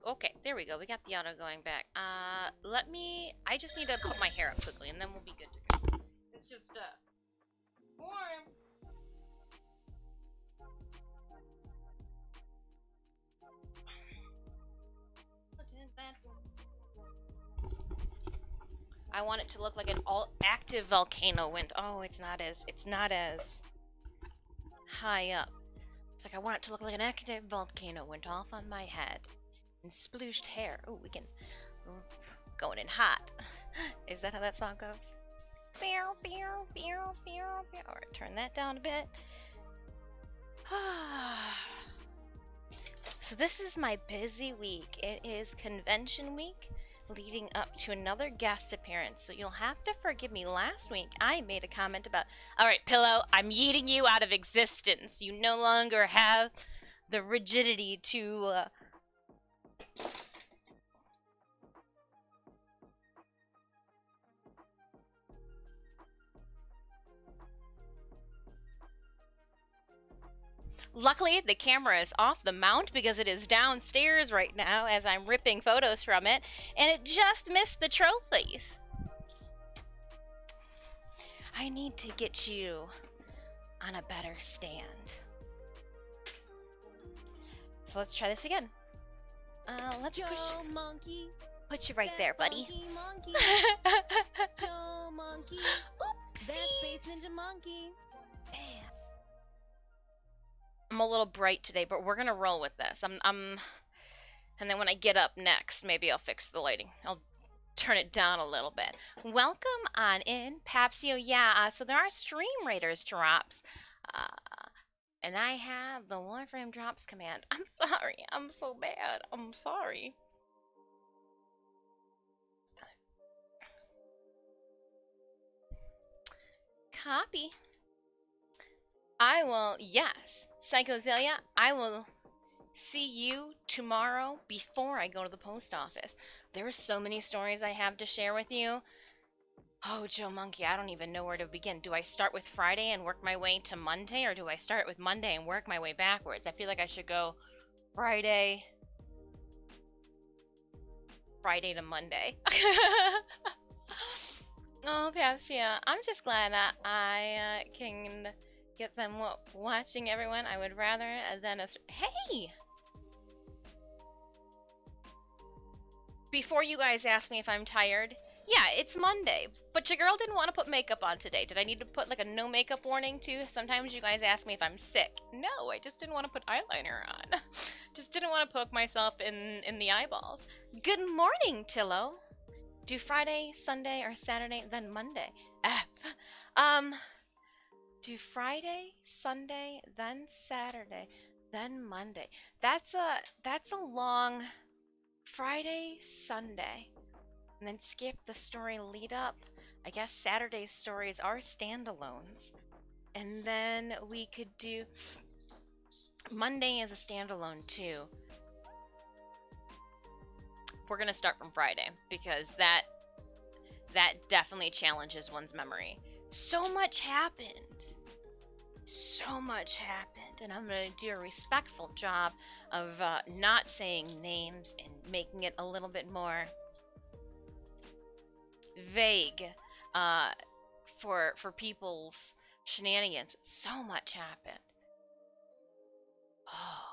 Okay, there we go. We got the auto going back. I just need to put my hair up quickly, and then we'll be good to go. It's just, warm. I want it to look like an active volcano wind. Oh, it's not as high up. It's like I want it to look like an active volcano went off on my head. And splooshed hair. Oh, we can going in hot. Is that how that song goes? Alright, turn that down a bit. So this is my busy week. It is convention week leading up to another guest appearance. So you'll have to forgive me. Last week I made a comment about, alright, Pillow, I'm yeeting you out of existence. You no longer have the rigidity to Luckily, the camera is off the mount because it is downstairs right now as I'm ripping photos from it, and it just missed the trophies. I need to get you on a better stand. So let's try this again. Let's put you right there, buddy. Monkey. Joe Monkey. That's Space Ninja Monkey. Bam. I'm a little bright today, but we're gonna roll with this. And then when I get up next, maybe I'll fix the lighting. I'll turn it down a little bit. Welcome on in, Papsio. Yeah, so there are Stream Raiders drops. And I have the Warframe drops command. I'm sorry. I'm so bad. I'm sorry. Copy. I will, yes. Psychozelia, I will see you tomorrow before I go to the post office. There are so many stories I have to share with you. Oh, Joe Monkey, I don't even know where to begin. Do I start with Friday and work my way to Monday, or do I start with Monday and work my way backwards? I feel like I should go Friday to Monday. Oh, Papsia, I'm just glad that I can get them watching everyone. I would rather than a... Hey! Before you guys ask me if I'm tired, yeah, it's Monday, but your girl didn't want to put makeup on today. Did I need to put like a no makeup warning too? Sometimes you guys ask me if I'm sick. No, I just didn't want to put eyeliner on. Just didn't want to poke myself in the eyeballs. Good morning, Tillo. Do Friday, Sunday, or Saturday, then Monday. Do Friday, Sunday, then Saturday, then Monday. That's a long Friday, Sunday, and then skip the story lead up. I guess Saturday's stories are standalones, and then we could do Monday as a standalone too. We're gonna start from Friday because that definitely challenges one's memory. So much happened. So much happened, and I'm gonna do a respectful job of not saying names and making it a little bit more vague for people's shenanigans. So much happened. Oh.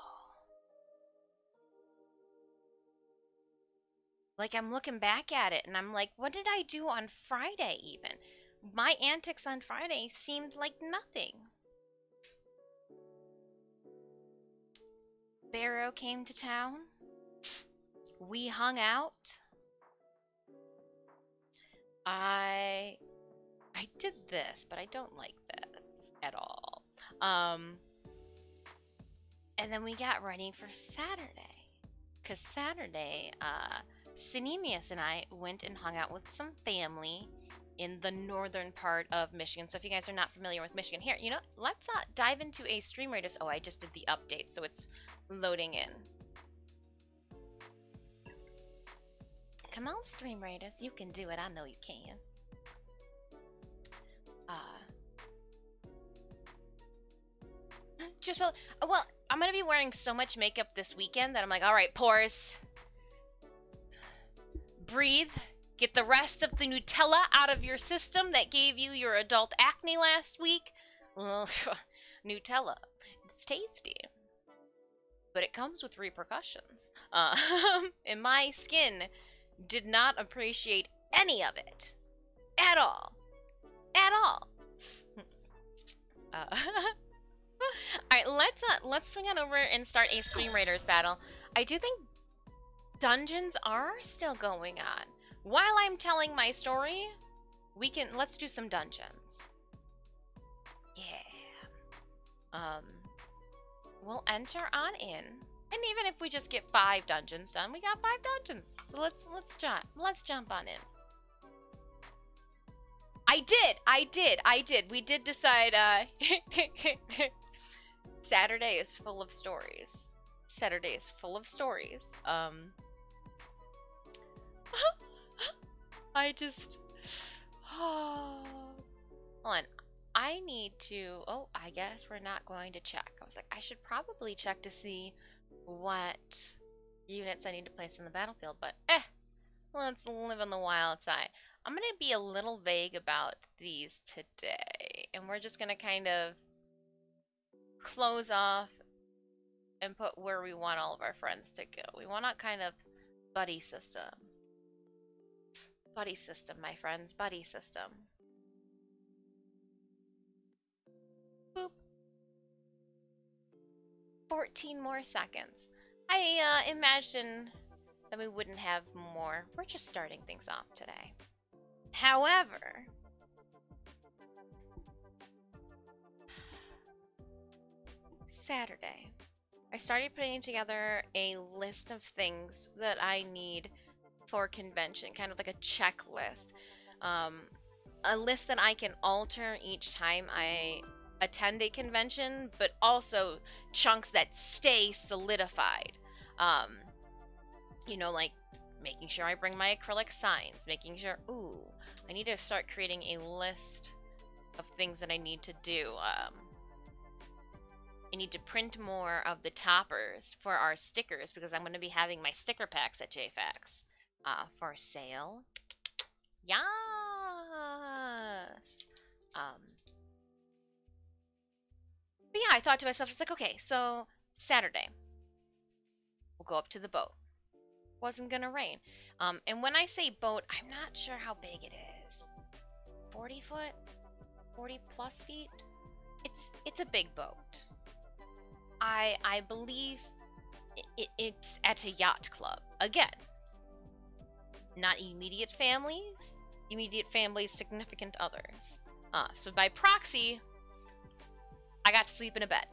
Like, I'm looking back at it, and I'm like, what did I do on Friday even? My antics on Friday seemed like nothing. Barrow came to town. We hung out. I did this, but I don't like this at all. And then we got ready for Saturday. Because Saturday, Sinemius and I went and hung out with some family in the northern part of Michigan. So if you guys are not familiar with Michigan, here, you know, let's dive into a Stream Raiders. Oh, I just did the update, so it's loading in. Come on, Stream Raiders, you can do it. I know you can. Just well, I'm gonna be wearing so much makeup this weekend that I'm like, all right, pores, breathe, get the rest of the Nutella out of your system that gave you your adult acne last week. Well, Nutella, it's tasty, but it comes with repercussions. And my skin did not appreciate any of it at all. At all. Alright, let's swing on over and start a Stream Raiders battle. I do think dungeons are still going on. While I'm telling my story, let's do some dungeons. Yeah. We'll enter on in. And even if we just get 5 dungeons done, we got 5 dungeons. So let's jump on in. I did. We did decide Saturday is full of stories. Saturday is full of stories. I just hold on. I need to I guess we're not going to check. I was like, I should probably check to see what units I need to place in the battlefield, but let's live in the wild side. I'm going to be a little vague about these today, and we're just going to kind of close off and put where we want all of our friends to go. We want a kind of buddy system. Buddy system, my friends, buddy system. Boop. 14 more seconds. I imagine that we wouldn't have more. We're just starting things off today. However, Saturday, I started putting together a list of things that I need for convention, kind of like a checklist. A list that I can alter each time I attend a convention, but also chunks that stay solidified. You know, like making sure I bring my acrylic signs, making sure, I need to start creating a list of things that I need to do. I need to print more of the toppers for our stickers because I'm going to be having my sticker packs at JFAX for sale. Yes! But yeah, I thought to myself, it's like, okay, so Saturday, we'll go up to the boat. Wasn't gonna rain. And when I say boat, I'm not sure how big it is. 40 foot? 40 plus feet? It's a big boat. I believe it's at a yacht club. Again, not immediate families, significant others. So by proxy, I got to sleep in a bed.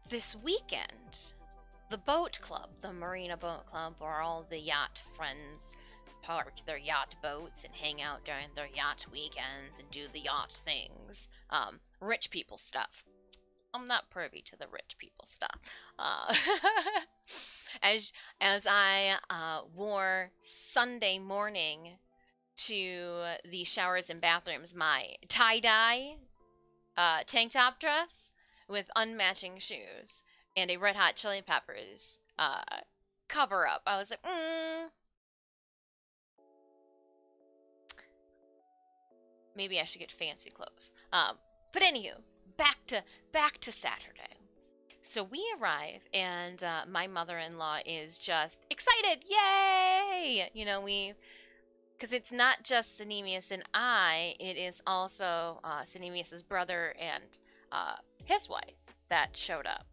This weekend, the boat club, the Marina Boat Club, where all the yacht friends park their yacht boats and hang out during their yacht weekends and do the yacht things. Rich people stuff. I'm not privy to the rich people stuff. As I wore Sunday morning to the showers and bathrooms my tie-dye tank top dress with unmatching shoes and a Red Hot Chili Peppers cover up. I was like, maybe I should get fancy clothes. But anywho, back to Saturday. So we arrive, and my mother-in-law is just excited. Yay! You know, because it's not just Sinemius and I, it is also Sinemius's brother and his wife that showed up.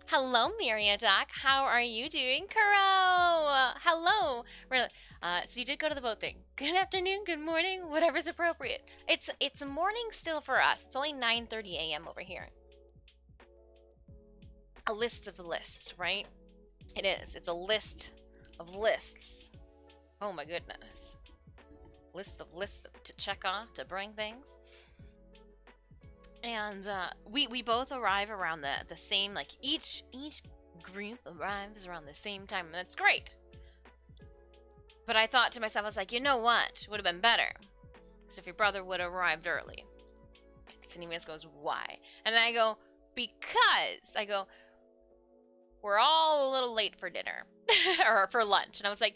Hello, Myriadoc. How are you doing? Kuro! Hello! So you did go to the boat thing. Good afternoon, good morning, whatever's appropriate. It's morning still for us. It's only 9:30 a.m. over here. A list of lists, right? It is. It's a list of lists. Oh my goodness. List of lists to check off, to bring things. And we both arrive around the same, like each group arrives around the same time, and that's great. But I thought to myself, I was like, you know what would have been better? Is if your brother would have arrived early. Anemias goes, why? And I go, because. I go, we're all a little late for dinner. Or for lunch. And I was like,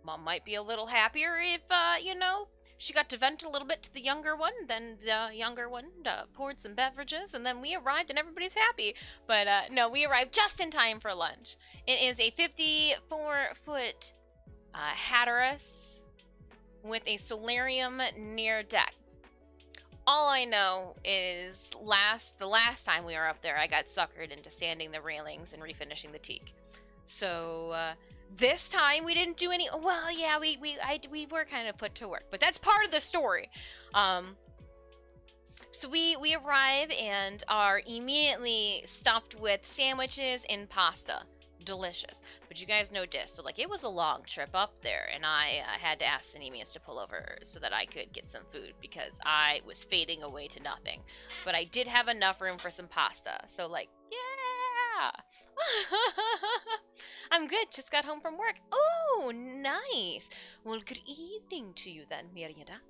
Mom might be a little happier if, you know, she got to vent a little bit to the younger one. Then the younger one poured some beverages, and then we arrived, and everybody's happy. But no, we arrived just in time for lunch. It is a 54-foot Hatteras with a solarium near deck. All I know is the last time we were up there, I got suckered into sanding the railings and refinishing the teak. So this time we didn't do any. Well, yeah, we were kind of put to work, but that's part of the story. So we arrive and are immediately stuffed with sandwiches and pasta. Delicious. But you guys know this, so like it was a long trip up there, and I had to ask Anemias to pull over so that I could get some food because I was fading away to nothing. But I did have enough room for some pasta, so like, yeah. I'm good, just got home from work. Oh, nice. Well, good evening to you then, Miriadak.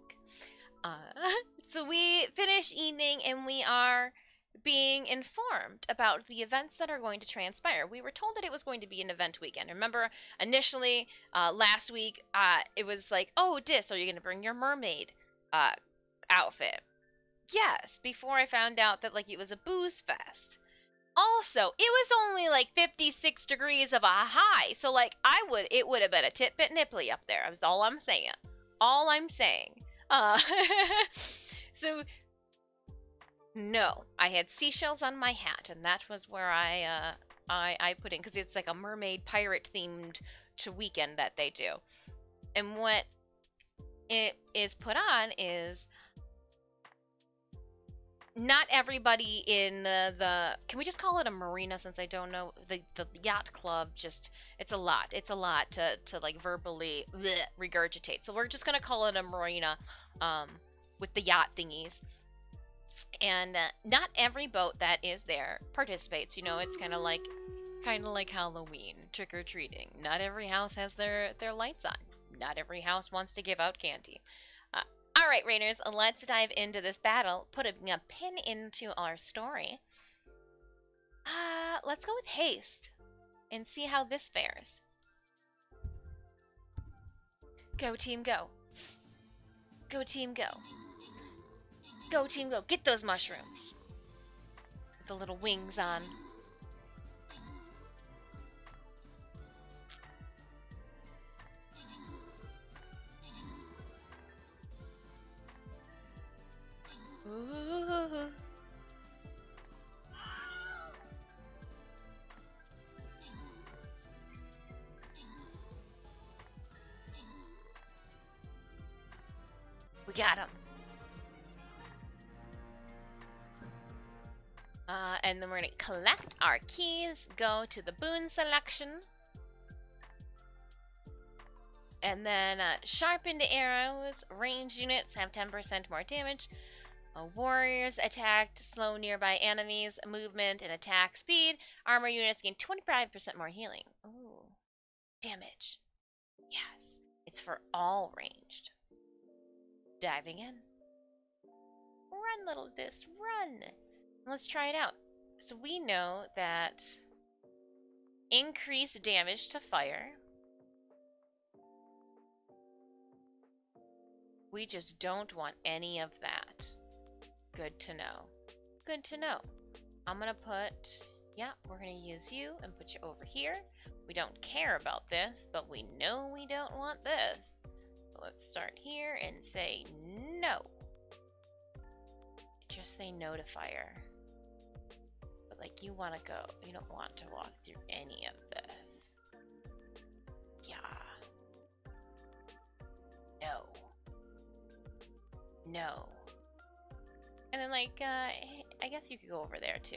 So we finish eating and we are being informed about the events that are going to transpire. We were told that it was going to be an event weekend. Remember, initially, last week, it was like, oh, Dis, are you going to bring your mermaid outfit? Yes, before I found out that, like, it was a booze fest. Also, it was only, like, 56 degrees of a high, so, like, it would have been a tit-bit nipply up there. That's all I'm saying. All I'm saying. So... No, I had seashells on my hat, and that was where I put in, because it's like a mermaid pirate themed to weekend that they do. And what it is put on is not everybody in the can we just call it a marina, since I don't know the yacht club, just it's a lot to like verbally regurgitate, so we're just gonna call it a marina with the yacht thingies. And not every boat that is there participates. You know, it's kind of like Halloween, trick-or-treating. Not every house has their lights on. Not every house wants to give out candy. All right, Raiders, let's dive into this battle, putting a pin into our story. Let's go with haste and see how this fares. Go, team, go. Go, team, go. Go, team, go. Get those mushrooms. With the little wings on. Ooh. We got him. And then we're going to collect our keys, go to the boon selection, and then sharpened arrows, ranged units have 10% more damage, warriors attacked slow nearby enemies, movement and attack speed, armor units gain 25% more healing. Ooh, damage. Yes, it's for all ranged. Diving in. Run, little Dis, run! Let's try it out. So we know that increased damage to fire. We just don't want any of that. Good to know. Good to know. I'm gonna put, yeah, we're gonna use you and put you over here. We don't care about this, but we know we don't want this. So let's start here and say no. Just say no to fire. Like, you want to go. You don't want to walk through any of this. Yeah. No. No. And then, like, I guess you could go over there, too.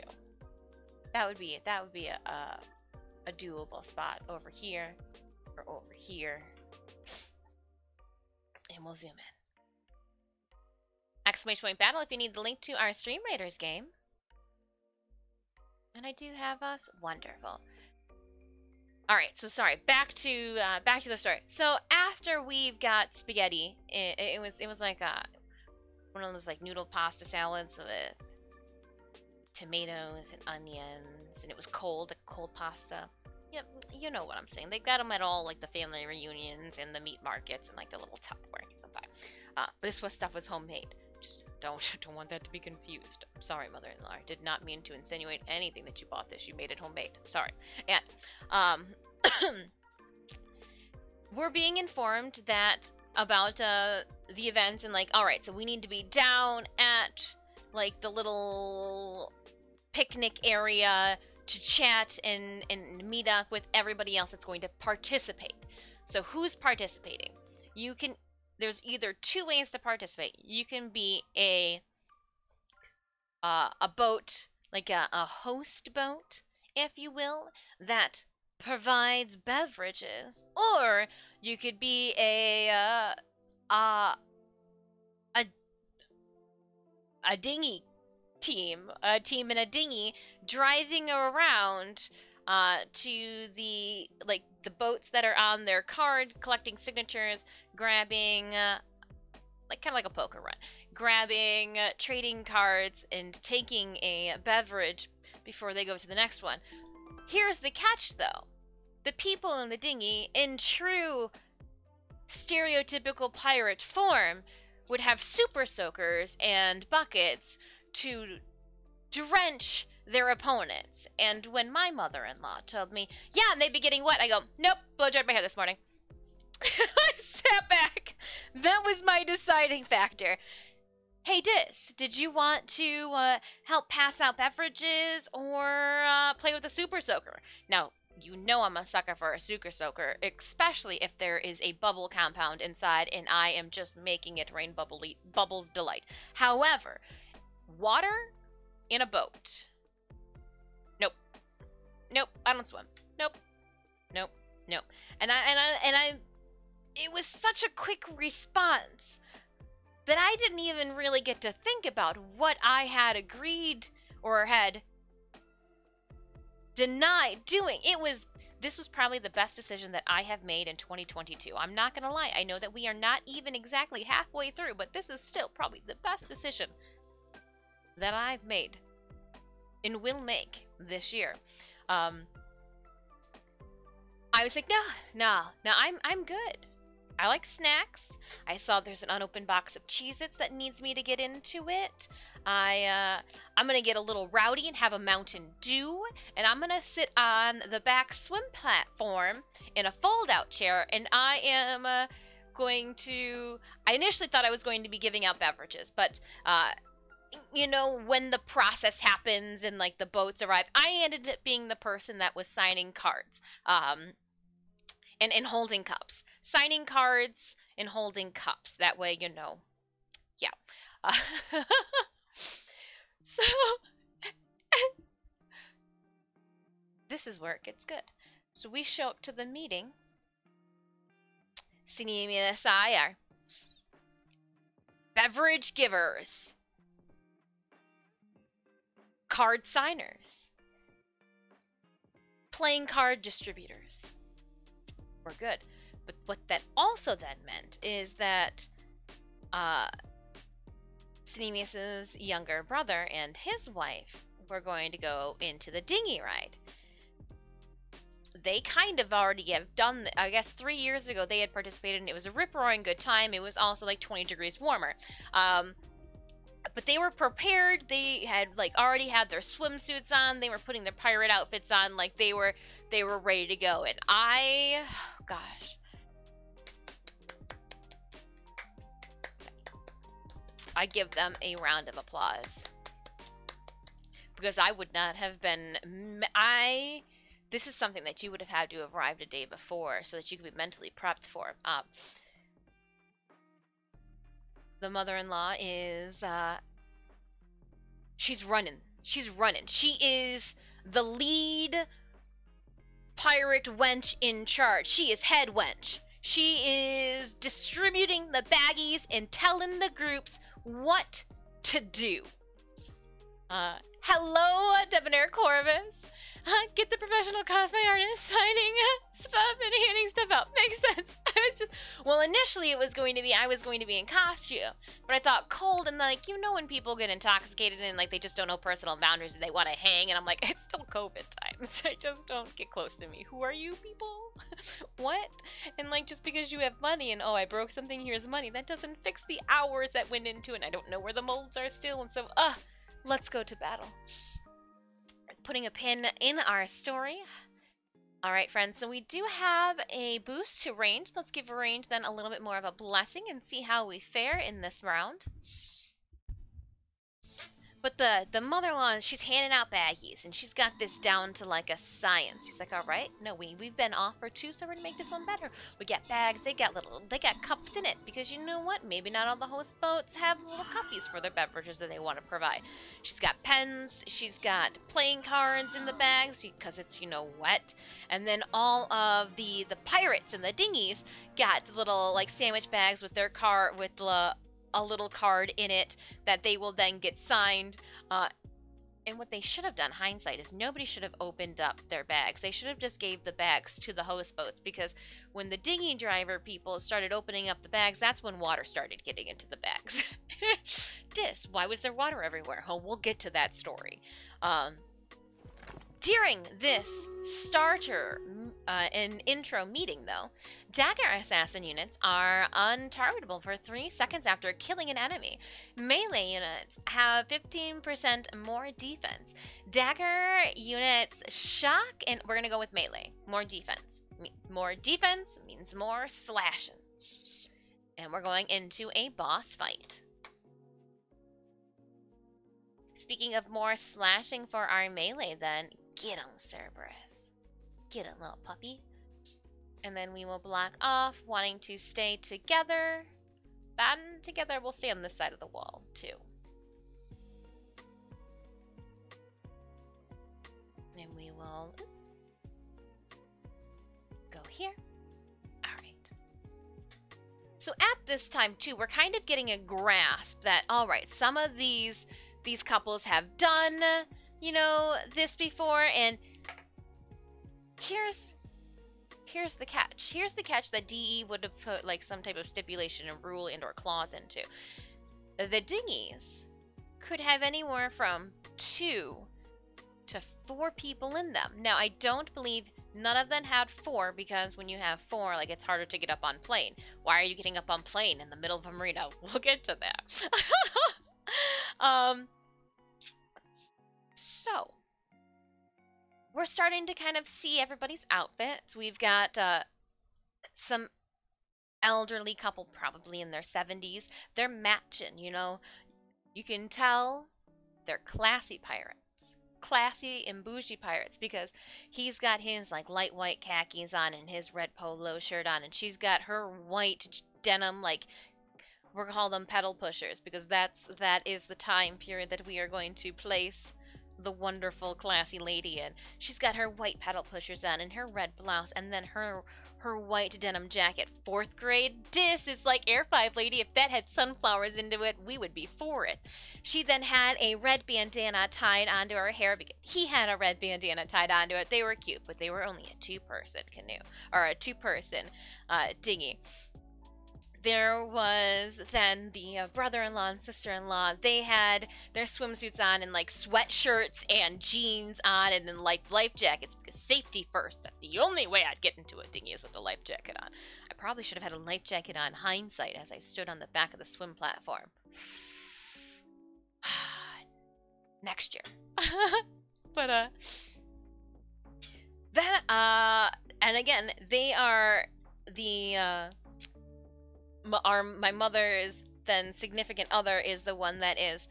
That would be a doable spot over here or over here. And we'll zoom in. ! Battle if you need the link to our Stream Raiders game. And I do have us. Wonderful. All right, so sorry. Back to the story. So after we've got spaghetti, it was like one of those like noodle pasta salads with tomatoes and onions, and it was cold, like cold pasta. Yep, you know what I'm saying. They got them at all like the family reunions and the meat markets and like the little Tupperware you can buy. But this stuff was homemade. Just don't want that to be confused. I'm sorry, mother-in-law. I did not mean to insinuate anything that you bought this. You made it homemade. I'm sorry. And we're being informed that about the events and like, all right, so we need to be down at like the little picnic area to chat and meet up with everybody else that's going to participate. So who's participating? There's either two ways to participate. You can be a boat, like a host boat, if you will, that provides beverages, or you could be a dinghy team, a team in a dinghy driving around to the boats that are on their card, collecting signatures, grabbing like kind of like a poker run, grabbing trading cards and taking a beverage before they go to the next one. Here's the catch though. The people in the dinghy, in true stereotypical pirate form, would have super soakers and buckets to drench their opponents. And when my mother-in-law told me, yeah, and they'd be getting wet, I go, nope, blow dried my hair this morning. I sat back. That was my deciding factor. Hey, did you want to help pass out beverages or play with a super soaker? Now, you know I'm a sucker for a super soaker, especially if there is a bubble compound inside and I am just making it rain bubbles delight. However, water in a boat. Nope. Nope, I don't swim. Nope. Nope. Nope. And I it was such a quick response that I didn't even really get to think about what I had agreed or had denied doing. This was probably the best decision that I have made in 2022. I'm not gonna lie. I know that we are not even exactly halfway through, but this is still probably the best decision that I've made and will make this year. I was like, no, I'm good. I like snacks. I saw there's an unopened box of Cheez-Its that needs me to get into it. I'm gonna get a little rowdy and have a Mountain Dew, and I'm gonna sit on the back swim platform in a fold-out chair, and I am going to. I initially thought I was going to be giving out beverages, but you know, when the process happens and like the boats arrive, I ended up being the person that was signing cards, and holding cups. Signing cards and holding cups. That way, you know, yeah. So, this is where it gets good. So we show up to the meeting. Sinimi and Asai are beverage givers, card signers, playing card distributors. We're good. But what that also then meant is that Sinemius's younger brother and his wife were going to go into the dinghy ride. They kind of already have done, I guess 3 years ago they had participated and it was a rip-roaring good time. It was also like 20 degrees warmer. But they were prepared. They had like already had their swimsuits on. They were putting their pirate outfits on. Like they were ready to go. And gosh. I give them a round of applause. Because I would not have been... This is something that you would have had to have arrived a day before so that you could be mentally prepped for. The mother-in-law is... she's running. She's running. She is the lead pirate wench in charge. She is head wench. She is distributing the baggies and telling the groups what to do. Hello, Debonair Corvus. Get the professional cosplay artist signing stuff and handing stuff out. Makes sense. It's just, well, initially it was going to be, I was going to be in costume, but I thought cold, and like, you know when people get intoxicated and like they just don't know personal boundaries and they want to hang, and I'm like, it's still COVID times. I just don't get close to me. Who are you people? What? And like, just because you have money and, oh, I broke something, here's money, that doesn't fix the hours that went into it, and I don't know where the molds are still, and so, let's go to battle. Putting a pin in our story. Alright, friends, so we do have a boost to range. Let's give range then a little bit more of a blessing and see how we fare in this round. But the mother-in-law, she's handing out baggies, and she's got this down to like a science. She's like, all right, no, we've been off for two, so we're gonna make this one better. We got bags, they got cups in it, because you know what? Maybe not all the host boats have little cuppies for their beverages that they want to provide. She's got pens, she's got playing cards in the bags, because it's, you know, wet. And then all of the pirates and the dinghies got little like sandwich bags with their with a little card in it that they will then get signed. And what they should have done, hindsight, is nobody should have opened up their bags. They should have just gave the bags to the host boats, because when the dinghy driver people started opening up the bags, that's when water started getting into the bags. Why was there water everywhere? Oh, we'll get to that story. During this starter and intro meeting, though, dagger assassin units are untargetable for 3 seconds after killing an enemy. Melee units have 15% more defense. Dagger units shock, and we're going to go with melee. More defense. More defense means more slashing. And we're going into a boss fight. Speaking of more slashing for our melee, then, get 'em, Cerberus. Get 'em, little puppy. And then we will block off, wanting to stay together. Batten together, we'll stay on this side of the wall, too. And we will go here. Alright. So at this time, too, we're kind of getting a grasp that, alright, some of these couples have done, you know, this before, and here's the catch. Here's the catch that DE would have put like some type of stipulation and rule and or clause into. The dinghies could have anywhere from 2 to 4 people in them. Now, I don't believe none of them had 4, because when you have 4, like, it's harder to get up on plane. Why are you getting up on plane in the middle of a marina? We'll get to that. So, we're starting to kind of see everybody's outfits. We've got some elderly couple, probably in their 70s. They're matching, you know. You can tell they're classy pirates. Classy and bougie pirates, because he's got his like light white khakis on and his red polo shirt on, and she's got her white denim, like, we're gonna call them pedal pushers, because that is the time period that we are going to place the wonderful classy lady in. She's got her white pedal pushers on and her red blouse, and then her white denim jacket. 4th grade. This is like Air 5 lady. If that had sunflowers into it, we would be for it. She then had a red bandana tied onto her hair. He had a red bandana tied onto it. They were cute, but they were only a 2-person canoe, or a 2-person dinghy. There was then the brother-in-law and sister-in-law. They had their swimsuits on and like sweatshirts and jeans on, and then life jackets, because safety first. That's the only way I'd get into a dinghy, is with a life jacket on. I probably should have had a life jacket on, hindsight, as I stood on the back of the swim platform. Next year. But then and again, they are the my mother's then significant other is the one that is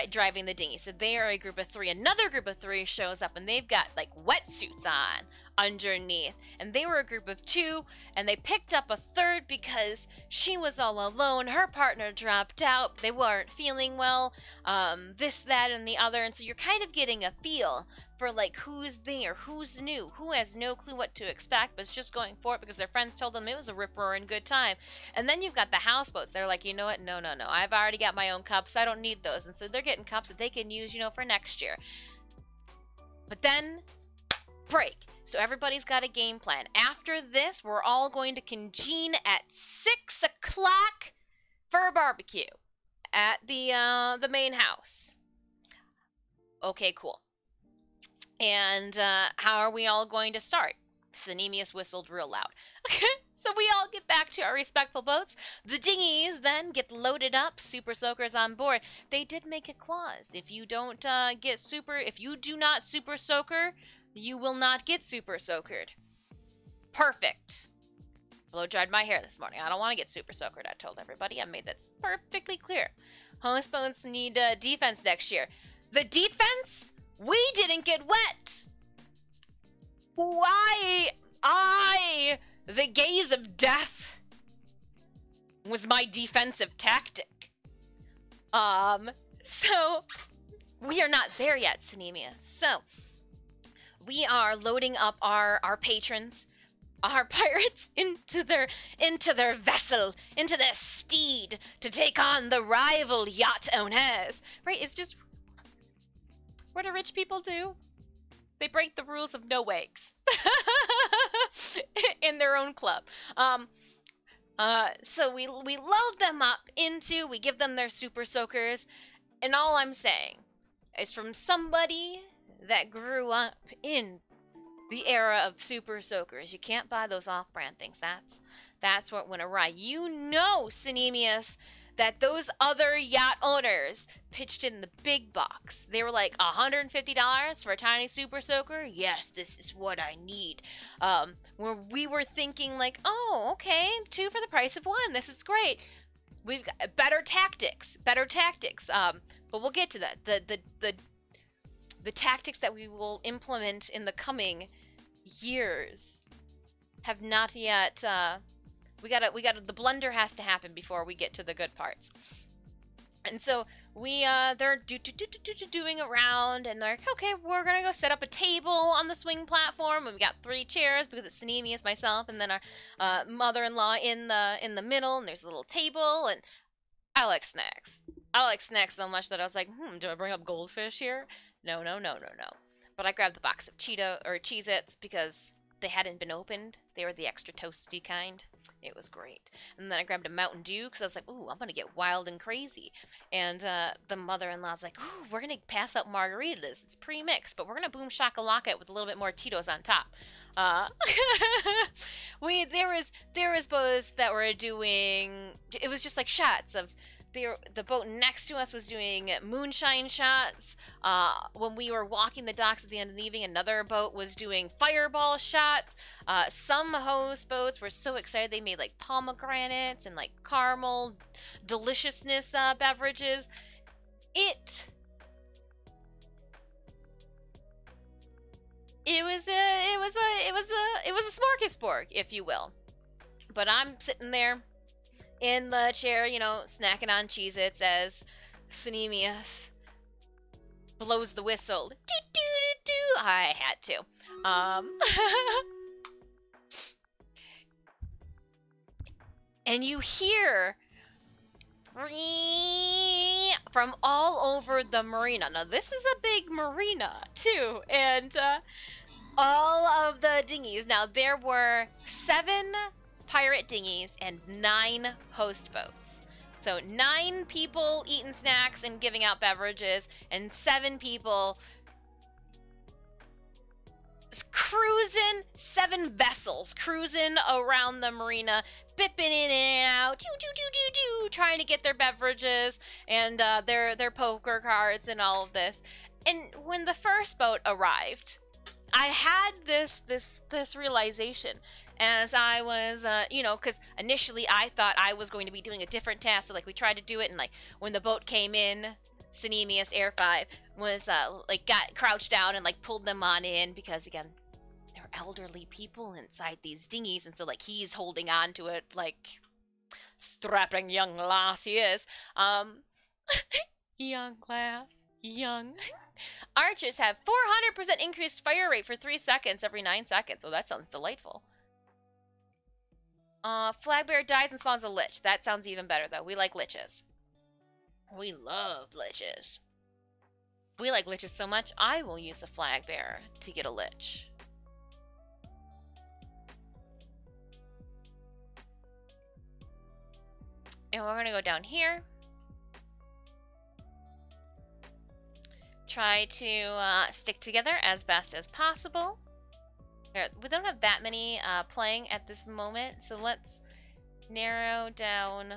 driving the dinghy. So they are a group of 3. Another group of 3 shows up, and they've got like wetsuits on underneath. And they were a group of 2, and they picked up a 3rd because she was all alone. Her partner dropped out. They weren't feeling well. This, that, and the other. And so you're kind of getting a feel for like who's there, who's new, who has no clue what to expect, but is just going for it because their friends told them it was a rip-roaring good time. And then you've got the houseboats. They're like, you know what? No. I've already got my own cups. I don't need those. And so they're getting cups that they can use, you know, for next year. But then break. So everybody's got a game plan. After this, we're all going to convene at 6 o'clock for a barbecue at the main house. Okay, cool. And how are we all going to start? Synemius whistled real loud. So we all get back to our respectful boats. The dinghies then get loaded up. Super soakers on board. They did make a clause. If you don't if you do not super soaker, you will not get super soakered. Perfect. Blow dried my hair this morning. I don't want to get super soakered. I told everybody. I made that perfectly clear. Host boats need defense next year. The defense? We didn't get wet. Why? The gaze of death was my defensive tactic. So we are not there yet, Synemia. So we are loading up our patrons, our pirates into their vessel, into their steed to take on the rival yacht owners. Right? It's just what do rich people do? They break the rules of no wakes in their own club. So we load them up we give them their super soakers, and all I'm saying is from somebody that grew up in the era of super soakers, you can't buy those off-brand things. That's what went awry. You know, Synemius, that those other yacht owners pitched in the big box. They were like $150 for a tiny super soaker. Yes, this is what I need. Where we were thinking like, oh, okay, 2 for the price of 1. This is great. We've got better tactics. But we'll get to that. The tactics that we will implement in the coming years have not yet. The blunder has to happen before we get to the good parts. And so they're doing around, and they're like, okay, we're gonna go set up a table on the swing platform, and we got 3 chairs because it's Synemius, myself, and then our mother-in-law in the middle, and there's a little table, and I like snacks. I like snacks so much that I was like, do I bring up goldfish here? No. But I grabbed the box of Cheez-Its because they hadn't been opened. They were the extra toasty kind. It was great. And then I grabbed a Mountain Dew because I was like, ooh, I'm going to get wild and crazy. And the mother-in-law's like, ooh, we're going to pass out margaritas. It's pre-mixed, but we're going to boom shakalaka it with a little bit more Tito's on top. There was boats that were doing, it was just like shots of, the boat next to us was doing moonshine shots. When we were walking the docks at the end of the evening, another boat was doing fireball shots. Some host boats were so excited they made like pomegranates and like caramel deliciousness beverages. It was a smorgasbord, if you will. But I'm sitting there in the chair, snacking on Cheez-Its as Synemius blows the whistle. Do, do, do, do. I had to. And you hear from all over the marina. Now, this is a big marina, too. And all of the dinghies. Now, there were 7 pirate dinghies and 9 host boats. So 9 people eating snacks and giving out beverages, and 7 people cruising, 7 vessels cruising around the marina, bipping in and out, trying to get their beverages and their poker cards and all of this. And when the first boat arrived, I had this realization as I was, because initially I thought I was going to be doing a different task. So, like, we tried to do it, and, like, when the boat came in, Synemius Air 5 was, got crouched down and, like, pulled them on in because, again, there are elderly people inside these dinghies, and so, like, he's holding on to it like strapping young lass he is. Young lass. Young. Archers have 400% increased fire rate for 3 seconds every 9 seconds. Oh, that sounds delightful. Flag bearer dies and spawns a lich. That sounds even better, though. We like liches. We love liches. We like liches so much, I will use a flag bearer to get a lich. And we're gonna go down here. Try to stick together as best as possible. We don't have that many playing at this moment, so let's narrow down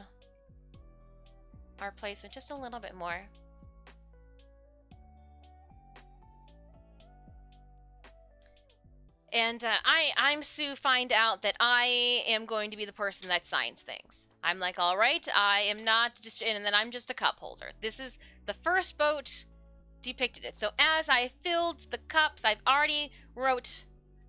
our placement just a little bit more. And I'm Sue, find out that I am going to be the person that signs things. I'm like, all right, I am not just, and then I'm just a cup holder. This is the first boat depicted it. So as I filled the cups, I've already wrote.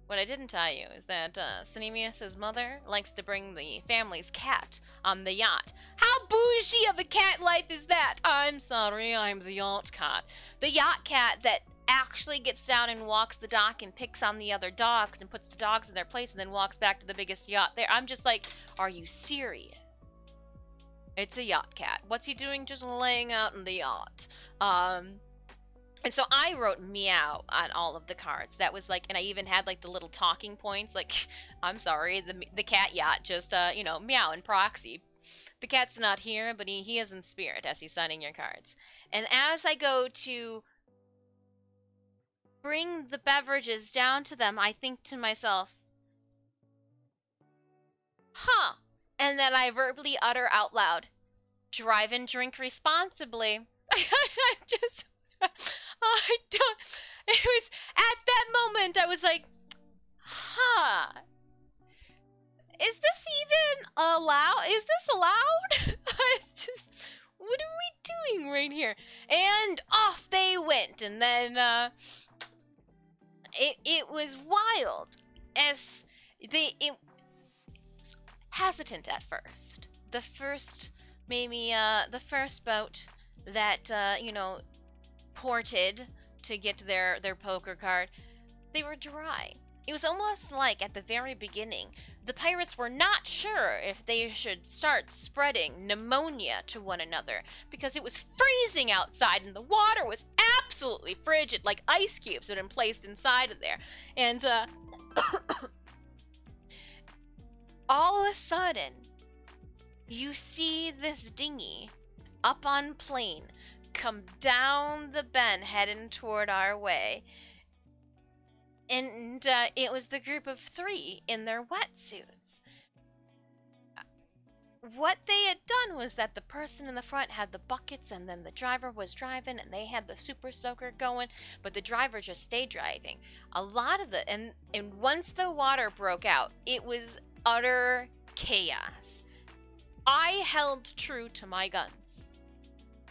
What I didn't tell you is that Cinemeus' mother likes to bring the family's cat on the yacht. How bougie of a cat life is that? I'm sorry, I'm the yacht cat. The yacht cat that actually gets down and walks the dock and picks on the other dogs and puts the dogs in their place and then walks back to the biggest yacht there. I'm just like, are you serious? It's a yacht cat. What's he doing just laying out in the yacht? And so I wrote meow on all of the cards. That was like, and I even had like the little talking points, like, I'm sorry, the cat yacht just, meow in proxy. The cat's not here, but he is in spirit as he's signing your cards. And as I go to bring the beverages down to them, I think to myself, huh. And then I verbally utter out loud, drive and drink responsibly. I'm just... I don't. It was at that moment I was like, huh. Is this even allowed? Is this allowed? It's just, what are we doing right here? And off they went, and then it was wild. As it was hesitant at first. The first boat that ported to get their poker card, they were dry. It was almost like at the very beginning, the pirates were not sure if they should start spreading pneumonia to one another because it was freezing outside and the water was absolutely frigid, like ice cubes had been placed inside of there. And all of a sudden, you see this dinghy up on plane come down the bend heading toward our way, and it was the group of 3 in their wetsuits. What they had done was that the person in the front had the buckets and then the driver was driving and they had the super soaker going, but the driver just stayed driving. A lot of and once the water broke out, it was utter chaos. I held true to my guns.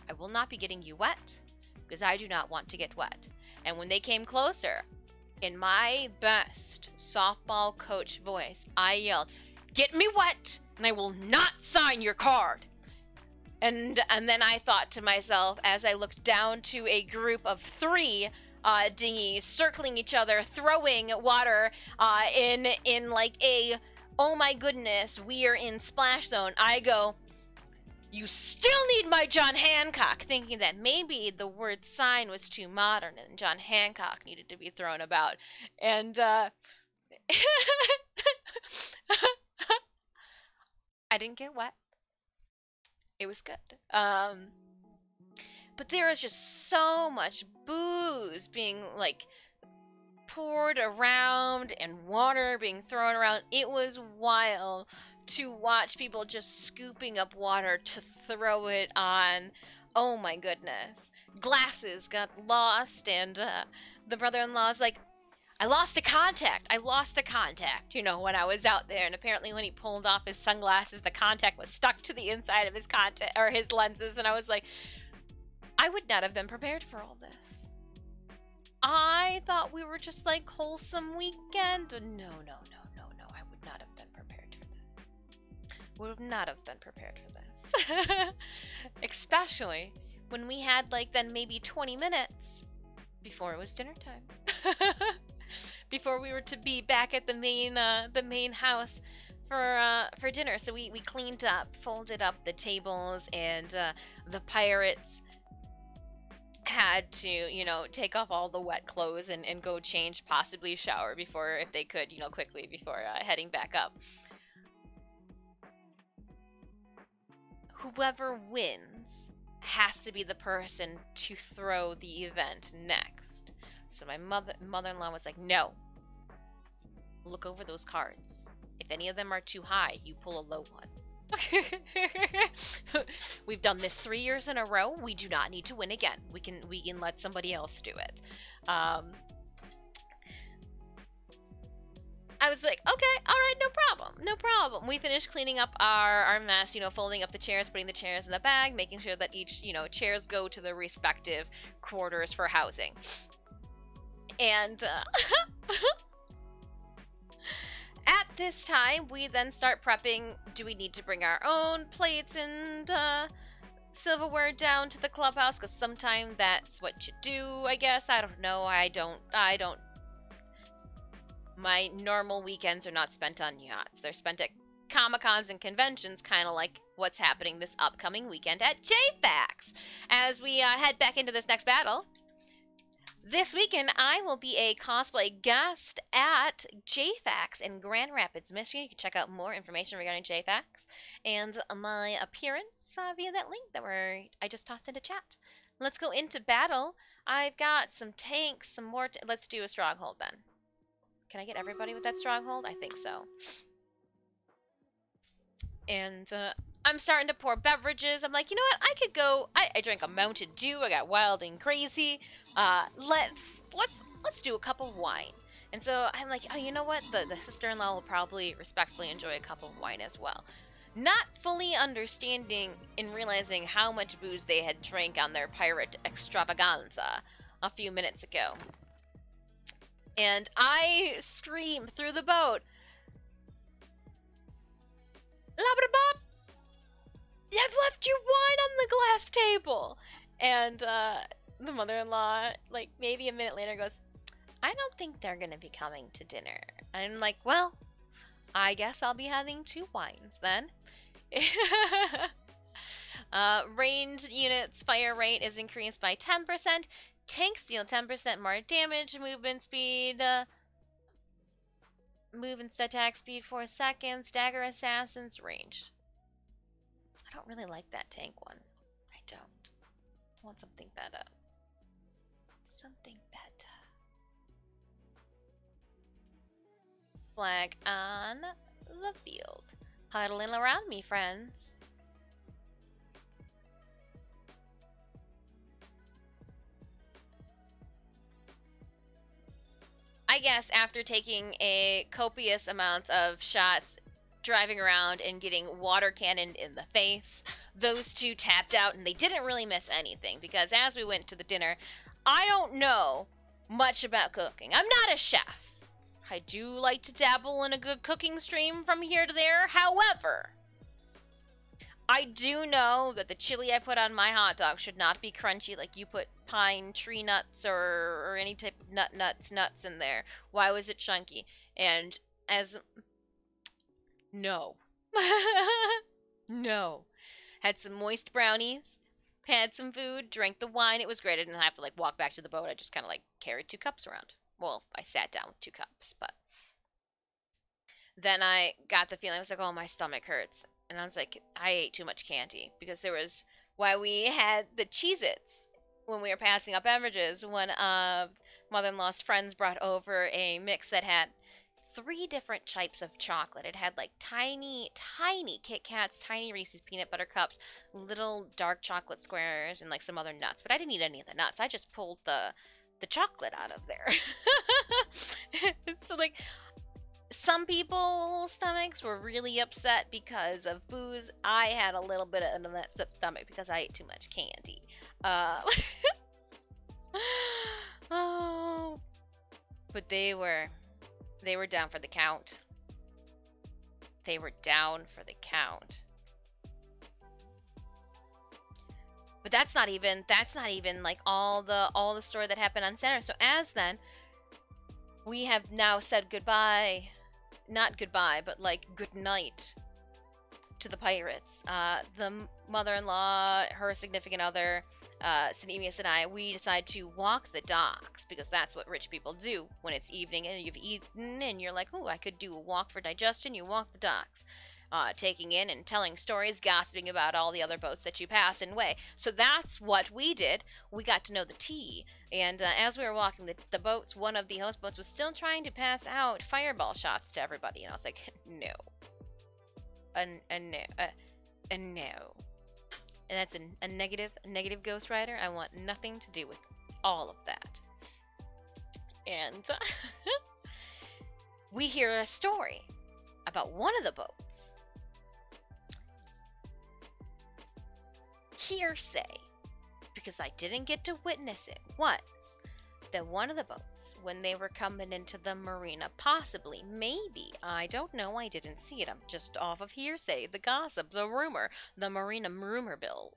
I will not be getting you wet, because I do not want to get wet. And when they came closer, in my best softball coach voice, I yelled, "Get me wet, and I will not sign your card." And then I thought to myself, as I looked down to a group of 3 dinghies circling each other, throwing water in like a, oh my goodness, we are in splash zone, I go, "You still need my John Hancock," thinking that maybe the word sign was too modern and John Hancock needed to be thrown about. And I didn't get wet. It was good. But there was just so much booze being like poured around and water being thrown around. It was wild to watch people just scooping up water to throw it on. Oh my goodness. Glasses got lost, and the brother-in-law's like, I lost a contact, when I was out there. And apparently when he pulled off his sunglasses, the contact was stuck to the inside of his his lenses. And I was like, I would not have been prepared for all this. I thought we were just like wholesome weekend. No. I would not have been prepared for this. Would have not have been prepared for this. Especially when we had like then maybe 20 minutes before it was dinner time. Before we were to be back at the main house for dinner. So we cleaned up, folded up the tables, and the pirates had to, take off all the wet clothes and go change, possibly shower before, if they could, quickly before heading back up. whoever wins has to be the person to throw the event next. So my mother-in-law was like, no. Look over those cards. If any of them are too high, you pull a low one. We've done this 3 years in a row. We do not need to win again. We can let somebody else do it. I was like, okay, all right, no problem. We finished cleaning up our mess, folding up the chairs, putting the chairs in the bag, making sure that each, chairs go to the respective quarters for housing. And at this time, we then start prepping. Do we need to bring our own plates and silverware down to the clubhouse? Because sometimes that's what you do, I guess. I don't know. I don't. My normal weekends are not spent on yachts. They're spent at Comic-Cons and conventions, kind of like what's happening this upcoming weekend at JFAX. As we head back into this next battle, this weekend I will be a cosplay guest at JFAX in Grand Rapids, Michigan. You can check out more information regarding JFAX and my appearance via that link that I just tossed into chat. Let's go into battle. I've got some tanks, some more. Let's do a stronghold then. Can I get everybody with that stronghold? I think so. And I'm starting to pour beverages. I'm like, you know what? I could go. I drank a Mountain Dew. I got wild and crazy. Let's do a cup of wine. And so I'm like, oh, you know what? The sister-in-law will probably respectfully enjoy a cup of wine as well. Not fully understanding and realizing how much booze they had drank on their pirate extravaganza a few minutes ago. And I scream through the boat, Labrador, you've left your wine on the glass table. And the mother-in-law, like maybe a minute later, goes, I don't think they're going to be coming to dinner. And I'm like, well, I guess I'll be having 2 wines then. Ranged units fire rate is increased by 10%. Tanks deal 10% more damage. Movement speed, move and attack speed 4 seconds. Dagger assassins ranged. I don't really like that tank one. I don't. I want something better. Something better. Flag on the field. Huddling around me, friends. I guess after taking a copious amount of shots, driving around and getting water cannoned in the face, those 2 tapped out and they didn't really miss anything because as we went to the dinner, I don't know much about cooking. I'm not a chef. I do like to dabble in a good cooking stream from here to there. However, I do know that the chili I put on my hot dog should not be crunchy like you put pine tree nuts or any type of nuts in there. Why was it chunky? And as... No. No. Had some moist brownies, had some food, drank the wine. It was great. I didn't have to like walk back to the boat. I just kind of like carried 2 cups around. Well, I sat down with 2 cups, but then I got the feeling, I was like, oh, my stomach hurts. And I was like, I ate too much candy because there was, while we had the Cheez-Its when we were passing up beverages, one of mother-in-law's friends brought over a mix that had 3 different types of chocolate. It had like tiny Kit Kats, tiny Reese's peanut butter cups, little dark chocolate squares, and like some other nuts. But I didn't eat any of the nuts. I just pulled the chocolate out of there. So like, some people's stomachs were really upset because of booze. I had a little bit of an upset stomach because I ate too much candy. Oh, but they were down for the count. They were down for the count. But that's not even like all the story that happened on center. So as then, we have now said goodbye. Not goodbye, but like good night to the pirates. The mother-in-law, her significant other, Sanemius and I, we decide to walk the docks because that's what rich people do when it's evening and you've eaten and you're like, oh, I could do a walk for digestion. You walk the docks. taking in and telling stories, gossiping about all the other boats that you pass in way. So that's what we did. We got to know the tea. And as we were walking the boats, one of the host boats was still trying to pass out fireball shots to everybody. And I was like, no. No. And that's a negative Ghost Rider. I want nothing to do with all of that. And we hear a story about one of the boats. Hearsay, because I didn't get to witness it, was that one of the boats, when they were coming into the marina, possibly, maybe, I don't know, I didn't see it, I'm just off of hearsay, the gossip, the rumor, the marina rumor bill,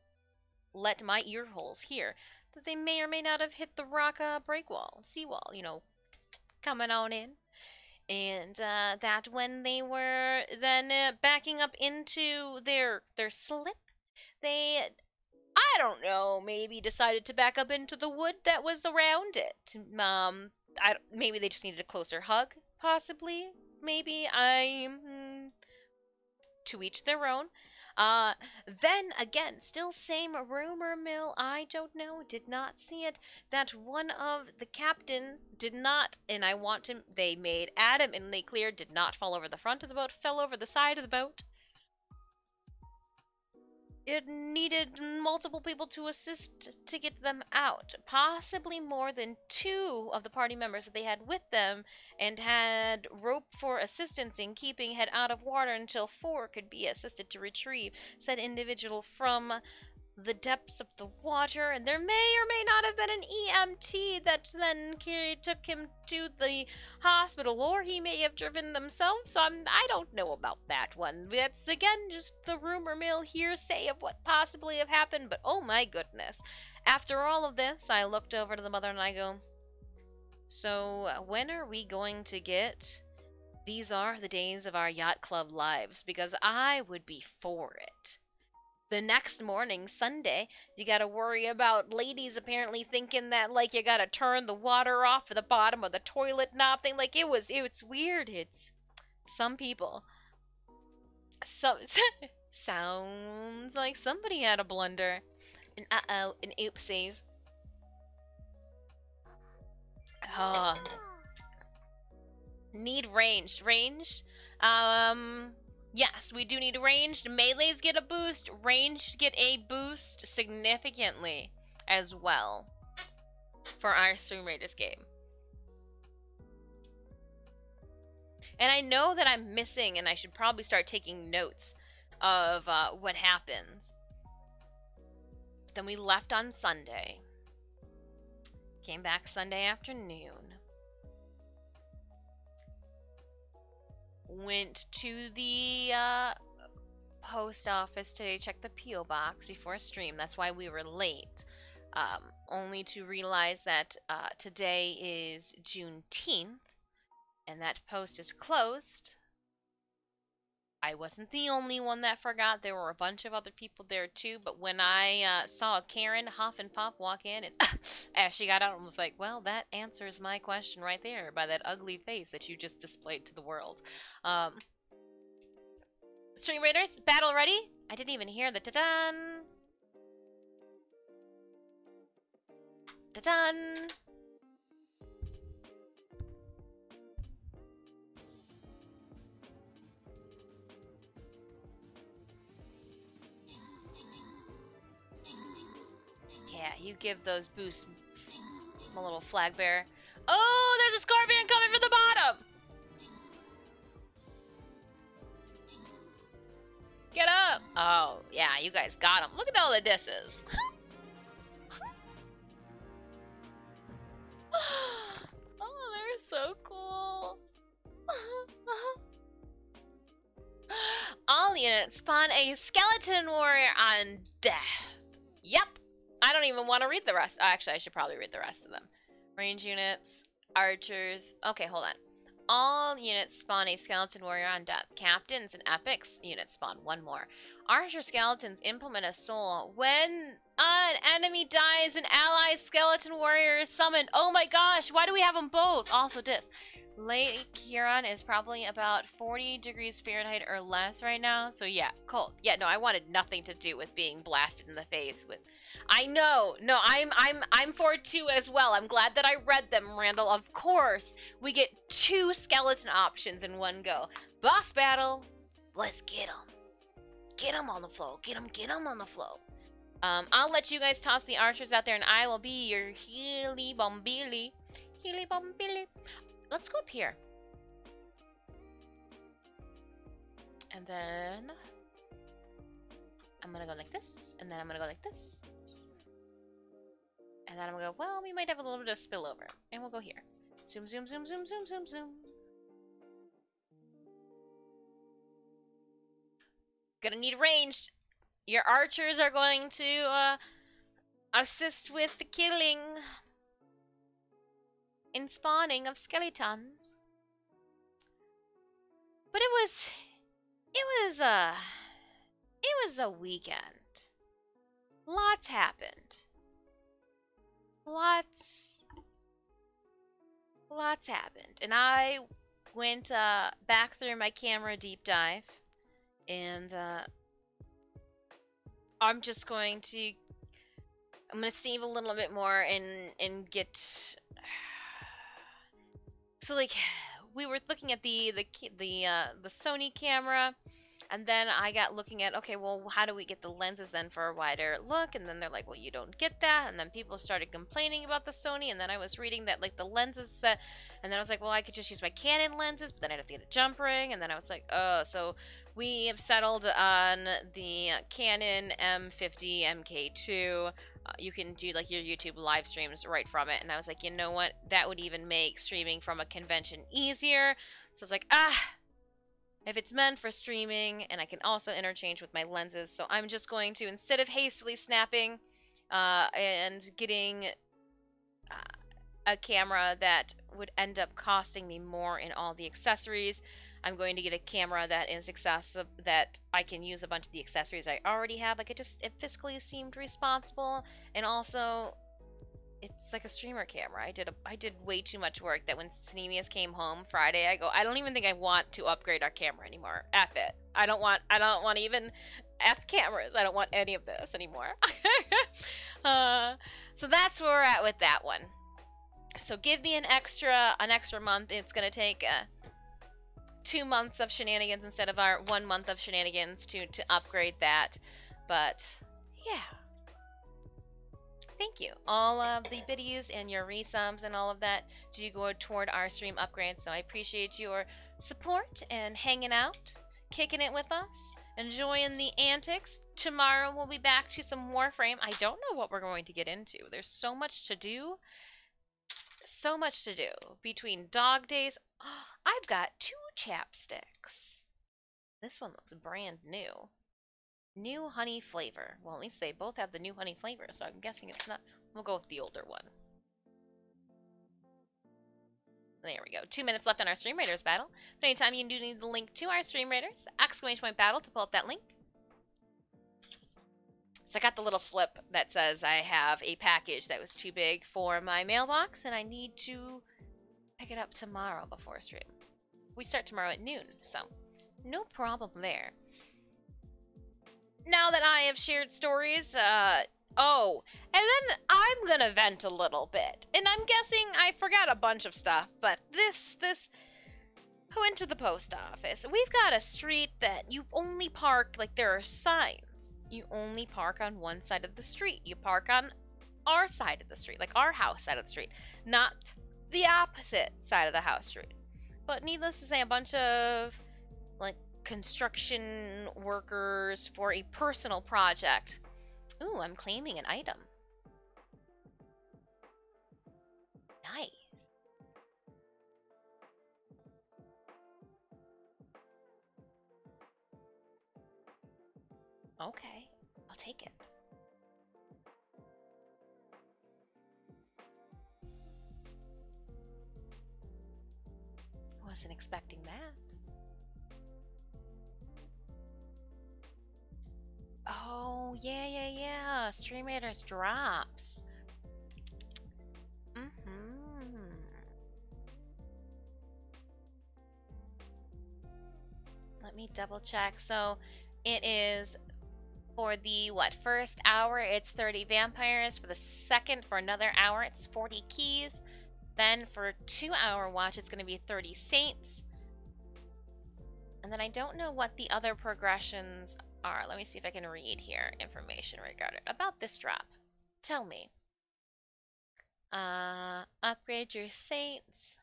let my ear holes hear that they may or may not have hit the rock breakwall, seawall, coming on in. And that when they were then backing up into their slip, they, I don't know, maybe decided to back up into the wood that was around it. Maybe they just needed a closer hug, possibly. Maybe to each their own. Then again, still same rumor mill, I don't know, did not see it, that one of the captain did not, and I want him, they made adamantly clear, did not fall over the front of the boat, fell over the side of the boat. It needed multiple people to assist to get them out, possibly more than 2 of the party members that they had with them, and had rope for assistance in keeping head out of water until 4 could be assisted to retrieve said individual from the depths of the water, and there may or may not have been an EMT that then took him to the hospital, or he may have driven themselves, so I don't know about that one. That's, again, just the rumor mill hearsay of what possibly have happened, but oh my goodness. After all of this, I looked over to the mother and I go, so when are we going to get These Are the Days of Our Yacht Club lives? Because I would be for it. The next morning, Sunday, you gotta worry about ladies apparently thinking that, like, you gotta turn the water off at the bottom of the toilet knob thing. Like, it's weird. It's some people. Sounds like somebody had a blunder. An uh-oh, an oopsies. Need ranged. Yes, we do need ranged. Melees get a boost. Ranged get a boost significantly as well for our Stream Raiders game. And I know that I'm missing, and I should probably start taking notes of what happens. Then we left on Sunday. Came back Sunday afternoon. Went to the post office to check the P.O. box before stream. That's why we were late. Only to realize that today is Juneteenth, and that post is closed. I wasn't the only one that forgot. There were a bunch of other people there too, but when I saw Karen huff and puff walk in, and as she got out, I was like, well, that answers my question right there by that ugly face that you just displayed to the world. Stream Raiders, battle ready? I didn't even hear the ta-dun. Ta-dun. Yeah, you give those boosts, my little flag bearer. Oh, there's a scorpion coming from the bottom! Get up! Oh, yeah, you guys got him. Look at all the disses. Oh, they're so cool. All units spawn a skeleton warrior on death. Yep. I don't even want to read the rest. Actually, I should probably read the rest of them. Range units, archers. Okay, hold on. All units spawn a skeleton warrior on death. Captains and epics units spawn one more. Archer skeletons implement a soul when An enemy dies, an ally skeleton warrior is summoned. Oh my gosh, why do we have them both? Also this. Lake Huron is probably about 40 degrees Fahrenheit or less right now, so yeah, cold. Yeah, no, I wanted nothing to do with being blasted in the face with. I know. No, I'm for it too as well. I'm glad that I read them, Randall. Of course, we get 2 skeleton options in one go. Boss battle. Let's get them. Get them on the floor. Get them on the floor. I'll let you guys toss the archers out there, and I will be your Healy Bombili. Healy Bombili. Let's go up here. And then I'm gonna go like this, and then I'm gonna go like this. And then I'm gonna go, well, we might have a little bit of spillover. And we'll go here. Zoom, zoom, zoom, zoom, zoom, zoom, zoom. Gonna need ranged. Your archers are going to assist with the killing and spawning of skeletons. But it was a weekend. Lots happened. Lots happened. And I went back through my camera deep dive, and I'm gonna save a little bit more and get. So like, we were looking at the Sony camera, and then I got looking at, okay, well, how do we get the lenses then for a wider look? And then they're like, well, you don't get that. And then people started complaining about the Sony, and then I was reading that like the lenses set, and then I was like, well, I could just use my Canon lenses, but then I'd have to get a jump ring. And then I was like, oh, so we have settled on the Canon M50 MK2. You can do like your YouTube live streams right from it. And I was like, you know what? That would even make streaming from a convention easier. So I was like, if it's meant for streaming, and I can also interchange with my lenses, so I'm just going to, instead of hastily snapping and getting a camera that would end up costing me more in all the accessories, I'm going to get a camera that is excessive, that I can use a bunch of the accessories I already have. Like, it fiscally seemed responsible, and also it's like a streamer camera. I did way too much work that when Sneemius came home Friday, I go, I don't even think I want to upgrade our camera anymore. F it. I don't want even F cameras. I don't want any of this anymore. So that's where we're at with that one. So give me an extra month. It's gonna take 2 months of shenanigans instead of our 1 month of shenanigans to upgrade that. But yeah. Thank you. All of the biddies and your resubs and all of that do go toward our stream upgrade, so I appreciate your support and hanging out, kicking it with us, enjoying the antics. Tomorrow we'll be back to some Warframe. I don't know what we're going to get into. There's so much to do. So much to do. Between dog days, I've got 2 chapsticks. This one looks brand new. New honey flavor. Well, at least they both have the new honey flavor, so I'm guessing it's not. We'll go with the older one. There we go. 2 minutes left on our Stream Raiders battle. But anytime you do need the link to our Stream Raiders, ! battle to pull up that link. So I got the little flip that says I have a package that was too big for my mailbox, and I need to pick it up tomorrow before stream. We start tomorrow at noon, so no problem there. Now that I have shared stories, oh, and then I'm gonna vent a little bit. And I'm guessing I forgot a bunch of stuff, but this, who went to the post office? We've got a street that you only park, like there are signs. You only park on one side of the street. You park on our side of the street, like our house side of the street, not the opposite side of the house street. But needless to say, a bunch of, like, construction workers for a personal project. Ooh, I'm claiming an item. Nice. Okay, I'll take it. Wasn't expecting that. Oh, yeah. Stream Raiders drops. Let me double check. So it is for the first hour it's 30 vampires. For the second, for another hour, it's 40 keys. Then for 2-hour watch, it's going to be 30 saints. And then I don't know what the other progressions are. Let me see if I can read here information regarding about this drop. Tell me. Upgrade your saints.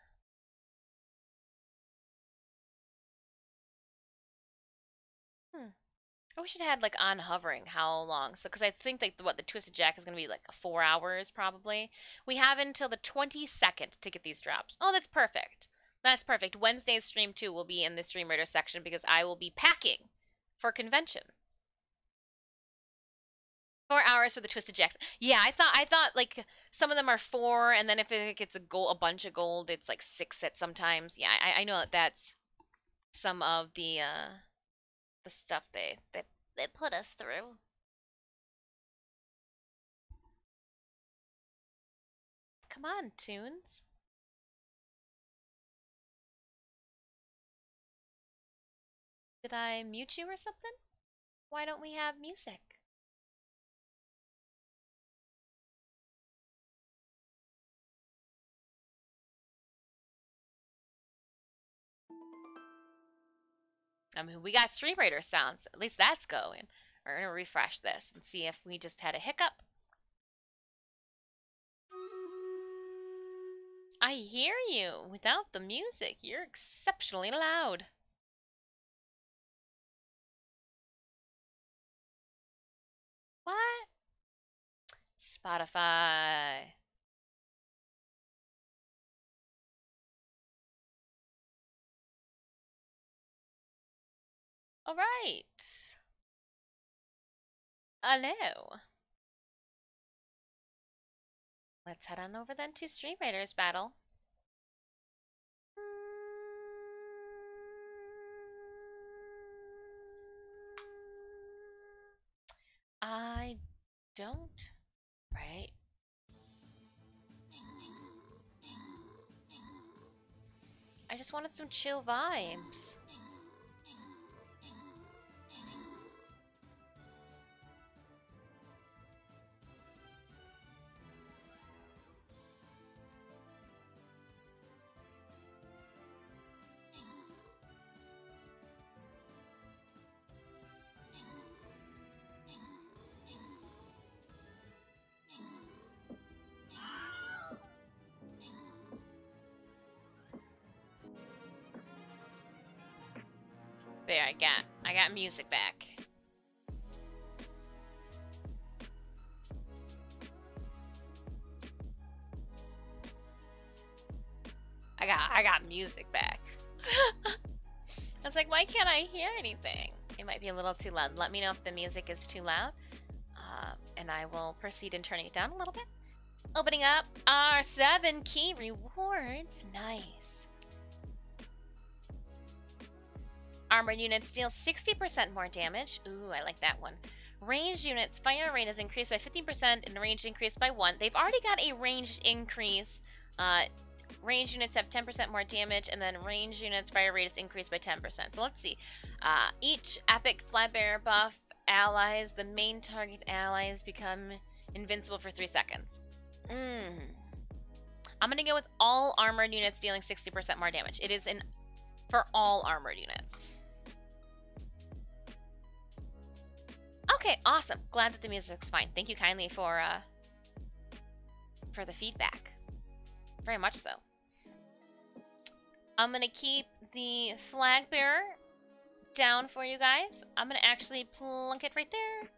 I wish it had like on hovering how long. So, because I think like the Twisted Jack is gonna be like 4 hours probably. We have until the 22nd to get these drops. Oh, that's perfect. That's perfect. Wednesday's stream too will be in the Stream Raider section because I will be packing for convention. 4 hours for the Twisted Jacks. Yeah, I thought like some of them are 4, and then if it gets a bunch of gold, it's like 6 at sometimes. Yeah, I know that's some of the stuff they put us through. Come on, Tunes. Did I mute you or something? Why don't we have music? I mean, we got Stream Raider sounds. At least that's going. We're gonna refresh this and see if we just had a hiccup. I hear you. Without the music, you're exceptionally loud. What? Spotify. All right. Hello. Let's head on over then to Stream Raiders battle. I don't. Right. I just wanted some chill vibes. There, I got music back. I got music back. I was like, why can't I hear anything? It might be a little too loud. Let me know if the music is too loud, and I will proceed in turning it down a little bit. Opening up our 7 key rewards. Nice. Armored units deal 60% more damage. Ooh, I like that one. Ranged units, fire rate is increased by 15% and range increased by 1. They've already got a range increase. Range units have 10% more damage, and then range units fire rate is increased by 10%. So let's see. Each epic flag bearer buff allies, the main target allies become invincible for 3 seconds. I'm gonna go with all armored units dealing 60% more damage. It is for all armored units. Okay, awesome. Glad that the music's fine. Thank you kindly for the feedback. Very much so. I'm gonna keep the flag bearer down for you guys. I'm gonna actually plunk it right there.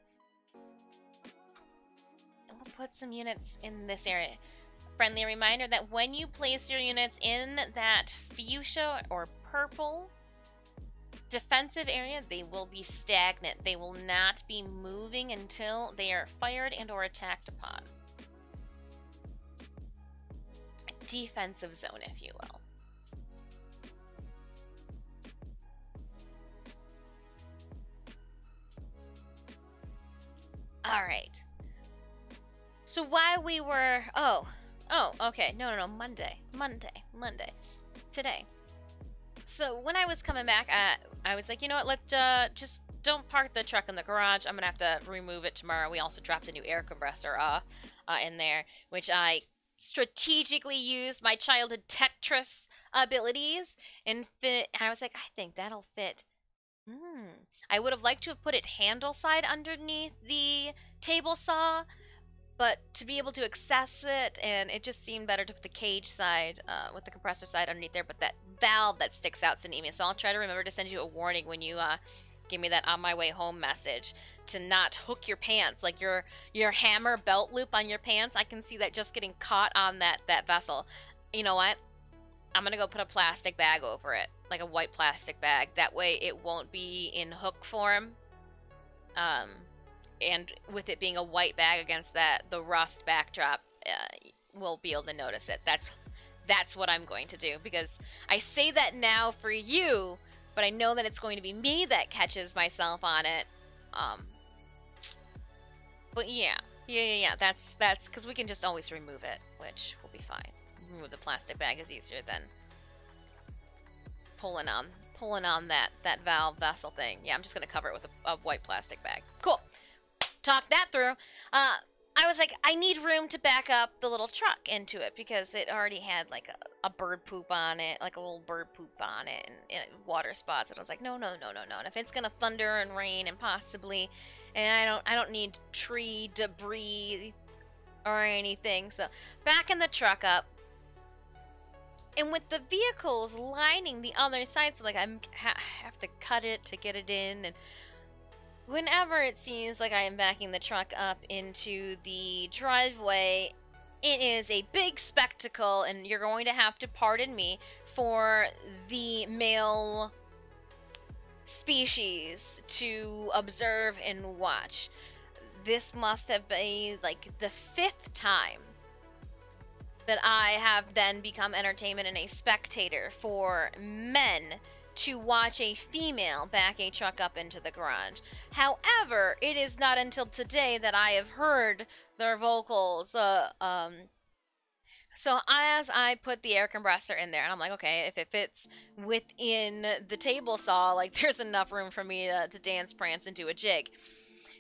And we'll put some units in this area. Friendly reminder that when you place your units in that fuchsia or purple defensive area, they will be stagnant. They will not be moving until they are fired and or attacked upon. A defensive zone, if you will. Alright. So while we were, oh, okay, no, Monday, today. So when I was coming back, I was like, you know what, let's just don't park the truck in the garage. I'm gonna have to remove it tomorrow. We also dropped a new air compressor in there, which I strategically used my childhood Tetris abilities and fit. I was like, I think that'll fit. I would have liked to have put it handle side underneath the table saw, but to be able to access it, and it just seemed better to put the cage side with the compressor side underneath there, but that valve that sticks out to me. So I'll try to remember to send you a warning when you give me that on my way home message to not hook your pants, like your hammer belt loop on your pants. I can see that just getting caught on that vessel. You know what? I'm gonna go put a plastic bag over it, like a white plastic bag. That way it won't be in hook form. And with it being a white bag against the rust backdrop, we'll be able to notice it. That's what I'm going to do, because I say that now for you, but I know that it's going to be me that catches myself on it. But yeah, that's because we can just always remove it, which will be fine. Remove the plastic bag is easier than pulling on that valve vessel thing. Yeah, I'm just gonna cover it with a white plastic bag. Cool. Talk that through. I was like, I need room to back up the little truck into it because it already had like a bird poop on it, like a little bird poop on it, and water spots. And I was like, no. And if it's gonna thunder and rain and possibly, and I don't need tree debris or anything. So backing the truck up, and with the vehicles lining the other side, so like I have to cut it to get it in, and whenever it seems like I am backing the truck up into the driveway, it is a big spectacle, and you're going to have to pardon me for the male species to observe and watch. This must have been like the 5th time that I have then become entertainment and a spectator for men to watch a female back a truck up into the garage. However, it is not until today that I have heard their vocals. So as I put the air compressor in there, and I'm like, okay, if it fits within the table saw, like there's enough room for me to dance, prance, and do a jig.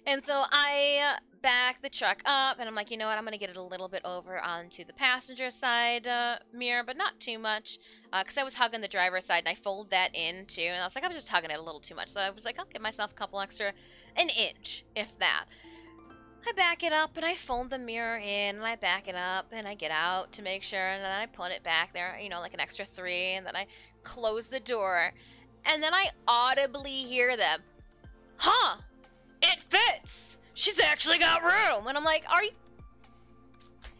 And so I back the truck up, and I'm like, you know what, I'm going to get it a little bit over onto the passenger side mirror, but not too much, because I was hugging the driver's side, and I fold that in too, and I was like, I was just hugging it a little too much, so I was like, I'll give myself a couple extra, an inch, if that. I back it up, and I fold the mirror in, and I back it up, and I get out to make sure, and then I put it back there, you know, like an extra 3, and then I close the door, and then I audibly hear them, huh? It fits! She's actually got room! And I'm like, are you?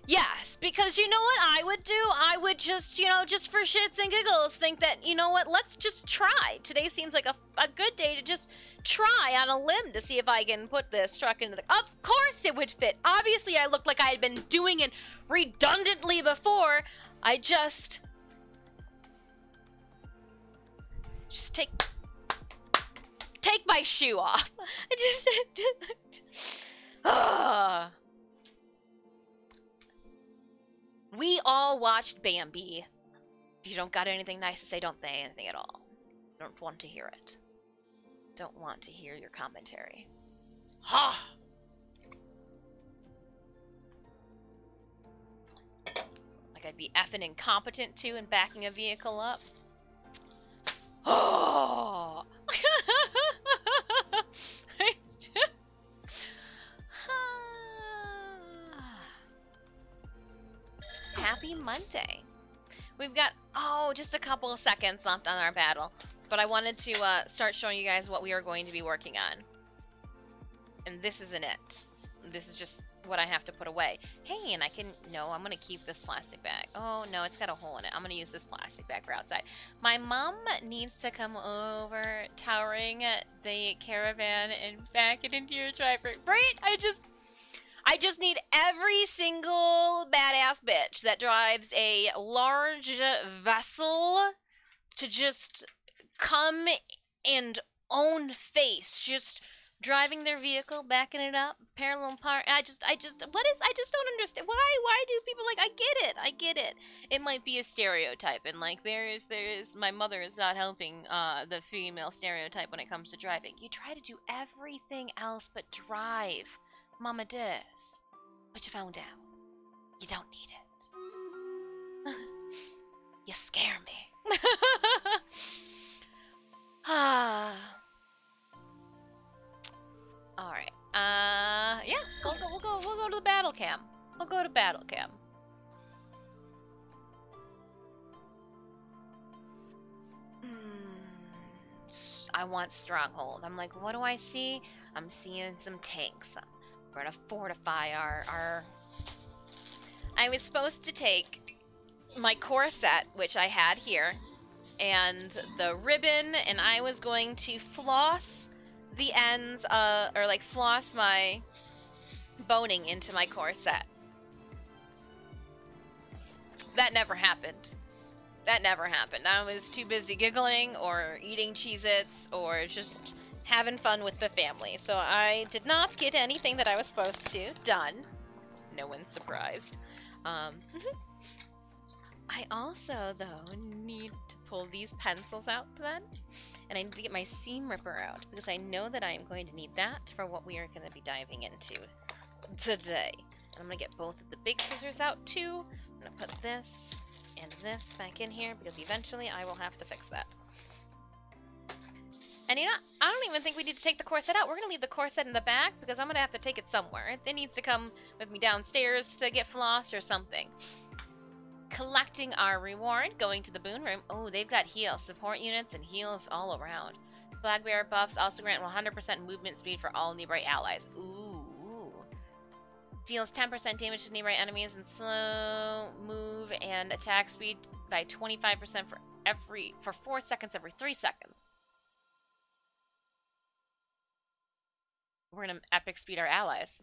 Yes, because you know what I would do? I would just, you know, just for shits and giggles, think that, you know what, let's just try. Today seems like a good day to just try on a limb to see if I can put this truck into the... Of course it would fit! Obviously I looked like I had been doing it redundantly before. I just take my shoe off. We all watched Bambi. If you don't got anything nice to say, don't say anything at all. Don't want to hear it. Don't want to hear your commentary. Ha! Like I'd be effing incompetent too in backing a vehicle up. Oh! Happy Monday. We've got, just a couple of seconds left on our battle, but I wanted to start showing you guys what we are going to be working on. And this isn't it. This is just what I have to put away. Hey, and I'm going to keep this plastic bag. Oh, no, it's got a hole in it. I'm going to use this plastic bag for outside. My mom needs to come over, towering the caravan and back it into your driveway. Right? I just need every single badass bitch that drives a large vessel to just come and own face. Just driving their vehicle, backing it up, parallel park. I just don't understand. Why do people like, I get it. It might be a stereotype, and like, there's, my mother is not helping, the female stereotype when it comes to driving. You try to do everything else but drive. Mama does. But you found out. You don't need it. You scare me. Ah. All right. Yeah. We'll go to the battle cam. We'll go to battle cam. I want stronghold. I'm like, what do I see? I'm seeing some tanks. We're gonna fortify our. I was supposed to take my core set, which I had here, and the ribbon, and I was going to floss the ends, or like floss my boning into my core set. That never happened. That never happened. I was too busy giggling or eating Cheez-Its or just having fun with the family. So I did not get anything that I was supposed to done. No one's surprised. I also, though, need to pull these pencils out then. And I need to get my seam ripper out because I know that I am going to need that for what we are going to be diving into today. And I'm going to get both of the big scissors out too. I'm going to put this and this back in here because eventually I will have to fix that. And you know, I don't even think we need to take the corset out. We're going to leave the corset in the back because I'm going to have to take it somewhere. It needs to come with me downstairs to get flossed or something. Collecting our reward, going to the boon room. Oh, they've got heal support units and heals all around. Flag bearer buffs also grant 100% movement speed for all nearby allies. Ooh. Deals 10% damage to nearby enemies and slow move and attack speed by 25% for 4 seconds every 3 seconds. We're gonna epic speed our allies.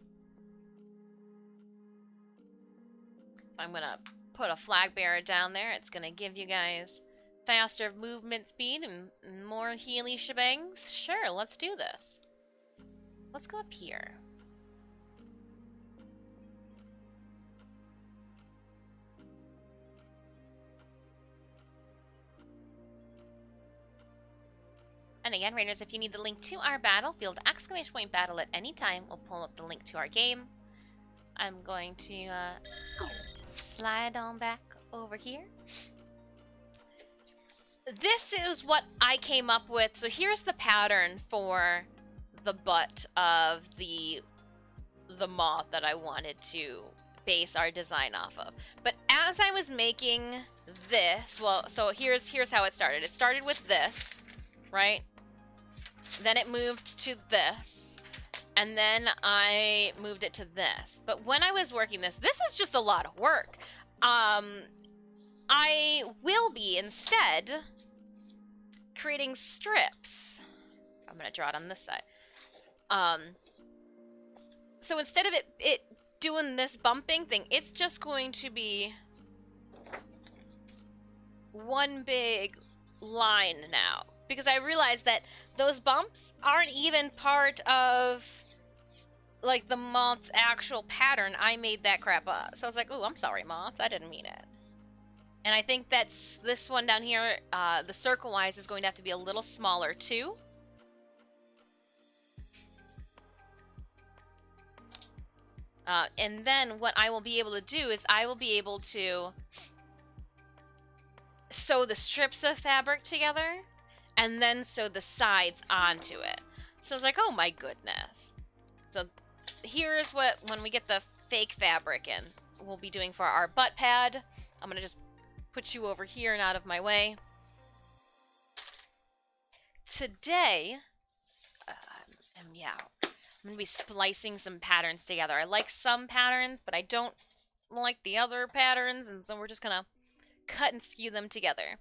I'm gonna put a flag bearer down there. It's gonna give you guys faster movement speed and more healy shebangs. Sure, let's do this. Let's go up here. And again, Raiders, if you need the link to our battlefield, !battle at any time, we'll pull up the link to our game. I'm going to slide on back over here. This is what I came up with. So here's the pattern for the butt of the moth that I wanted to base our design off of. But as I was making this, well, so here's how it started. It started with this, right? Then it moved to this, and then I moved it to this. But when I was working this is just a lot of work. I will be instead creating strips. I'm gonna draw it on this side. So instead of it doing this bumping thing, it's just going to be one big line now. Because I realized that those bumps aren't even part of, like, the moth's actual pattern. I made that crap up. So I was like, ooh, I'm sorry, moth. I didn't mean it. And I think that's this one down here, the circle-wise, is going to have to be a little smaller, too. And then what I will be able to do is I will be able to sew the strips of fabric together and then sew the sides onto it. So I was like, oh my goodness. So here's what, when we get the fake fabric in, we'll be doing for our butt pad. I'm going to just put you over here and out of my way. Today, I'm going to be splicing some patterns together. I like some patterns, but I don't like the other patterns, and so we're just going to cut and skew them together.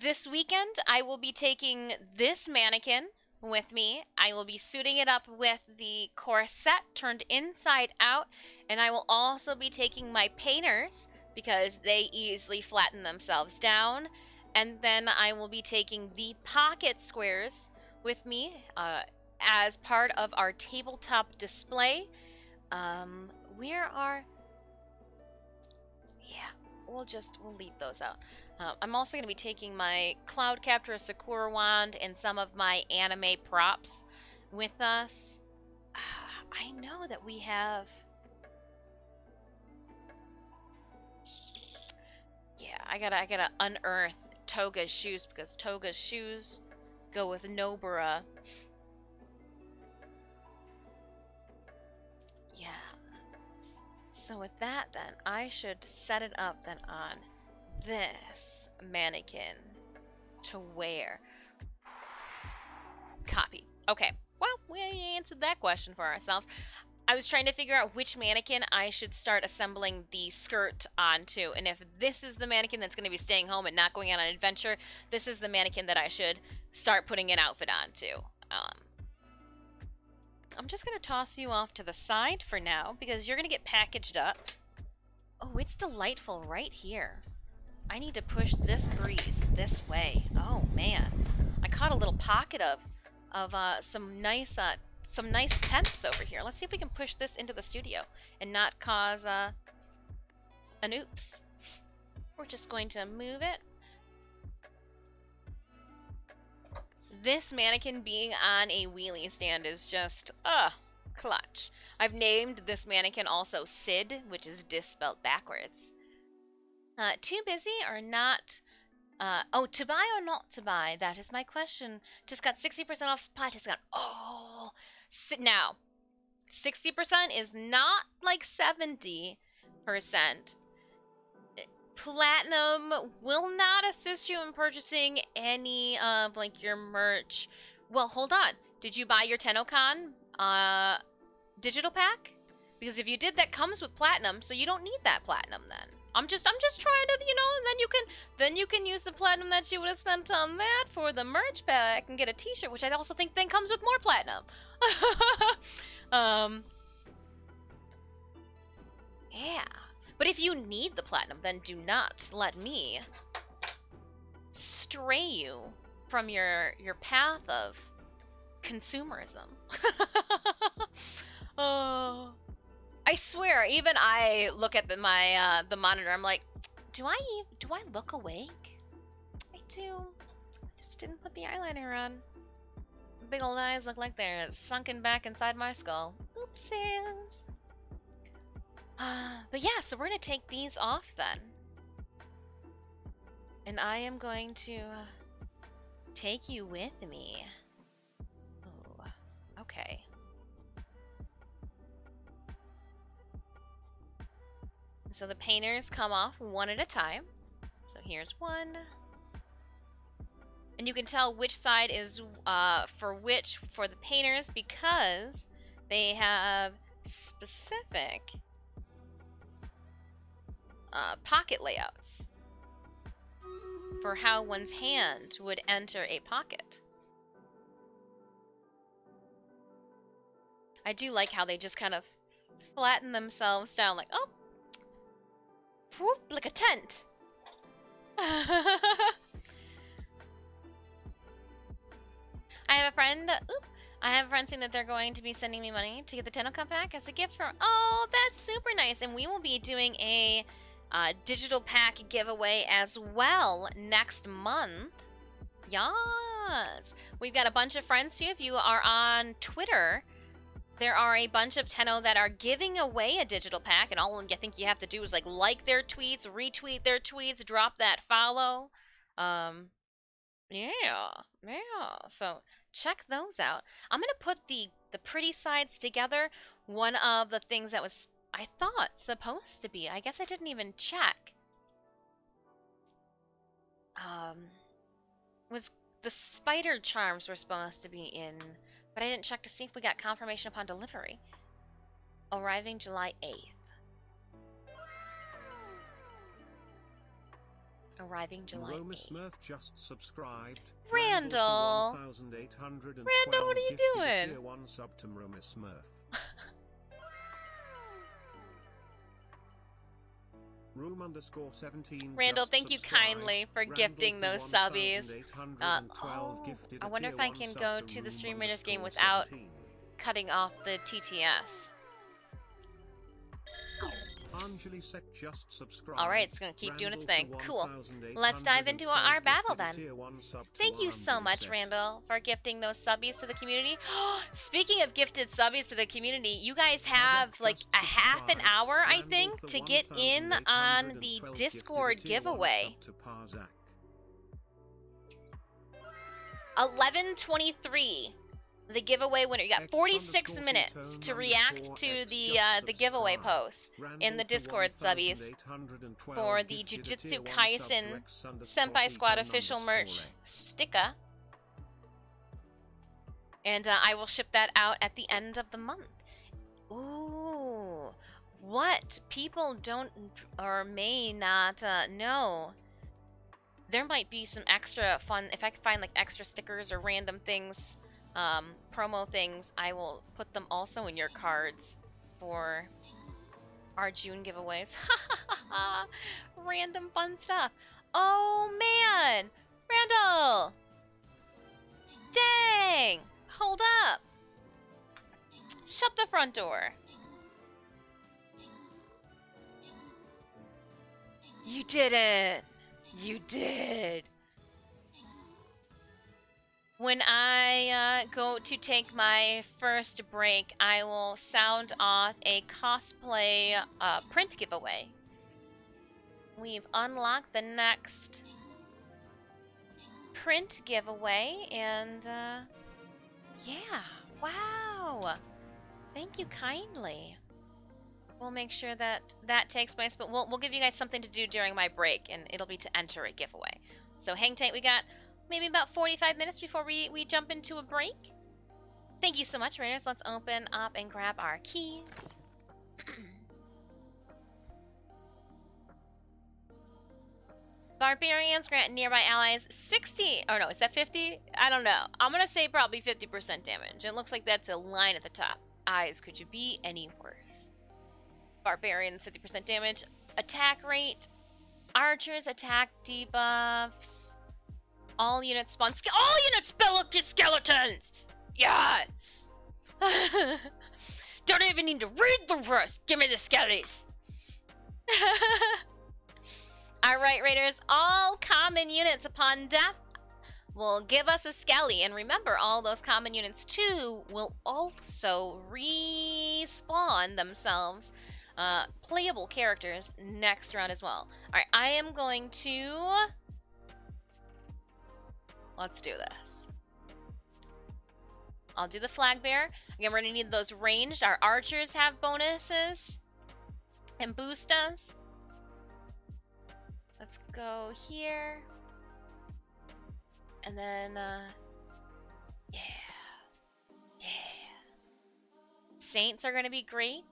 This weekend, I will be taking this mannequin with me. I will be suiting it up with the corset turned inside out, and I will also be taking my painters because they easily flatten themselves down, and then I will be taking the pocket squares with me as part of our tabletop display. We are, yeah, we'll leave those out. I'm also going to be taking my Cloud Captor Sakura wand and some of my anime props with us. I know that we have... Yeah, I gotta unearth Toga's shoes because Toga's shoes go with Nobara. Yeah. So with that then, I should set it up then on this mannequin to wear. Copy. Okay. Well, we answered that question for ourselves. I was trying to figure out which mannequin I should start assembling the skirt onto, and if this is the mannequin that's going to be staying home and not going on an adventure, this is the mannequin that I should start putting an outfit onto. I'm just going to toss you off to the side for now, because you're going to get packaged up. Oh, it's delightful right here. I need to push this breeze this way. Oh, man. I caught a little pocket of some nice temps over here. Let's see if we can push this into the studio and not cause an oops. We're just going to move it. This mannequin being on a wheelie stand is just, clutch. I've named this mannequin also Sid, which is dis spelled backwards. Too busy or not? To buy or not to buy? That is my question. Just got 60% off supply discount. Oh, now 60% is not like 70%. Platinum will not assist you in purchasing any of like your merch. Well, hold on. Did you buy your TennoCon digital pack? Because if you did, that comes with platinum, so you don't need that platinum then. I'm just trying to, then you can use the platinum that you would have spent on that for the merch pack and get a t-shirt, which I also think then comes with more platinum. Yeah. But if you need the platinum, then do not let me stray you from your path of consumerism. Oh, I swear, even I look at the monitor. I'm like, do I look awake? I do. I just didn't put the eyeliner on. Big old eyes look like they're sunken back inside my skull. Oopsies. But yeah, so we're gonna take these off then, and I am going to take you with me. Oh, okay. So the painters come off one at a time. So here's one. And you can tell which side is for the painters because they have specific pocket layouts for how one's hand would enter a pocket. I do like how they just kind of flatten themselves down like, oh, whoop, like a tent. I have a friend saying that they're going to be sending me money to get the TennoCon pack as a gift for, oh, that's super nice. And we will be doing a digital pack giveaway as well next month. Yes. We've got a bunch of friends too. If you are on Twitter, there are a bunch of Tenno that are giving away a digital pack, and all I think you have to do is like their tweets, retweet their tweets, drop that follow. Yeah. So check those out. I'm gonna put the pretty sides together. One of the things that was, I thought, supposed to be, I guess I didn't even check, was the spider charms were supposed to be in, but I didn't check to see if we got confirmation upon delivery. Arriving July 8th. Arriving July 8th. Smurf just subscribed. Randall! Randall, what are you doing? Tier 1 sub to Smurf. Room_17 Randall, just thank you subscribed. kindly for Randall gifting for those subbies. 1812 gifted I a wonder tier if I 1 can sub go to to the Room Stream Raiders game underscore without 17. cutting off the TTS. Anjali Sek just subscribed. Alright, it's gonna keep doing its thing. Randall for Cool. Let's dive into our 1812 battle gifted a then. tier 1 sub to Thank you so Anjali much, Sek. Randall, for gifting those subbies to the community. Speaking of gifted subbies to the community, you guys have like a half an hour, I think, to get in on the Discord giveaway. 11:23. The giveaway winner. You got 46 minutes to react to the giveaway post in the Discord subbies for the Jujutsu Kaisen Senpai Squad official merch sticker. And I will ship that out at the end of the month. Ooh, what people don't or may not know. There might be some extra fun, if I can find like extra stickers or random things, promo things, I will put them also in your cards for our June giveaways. Random fun stuff. Oh man! Randall! Dang! Hold up! Shut the front door. You did it! You did! When I go to take my first break, I will sound off a cosplay print giveaway. We've unlocked the next print giveaway, and yeah, wow! Thank you kindly. We'll make sure that that takes place, but we'll give you guys something to do during my break, and it'll be to enter a giveaway. So hang tight, we got maybe about 45 minutes before we jump into a break. Thank you so much, Raiders. Let's open up and grab our keys. Barbarians grant nearby allies 60, oh no, is that 50? I don't know. I'm gonna say probably 50% damage. It looks like that's a line at the top. Eyes, could you be any worse? Barbarians 50% damage. Attack rate. Archers attack debuffs. All units spawn all units spell skeletons! Yes! Don't even need to read the rest. Give me the skellies. Alright, Raiders, all common units upon death will give us a skelly. And remember, all those common units too will also respawn themselves playable characters next round as well. Alright, I am going to... Let's do this. I'll do the flag bearer. Again, we're going to need those ranged. Our archers have bonuses and boostas. Let's go here. And then, yeah. Saints are going to be great.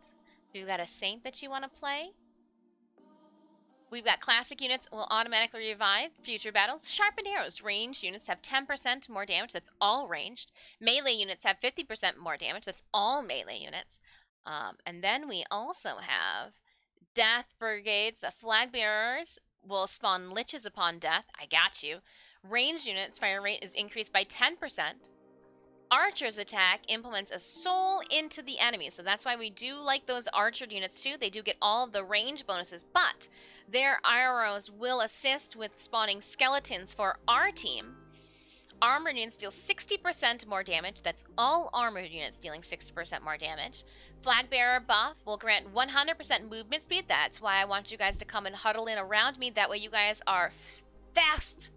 We've got a Saint that you want to play. We've got classic units will automatically revive future battles. Sharpened arrows. Ranged units have 10% more damage. That's all ranged. Melee units have 50% more damage. That's all melee units. And then we also have Death Brigades. Flag bearers will spawn liches upon death. I got you. Ranged units fire rate is increased by 10%. Archer's attack implements a soul into the enemy. So that's why we do like those archer units too. They do get all of the range bonuses, but their arrows will assist with spawning skeletons for our team. Armored units deal 60% more damage. That's all armored units dealing 60% more damage. Flag bearer buff will grant 100% movement speed. That's why I want you guys to come and huddle in around me. That way you guys are fast.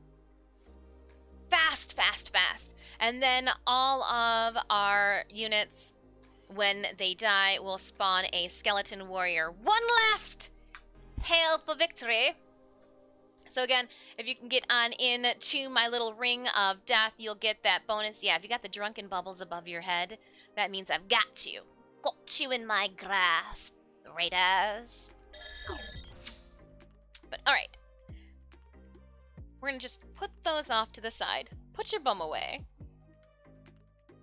And then all of our units, when they die, will spawn a skeleton warrior. One last hail for victory. So again, if you can get on in to my little ring of death, you'll get that bonus. Yeah, if you got the drunken bubbles above your head, that means I've got you. Got you in my grasp, Raiders. But alright. We're gonna just put those off to the side. Put your bum away.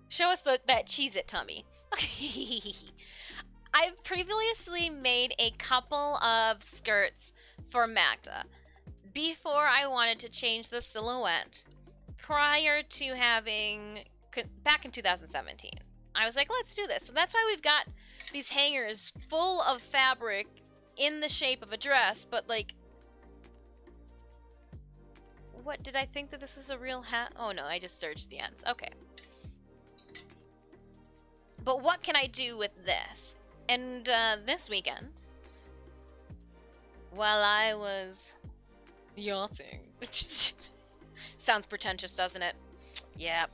Show us that Cheez-It tummy. I've previously made a couple of skirts for Maghda. Before I wanted to change the silhouette, prior to having, back in 2017, I was like, let's do this. So that's why we've got these hangers full of fabric in the shape of a dress, but like, what, did I think that this was a real hat? Oh no, I just serged the ends. Okay. But what can I do with this? And this weekend, while I was yachting, which sounds pretentious, doesn't it? Yeah.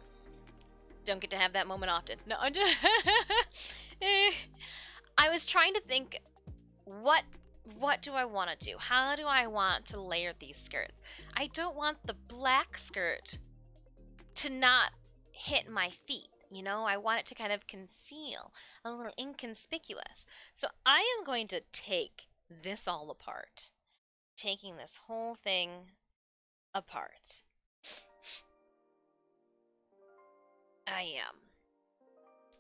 Don't get to have that moment often. No, I'm just I was trying to think, what do I want to do? How do I want to layer these skirts? I don't want the black skirt to not hit my feet. You know, I want it to kind of conceal, a little inconspicuous. So I am going to take this all apart. Taking this whole thing apart. I am.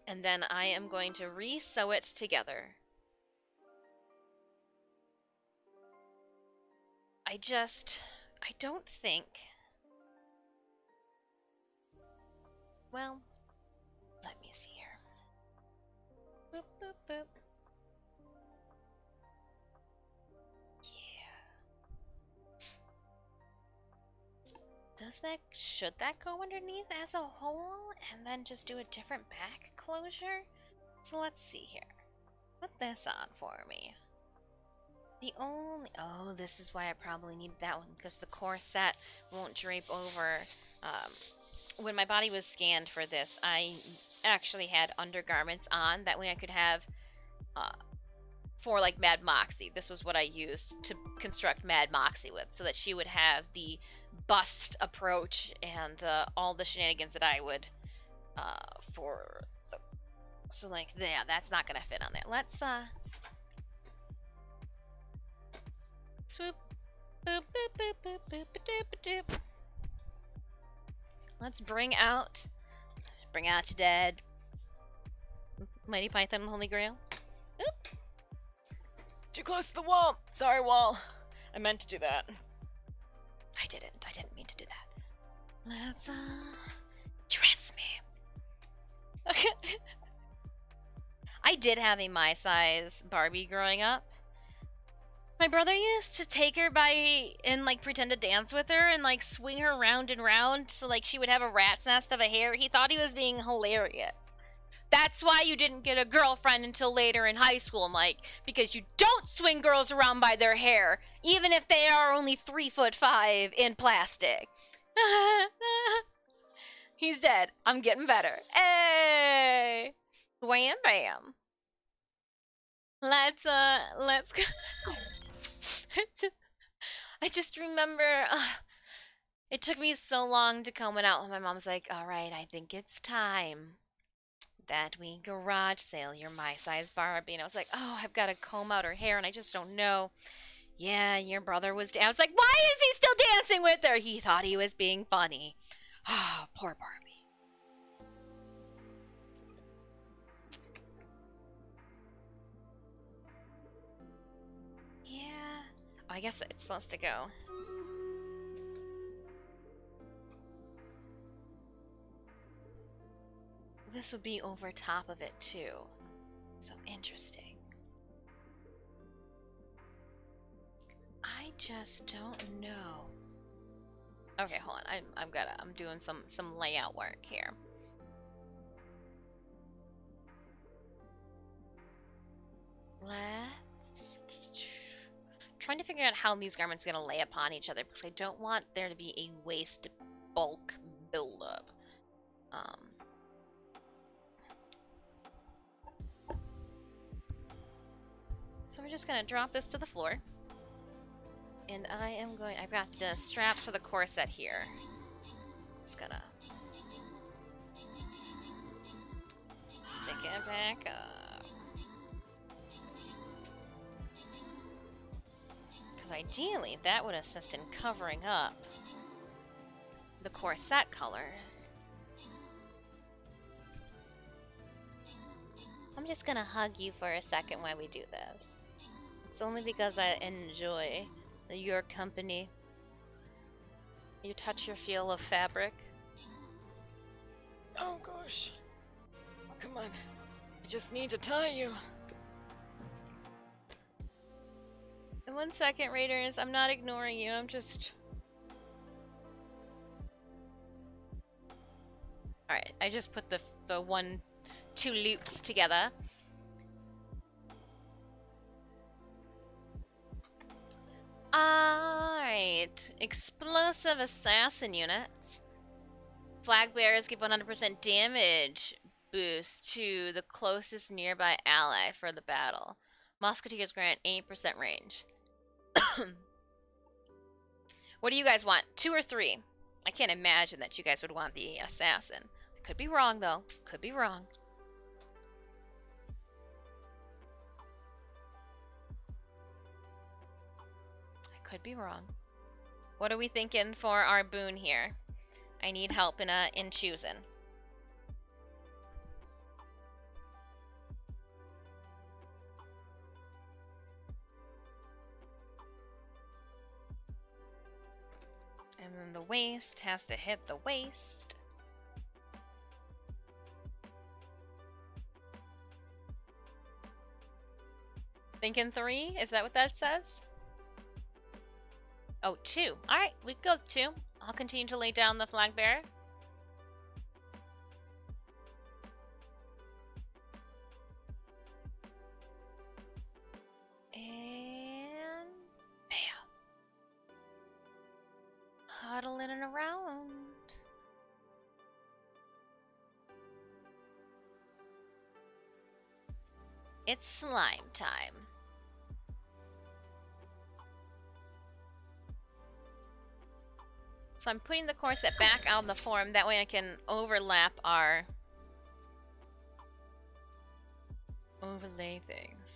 And then I am going to re-sew it together. I don't think... Well, let me see here. Boop, boop, boop. Yeah. Should that go underneath as a whole and then just do a different back closure? So let's see here. Put this on for me. Oh, this is why I probably need that one, because the corset won't drape over. When my body was scanned for this, I actually had undergarments on. That way I could have, for like Mad Moxie, this was what I used to construct Mad Moxie with, so that she would have the bust approach and all the shenanigans that I would, so like, yeah, that's not gonna fit on there. Let's, swoop, boop, boop, boop, boop, boop, boop, boop. Let's bring out to dead Mighty Python and Holy Grail. Oop. Too close to the wall. Sorry, wall. I meant to do that. I didn't mean to do that. Let's dress me. Okay. I did have a my size Barbie growing up. My brother used to take her and like pretend to dance with her and like swing her round and round so like she would have a rat's nest of a hair. He thought he was being hilarious. That's why you didn't get a girlfriend until later in high school, Mike, because you don't swing girls around by their hair, even if they are only 3'5" in plastic. He's dead. I'm getting better. Hey! Wham bam. Let's go. I just remember, it took me so long to comb it out when my mom's like, alright, I think it's time that we garage sale your my size Barbie. And I was like, oh, I've got to comb out her hair and I just don't know. Yeah, your brother was, I was like, why is he still dancing with her? He thought he was being funny. Oh, poor Barbie. Yeah. Oh, I guess it's supposed to go. This would be over top of it too. So interesting. I just don't know. Okay, hold on. I'm doing some layout work here. Let's trying to figure out how these garments are gonna lay upon each other because I don't want there to be a waist bulk buildup. So we're just gonna drop this to the floor. And I've got the straps for the corset here. Just gonna stick it back up. Because ideally, that would assist in covering up the corset color. I'm just gonna hug you for a second while we do this. It's only because I enjoy Your company. You touch your feel of fabric. Oh gosh. Come on. I just need to tie you. In 1 second, Raiders. I'm not ignoring you. I'm just... Alright, I just put the 2 loops together. Alright. Explosive assassin units. Flag bearers give 100% damage boost to the closest nearby ally for the battle. Musketeers grant 8% range. What do you guys want? 2 or 3? I can't imagine that you guys would want the assassin. I could be wrong though. Could be wrong. I could be wrong. What are we thinking for our boon here? I need help in choosing. And then the waist has to hit the waist. Thinking 3? Is that what that says? Oh, 2. Alright, we can go with 2. I'll continue to lay down the flag bearer. And bam. Huddling around. It's slime time. So I'm putting the corset back on the form, that way I can overlap our overlay things.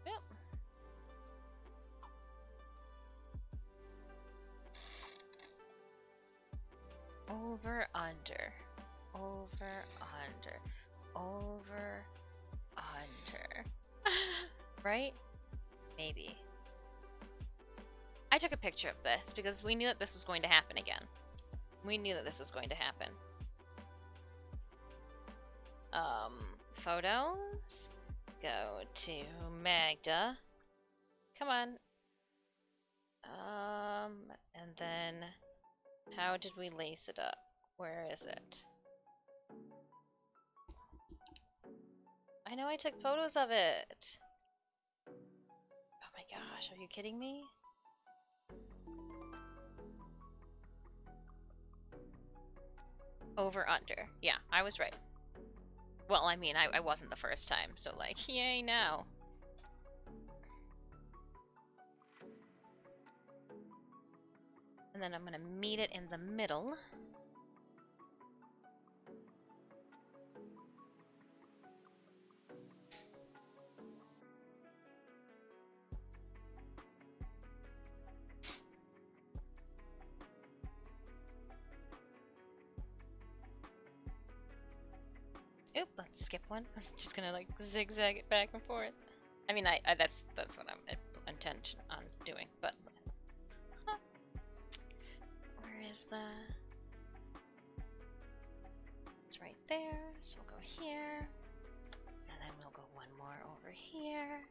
Yep. Over, under, over, under, over, under. Right? Maybe. I took a picture of this because we knew that this was going to happen again. We knew that this was going to happen. Photos. Go to Maghda. Come on. And then how did we lace it up? Where is it? I know I took photos of it. Oh my gosh, are you kidding me? Over, under. Yeah, I was right. Well, I mean, I wasn't the first time, so like, yay now. And then I'm gonna meet it in the middle. Oop, let's skip one. I was just gonna like zigzag it back and forth. I mean, that's what I'm intent on doing, but huh. Where is the? It's right there. So we'll go here, and then we'll go one more over here.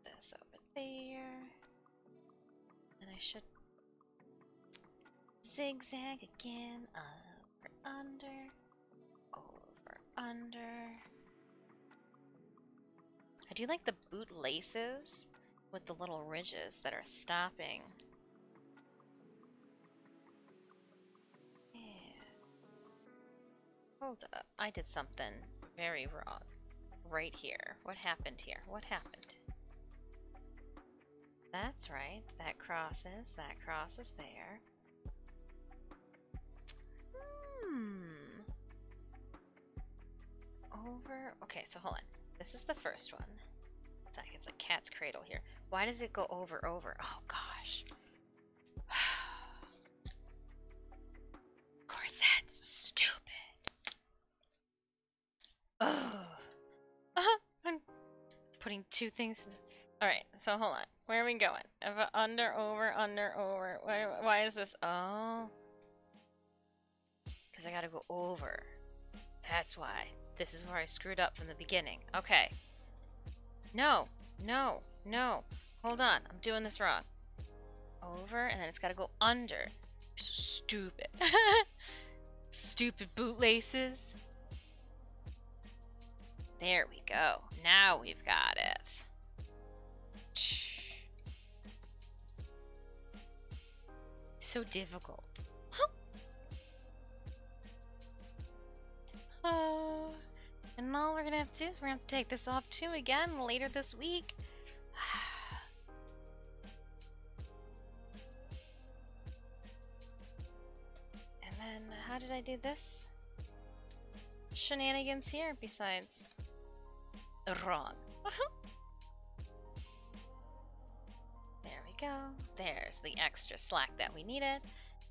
This over there, and I should zigzag again. Over, under. Over, under. I do like the boot laces with the little ridges that are stopping. Yeah. Hold up. I did something very wrong. Right here. What happened here? What happened? That's right. That crosses there. Over. Okay, so hold on. This is the first one. It's like cat's cradle here. Why does it go over? Oh gosh. Corset's stupid. Ugh. I'm putting 2 things in. Alright, so hold on. Where are we going? Under, over, under, over. Why is this? Oh. Because I gotta go over. That's why. This is where I screwed up from the beginning. Okay. No. No. No. Hold on. I'm doing this wrong. Over, and then it's gotta go under. So stupid. Stupid bootlaces. There we go. Now we've got it. So difficult. And all we're gonna have to do is we're gonna have to take this off too again later this week. And then how did I do this? Shenanigans here besides wrong. There we go. There's the extra slack that we needed.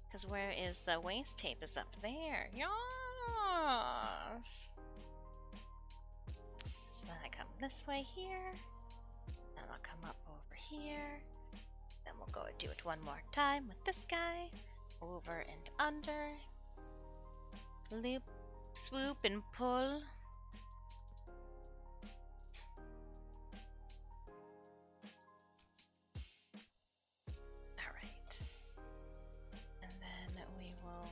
Because where is the waist tape? Is up there. Yes. So then I come this way here. Then I'll come up over here. Then we'll go and do it one more time with this guy. Over and under. Loop, swoop, and pull. Alright. And then we will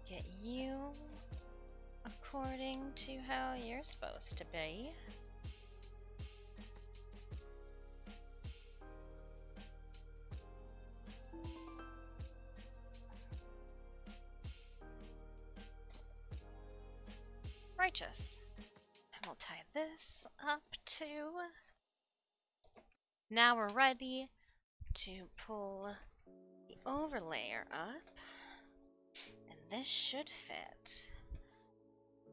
get you according to how you're supposed to be. Righteous. And we'll tie this up too. Now we're ready to pull the overlayer up. And this should fit.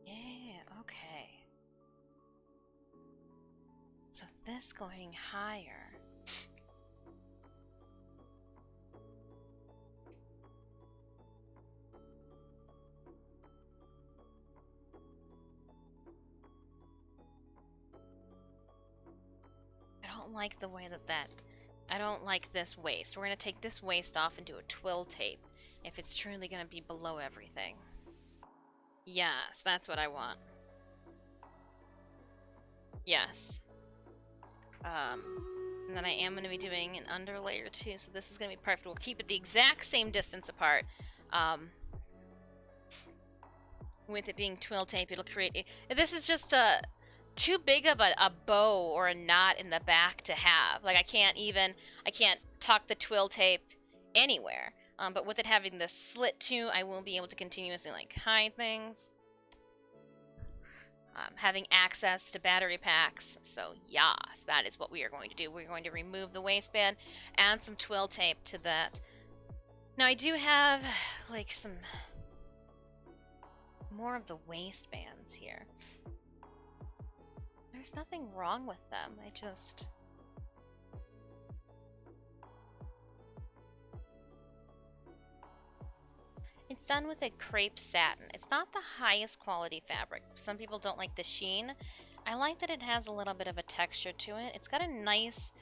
Yeah, okay. So this going higher. I don't like the way that I don't like this waist. We're going to take this waist off and do a twill tape if it's truly going to be below everything. Yes, that's what I want. Yes. And then I am going to be doing an underlayer too, so this is going to be perfect. We'll keep it the exact same distance apart. With it being twill tape, it'll create... This is just too big of a bow or a knot in the back to have. Like, I can't tuck the twill tape anywhere. But with it having the slit too, I will be able to continuously like hide things. Having access to battery packs. So yes, that is what we are going to do. We're going to remove the waistband and some twill tape to that. Now I do have like some more of the waistbands here. There's nothing wrong with them. I just... It's done with a crepe satin. It's not the highest quality fabric. Some people don't like the sheen. I like that it has a little bit of a texture to it. It's got a nice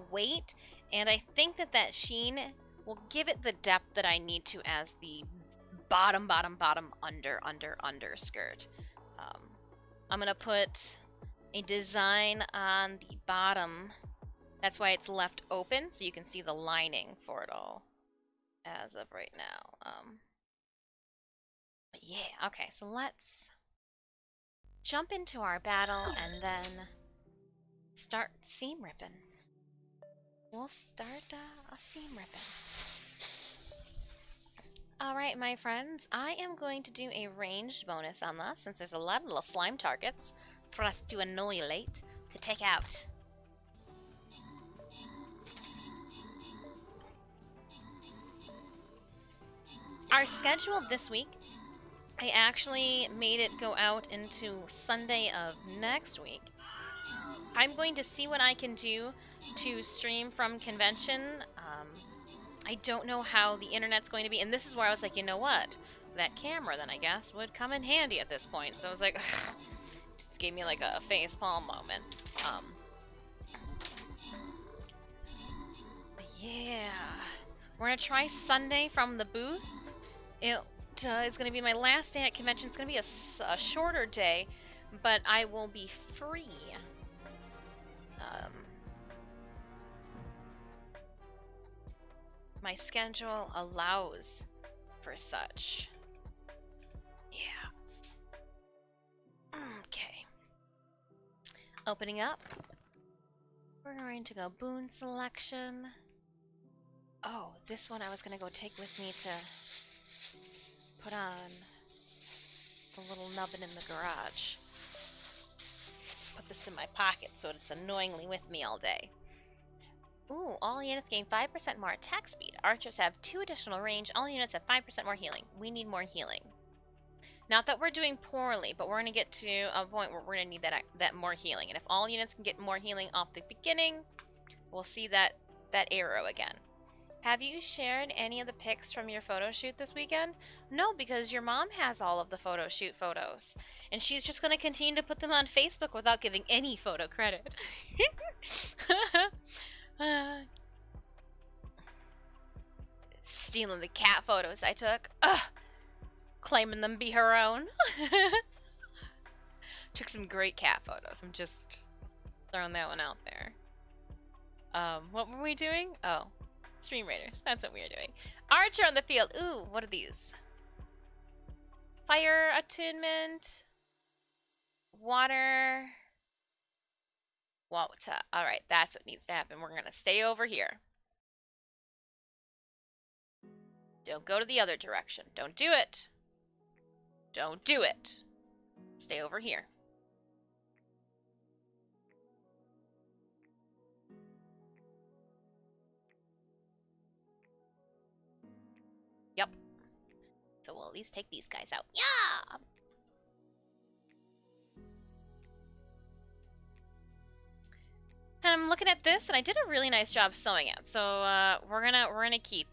weight, and I think that sheen will give it the depth that I need to as the bottom underskirt. I'm gonna put a design on the bottom. That's why it's left open, so you can see the lining for it all. As of right now. But yeah, okay, so let's jump into our battle and then start seam ripping. We'll start a seam ripping. Alright, my friends, I am going to do a ranged bonus on this since there's a lot of little slime targets for us to annihilate, to take out. Our schedule this week, I actually made it go out into Sunday of next week. I'm going to see what I can do to stream from convention. I don't know how the internet's going to be, and this is where I was like, you know what? That camera then, I guess, would come in handy at this point. So I was like, just gave me like a facepalm moment. Yeah. We're gonna try Sunday from the booth. It's gonna be my last day at convention. It's gonna be a shorter day, but I will be free. My schedule allows for such. Yeah. Okay. Opening up. We're going to go Boon Selection. Oh, this one I was going to go take with me to put on the little nubbin in the garage. Put this in my pocket so it's annoyingly with me all day. Ooh, all units gain 5% more attack speed. Archers have 2 additional range. All units have 5% more healing. We need more healing. Not that we're doing poorly, but we're going to get to a point where we're going to need that more healing. And if all units can get more healing off the beginning, we'll see that arrow again. Have you shared any of the pics from your photo shoot this weekend? No, because your mom has all of the photo shoot photos. And she's just going to continue to put them on Facebook without giving any photo credit. Stealing the cat photos I took. Ugh. Claiming them be her own. Took some great cat photos. I'm just throwing that one out there. What were we doing? Oh, Stream Raiders. That's what we were doing. Archer on the field. Ooh, what are these? Fire attunement. Water. Water. Alright, that's what needs to happen. We're gonna stay over here. Don't go to the other direction. Don't do it. Don't do it. Stay over here. Yep. So we'll at least take these guys out. Yeah! And I'm looking at this, and I did a really nice job sewing it. So we're gonna keep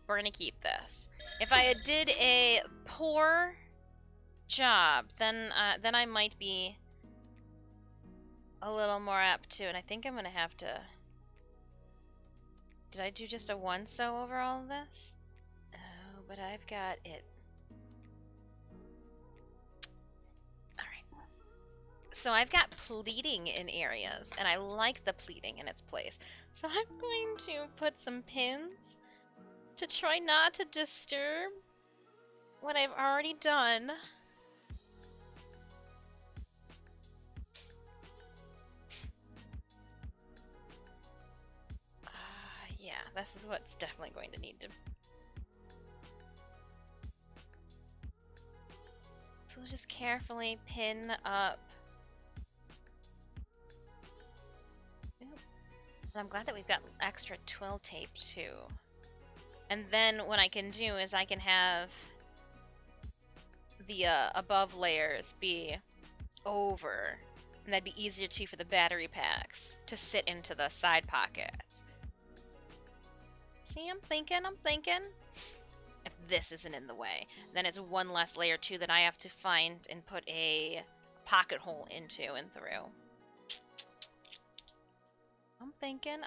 this. If I did a poor job, then I might be a little more apt to. And I think I'm gonna have to. Did I do just a 1 sew over all of this? Oh, but I've got it. So I've got pleating in areas, and I like the pleating in its place. So I'm going to put some pins to try not to disturb what I've already done. Yeah, this is what's definitely going to need to... So we'll just carefully pin up. I'm glad that we've got extra twill tape too. And then what I can do is I can have the above layers be over. And that'd be easier too for the battery packs to sit into the side pockets. See, I'm thinking. If this isn't in the way, then it's 1 less layer too that I have to find and put a pocket hole into and through. I'm thinking.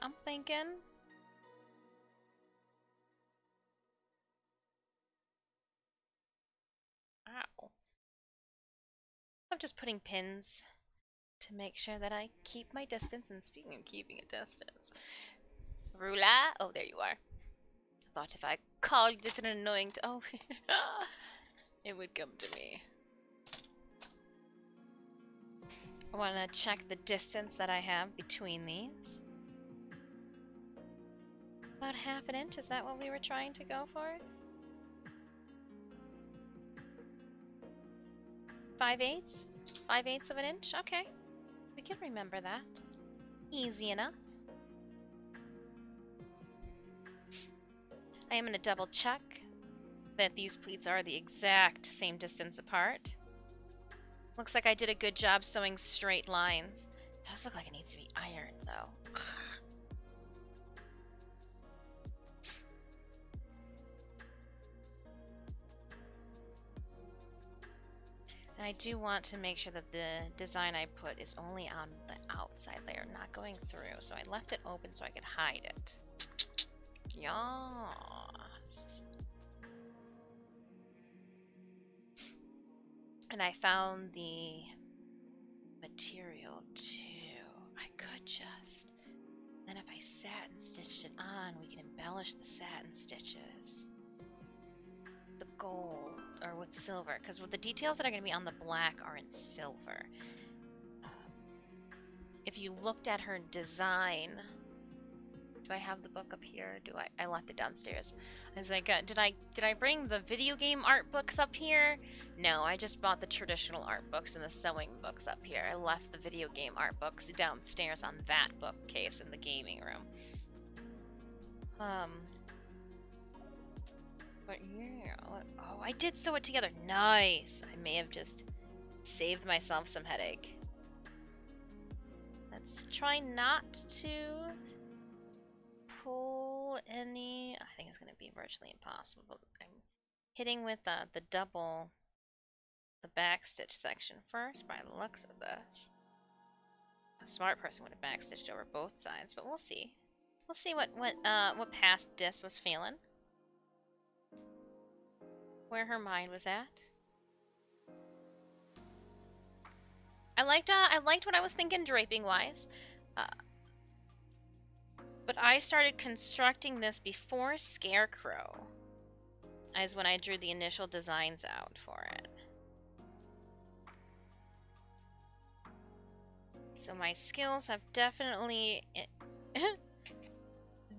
Ow. I'm just putting pins to make sure that I keep my distance. And speaking of keeping a distance, Rula, oh, there you are. I thought if I called this an annoying oh, it would come to me. I want to check the distance that I have between these. About 1/2 inch, is that what we were trying to go for? 5/8? 5/8 of an inch? Okay. We can remember that. Easy enough. I am going to double check that these pleats are the exact same distance apart. Looks like I did a good job sewing straight lines. It does look like it needs to be ironed though. And I do want to make sure that the design I put is only on the outside layer, not going through. So I left it open so I could hide it. Yes. And I found the material too. I could just. Then if I satin stitched it on, we can embellish the satin stitches. The gold, or with silver, because with the details that are going to be on the black are in silver. If you looked at her design, do I have the book up here? Do I left it downstairs. I was like, did I bring the video game art books up here? No, I just bought the traditional art books and the sewing books up here. I left the video game art books downstairs on that bookcase in the gaming room. But yeah, oh, I did sew it together. Nice. I may have just saved myself some headache. Let's try not to pull any. I think it's going to be virtually impossible. I'm hitting with the double, the backstitch section first by the looks of this. A smart person would have backstitched over both sides, but we'll see. We'll see what past Dis was feeling. Where her mind was at. I liked what I was thinking draping wise. But I started constructing this before Scarecrow, as when I drew the initial designs out for it. So my skills have definitely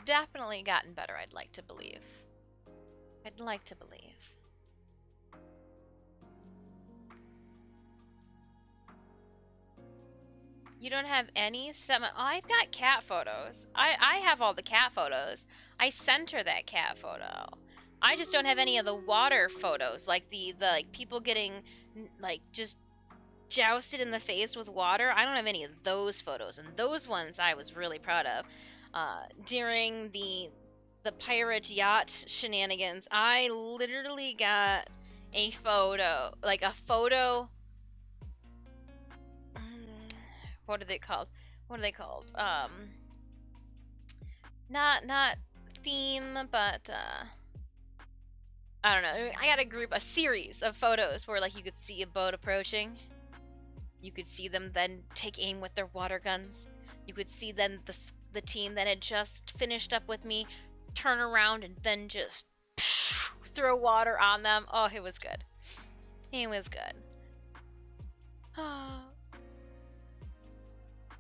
gotten better, I'd like to believe. I'd like to believe. You don't have any stomach. Oh, I've got cat photos. I have all the cat photos. I sent her that cat photo. I just don't have any of the water photos, like the like people getting like just jousted in the face with water. I don't have any of those photos, and those ones I was really proud of. During the pirate yacht shenanigans, I literally got a photo, like a photo. What are they called? What are they called? Not theme, but I don't know. I got a series of photos where like you could see a boat approaching. You could see them then take aim with their water guns. You could see then the team that had just finished up with me turn around and then just throw water on them. Oh, it was good. It was good.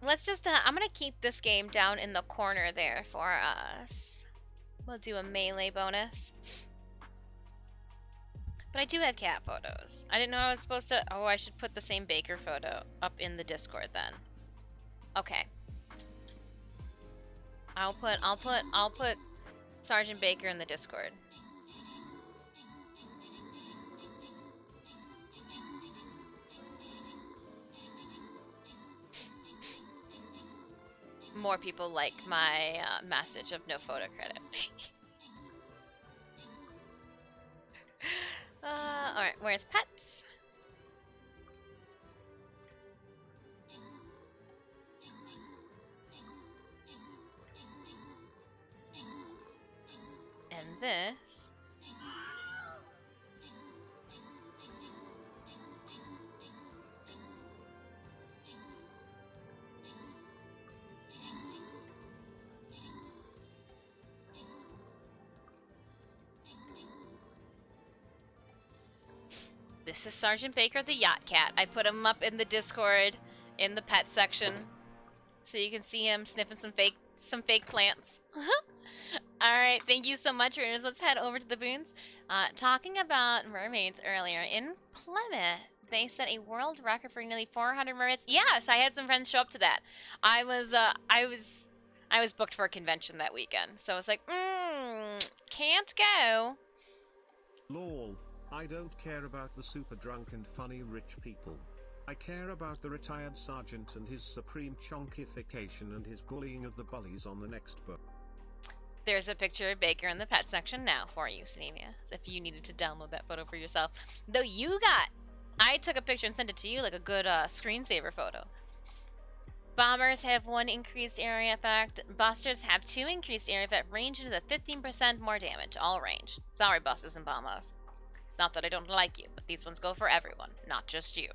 Let's just, I'm going to keep this game down in the corner there for us. We'll do a melee bonus. But I do have cat photos. I didn't know I was supposed to, oh, I should put the same Baker photo up in the Discord then. Okay. I'll put Sergeant Baker in the Discord. More people like my message of no photo credit. Alright, where's pets? And this. This is Sergeant Baker the Yacht Cat. I put him up in the Discord in the pet section so you can see him sniffing some fake plants. Alright, thank you so much, Runners. Let's head over to the boons. Talking about mermaids earlier, in Plymouth, they set a world record for nearly 400 mermaids. Yes, I had some friends show up to that. I was booked for a convention that weekend, so it's like, can't go. Lol. I don't care about the super drunk and funny rich people. I care about the retired sergeant and his supreme chonkification and his bullying of the bullies on the next book. There's a picture of Baker in the pet section now for you, Sneemia, if you needed to download that photo for yourself. Though I took a picture and sent it to you like a good screensaver photo. Bombers have 1 increased area effect. Busters have 2 increased area effect. Range is at 15% more damage. All range. Sorry, busters and bombers. It's not that I don't like you, but these ones go for everyone, not just you.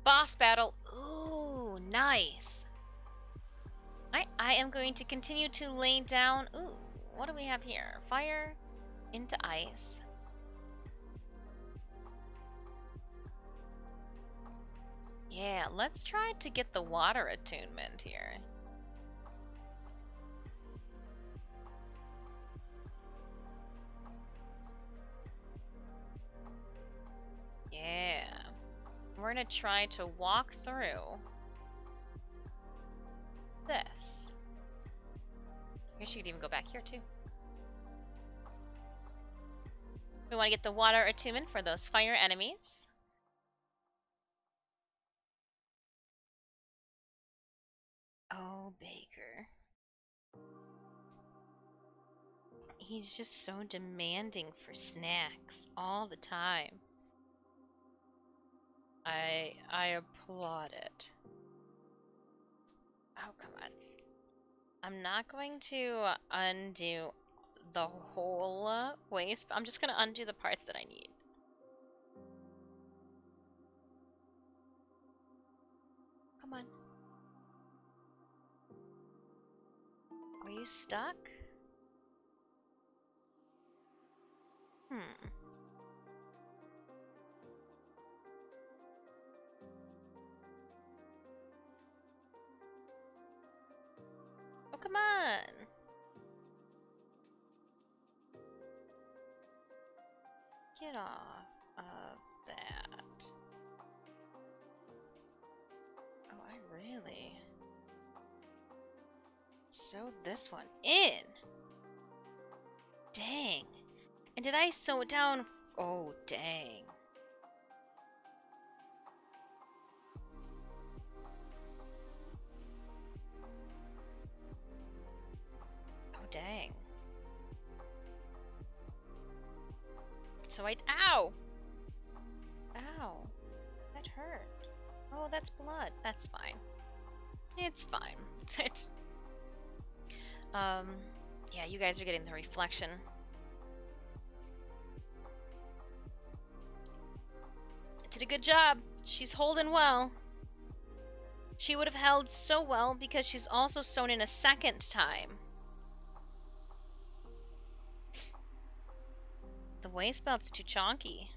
Boss battle. Ooh, nice. I am going to continue to lay down. Ooh, what do we have here? Fire into ice. Yeah, let's try to get the water attunement here. Yeah. We're gonna try to walk through this. I guess you could even go back here too. We want to get the water attunement for those fire enemies. Oh, Baker. He's just so demanding for snacks all the time. I applaud it. Oh, come on. I'm not going to undo the whole waste. I'm just going to undo the parts that I need. Come on. Are you stuck? Oh, come on. Get off of that. Oh, I really sewed this one in. Dang. And did I sew it down? Oh, dang. Oh, dang. So ow! Ow. That hurt. Oh, that's blood. That's fine. It's fine. It's, yeah, you guys are getting the reflection. Did a good job. She's holding well. She would have held so well because she's also sewn in a second time. The waist belt's too chonky.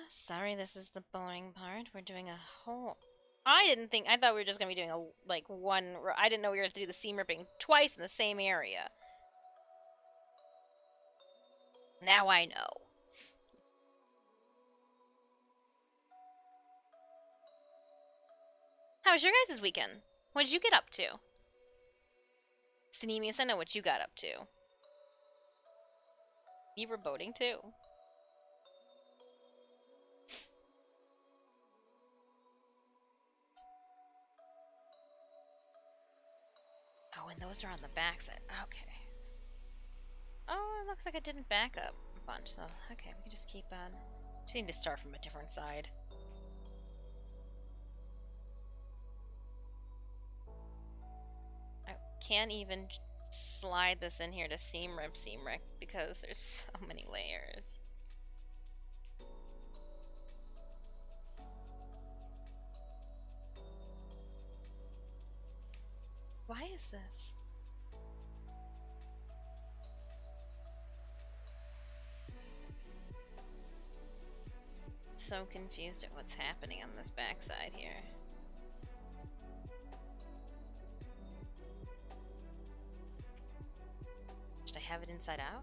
Sorry, this is the boring part. We're doing a whole... I thought we were just gonna be doing one... I didn't know we were gonna do the seam ripping twice in the same area. Now I know. How was your guys' weekend? What did you get up to? Sinemius, I know what you got up to. You were boating too. Oh, and those are on the back side. Okay. Oh, it looks like it didn't back up a bunch, so okay, we can just keep on. Just need to start from a different side. I can't even slide this in here to seam rip because there's so many layers. Why is this? So confused at what's happening on this backside here. Should I have it inside out?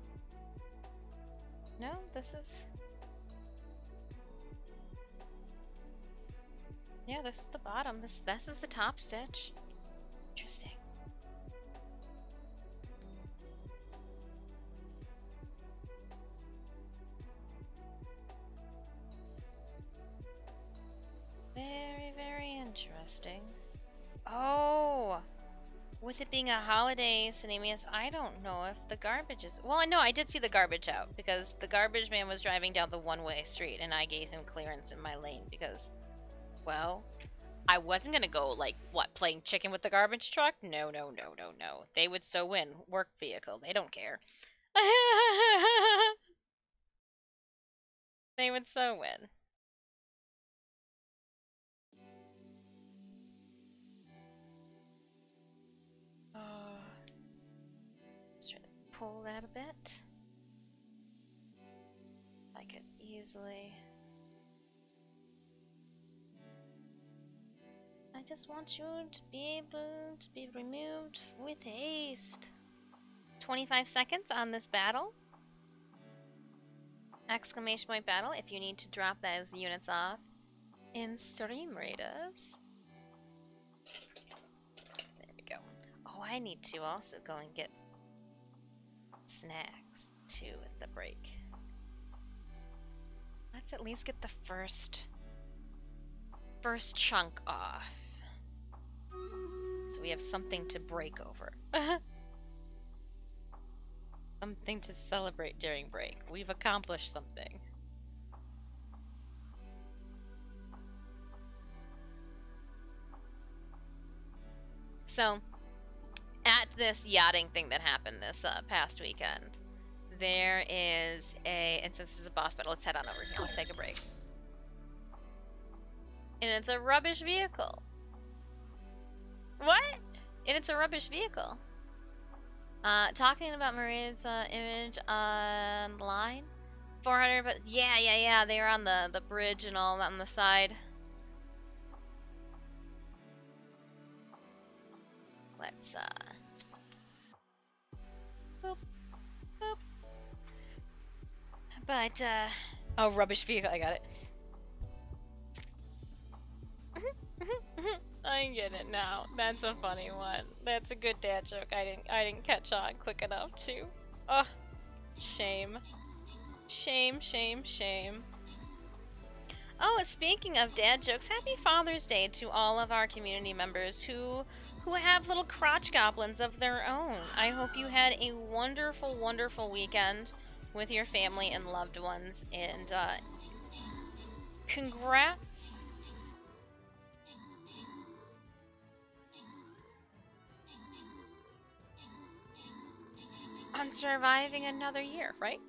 No, this is... Yeah, this is the bottom. This is the top stitch. Interesting. Very, very interesting. Oh! With it being a holiday, Cinemius, I don't know if the garbage is... Well, no, I did see the garbage out, because the garbage man was driving down the one-way street, and I gave him clearance in my lane, because, well, I wasn't gonna go, like, what, playing chicken with the garbage truck? No, no, no, no, no. They would so win. Work vehicle. They don't care. They would so win. Oh. Let's try to pull that a bit. I could easily... I just want you to be able to be removed with haste. 25 seconds on this battle. Exclamation point battle if you need to drop those units off in Stream Raiders. There we go. Oh, I need to also go and get snacks too at the break. Let's at least get the first chunk off. So we have something to break over. Something to celebrate during break. We've accomplished something. So, at this yachting thing that happened this past weekend, there is a, and since this is a boss battle, let's head on over here. Let's take a break. And it's a rubbish vehicle. What? And it's a rubbish vehicle. Talking about Maria's image online. 400, but yeah, they were on the bridge and all that on the side. Let's, boop, boop. But, oh, rubbish vehicle, I got it. I get it now. That's a funny one. That's a good dad joke. I didn't catch on quick enough to. Oh, shame. Shame, shame, shame. Oh, speaking of dad jokes, happy Father's Day to all of our community members who have little crotch goblins of their own. I hope you had a wonderful, wonderful weekend with your family and loved ones, and congrats. On surviving another year, right?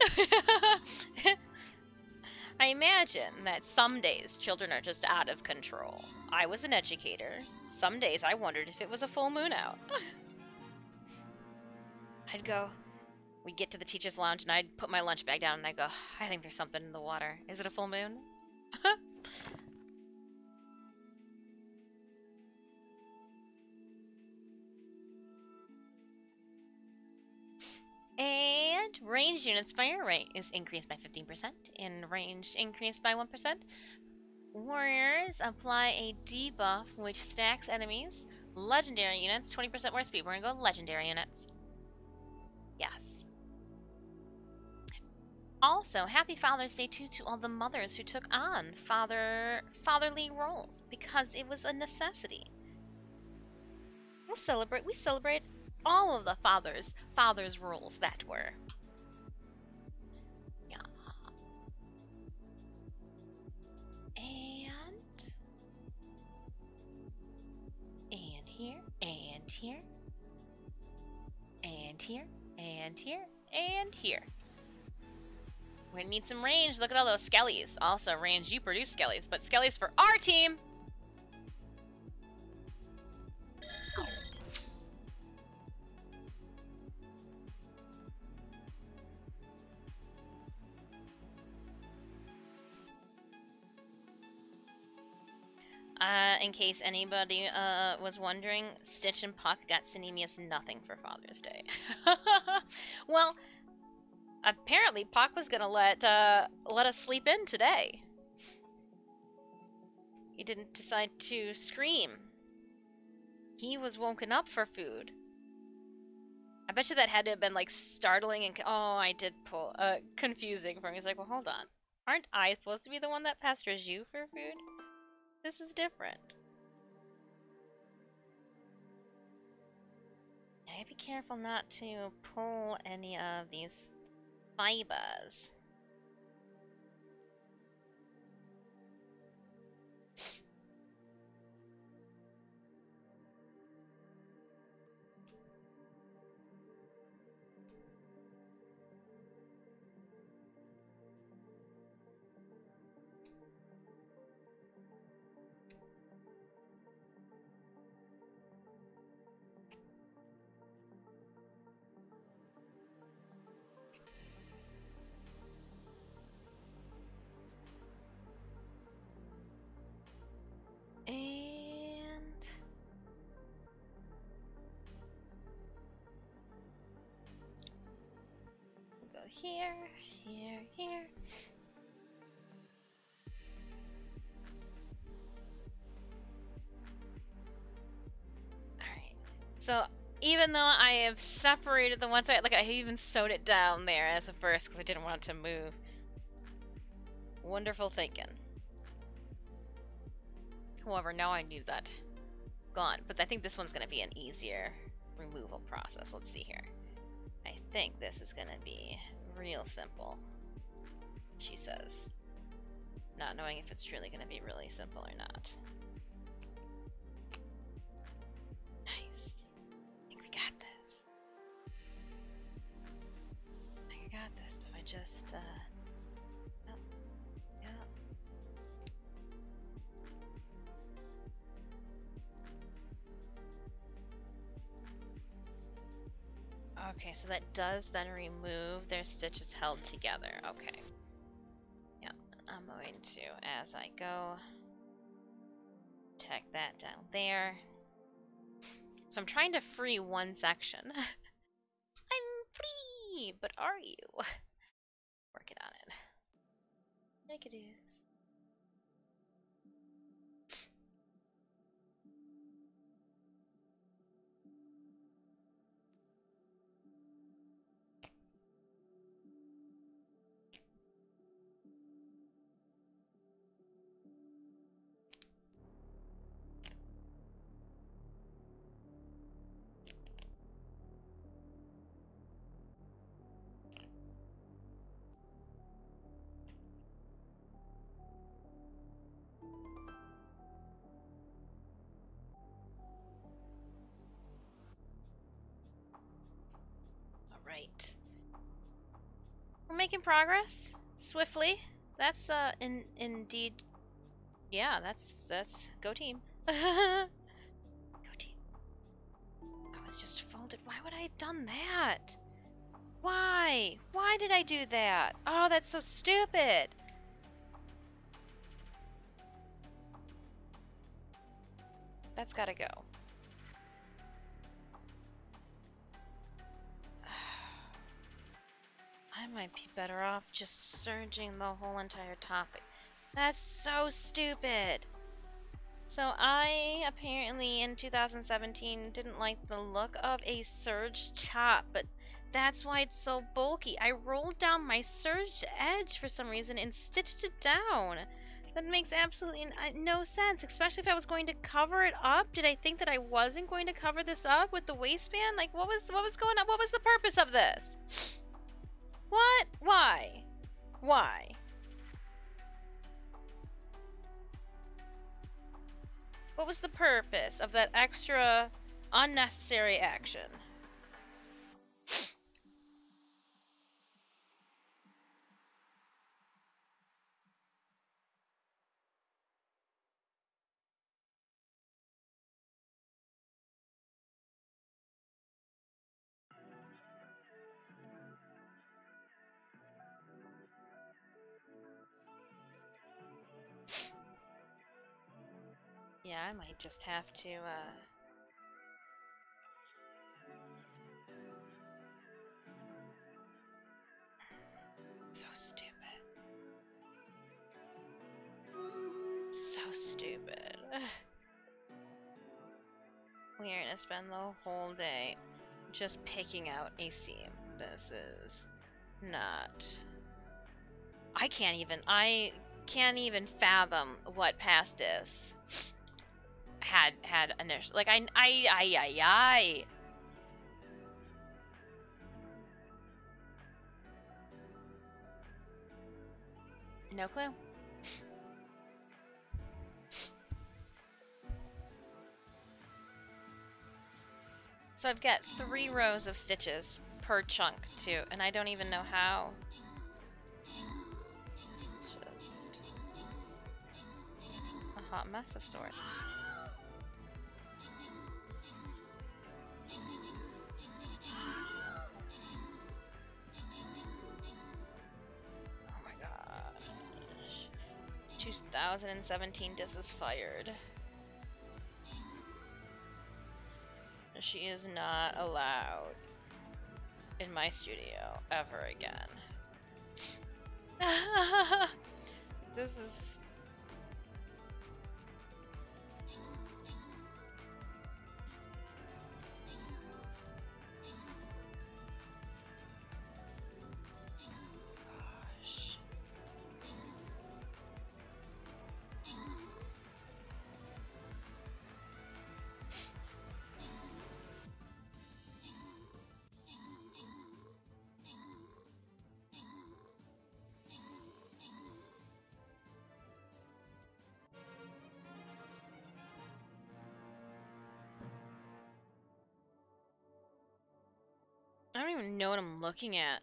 I imagine that some days children are just out of control. I was an educator. Some days I wondered if it was a full moon out. We'd get to the teacher's lounge and I'd put my lunch bag down and I'd go, I think there's something in the water. Is it a full moon? And ranged units fire rate is increased by 15%, and ranged increased by 1%. Warriors apply a debuff which stacks enemies. Legendary units, 20% more speed. We're gonna go legendary units. Yes. Also, happy Father's Day to all the mothers who took on fatherly roles because it was a necessity. We celebrate all of the father's roles that were. Yeah. And here, and here, and here, and here, and here. We're gonna need some range. Look at all those skellies. Also, range, you produce skellies, but skellies for our team. In case anybody was wondering, Stitch and Puck got Cinemius nothing for Father's Day. Well, apparently Puck was gonna let us sleep in today. He didn't decide to scream. He was woken up for food. I bet you that had to have been like startling and I did pull confusing for me. He's like, well, hold on, aren't I supposed to be the one that pesters you for food? This is different. careful not to pull any of these fibers. And we'll go here, here, here. Alright. So even though I have separated the one side, like I even sewed it down there as a first because I didn't want it to move. Wonderful thinking. However, now I need that gone. But I think this one's going to be an easier removal process. Let's see here. I think this is going to be real simple, she says. Not knowing if it's truly going to be really simple or not. Nice. I think we got this. I think we got this. If I just, oh, yeah. Okay, so that does then remove their stitches held together. Okay. Yeah, I'm going to, as I go, tack that down there. So I'm trying to free one section. I'm free! But are you? Working on it. Negatives. Right. We're making progress swiftly. That's indeed, yeah. That's go team. Go team. I was just folded. Why would I have done that? Why? Why did I do that? Oh, that's so stupid. That's gotta go. I might be better off just serging the whole entire topic. That's so stupid. So I apparently in 2017 didn't like the look of a serged chop, but that's why it's so bulky. I rolled down my serged edge for some reason and stitched it down. That makes absolutely no sense, especially if I was going to cover it up. Did I think that I wasn't going to cover this up with the waistband? Like, what was going on? What was the purpose of this? What? Why? Why? What was the purpose of that extra unnecessary action? Yeah, I might just have to, So stupid. So stupid. We are gonna spend the whole day just picking out a seam. This is not... I can't even fathom what Pastis had initially. Like, I No clue. So I've got 3 rows of stitches per chunk too, and I don't even know how. Just a hot mess of sorts. Oh my gosh. 2017 Dis is fired. She is not allowed in my studio ever again. This is... Gosh. I don't even know what I'm looking at.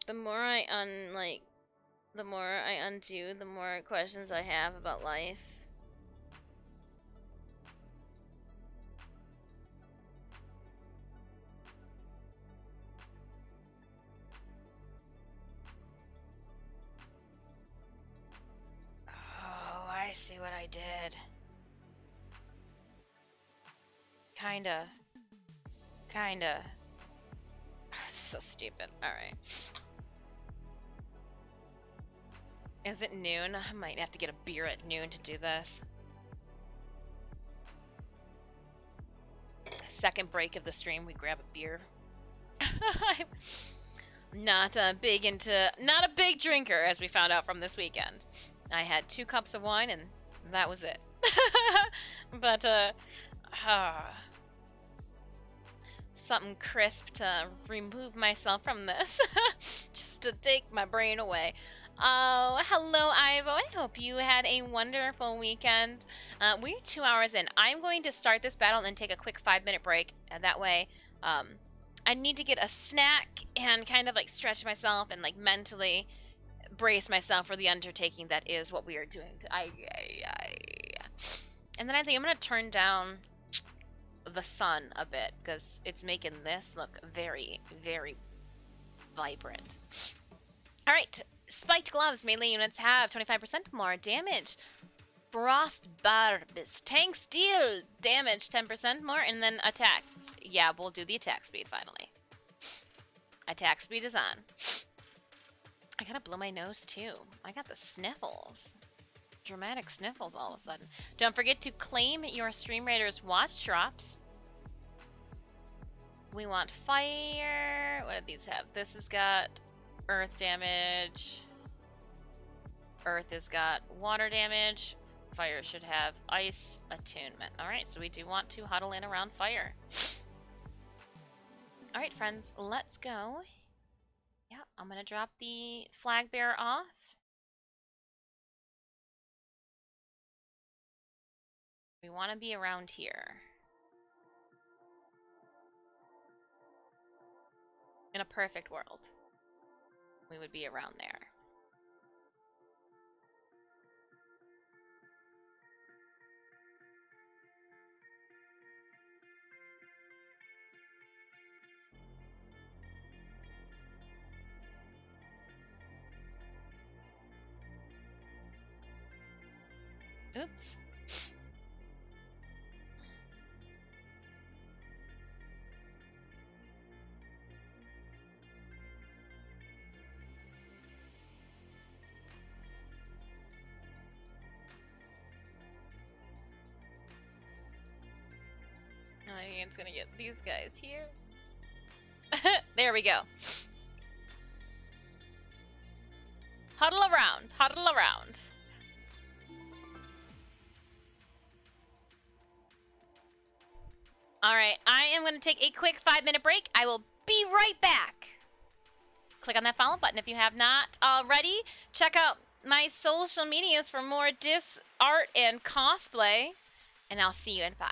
The more I the more I undo, the more questions I have about life. Oh, I see what I did. Kinda. So stupid. Alright. Is it noon? I might have to get a beer at noon to do this. Second break of the stream, we grab a beer. I'm not a big drinker, as we found out from this weekend. I had 2 cups of wine and that was it. But, something crisp to remove myself from this. Just to take my brain away. Oh, hello, Ivo. I hope you had a wonderful weekend. We're 2 hours in. I'm going to start this battle and then take a quick 5-minute break. And that way, I need to get a snack and kind of like stretch myself and like mentally brace myself for the undertaking that is what we are doing. And then I think I'm going to turn down the sun a bit because it's making this look very, very vibrant. Alright, spiked gloves. Melee units have 25% more damage. Frost barbs. Tank steel damage 10% more, and then attack. Yeah, we'll do the attack speed finally. Attack speed is on. I gotta blow my nose too. I got the sniffles. Dramatic sniffles all of a sudden. Don't forget to claim your Stream Raiders watch drops. We want fire. What do these have? This has got earth damage. Earth has got water damage. Fire should have ice attunement. Alright, so we do want to huddle in around fire. Alright, friends, let's go. Yeah, I'm gonna drop the flag bearer off. We want to be around here. In a perfect world, we would be around there. Oops. I think it's gonna get these guys here. There we go. Huddle around, huddle around. Alright, I am gonna take a quick 5-minute break. I will be right back. click on that follow button if you have not already. Check out my social medias for more art and cosplay. And I'll see you in 5.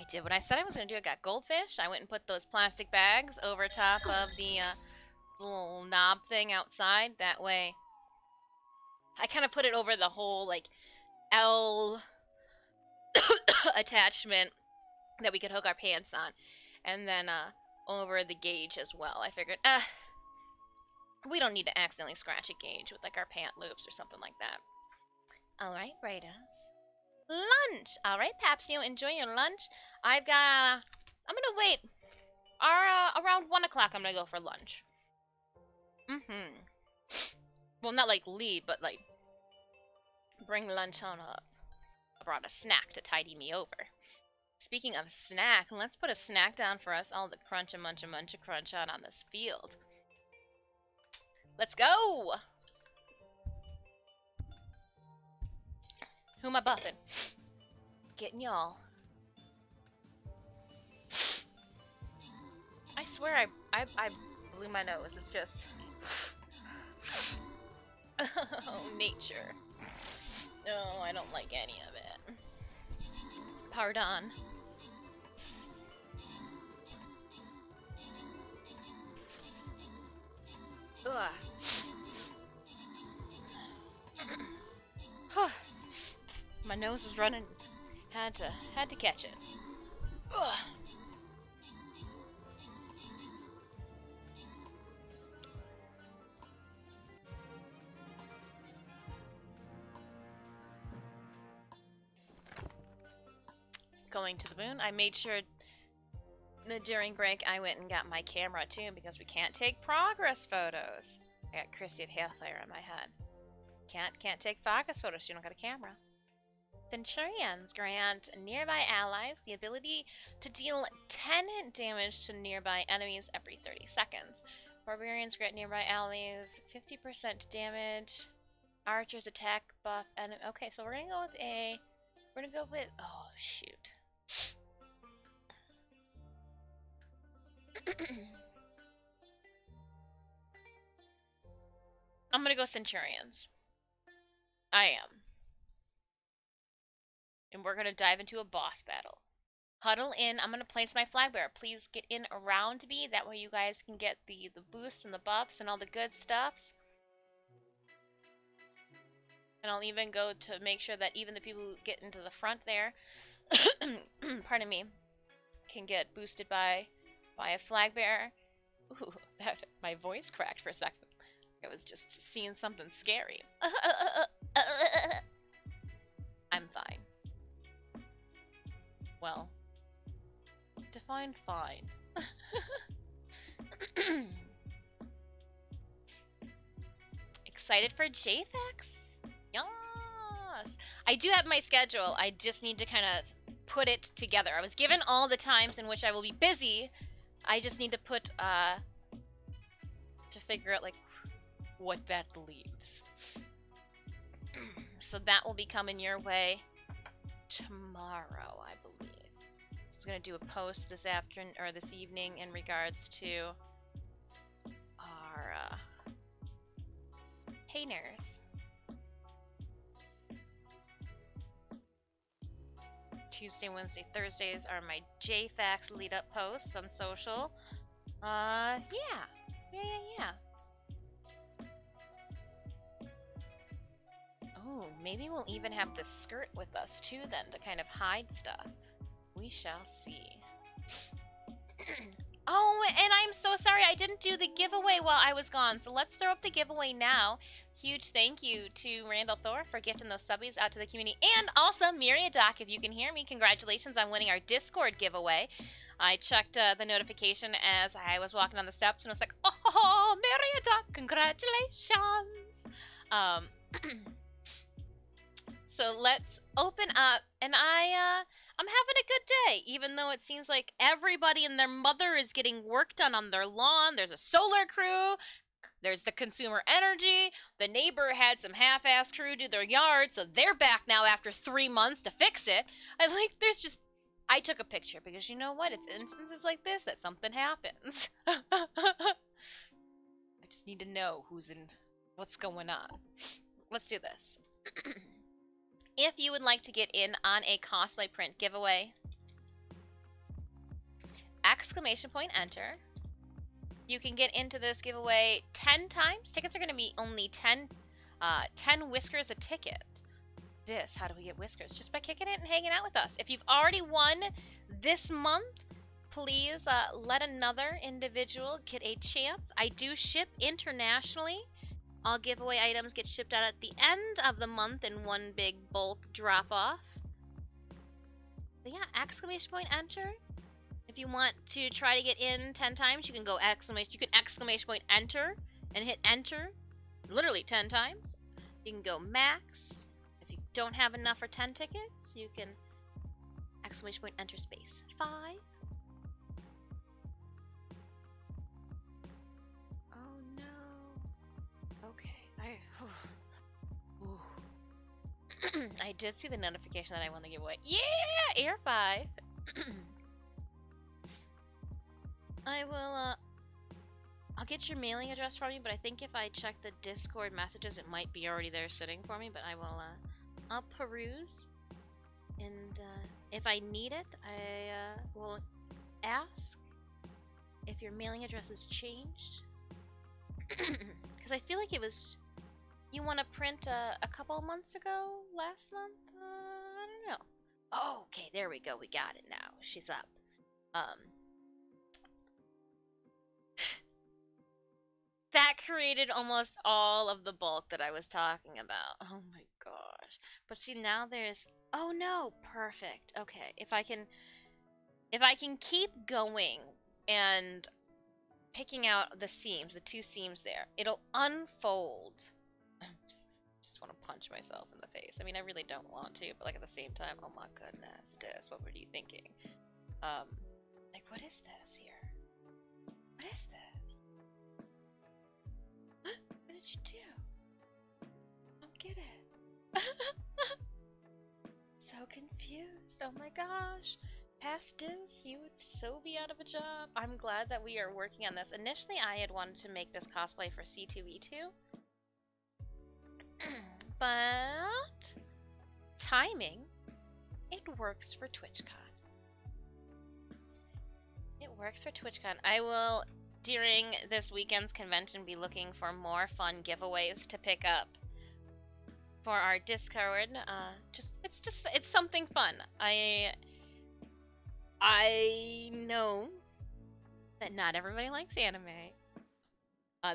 did what I said I was going to do. I got goldfish. I went and put those plastic bags over top of the little knob thing outside. That way, I kind of put it over the whole, like, L attachment that we could hook our pants on. And then over the gauge as well. I figured, we don't need to accidentally scratch a gauge with, like, our pant loops or something like that. Alright, Raiders. Lunch! Alright, Papsio, enjoy your lunch. I'm gonna wait. Around 1 o'clock I'm gonna go for lunch. Well, not like leave, but like bring lunch on up. I brought a snack to tidy me over. Speaking of snack, let's put a snack down for us all to crunch and munch and munch and crunch out on this field. Let's go! Who am I buffing? Getting y'all. I swear I blew my nose. It's just... oh, nature. No, I don't like any of it. Pardon. Ugh. My nose is running. Had to catch it. Ugh. Going to the moon. I made sure during break I went and got my camera too because we can't take progress photos. I got cursive hairfire in my head. Can't take progress photos. You don't got a camera. Centurions grant nearby allies the ability to deal 10 hit damage to nearby enemies every 30 seconds. Barbarians grant nearby allies 50% damage. Archers attack buff enemy. Okay, so we're gonna go with oh shoot. I'm gonna go Centurions. I am. And we're gonna dive into a boss battle. Huddle in. I'm gonna place my flag bearer. Please get in around me. That way you guys can get the boosts and the buffs and all the good stuffs. And I'll even go to make sure that even the people who get into the front there, pardon me, can get boosted by a flag bearer. Ooh, my voice cracked for a second. I was just seeing something scary. I'm fine. Well, define fine. Excited for JFX? Yes! I do have my schedule. I just need to kind of put it together. I was given all the times in which I will be busy. I just need to put, to figure out, like, what that leaves. So that will be coming your way tomorrow, I believe. I was going to do a post this afternoon, or this evening, in regards to our, painters. Tuesday, Wednesday, Thursdays are my JFAX lead-up posts on social. Yeah. Oh, maybe we'll even have the skirt with us too then to kind of hide stuff. We shall see. Oh, and I'm so sorry I didn't do the giveaway while I was gone, so let's throw up the giveaway now. Huge thank you to Randall Thor for gifting those subbies out to the community, and also Myriadoc, if you can hear me, congratulations on winning our Discord giveaway. I checked the notification as I was walking on the steps, and I was like, oh, Myriadoc, congratulations! So let's open up, and I'm having a good day, even though it seems like everybody and their mother is getting work done on their lawn. There's a solar crew, there's the consumer energy, the neighbor had some half-ass crew do their yard, so they're back now after 3 months to fix it. I took a picture because you know what? It's instances like this that something happens. I just need to know what's going on. Let's do this. If you would like to get in on a cosplay print giveaway, !enter. You can get into this giveaway 10 times. Tickets are going to be only 10 whiskers a ticket. How do we get whiskers? Just by kicking it and hanging out with us. If you've already won this month, please let another individual get a chance. I do ship internationally. All giveaway items get shipped out at the end of the month in one big bulk drop off. But yeah, !enter. If you want to try to get in 10 times, you can go !, !enter and hit enter literally 10 times. You can go max. If you don't have enough for 10 tickets, you can ! !enter space 5. Oh no. Okay. I did see the notification that I won the giveaway. Yeah! Air 5. I will, I'll get your mailing address from you, but I think if I check the Discord messages, it might be already there sitting for me, but I will, I'll peruse, and, if I need it, I, will ask if your mailing address has changed, because I feel like it was, you want to print, a couple months ago, last month, I don't know. Oh, okay, there we go, we got it now, she's up. That created almost all of the bulk that I was talking about. Oh my gosh. But see, now there's, oh no, perfect. Okay, if I can keep going and picking out the seams, the 2 seams there, it'll unfold. Just want to punch myself in the face. I mean, I really don't want to, but like at the same time, oh my goodness, what were you thinking? Like, what is this here? What is this? What did you do? I don't get it. So confused. Oh my gosh. Past this, you would so be out of a job. I'm glad that we are working on this. Initially, I had wanted to make this cosplay for C2E2. But timing, it works for TwitchCon. It works for TwitchCon. I will, during this weekend's convention, be looking for more fun giveaways to pick up for our Discord. It's something fun. I know that not everybody likes anime.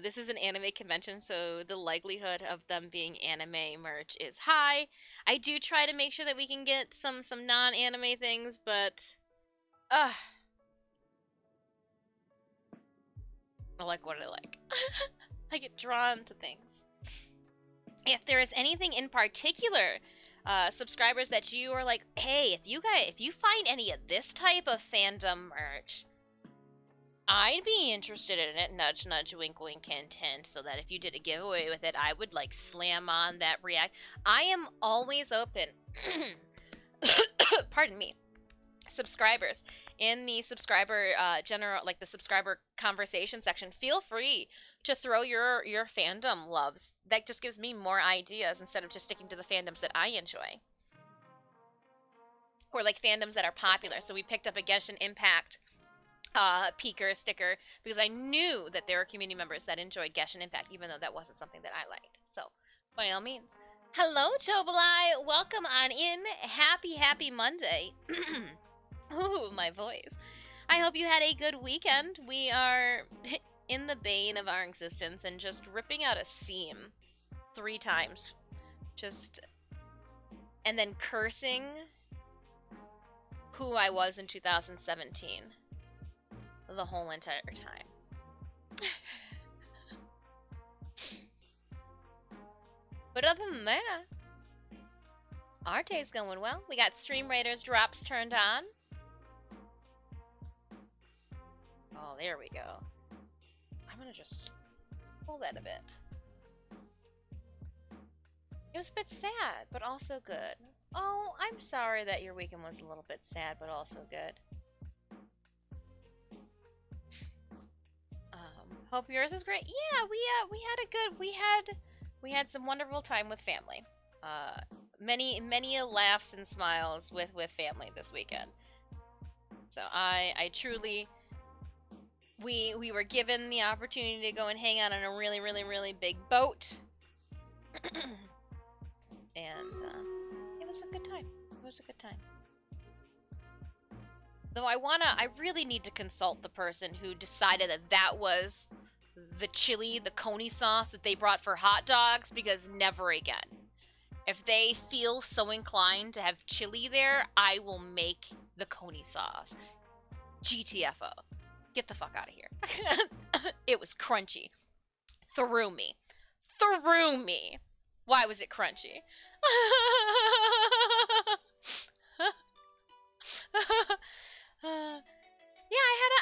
This is an anime convention, so the likelihood of them being anime merch is high. I do try to make sure that we can get some non-anime things, but I like what I like. I get drawn to things. If there is anything in particular, subscribers, that you are like, hey, if you find any of this type of fandom merch, I'd be interested in it. Nudge, nudge, wink, wink, hint, hint. So that if you did a giveaway with it, I would like slam on that react. I am always open. Pardon me. Subscribers in the subscriber the subscriber conversation section, feel free to throw your fandom loves. That just gives me more ideas instead of just sticking to the fandoms that I enjoy, or like fandoms that are popular. So we picked up a Genshin Impact Peeker sticker because I knew that there were community members that enjoyed Genshin Impact, even though that wasn't something that I liked. So by all means, hello Chobalai, welcome on in. Happy Monday. Ooh, my voice. I hope you had a good weekend. We are in the bane of our existence and just ripping out a seam 3 times. And then cursing who I was in 2017 the whole entire time. But other than that, our day's going well. We got Stream Raiders drops turned on. Oh, there we go. I'm gonna just pull that a bit. It was a bit sad, but also good. Oh, I'm sorry that your weekend was a little bit sad, but also good. Hope yours is great. Yeah, we had some wonderful time with family. Many laughs and smiles with family this weekend. So I truly we were given the opportunity to go and hang out on a really, really, really big boat. And it was a good time. It was a good time. Though I really need to consult the person who decided that that was the chili, the coney sauce that they brought for hot dogs, because never again. If they feel so inclined to have chili there, I will make the coney sauce. GTFO. Get the fuck out of here. It was crunchy. Threw me. Threw me. Why was it crunchy? Yeah,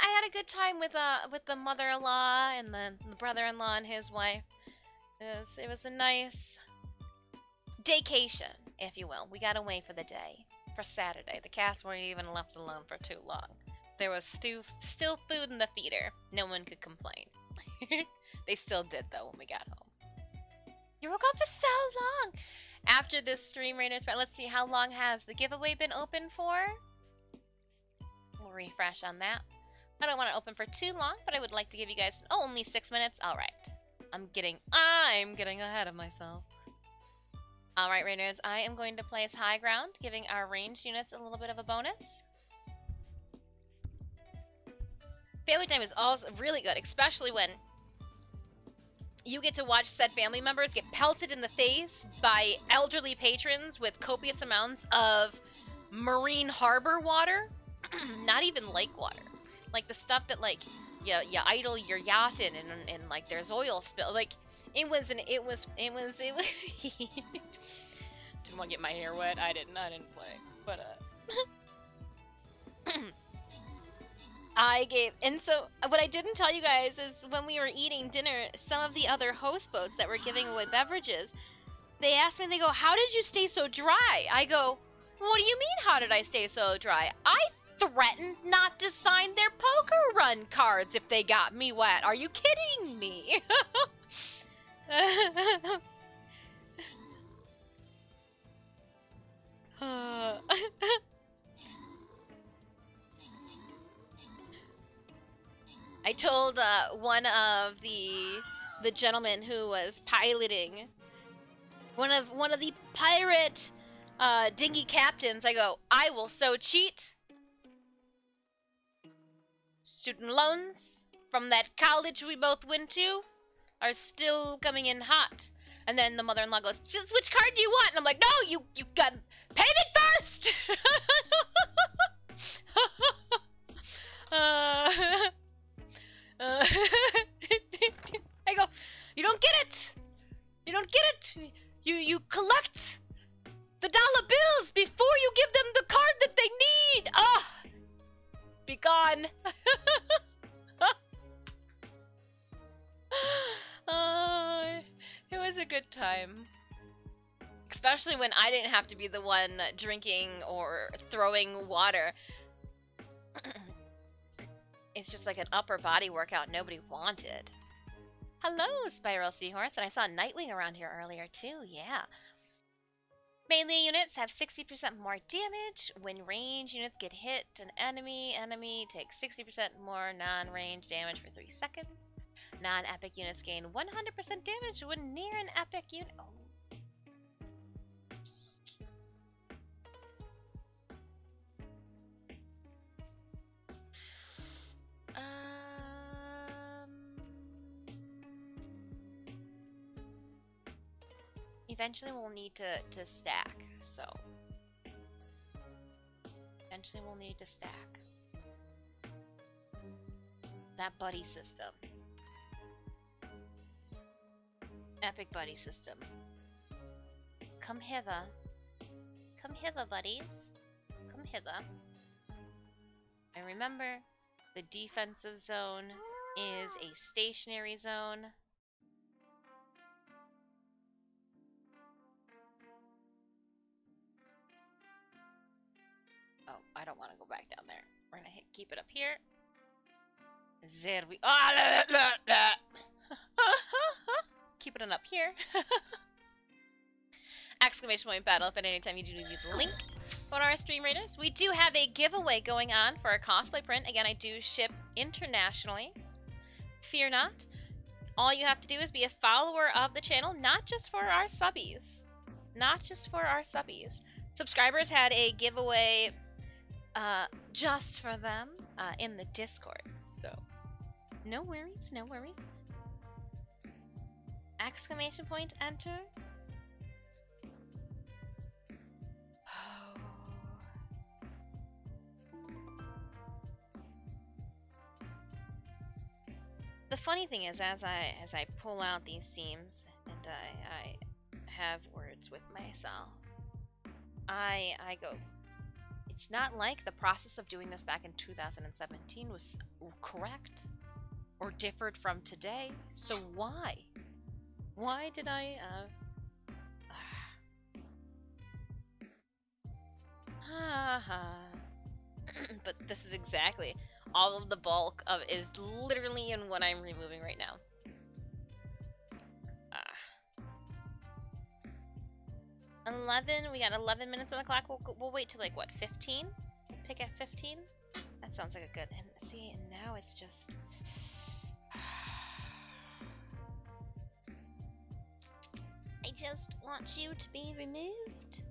I had a good time with the mother-in-law and the brother-in-law and his wife. It was a nice daycation, if you will. We got away for the day, for Saturday. The cats weren't even left alone for too long. There was still food in the feeder. No one could complain. They still did though when we got home. You were gone for so long. After this stream, Raiders, let's see, how long has the giveaway been open for? We'll refresh on that. I don't want to open for too long, but I would like to give you guys only 6 minutes. All right. I'm getting ahead of myself. All right, Raiders, I am going to place high ground, giving our ranged units a little bit of a bonus. Family time is also really good, especially when you get to watch said family members get pelted in the face by elderly patrons with copious amounts of marine harbor water. Not even lake water. Like the stuff that like you idle your yacht in and like there's oil spill. Like it was didn't want to get my hair wet. I didn't play. But and so what I didn't tell you guys is when we were eating dinner, some of the other host boats that were giving away beverages, they asked me, they go, "How did you stay so dry?" I go, "What do you mean, how did I stay so dry? I threatened not to sign their poker run cards if they got me wet. Are you kidding me?" I told one of the gentlemen who was piloting one of the pirate dinghy captains, I go, "I will so cheat. Student loans from that college we both went to are still coming in hot." And then the mother-in-law goes, "Just which card do you want?" And I'm like, "No, you got payment first." I go, "You don't get it. You don't get it. You collect the dollar bills before you give them the card that they need. Ah, be gone." It was a good time. Especially when I didn't have to be the one drinking or throwing water. It's just like an upper body workout nobody wanted. Hello, Spiral Seahorse, and I saw Nightwing around here earlier too, yeah. Melee units have 60% more damage. When range units get hit an enemy takes 60% more non-range damage for 3 seconds. Non-epic units gain 100% damage when near an epic unit. Oh. Eventually we'll need to stack, so. Eventually we'll need to stack. That buddy system. Epic buddy system. Come hither. Come hither, buddies. Come hither. And remember, the defensive zone is a stationary zone. Oh, I don't want to go back down there. We're gonna keep it up here. There we are. Keep it on up here. Exclamation point battle if at any time you do need the link. On our stream raiders, we do have a giveaway going on for a cosplay print. Again, I do ship internationally. fear not. All you have to do is be a follower of the channel, not just for our subbies. Not just for our subbies. Subscribers had a giveaway just for them in the Discord. So, no worries, no worries. Exclamation point, enter. The funny thing is, as I pull out these seams and I have words with myself, I go, it's not like the process of doing this back in 2017 was correct or differed from today. So why? Why did I but this is exactly all of the bulk of is literally in what I'm removing right now. 11, we got 11 minutes on the clock. We'll wait till like what, 15? Pick at 15? That sounds like a good, and see, and now it's just I just want you to be removed.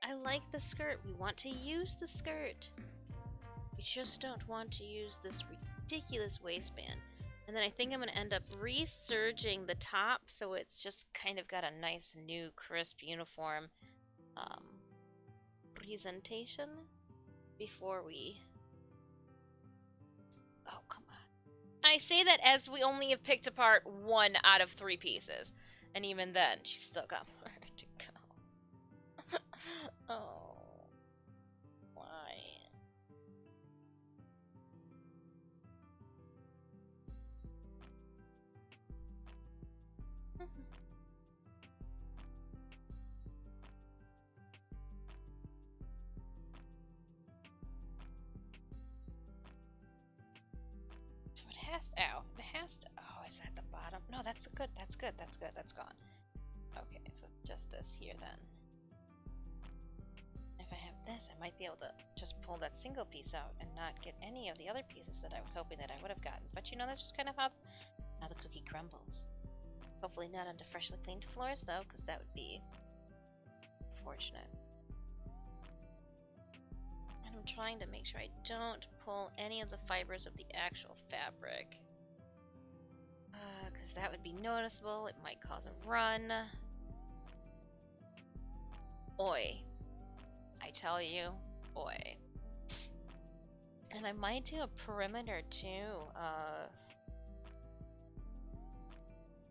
I like the skirt. We want to use the skirt. We just don't want to use this ridiculous waistband. And then I think I'm going to end up resurging the top so it's just kind of got a nice new crisp uniform presentation before we... Oh, come on. I say that as we only have picked apart 1 out of 3 pieces. And even then, she's still got more to go. Oh. Why? So it has to, ow, it has to, oh, is that the bottom? No, that's good, that's good, that's good, that's gone. Okay, so just this here then. If I have this, I might be able to just pull that single piece out and not get any of the other pieces that I was hoping that I would have gotten. But you know, that's just kind of how the cookie crumbles. Hopefully not onto freshly cleaned floors though, because that would be unfortunate. And I'm trying to make sure I don't pull any of the fibers of the actual fabric. Because that would be noticeable. It might cause a run. Oi. I tell you, oi. And I might do a perimeter too of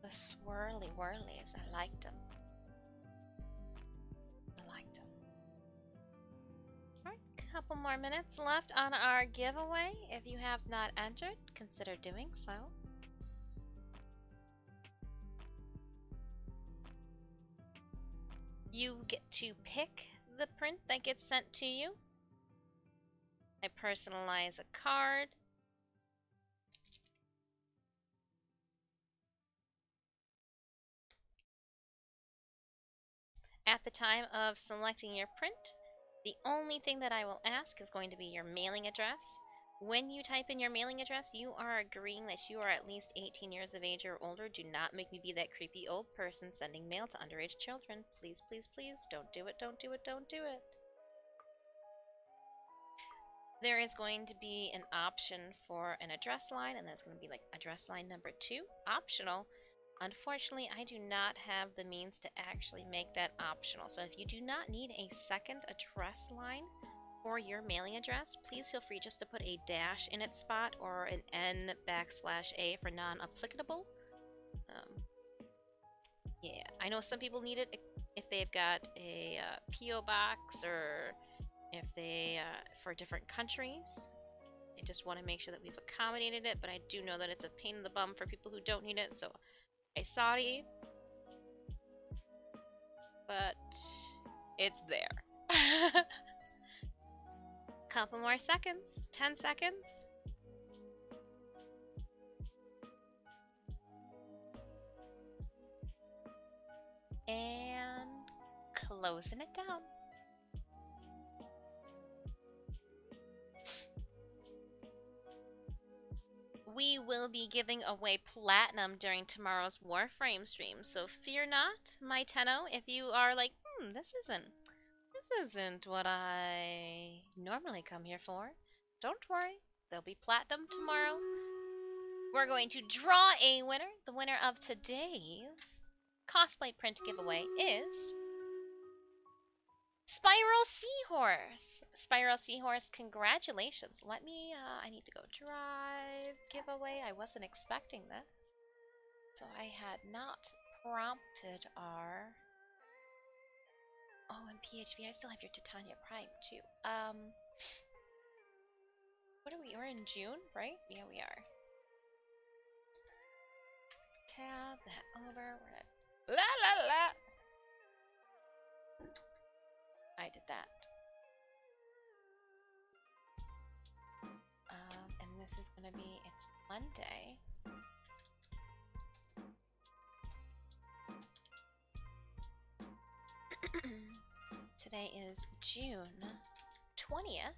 the swirly whirlies. I liked them. I liked them. Alright, couple more minutes left on our giveaway. If you have not entered, consider doing so. You get to pick the print that gets sent to you. I personalize a card. At the time of selecting your print, the only thing that I will ask is going to be your mailing address. When you type in your mailing address, you are agreeing that you are at least 18 years of age or older. Do not make me be that creepy old person sending mail to underage children. Please, please, please, don't do it, don't do it, don't do it. There is going to be an option for an address line, and that's going to be like address line number 2, optional. Unfortunately, I do not have the means to actually make that optional. So if you do not need a second address line for your mailing address, please feel free just to put a dash in its spot or an N\A for non-applicable. Yeah, I know some people need it if they've got a P.O. box or if they, for different countries. I just want to make sure that we've accommodated it, but I do know that it's a pain in the bum for people who don't need it, so I'm sorry. But it's there. Couple more seconds. 10 seconds. And closing it down. we will be giving away platinum during tomorrow's Warframe stream. So fear not, my Tenno, if you are like, this isn't what I normally come here for. Don't worry, there'll be platinum tomorrow. We're going to draw a winner. The winner of today's cosplay print giveaway is Spiral Seahorse. Spiral Seahorse, congratulations. Let me, I need to go drive giveaway. I wasn't expecting this. So I had not prompted our... Oh, and PHV, I still have your Titania Prime, too. What are we? We're in June, right? Yeah, we are. Tab that over. We're gonna... La la la! I did that. And this is gonna be, it's Monday. Today is June 20th,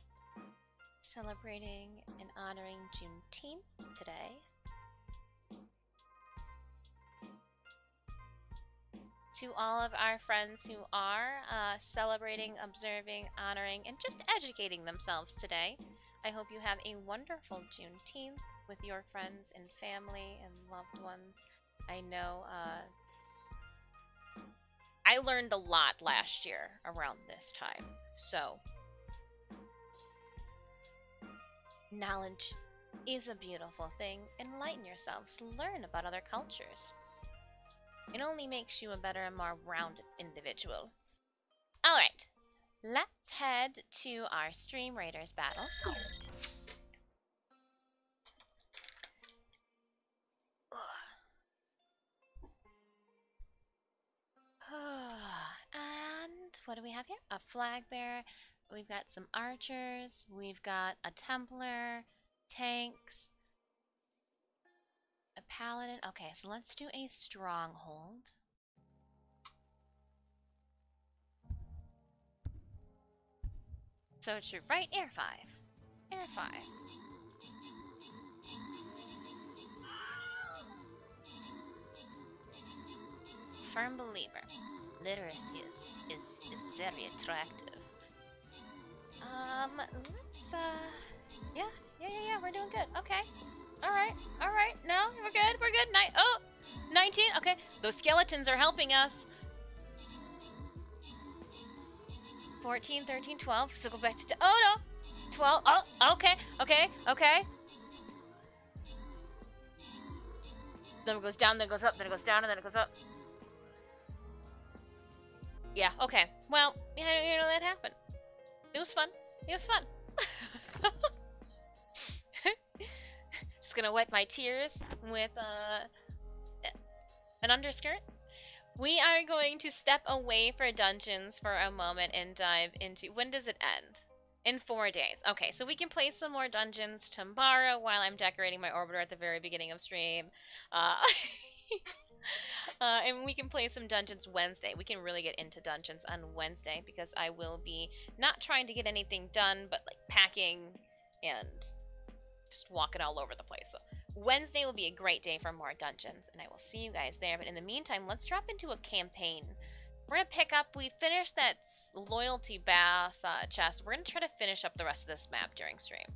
celebrating and honoring Juneteenth today. To all of our friends who are celebrating, observing, honoring, and just educating themselves today, I hope you have a wonderful Juneteenth with your friends and family and loved ones. I know I learned a lot last year around this time, so knowledge is a beautiful thing. Enlighten yourselves, learn about other cultures. It only makes you a better and more rounded individual. Alright, let's head to our Stream Raiders battle. And what do we have here? A flag bearer. We've got some archers. We've got a Templar, tanks, a paladin. Okay, so let's do a stronghold. So to right, air 5. Air 5. Firm believer. Literacy is very attractive. Let's, yeah, we're doing good. Okay. Alright. No, we're good. 19. Okay. Those skeletons are helping us. 14, 13, 12. So go back to... Oh, no. 12. Oh, okay. Then it goes down, then it goes up, then it goes down, and then it goes up. Yeah, okay. Well, you know, that happened. It was fun. Just gonna wet my tears with an underskirt. We are going to step away for dungeons for a moment and dive into... When does it end? In 4 days. Okay, so we can play some more dungeons tomorrow while I'm decorating my orbiter at the very beginning of stream. And we can play some dungeons Wednesday. We can really get into dungeons on Wednesday because I will be not trying to get anything done, but like packing and just walking all over the place. So Wednesday will be a great day for more dungeons, and I will see you guys there. But in the meantime, let's drop into a campaign. We're gonna pick up, we finished that loyalty bass chest. We're gonna try to finish up the rest of this map during stream.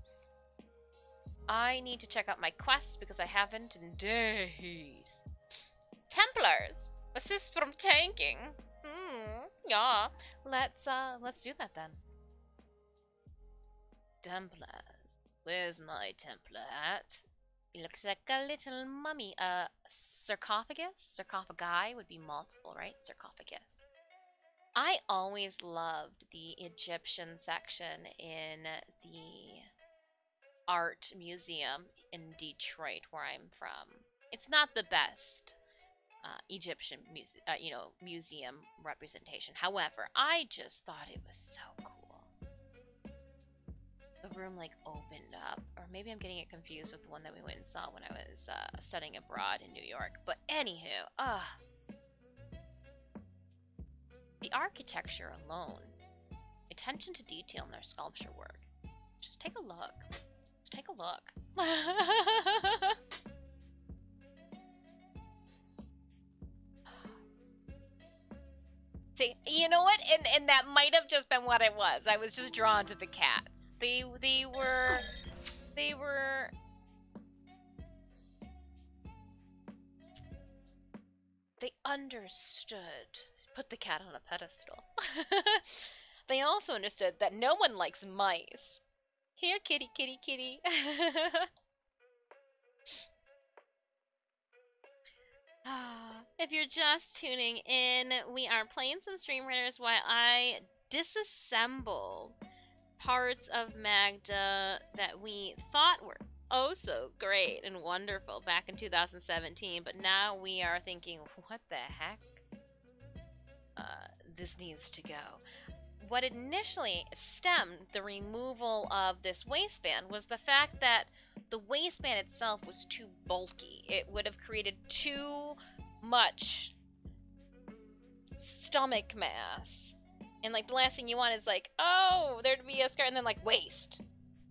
I need to check out my quests because I haven't in days. Templars! Assist from tanking! Yeah. Let's do that then. Templars. Where's my Templar at? He looks like a little mummy. Sarcophagus? Sarcophagi would be multiple, right? Sarcophagus. I always loved the Egyptian section in the art museum in Detroit, where I'm from. It's not the best Egyptian museum representation. However, I just thought it was so cool. The room like opened up, or maybe I'm getting it confused with the one that we went and saw when I was studying abroad in New York. But anywho, the architecture alone, attention to detail in their sculpture work. Just take a look. take a look. See, you know what? And that might have just been what it was. I was just drawn to the cats. They understood. Put the cat on a pedestal. They also understood that no one likes mice. Here, kitty, kitty, kitty. If you're just tuning in, we are playing some Stream Raiders while I disassemble parts of Maghda that we thought were oh so great and wonderful back in 2017, but now we are thinking, what the heck? This needs to go. What initially stemmed the removal of this waistband was the fact that the waistband itself was too bulky. It would have created too much stomach mass. And like the last thing you want is like, oh, there'd be a skirt and then like waist.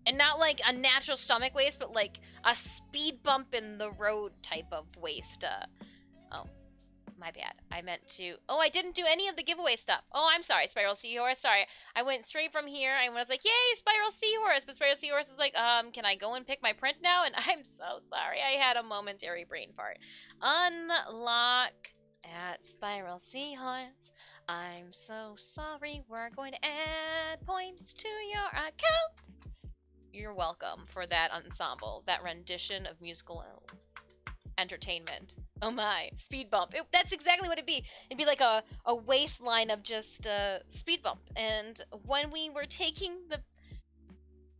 And not like a natural stomach waist, but like a speed bump in the road type of waist. Oh, my bad. I meant to. Oh, I didn't do any of the giveaway stuff. Oh, I'm sorry, Spiral Seahorse. Sorry. I went straight from here. I was like, yay, Spiral Seahorse. But Spiral Seahorse is like, can I go and pick my print now? And I'm so sorry. I had a momentary brain fart. Unlock at Spiral Seahorse. I'm so sorry. We're going to add points to your account. You're welcome for that ensemble, that rendition of musical entertainment. Oh my, speed bump. That's exactly what it'd be. It'd be like a waistline of just speed bump. And when we were taking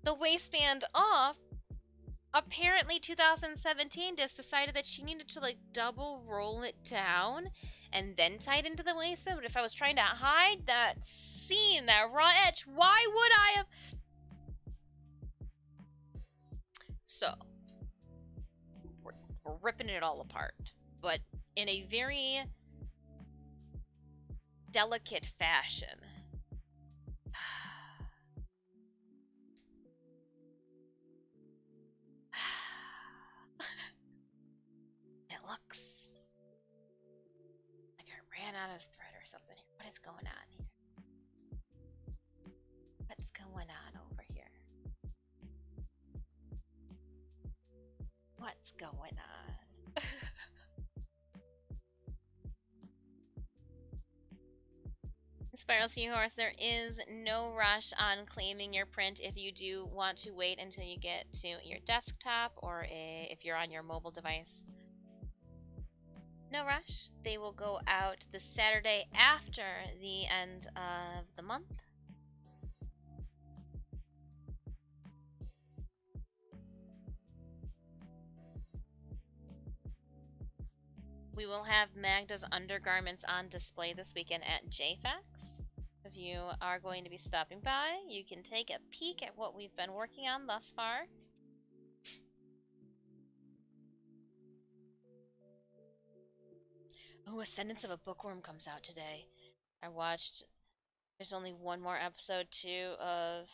the waistband off, apparently 2017 just decided that she needed to like double roll it down and then tie it into the waistband. But if I was trying to hide that seam, that raw edge, why would I have? So, we're ripping it all apart, but in a very delicate fashion. It looks like I ran out of thread or something here. What is going on here? What's going on over here? What's going on? Spiral Seahorse, there is no rush on claiming your print if you do want to wait until you get to your desktop or if you're on your mobile device. No rush. They will go out the Saturday after the end of the month. We will have Maghda's undergarments on display this weekend at JFAX. If you are going to be stopping by, you can take a peek at what we've been working on thus far. Oh, Ascendance of a Bookworm comes out today. I watched. There's only one more episode, too, of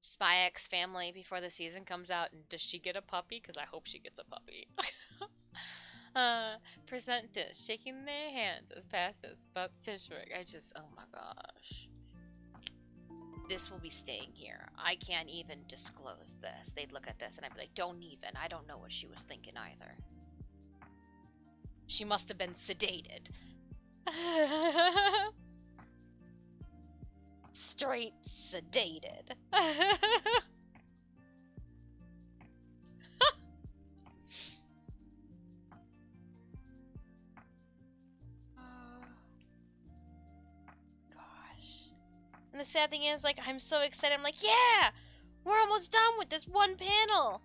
Spy X Family before the season comes out. And does she get a puppy? Because I hope she gets a puppy. Present dish, shaking their hands as fast as Bob Stitchwork. I just, oh my gosh. This will be staying here. I can't even disclose this. They'd look at this and I'd be like, don't even. I don't know what she was thinking either. She must have been sedated. Straight sedated. And the sad thing is, like, I'm so excited. I'm like, yeah! We're almost done with this one panel!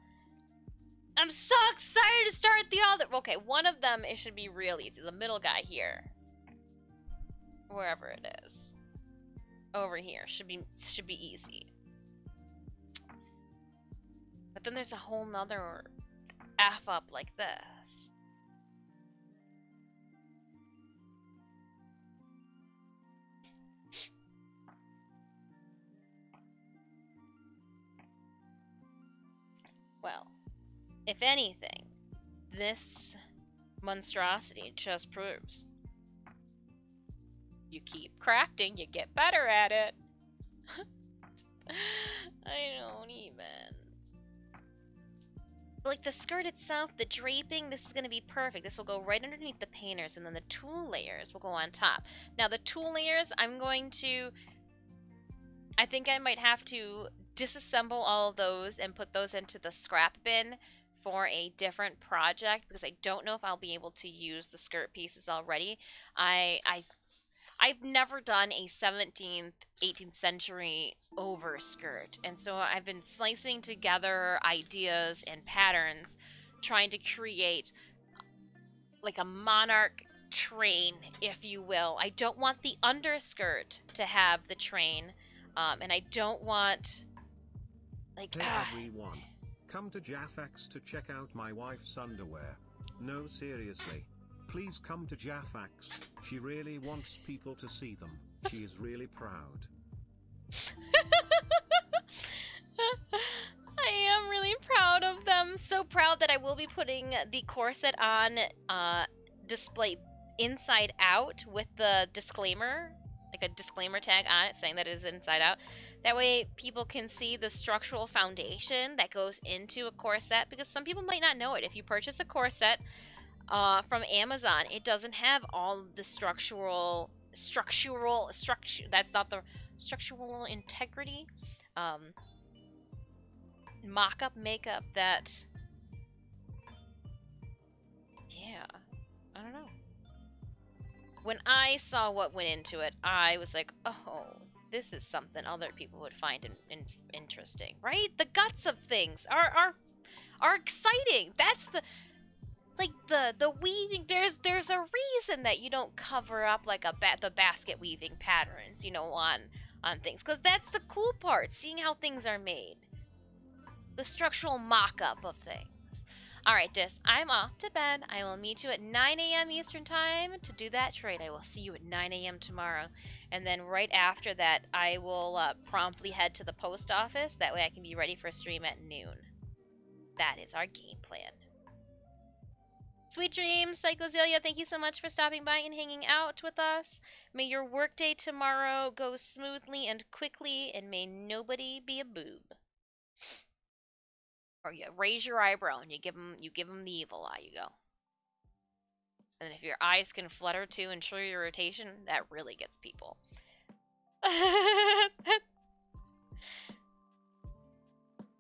I'm so excited to start the other. Okay, one of them, it should be real easy. The middle guy here. Wherever it is. Over here. Should be easy. But then there's a whole nother F up like this. if anything, this monstrosity just proves you keep crafting, you get better at it. I don't even. Like the skirt itself, the draping, this is going to be perfect. This will go right underneath the painters, and then the tulle layers will go on top. Now the tulle layers, I think I might have to disassemble all of those and put those into the scrap bin for a different project, because I don't know if I'll be able to use the skirt pieces already. I've never done a 17th, 18th century overskirt, and so I've been slicing together ideas and patterns, trying to create like a monarch train, if you will. I don't want the underskirt to have the train, and I don't want like. Hey everyone, come to Jaffax to check out my wife's underwear. No, seriously. Please come to Jaffax, she really wants people to see them. She is really proud. I am really proud of them. So proud that I will be putting the corset on display inside out with the disclaimer, like a disclaimer tag on it saying that it is inside out. That way people can see the structural foundation that goes into a corset, because some people might not know it. If you purchase a corset from Amazon, it doesn't have all the structural that's not the structural integrity mock-up makeup that, yeah, I don't know. When I saw what went into it, I was like, oh, this is something other people would find interesting, right? The guts of things are exciting. That's the weaving. There's a reason that you don't cover up like the basket weaving patterns, on things, because that's the cool part, seeing how things are made. The structural mock-up of things. Alright, Dis, I'm off to bed. I will meet you at 9 a.m. Eastern Time to do that trade. I will see you at 9 a.m. tomorrow. And then right after that, I will promptly head to the post office. That way I can be ready for a stream at noon. That is our game plan. Sweet dreams, Psychozelia. Thank you so much for stopping by and hanging out with us. May your workday tomorrow go smoothly and quickly, and may nobody be a boob. Or you raise your eyebrow and you give them the evil eye. You go. And if your eyes can flutter too and show your rotation, that really gets people.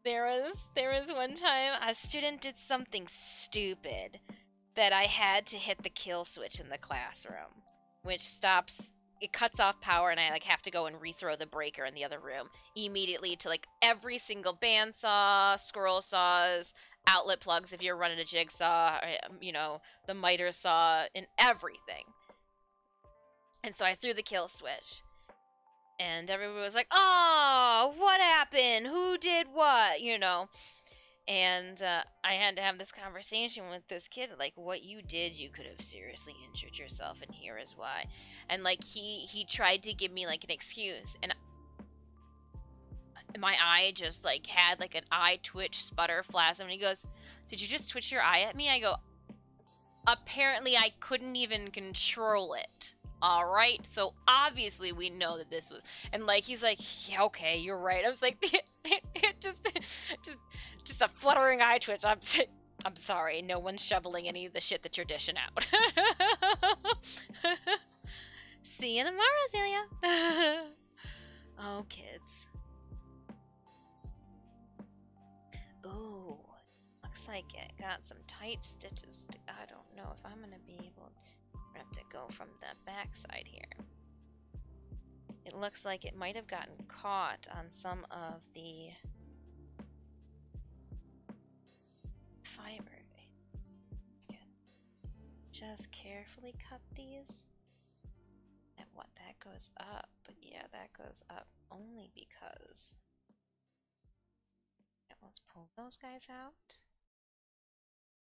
There was one time a student did something stupid that I had to hit the kill switch in the classroom, which it cuts off power, and I have to go and rethrow the breaker in the other room immediately to every single bandsaw, scroll saws, outlet plugs if you're running a jigsaw, the miter saw, and everything. And so I threw the kill switch, and everyone was like, "Oh, what happened? Who did what?" And I had to have this conversation with this kid, what you did, you could have seriously injured yourself, and here is why. And he tried to give me an excuse, and my eye just had an eye twitch, sputter, flasm, and he goes, "Did you just twitch your eye at me?" I go, "Apparently I couldn't even control it. All right, so obviously we know that this was," and he's like, "Yeah, okay, you're right." I was like, it just a fluttering eye twitch. I'm sorry, no one's shoveling any of the shit that you're dishing out. See you tomorrow, Celia. Oh, kids. Ooh, looks like it got some tight stitches. I don't know if I'm gonna be able. We're gonna have to go from the back side here. It looks like it might have gotten caught on some of the fiber. Just carefully cut these. And that goes up. But yeah, that goes up only because. Yeah, let's pull those guys out.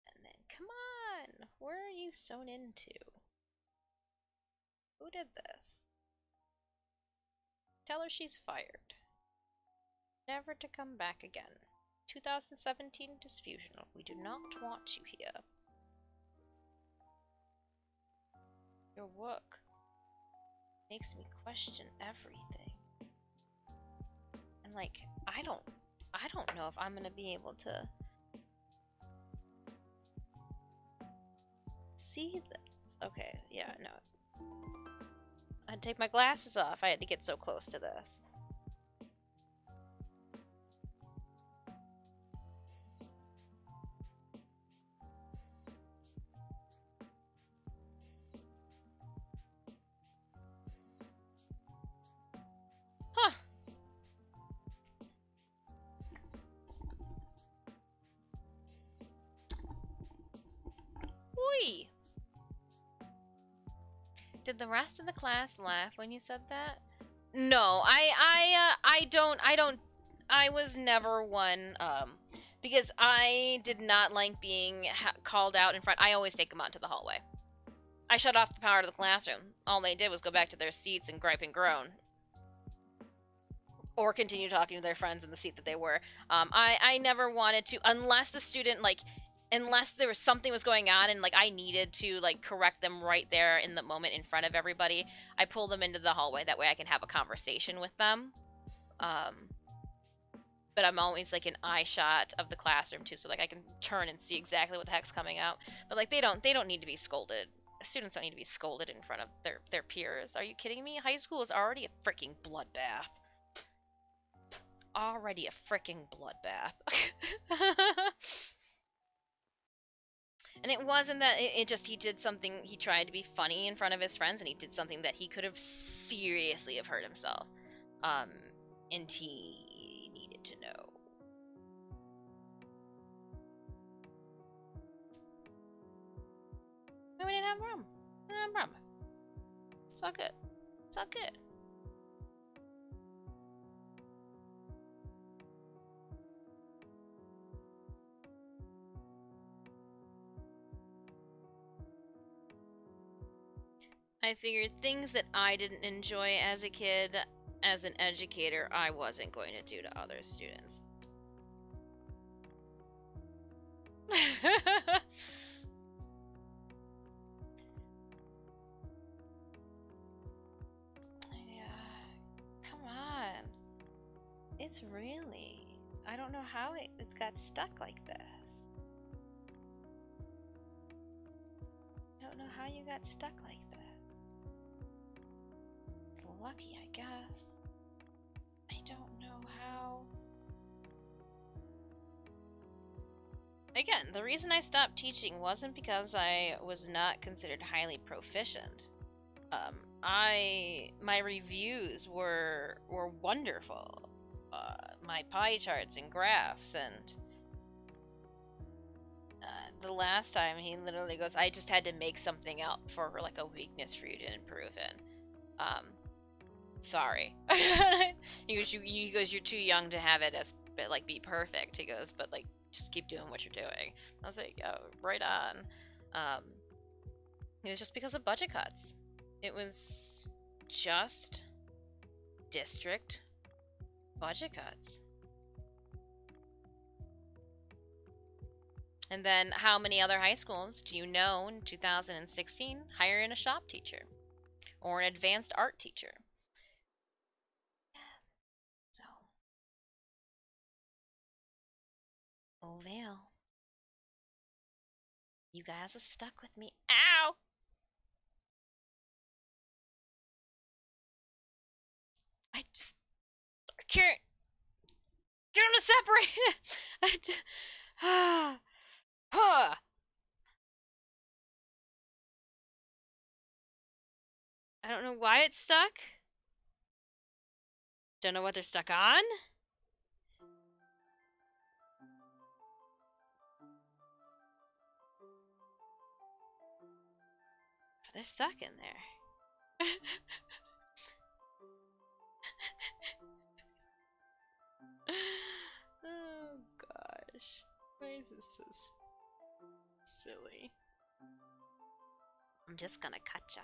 And then, come on! Where are you sewn into? Who did this? Tell her she's fired. Never to come back again. 2017 Disfusional. We do not want you here. Your work makes me question everything. And like, I don't know if I'm gonna be able to see this. Okay, yeah, no. I'd take my glasses off. I had to get so close to this. Huh. Whee! Did the rest of the class laugh when you said that? No, I was never one, because I did not like being called out in front. I always take them out to the hallway. I shut off the power to the classroom. All they did was go back to their seats and gripe and groan. Or continue talking to their friends in the seat that they were. I never wanted to, unless the student, like, unless there was something was going on and, like, I needed to, like, correct them right there in the moment in front of everybody, I pull them into the hallway. That way I can have a conversation with them. But I'm always, like, an eye shot of the classroom, too, so, like, I can turn and see exactly what the heck's coming out. But, like, they don't need to be scolded. Students don't need to be scolded in front of their peers. Are you kidding me? High school is already a freaking bloodbath. Already a freaking bloodbath. And it wasn't that, it just, he did something, he tried to be funny in front of his friends, and he did something that he could have seriously have hurt himself. And he needed to know. No, we didn't have rum. We didn't have rum. It's all good. It's all good. I figured things that I didn't enjoy as a kid, as an educator, I wasn't going to do to other students. Yeah, come on. It's really... I don't know how it got stuck like this. I don't know how you got stuck like this. Lucky, I guess. I don't know how. Again, the reason I stopped teaching wasn't because I was not considered highly proficient. My reviews were wonderful. My pie charts and graphs, and the last time he literally goes, I just had to make something up for like a weakness for you to improve in. Sorry. he goes, you're too young to have it as, but like, be perfect. He goes, but like, just keep doing what you're doing. I was like, oh, right on. It was just because of budget cuts. It was just district budget cuts. And then how many other high schools do you know in 2016 hire in a shop teacher or an advanced art teacher? So, oh well. You guys are stuck with me. Ow! I can't get them to separate. I just, I don't know why it's stuck. Don't know what they're stuck on. But they're stuck in there. Oh gosh. Why is this so silly? I'm just gonna cut ya,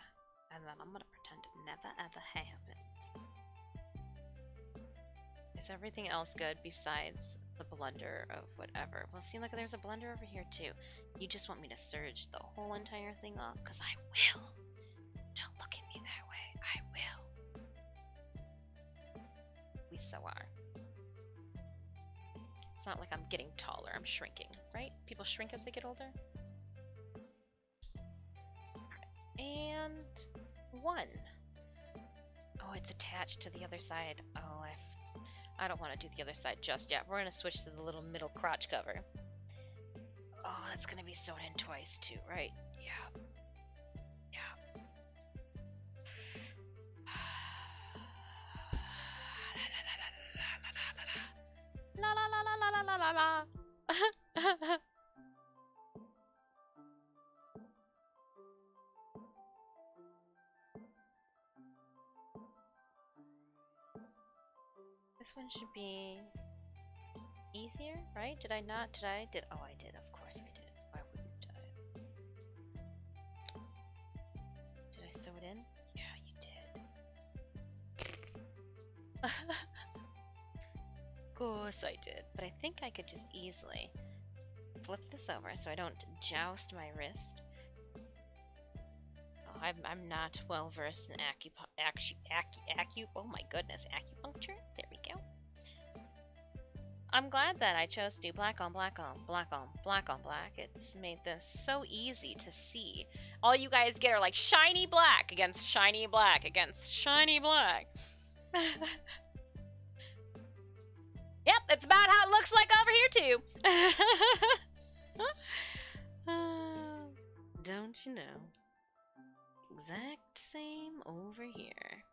and then I'm gonna pretend it never ever happened. Is everything else good besides the blunder of whatever. Well, see, look, there's a blunder over here too. You just want me to surge the whole entire thing off? Because I will. Don't look at me that way. I will. We so are. It's not like I'm getting taller. I'm shrinking, right? People shrink as they get older. And 1. Oh, it's attached to the other side. Oh, I don't want to do the other side just yet. We're going to switch to the little middle crotch cover. Oh, that's going to be sewn in twice too, right? Yeah. Yeah. La la la la la la la la. This one should be easier, right? Did I not? Did I? Did? Oh, I did. Of course I did. Why wouldn't I? Did I sew it in? Yeah, you did. Of course I did. But I think I could just easily flip this over so I don't joust my wrist. Oh, I'm not well versed in oh my goodness, acupuncture? There we go. I'm glad that I chose to do black on black on black on black on black. It's made this so easy to see. All you guys get are like shiny black against shiny black against shiny black. Yep, it's about how it looks like over here too. Don't you know? Exact same over here.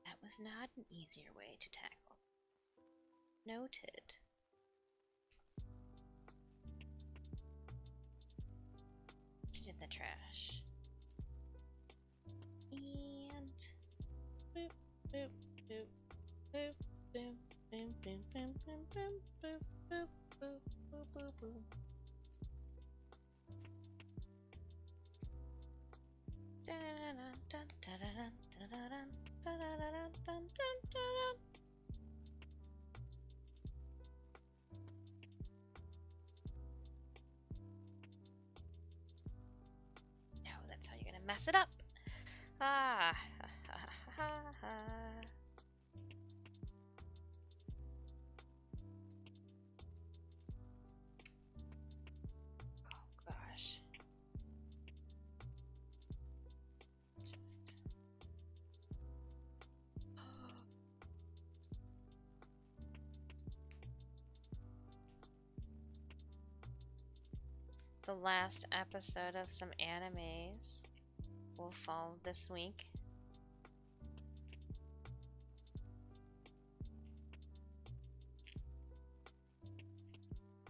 That was not an easier way to tackle. Noted. Put it in the trash. And boop, boop, boop, boop, boom, boom, boom, boom, boom, boom, boop, boop, boop, boop, boop, boop. No, that's how you're gonna mess it up. Ah, ha, ha, ha, ha. Oh gosh. Just the last episode of some animes will fall this week.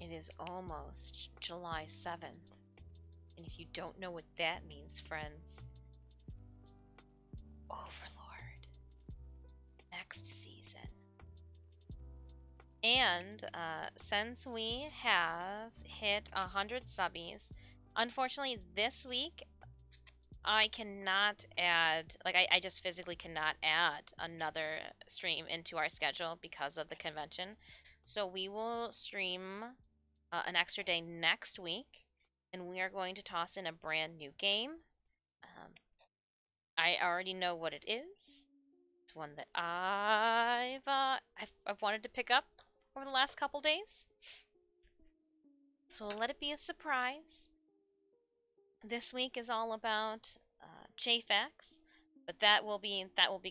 It is almost July 7th. And if you don't know what that means, friends, Overlord. Next season. And since we have hit 100 subbies, unfortunately this week I cannot add, like I just physically cannot add another stream into our schedule because of the convention. So we will stream an extra day next week, and we are going to toss in a brand new game. I already know what it is. It's one that I've wanted to pick up over the last couple days. So we'll let it be a surprise. This week is all about Chafex, but that will be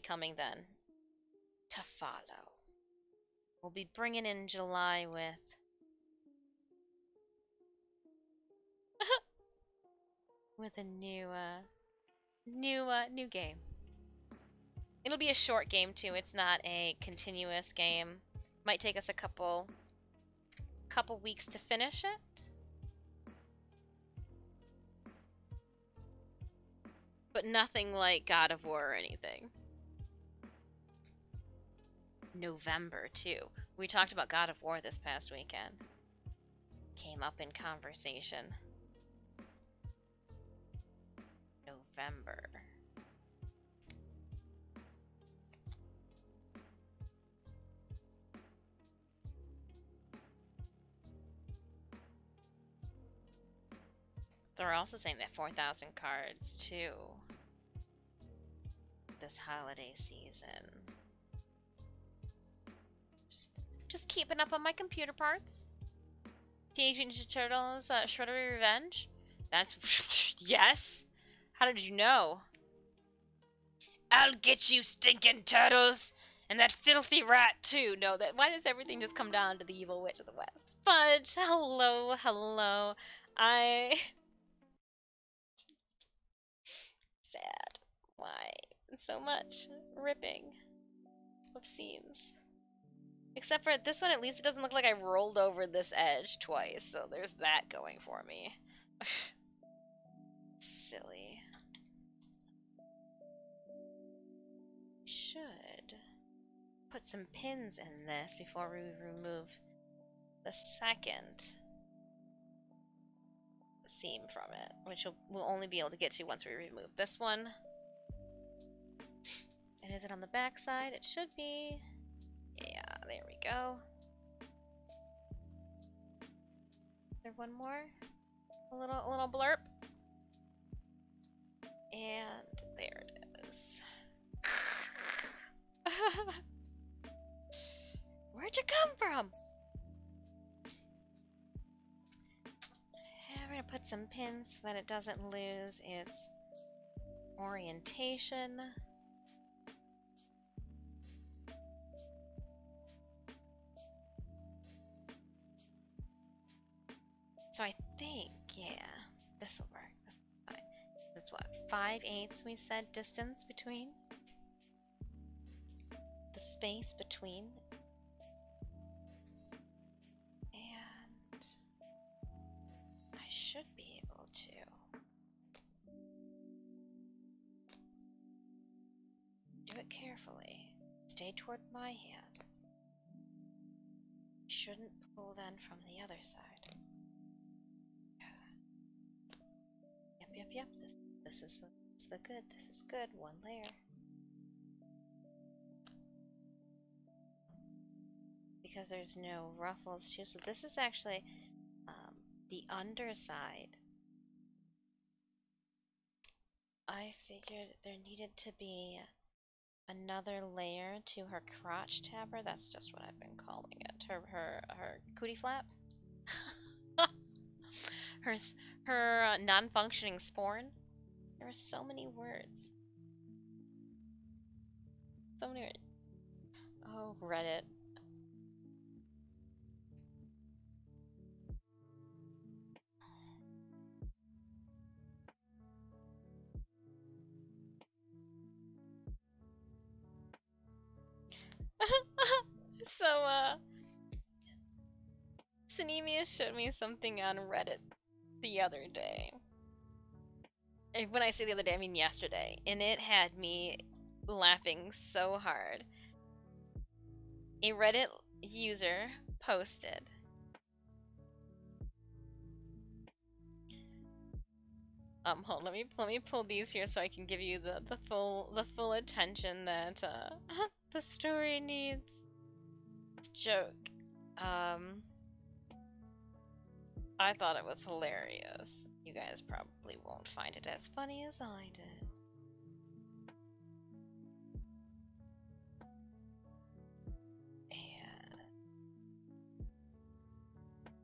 coming then to follow. We'll be bringing in July with with a new game. It'll be a short game too. It's not a continuous game. Might take us a couple weeks to finish it. But nothing like God of War or anything. November, too. We talked about God of War this past weekend. Came up in conversation. November. They're also saying that 4,000 cards, too. This holiday season. Just keeping up on my computer parts. Teenage Mutant Ninja Turtles, Shredder Revenge? That's... yes? How did you know? I'll get you, stinking turtles! And that filthy rat, too. No, that. Why does everything just come down to the evil witch of the west? Fudge! Hello, hello. Sad. Why? So much ripping of seams. Except for this one, at least it doesn't look like I rolled over this edge twice, so there's that going for me. Silly. Should put some pins in this before we remove the second seam from it, which we'll only be able to get to once we remove this one. And is it on the back side? It should be. Yeah, there we go. Is there one more? A little blurb. And there it is. Where'd you come from? And we're gonna put some pins so that it doesn't lose its orientation. So I think, yeah, this will work. This is fine. That's what, 5/8 we said distance between? The space between. And I should be able to do it carefully. Stay toward my hand. Shouldn't pull then from the other side. Yep. This is the good. This is good. One layer. Because there's no ruffles too. So this is actually the underside. I figured there needed to be another layer to her crotch tabber. That's just what I've been calling it. Her cootie flap. her non-functioning sporn. There are so many words. So many words. Oh, Reddit. So, Sinemia showed me something on Reddit the other day. And when I say the other day, I mean yesterday. And it had me laughing so hard. A Reddit user posted hold on, let me pull these here so I can give you the full attention that the story needs. It's a joke. I thought it was hilarious. You guys probably won't find it as funny as I did.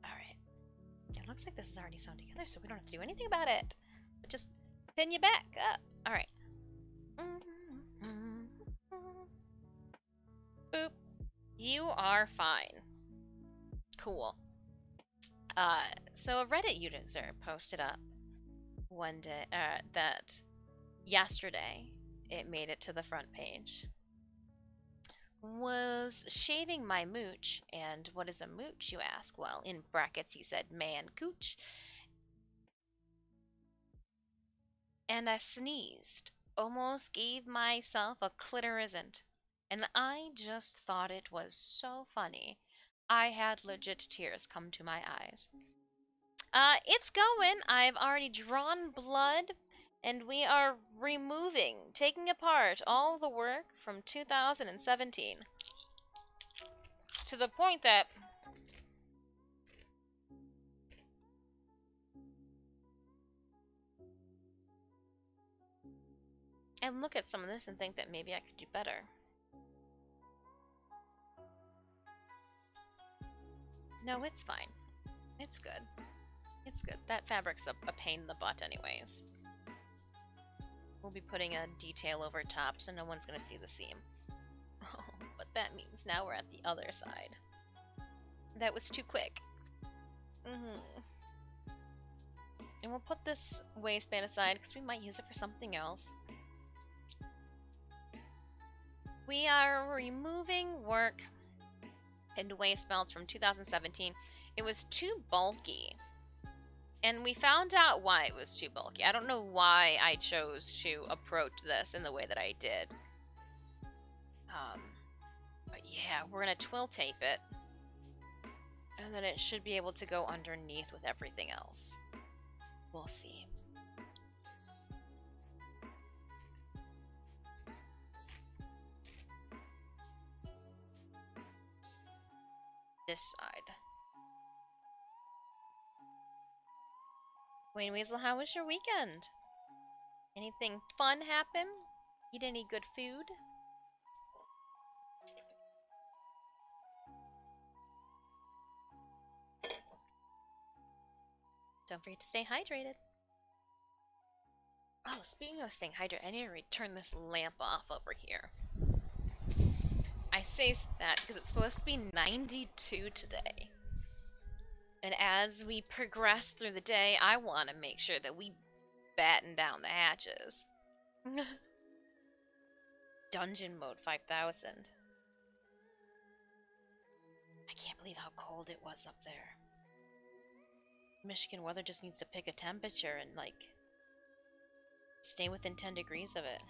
Alright. It looks like this is already sewn together, so we don't have to do anything about it. But just pin you back up. Alright. Boop. You are fine. Cool. So a Reddit user posted up one day, that yesterday it made it to the front page. Was shaving my mooch, and what is a mooch, you ask? Well, in brackets he said man cooch. and I sneezed. Almost gave myself a clitorisant. And I just thought it was so funny. I had legit tears come to my eyes. It's going. I've already drawn blood, and we are taking apart all the work from 2017. To the point that I look at some of this and think that maybe I could do better. No, it's fine. It's good. It's good. That fabric's a pain in the butt anyways. We'll be putting a detail over top so no one's gonna see the seam. Oh, but that means now we're at the other side. That was too quick. And we'll put this waistband aside because we might use it for something else. We are removing work and waist belts from 2017. It was too bulky. And we found out why it was too bulky. I don't know why I chose to approach this in the way that I did. But yeah, we're gonna twill tape it. And then it should be able to go underneath with everything else. We'll see. This side. Wayne Weasel, how was your weekend? Anything fun happen? Eat any good food? Don't forget to stay hydrated. Oh, speaking of staying hydrated, I need to turn this lamp off over here. I say that because it's supposed to be 92 today. And as we progress through the day, I want to make sure that we batten down the hatches. Dungeon mode 5000. I can't believe how cold it was up there. Michigan weather just needs to pick a temperature and, like, stay within 10 degrees of it.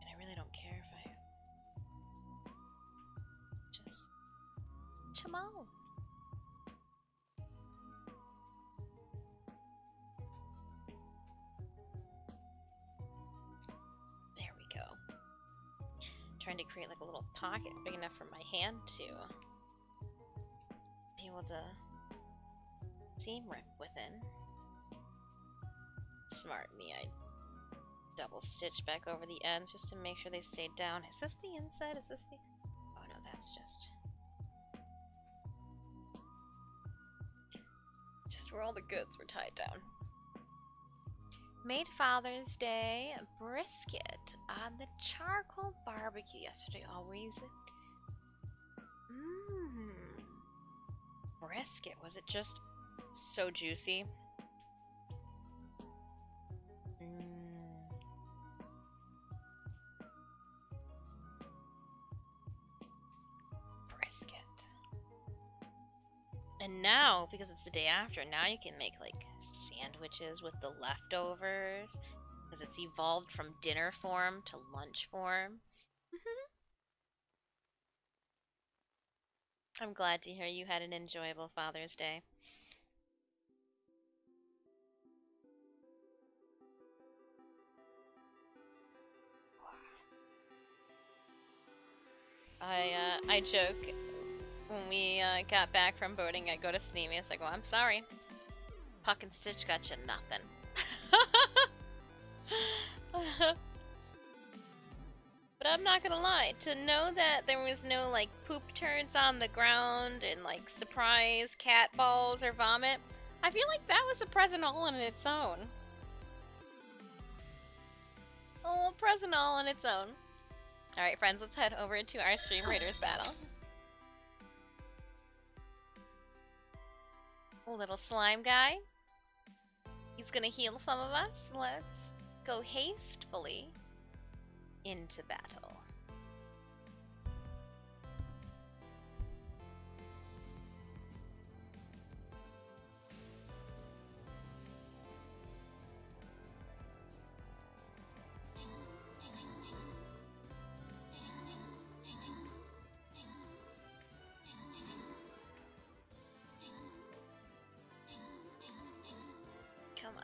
And I really don't care if I just chum out. There we go. Trying to create like a little pocket big enough for my hand to be able to seam rip within. Smart me, I double stitch back over the ends just to make sure they stay down. Is this the inside? Is this the... Oh no, that's just where all the goods were tied down. Made Father's Day brisket on the charcoal barbecue yesterday. Always. Brisket. Was it just so juicy? Brisket. And now, because it's the day after, now you can make like sandwiches with the leftovers, because it's evolved from dinner form to lunch form. I'm glad to hear you had an enjoyable Father's Day. I joke when we got back from boating. I go to Sneemy. It's like, well, I'm sorry. Puck and Stitch got you nothing. But I'm not gonna lie, to know that there was no like poop turds on the ground and like surprise cat balls or vomit, I feel like that was a present all on its own. Oh, a present all on its own. Alright friends, let's head over to our Stream Raiders battle. Little slime guy. He's gonna heal some of us. Let's go hastefully. into battle. Come on.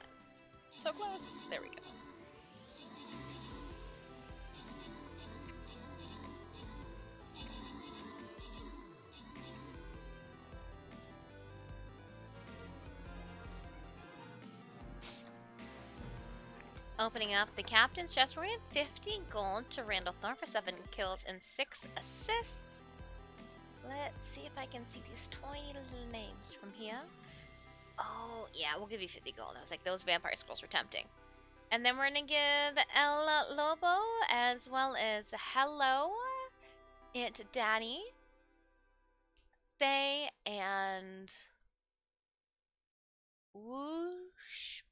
So close. There we go. Opening up the captain's chest, we're gonna get 50 gold to Randall Thorne for 7 kills and 6 assists. Let's see if I can see these tiny little names from here. Oh, yeah, we'll give you 50 gold. I was like, those vampire scrolls were tempting. And then we're gonna give El Lobo as well as Hello, It Danny, Faye, and Whoosh.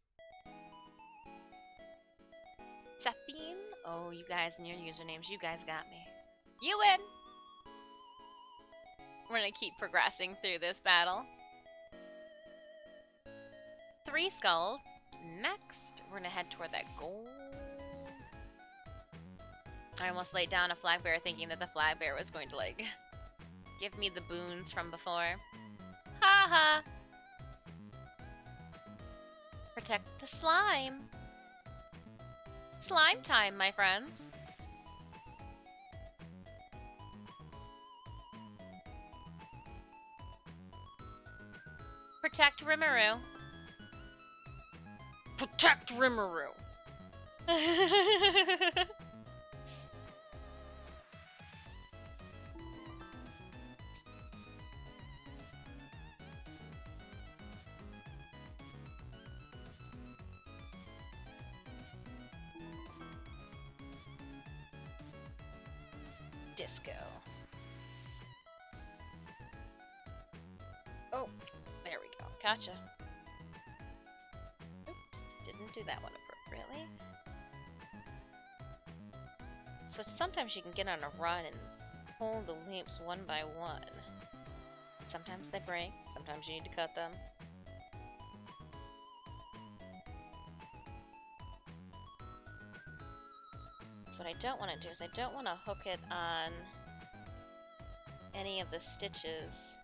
Safine? Oh, you guys and your usernames, you guys got me. You win! We're gonna keep progressing through this battle. 3 skulls. Next, we're gonna head toward that gold. I almost laid down a flag bearer thinking that the flag bearer was going to, like, give me the boons from before. Ha ha! Protect the slime. Slime time, my friends. Protect Rimuru. Protect Rimuru. Disco. Oh, there we go. Gotcha. Oops, didn't do that one appropriately. So sometimes you can get on a run and pull the leaps one by one. Sometimes they break, sometimes you need to cut them. So what I don't want to do is I don't want to hook it on any of the stitches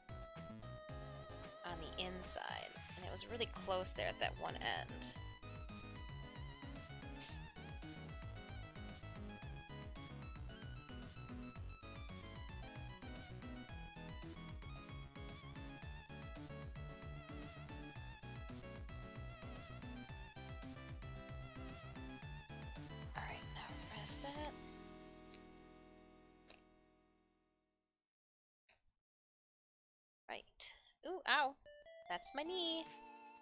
on the inside. And it was really close there at that one end. Ooh, ow. That's my knee.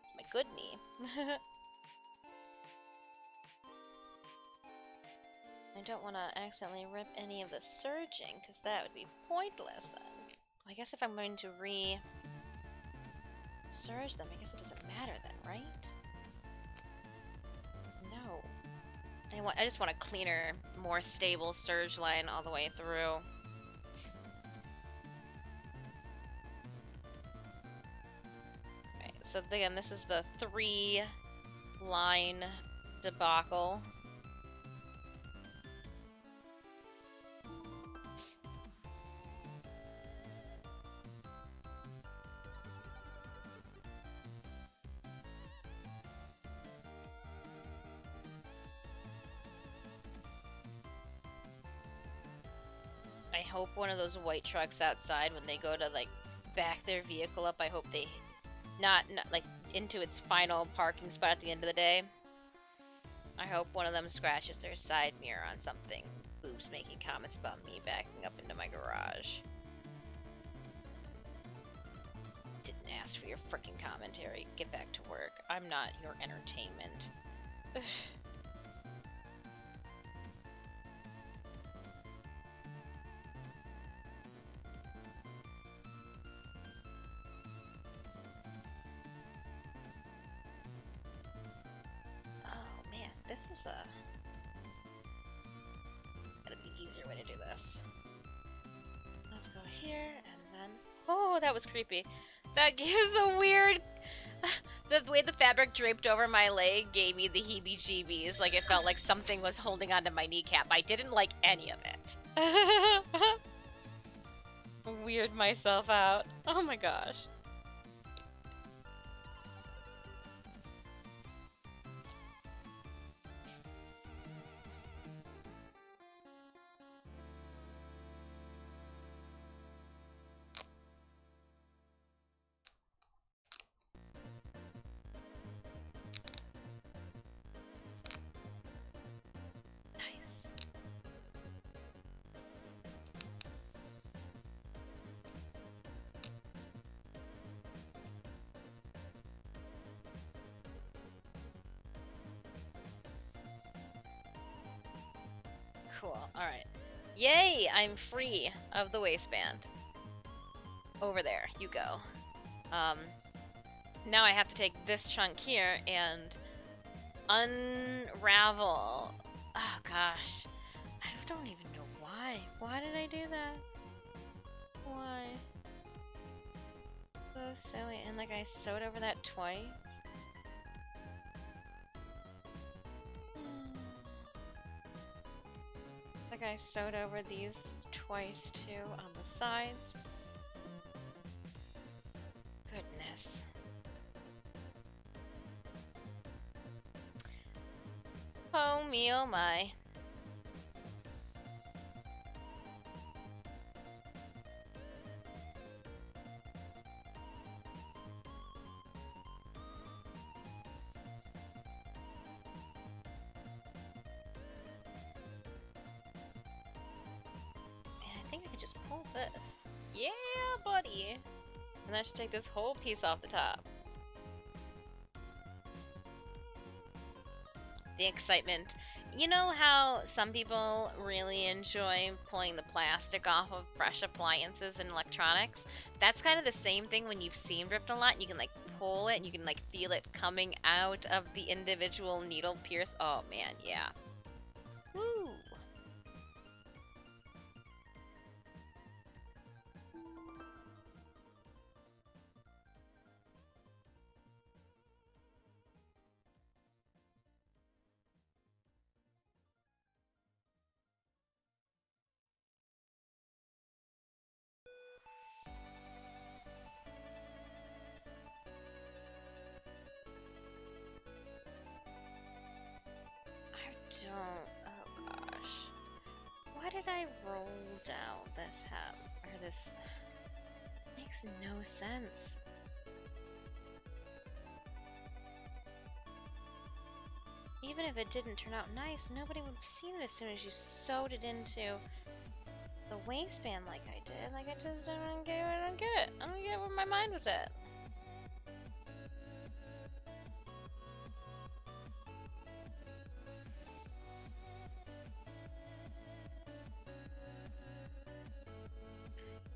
It's my good knee. I don't want to accidentally rip any of the surging, because that would be pointless then. I guess if I'm going to surge them, I guess it doesn't matter then, right? No. I just want a cleaner, more stable surge line all the way through. So again, this is the 3-line debacle. I hope one of those white trucks outside, when they go to like back their vehicle up, I hope they not like into its final parking spot at the end of the day. I hope one of them scratches their side mirror on something. Boobs making comments about me backing up into my garage. Didn't ask for your freaking commentary. Get back to work. I'm not your entertainment. this. Let's go here, and then... Oh, that was creepy. That gives a weird... The way the fabric draped over my leg gave me the heebie-jeebies. Like, it felt like something was holding onto my kneecap. I didn't like any of it. Weird myself out. Oh my gosh. Nice. Cool. Alright. Yay! I'm free of the waistband. Over there. You go. Now I have to take this chunk here and unravel. Oh gosh. I don't even know why. Why did I do that? Why? So silly. And like I sewed over that twice. Like I sewed over these twice too on the sides. Goodness. Oh me, oh my. I think I could just pull this. Yeah, buddy! And that should take this whole piece off the top. The excitement. You know how some people really enjoy pulling the plastic off of fresh appliances and electronics? That's kind of the same thing when you've seam ripped a lot and you can like pull it and you can like feel it coming out of the individual needle pierce. Oh man, yeah. Woo! Oh gosh. Why did I roll down this hem? Or this... Makes no sense. Even if it didn't turn out nice, nobody would have seen it as soon as you sewed it into the waistband like I did. Like, I just don't get it. I don't get where my mind was at.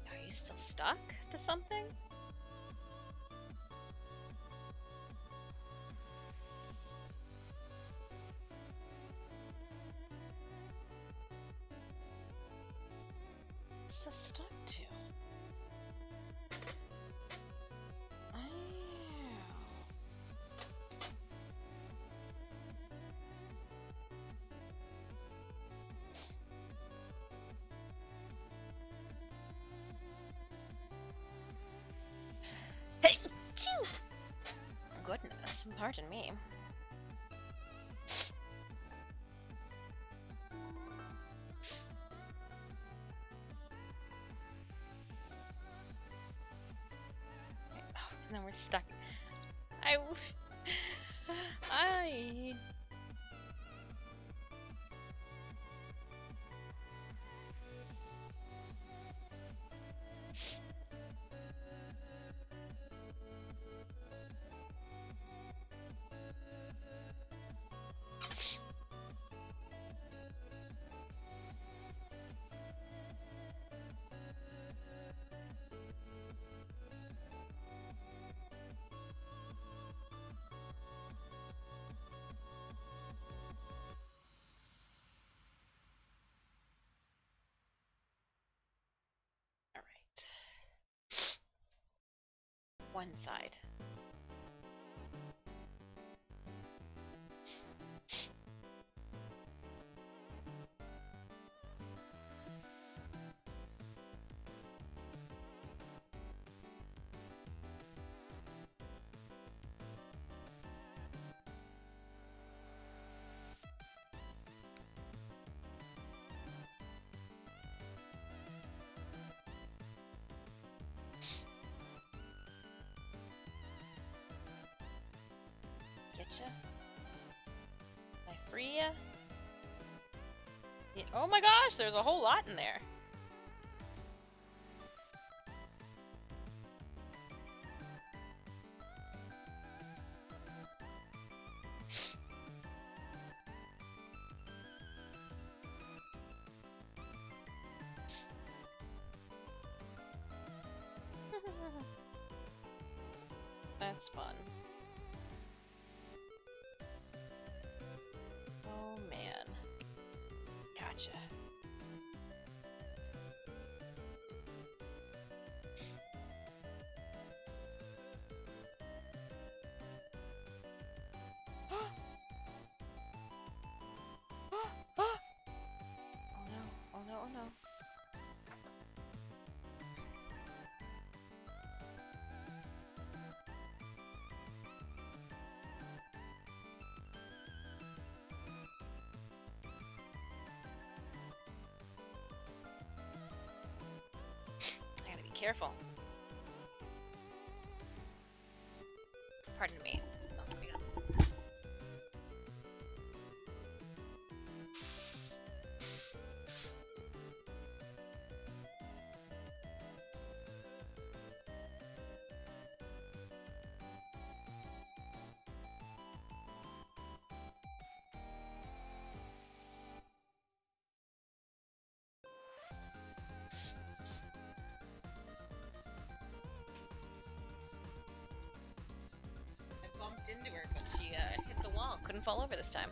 Are you still stuck to something? Still stuck to? Oh. Hey, chew. Goodness, pardon me. Now we're stuck. I one side. Getcha? Did I free ya? Yeah. Oh my gosh, there's a whole lot in there. That's fun. Oh man. Gotcha. Oh no, oh no, oh no. I gotta be careful. Pardon me. Oh, there we go. Bumped into her, but she hit the wall. Couldn't fall over this time.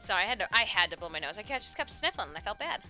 So I had to blow my nose. I just kept sniffling and I felt bad.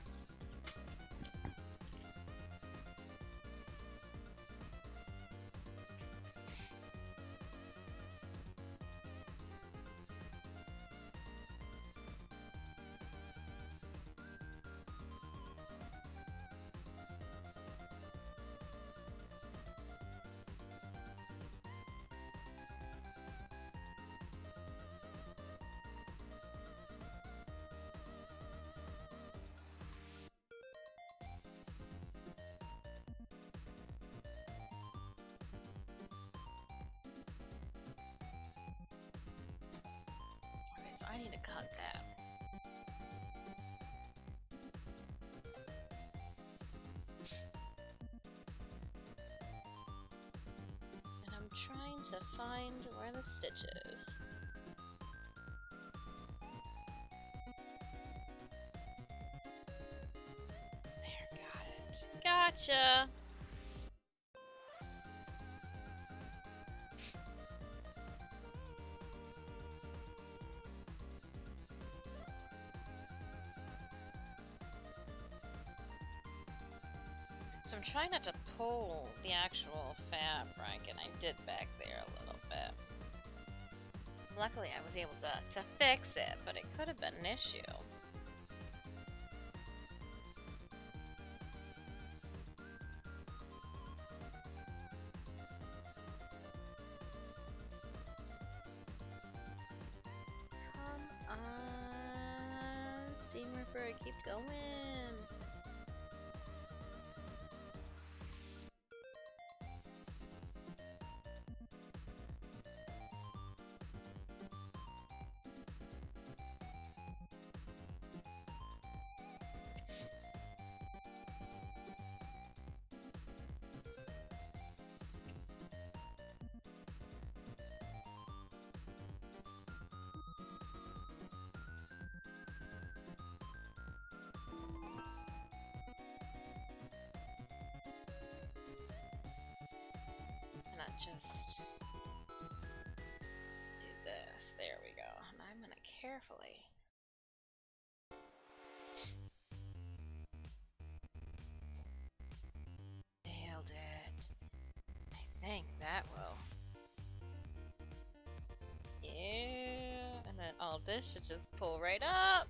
So I need to cut that. And I'm trying to find where the stitch is. There, got it. Gotcha! So I'm trying not to pull the actual fabric, and I did back there a little bit. Luckily I was able to fix it, but it could have been an issue. Come on, Seymour Bird, keep going. Not just do this. There we go. And I'm gonna carefully nailed it. I think that will All this should just pull right up.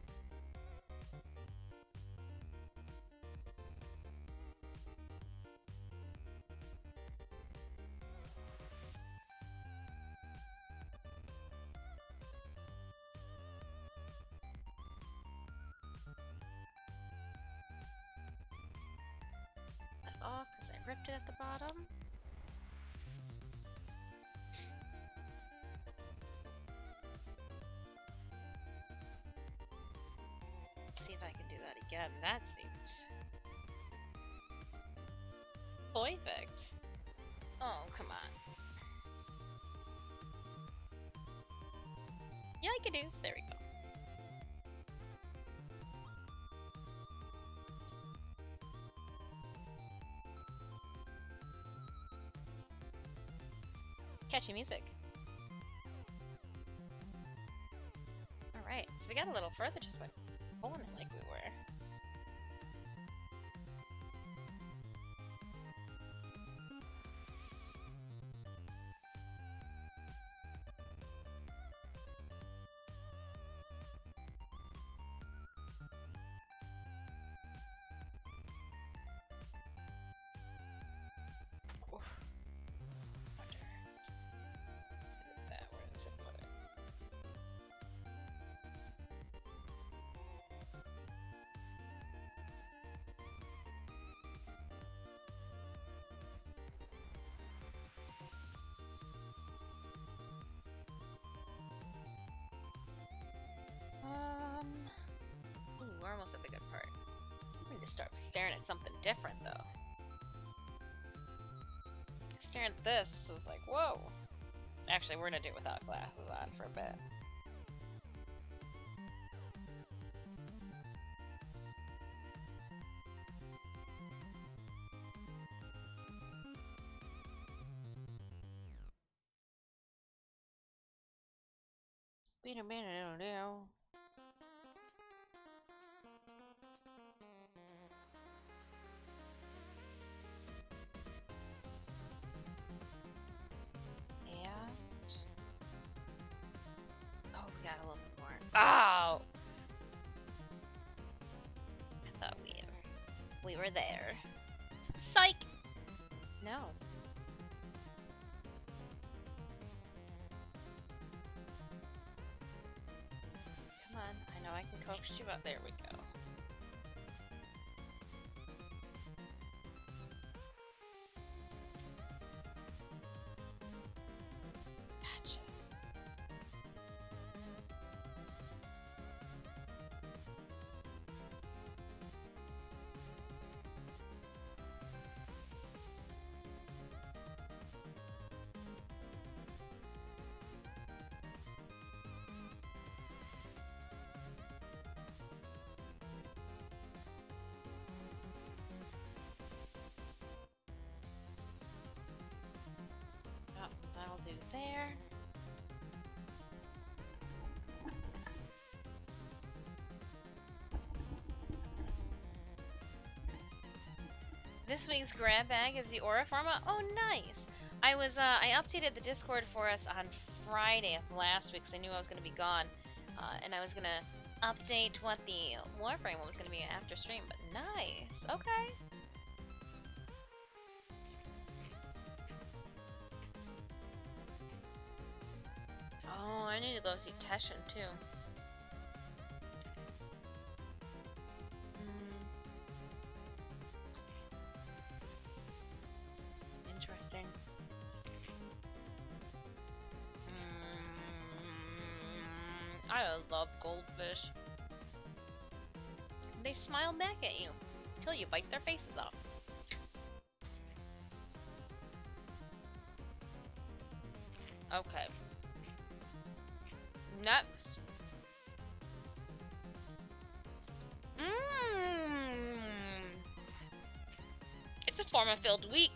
That off because I ripped it at the bottom. See if I can do that again. That seems perfect. Oh, come on. Yeah, I can do. There we go. Catchy music. Alright, so we got a little further just by pulling it like we were. Oof. Wonder. That, where does it put it? Ooh, we're almost at the good part. I need to start staring at something different, though. Staring at this is like, whoa. Actually, we're gonna do it without glasses on for a bit. Oh, we got a little bit more. Oh! I thought we were there. Psych! No. Come on, I know I can coax you up. There we go. Gotcha. Oh, that'll do there. This week's grab bag is the Aura Forma. Oh, nice! I updated the Discord for us on Friday of last week because I knew I was going to be gone. And I was going to update what the Warframe was going to be after stream, but nice! Okay. Oh, I need to go see Teshin too. Interesting. I love goldfish. They smile back at you till you bite their faces off. Okay. Next. It's a Forma-filled week.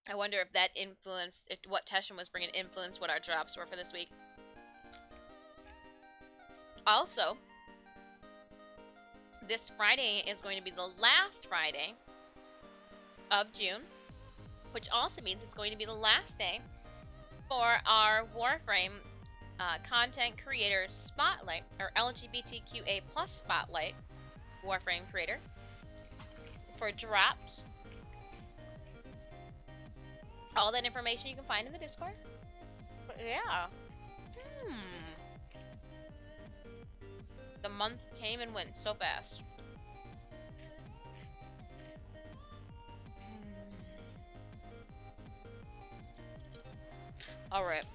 I wonder if that influenced, if what Teshin was bringing influenced what our drops were for this week. Also, this Friday is going to be the last Friday of June, which also means it's going to be the last day for our Warframe content creator spotlight, or LGBTQA plus spotlight Warframe creator for drops. All that information you can find in the Discord. But yeah. The month came and went so fast. Alright,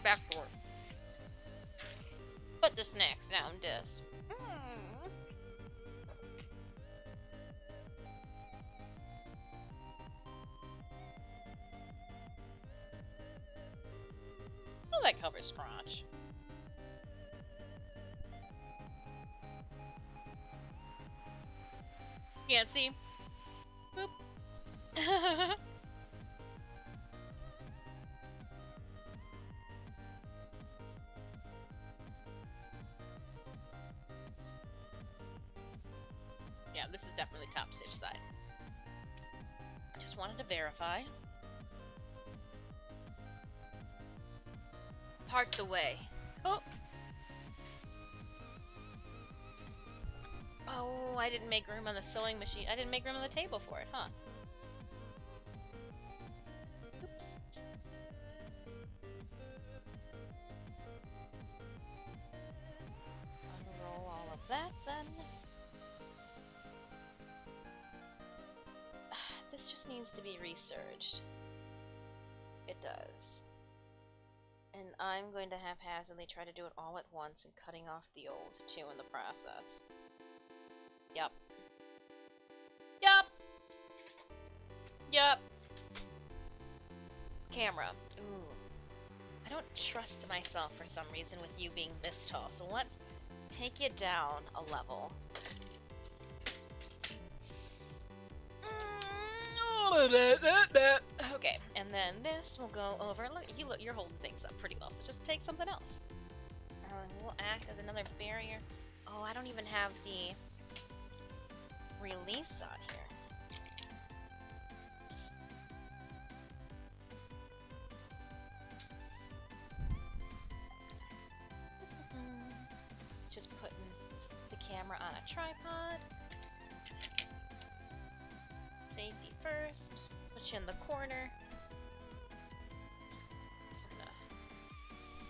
back to work. Put the snacks down, Dis. Oh, that covers crotch. Can't see. Boop. Yeah, this is definitely top stitch side. I just wanted to verify. Part the way. Oh. Oh, I didn't make room on the sewing machine. I didn't make room on the table for it, huh? Oops. Unroll all of that then. This just needs to be resurged. It does. And I'm going to haphazardly try to do it all at once and cutting off the old too in the process. Yup. Yup! Yup! Camera. Ooh. I don't trust myself for some reason with you being this tall, so let's take you down a level. Okay, and then this will go over. Look, you're holding things up pretty well, so just take something else. We'll act as another barrier. Oh, I don't even have the release on here. Just putting the camera on a tripod. Safety first. Put you in the corner.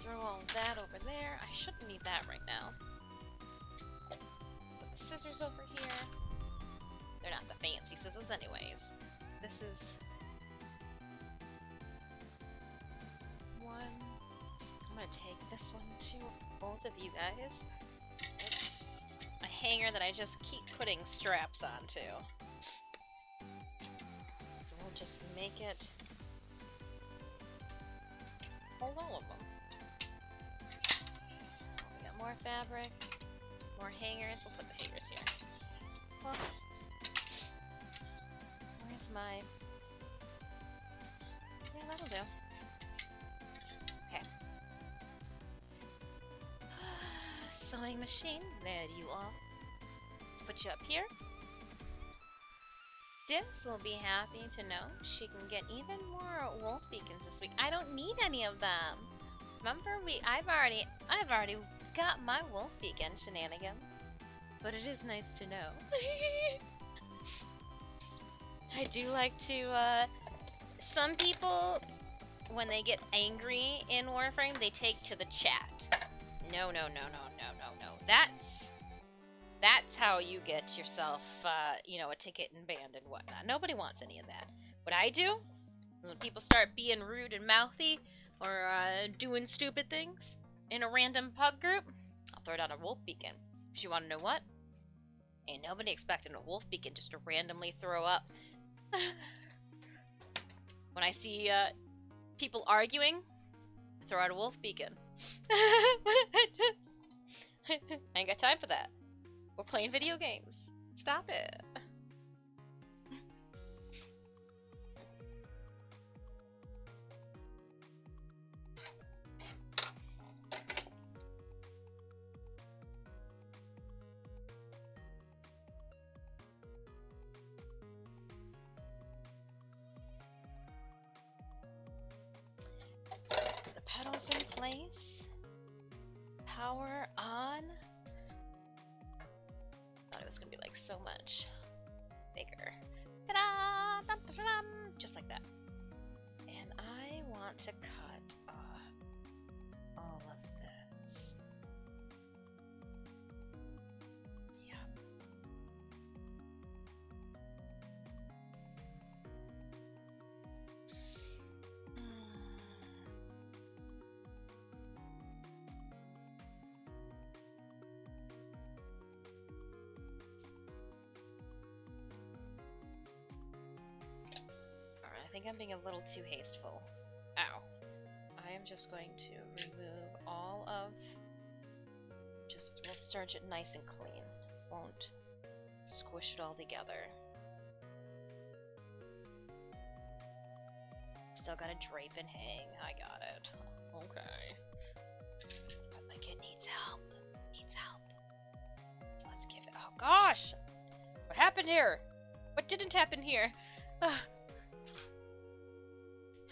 Throw all that over there. I shouldn't need that right now. Put the scissors over here. They're not the fancy scissors anyways. This is one. I'm gonna take this one to both of you guys. It's a hanger that I just keep putting straps onto. So we'll just make it hold all of them. We got more fabric, more hangers. We'll put the hangers here. Well, where's my... Yeah, that'll do. Okay. Sewing machine. There you are. Let's put you up here. Dis will be happy to know she can get even more wolf beacons this week. I don't need any of them. Remember, I've already got my wolf beacon shenanigans. But it is nice to know. I do like to, some people, when they get angry in Warframe, they take to the chat. No. That's how you get yourself, you know, a ticket and banned and whatnot. Nobody wants any of that. What I do, when people start being rude and mouthy, or doing stupid things in a random pug group, I'll throw down a wolf beacon. Because you want to know what? Ain't nobody expecting a wolf beacon just to randomly throw up. When I see people arguing, I throw out a wolf beacon. I ain't got time for that. We're playing video games. Stop it. place. Power on. Thought it was gonna be like so much bigger. Ta-da! Dum-dum-dum! Just like that. And I want to cut off all of this. Yeah. I think I'm being a little too hasteful. Ow. I am just going to remove all of... we'll serge it nice and clean. Won't squish it all together. Still gotta drape and hang. I got it. Okay. But like it needs help. Needs help. So let's give it... Oh gosh! What happened here? What didn't happen here? Ugh.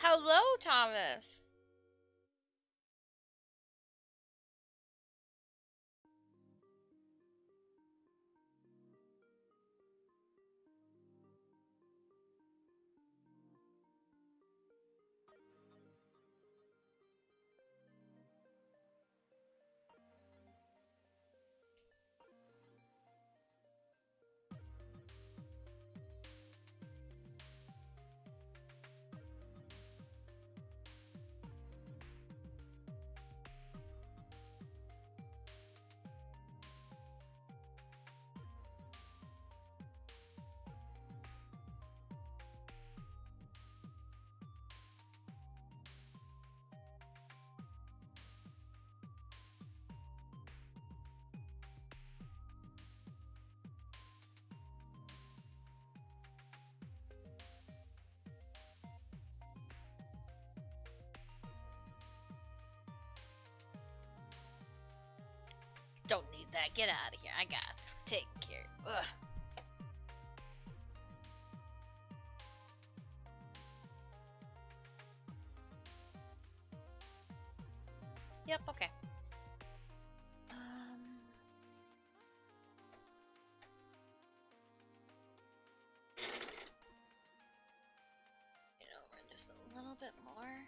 Hello, Thomas! Don't need that. Get out of here. I got it. Take care. Ugh. Yep, okay. Over just a little bit more.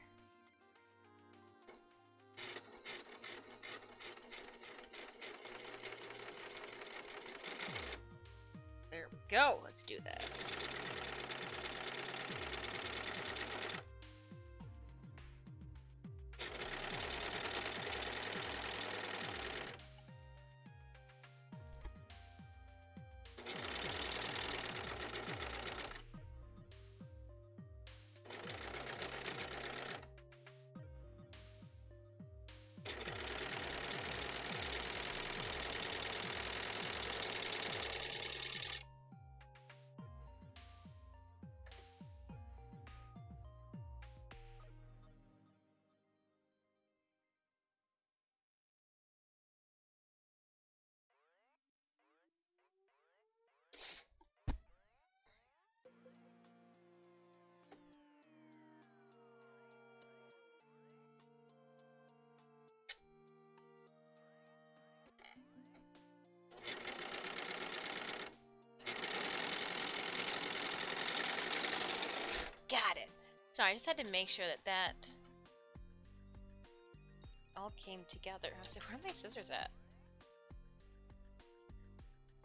There we go. Let's do this. Got it. Sorry, I just had to make sure that that all came together. I was like, where are my scissors at?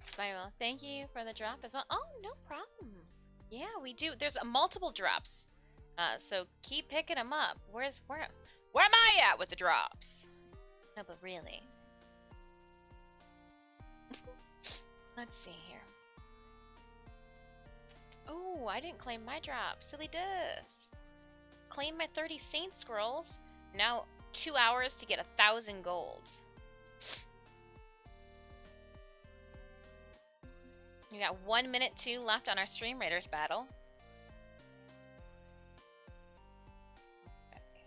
Spiral, thank you for the drop as well. Oh, no problem. Yeah, we do. There's multiple drops. So keep picking them up. Where am I at with the drops? No, but really. Let's see here. Oh, I didn't claim my drop. Silly dust. Claim my 30 Saint Scrolls. Now 2 hours to get 1,000 gold. We got 1 minute 2 left on our Stream Raiders battle. Okay.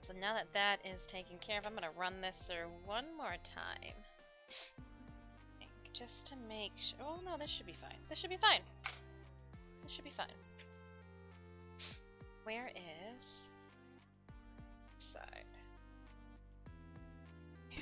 So now that that is taken care of, I'm gonna run this through one more time. Just to make sure. Oh no, this should be fine. This should be fine. It should be fine. Where is side? Yeah.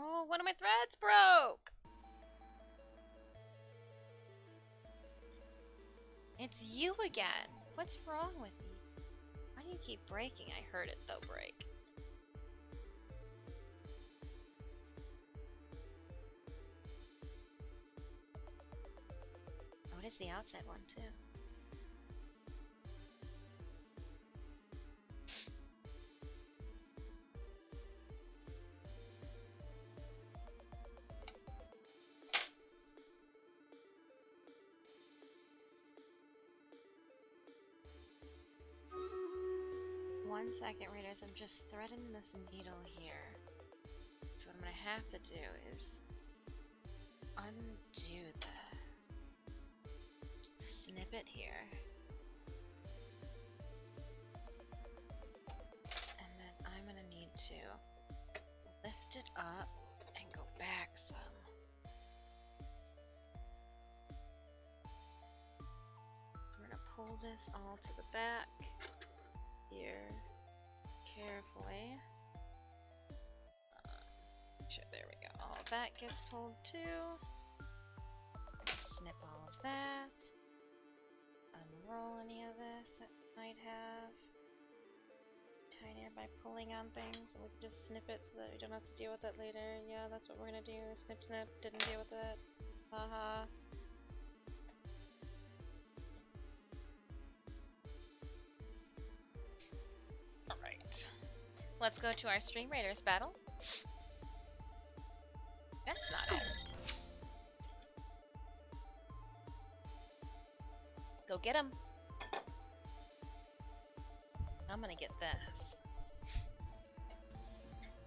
Oh, one of my threads broke! It's you again! What's wrong with you? Why do you keep breaking? I heard it though break. Oh, it is the outside one too. One second, readers. I'm just threading this needle here. So what I'm gonna have to do is undo the snippet here. And then I'm gonna need to lift it up and go back some. I'm gonna pull this all to the back here carefully. Sure, there we go. All of that gets pulled too. Snip all of that. Unroll any of this that might have tinier by pulling on things, and we can just snip it so that we don't have to deal with that later. Yeah, that's what we're gonna do. Snip, snip. Didn't deal with it. Haha. Alright. Let's go to our Stream Raiders battle. That's not it. Go get him. I'm gonna get this.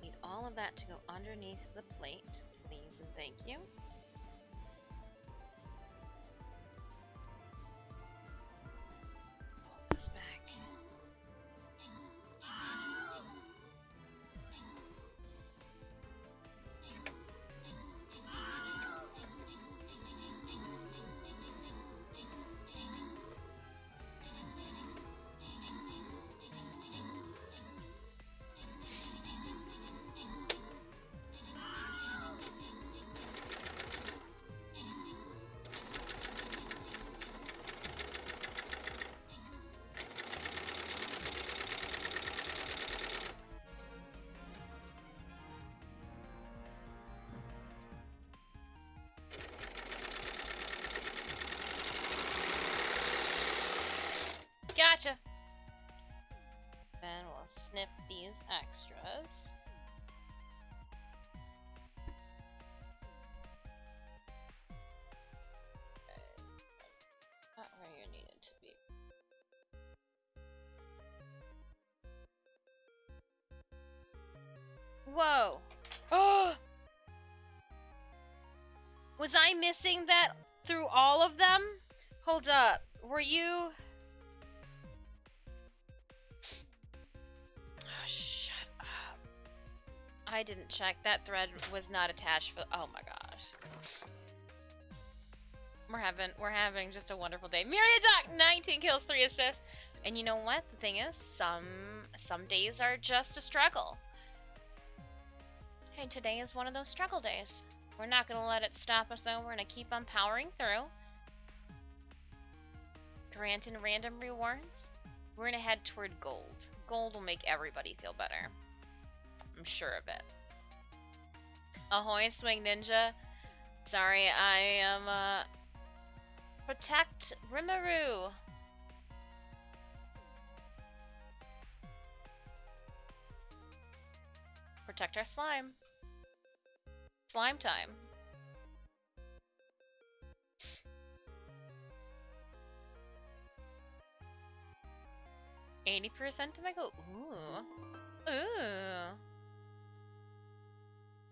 Need all of that to go underneath the plate, please and thank you. Pull this back. Gotcha! Then we'll snip these extras. Okay. Not where you need it to be. Whoa! Oh! Was I missing that through all of them? Hold up. Were you... I didn't check. That thread was not attached. Oh my gosh. We're having just a wonderful day. Myriadoc, 19 kills, 3 assists. And you know what? The thing is, some days are just a struggle. Hey, today is one of those struggle days. We're not gonna let it stop us though. We're gonna keep on powering through. Granting random rewards. We're gonna head toward gold. Gold will make everybody feel better. I'm sure of it. Ahoy, Swing Ninja. Sorry, I am, Protect Rimuru. Protect our slime. Slime time. 80% to my goal. Ooh. Ooh.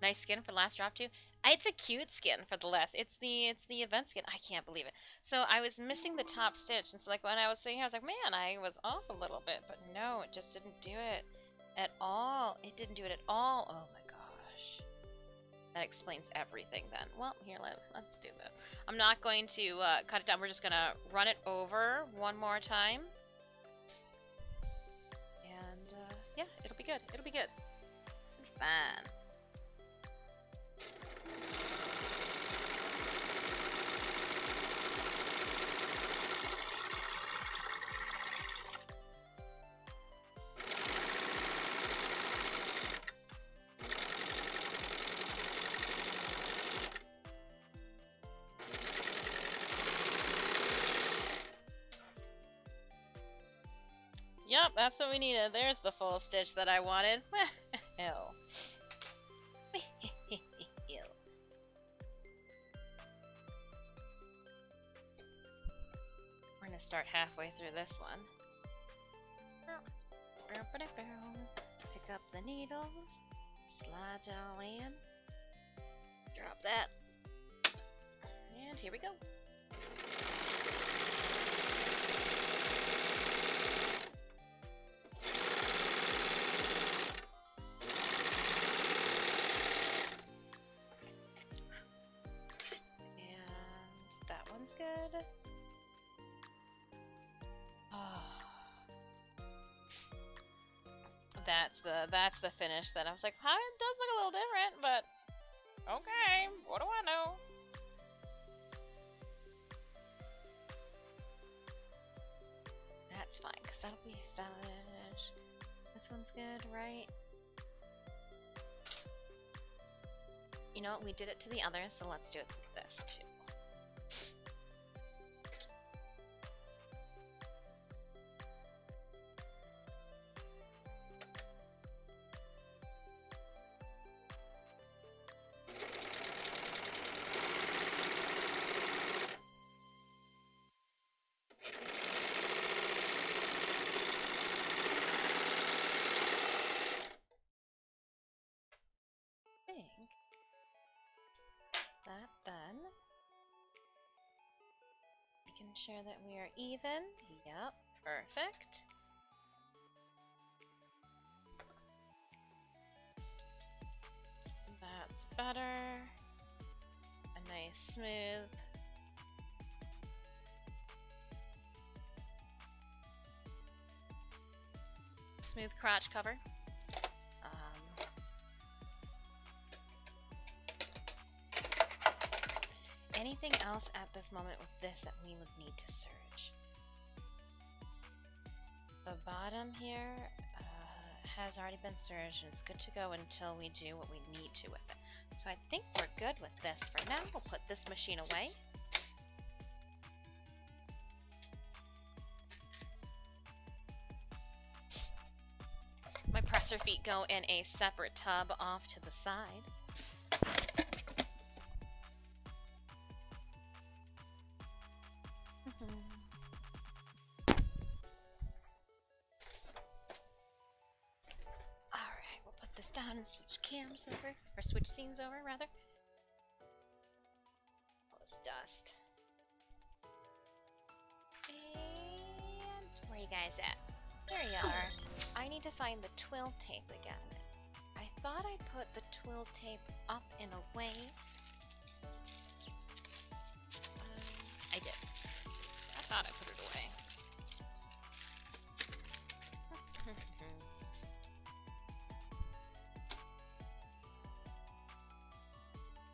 Nice skin for the last drop too. It's a cute skin for the last. It's the event skin. I can't believe it. So I was missing the top stitch, and so like when I was singing, I was like, man, I was off a little bit, but no, it just didn't do it at all. It didn't do it at all. Oh my gosh. That explains everything then. Well, here, let's do this. I'm not going to cut it down. We're just gonna run it over one more time, and yeah, it'll be good. It'll be good. It'll be fine. Yep, that's what we needed. There's the full stitch that I wanted. Hell. We're gonna start halfway through this one. Pick up the needles, slide it all in, drop that, and here we go. Good. Oh. That's the finish that I was like, huh, it does look a little different, but okay, what do I know? That's fine, because that'll be finished. This one's good, right? You know what, we did it to the other, so let's do it with this too. That done. Making sure that we are even. Yep, perfect. That's better. A nice smooth. Smooth crotch cover. Anything else at this moment with this that we would need to serge? The bottom here has already been serged, and it's good to go until we do what we need to with it. So I think we're good with this for now. We'll put this machine away. My presser feet go in a separate tub off to the side. Alright, we'll put this down and switch cams over, or switch scenes over, rather. All this dust. And where are you guys at? There you are. I need to find the twill tape again. I thought I put the twill tape up and away. I did. I thought I put it away.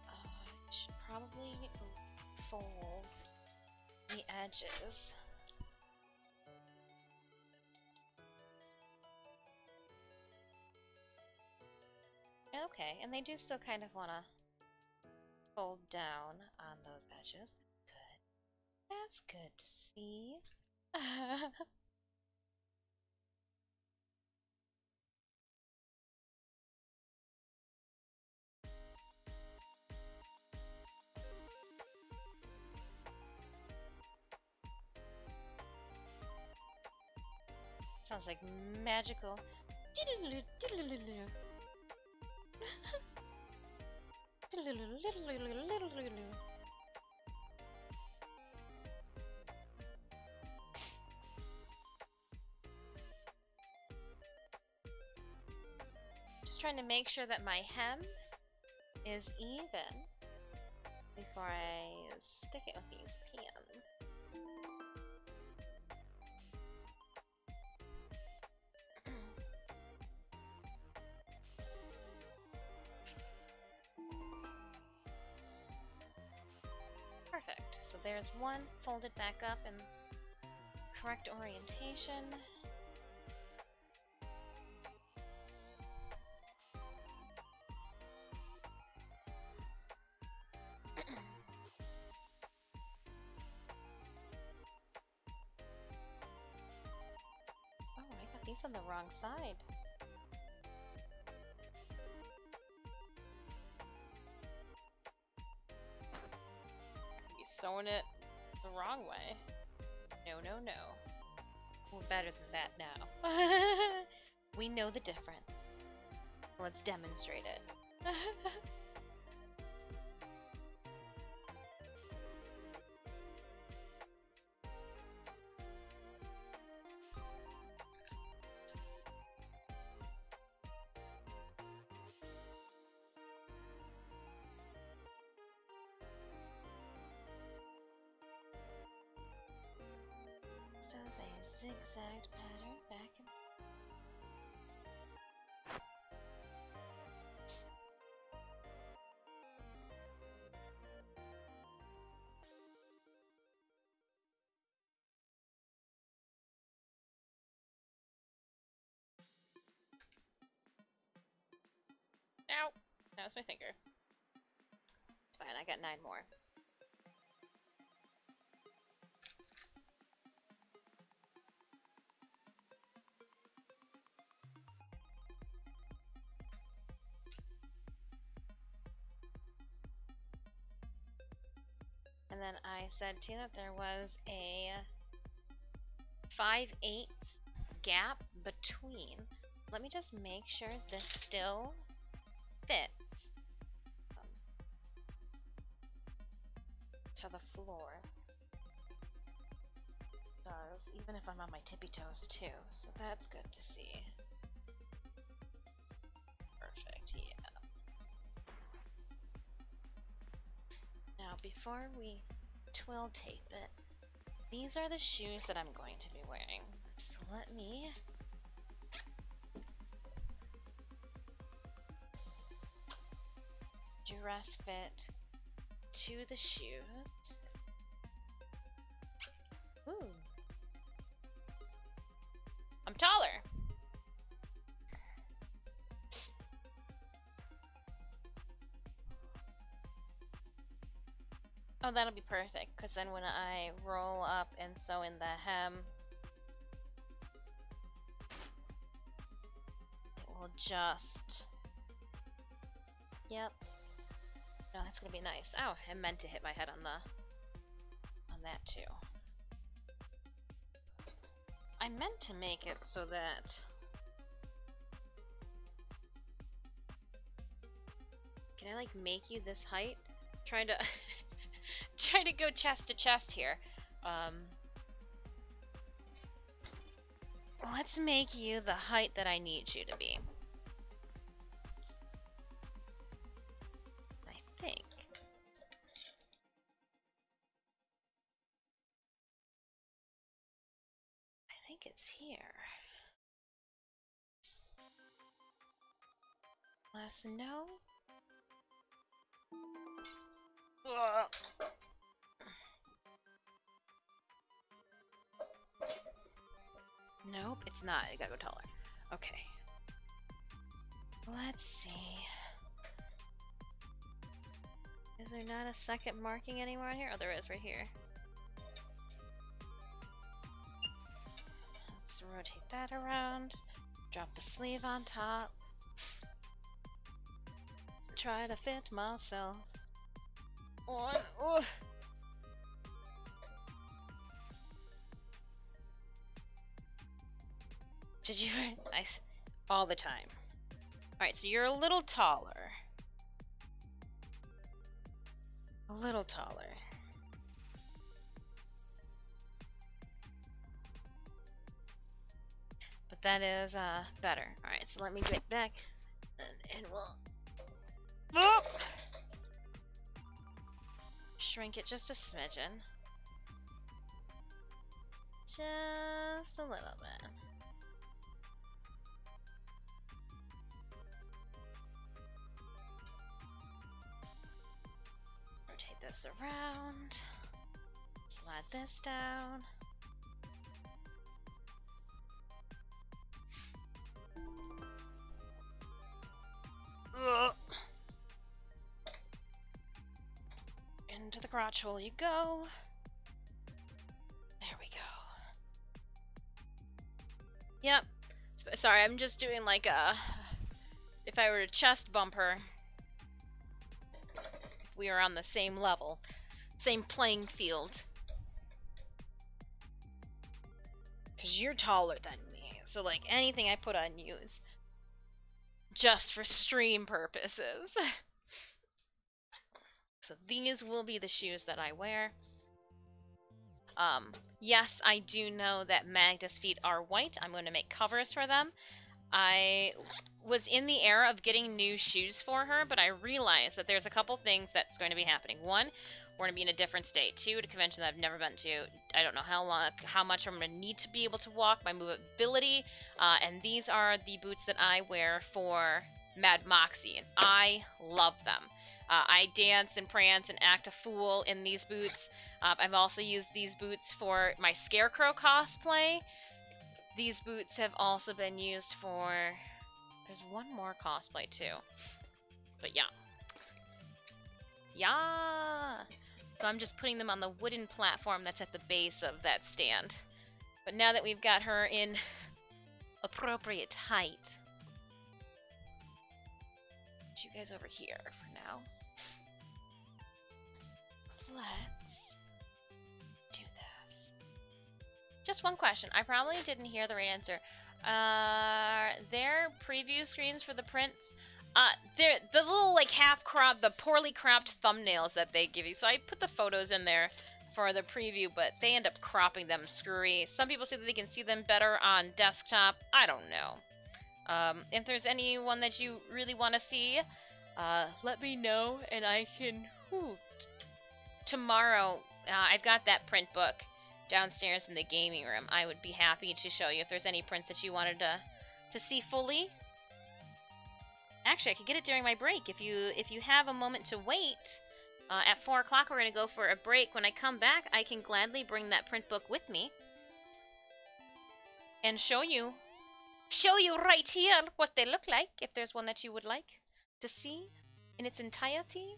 I should probably fold the edges. Okay, and they do still kind of want to fold down on those edges. Good. That's good to see. Sounds like magical. Just trying to make sure that my hem is even before I stick it with these pins. Perfect. So there's one folded back up in correct orientation. Oh, I got these on the wrong side. Sewing it the wrong way. No, no, no. We're better than that now. We know the difference. Let's demonstrate it. So it's a zigzagged pattern back and ow! That was my finger. It's fine, I got 9 more. And then I said too that there was a 5/8 gap between. Let me just make sure this still fits to the floor. It does, even if I'm on my tippy toes too, so that's good to see. Perfect, yeah. Now, before we twill tape it, these are the shoes that I'm going to be wearing. So let me dress fit to the shoes. Ooh. I'm taller. Oh, that'll be perfect, because then when I roll up and sew in the hem, it will just... Yep. No, that's gonna be nice. Oh, I meant to hit my head on that too. I meant to make it so that can I like make you this height? Trying to trying to go chest to chest here. Let's make you the height that I need you to be. I think it's here. Last no. Ugh. Nope, it's not. I gotta go taller. Okay. Let's see. Is there not a second marking anywhere on here? Oh, there is right here. Let's rotate that around. Drop the sleeve on top. Try to fit myself. On. Oh. Did you? Nice. All the time. Alright, so you're a little taller. A little taller. But that is better. Alright, so let me get back and we'll shrink it just a smidgen. Just a little bit. Rotate this around. Slide this down. Into the crotch hole you go. There we go. Yep. Sorry, I'm just doing like a... If I were to chest bump her, we are on the same level. Same playing field. Because you're taller than me. So like anything I put on you is just for stream purposes. So these will be the shoes that I wear. Yes, I do know that Maghda's feet are white. I'm going to make covers for them. I was in the era of getting new shoes for her, but I realized that there's a couple things that's going to be happening. One, we're going to be in a different state. Two, a convention that I've never been to. I don't know how much I'm going to need to be able to walk, my movability, and these are the boots that I wear for Mad Moxie, and I love them. I dance and prance and act a fool in these boots. I've also used these boots for my Scarecrow cosplay. These boots have also been used for... There's one more cosplay too. But yeah. Yeah! So I'm just putting them on the wooden platform that's at the base of that stand. But now that we've got her in appropriate height... Put you guys over here for now. Let's do this. Just one question. I probably didn't hear the right answer. Their preview screens for the prints, they're the little like half cropped, the poorly cropped thumbnails that they give you. So I put the photos in there for the preview, but they end up cropping them screwy. Some people say that they can see them better on desktop. I don't know. If there's anyone that you really want to see, let me know and I can... Tomorrow, I've got that print book downstairs in the gaming room. I would be happy to show you if there's any prints that you wanted to see fully. Actually, I could get it during my break. If you have a moment to wait, at 4 o'clock we're going to go for a break. When I come back, I can gladly bring that print book with me and show you right here what they look like, if there's one that you would like to see in its entirety.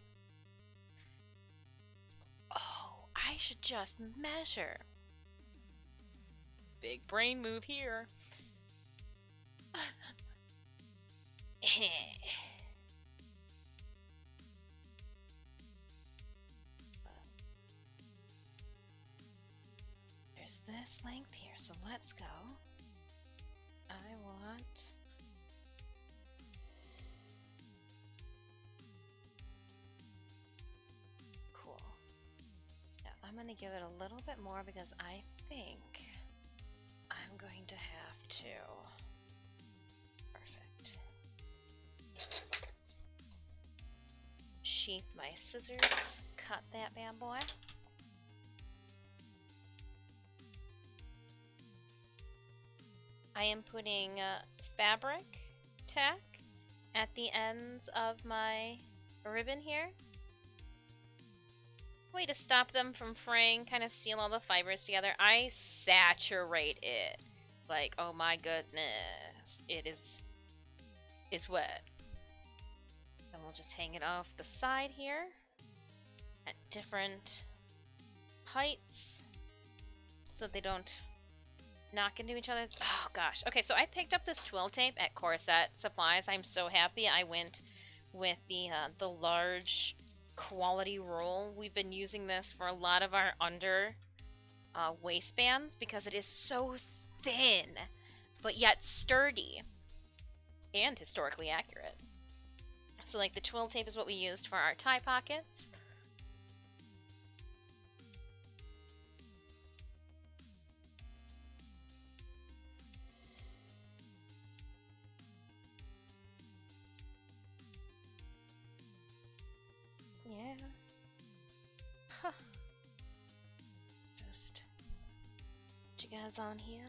Oh, I should just measure. Big brain move here. There's this length here, so let's go. I want... Cool. Yeah, I'm gonna give it a little bit more because I think I'm going to have to... Perfect. Sheath my scissors, cut that bad boy. I am putting fabric tack at the ends of my ribbon here. Way to stop them from fraying, kind of seal all the fibers together. I saturate it. Like, oh my goodness. It's wet. And we'll just hang it off the side here at different heights so they don't knock into each other. Oh gosh. Okay, so I picked up this twill tape at Corset Supplies. I'm so happy I went with the large quality roll. We've been using this for a lot of our under waistbands because it is so thin but yet sturdy and historically accurate. So like the twill tape is what we used for our tie pockets. Yeah. Huh. Just put you guys on here.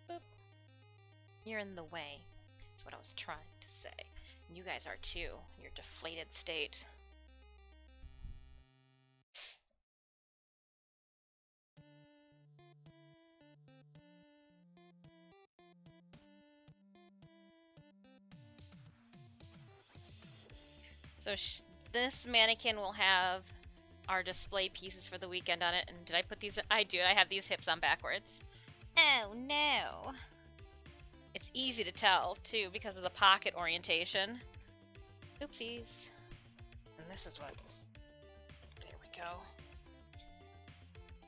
Boop. You're in the way. That's what I was trying to say. And you guys are too, in your deflated state. So this mannequin will have our display pieces for the weekend on it. And did I put these? I do. I have these hips on backwards. Oh no. It's easy to tell too because of the pocket orientation. Oopsies. And this is what. There we go.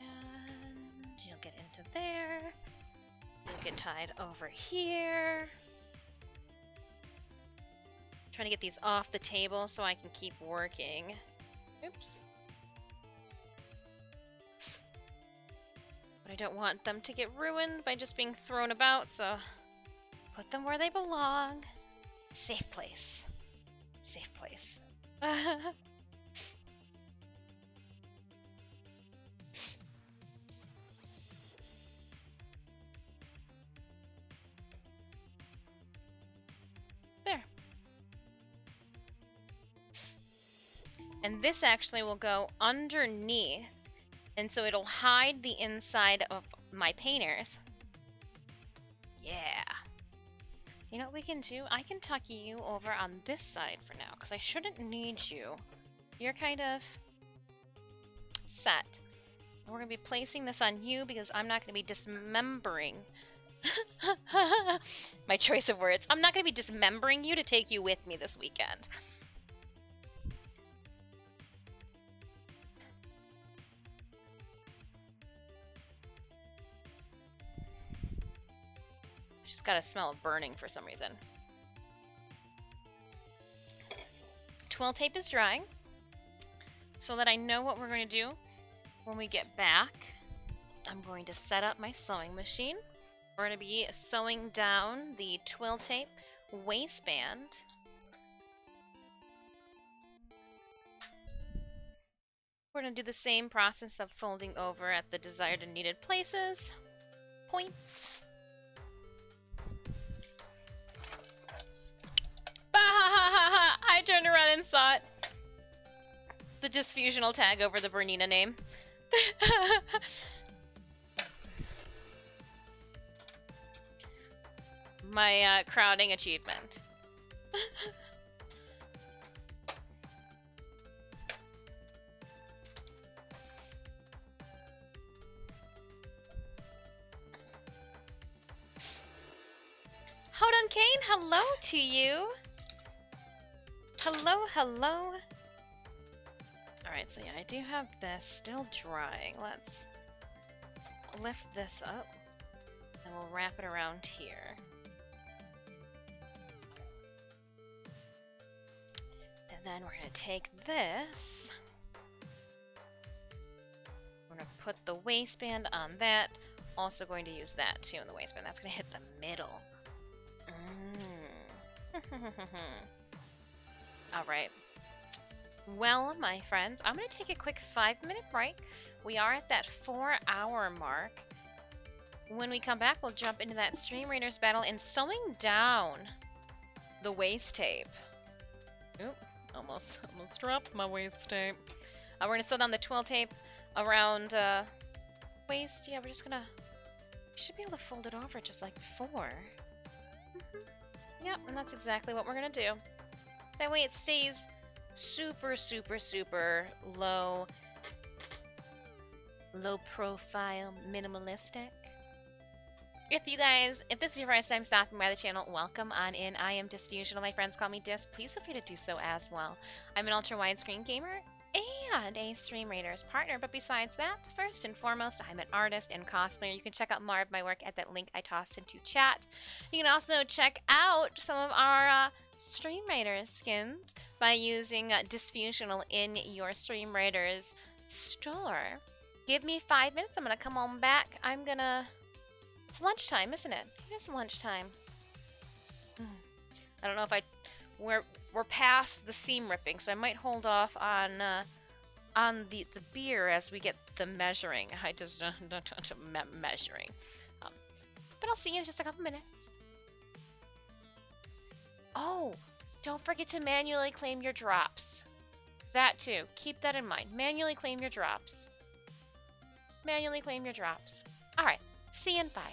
And you'll get into there. You'll get tied over here. Trying to get these off the table so I can keep working. Oops. But I don't want them to get ruined by just being thrown about, so put them where they belong. Safe place. Safe place. There. And this actually will go underneath, and so it'll hide the inside of my painters. Yeah. You know what we can do? I can tuck you over on this side for now, because I shouldn't need you. You're kind of set. We're going to be placing this on you because I'm not going to be dismembering. My choice of words. I'm not going to be dismembering you to take you with me this weekend. Just got a smell of burning for some reason. Twill tape is drying, so that I know what we're going to do when we get back. I'm going to set up my sewing machine. We're going to be sewing down the twill tape waistband. We're going to do the same process of folding over at the desired and needed places. Points. I turned around and saw it. The Disfusional tag over the Bernina name. My crowding achievement. Hold on, Kane. Hello to you. Hello, hello. Alright, so yeah, I do have this still drying. Let's lift this up and we'll wrap it around here. And then we're going to take this. We're going to put the waistband on that. Also going to use that too in the waistband. That's going to hit the middle. Alright. Well, my friends, I'm going to take a quick 5-minute break. We are at that 4-hour mark. When we come back, we'll jump into that Stream Raiders battle and sewing down the waist tape. Oop, almost dropped my waist tape. We're going to sew down the twill tape around waist. Yeah, we're just going to... We should be able to fold it over just like before. Yep, and that's exactly what we're going to do. That way it stays super, super, super low profile, minimalistic. If this is your first time stopping by the channel, welcome on in. I am Disfusional. My friends call me Dis. Please feel free to do so as well. I'm an ultra widescreen gamer and a Stream Raiders partner. But besides that, first and foremost, I'm an artist and cosplayer. You can check out more of my work at that link I tossed into chat. You can also check out some of our Stream Raiders skins by using Disfusional in your Stream Raiders store. Give me 5 minutes. I'm gonna come on back. It's lunchtime, isn't it? It is lunchtime. I don't know if we're past the seam ripping, so I might hold off on the beer as we get the measuring. I just measuring. But I'll see you in just a couple minutes. Oh, don't forget to manually claim your drops. That too. Keep that in mind. Manually claim your drops. Manually claim your drops. Alright, see you in 5.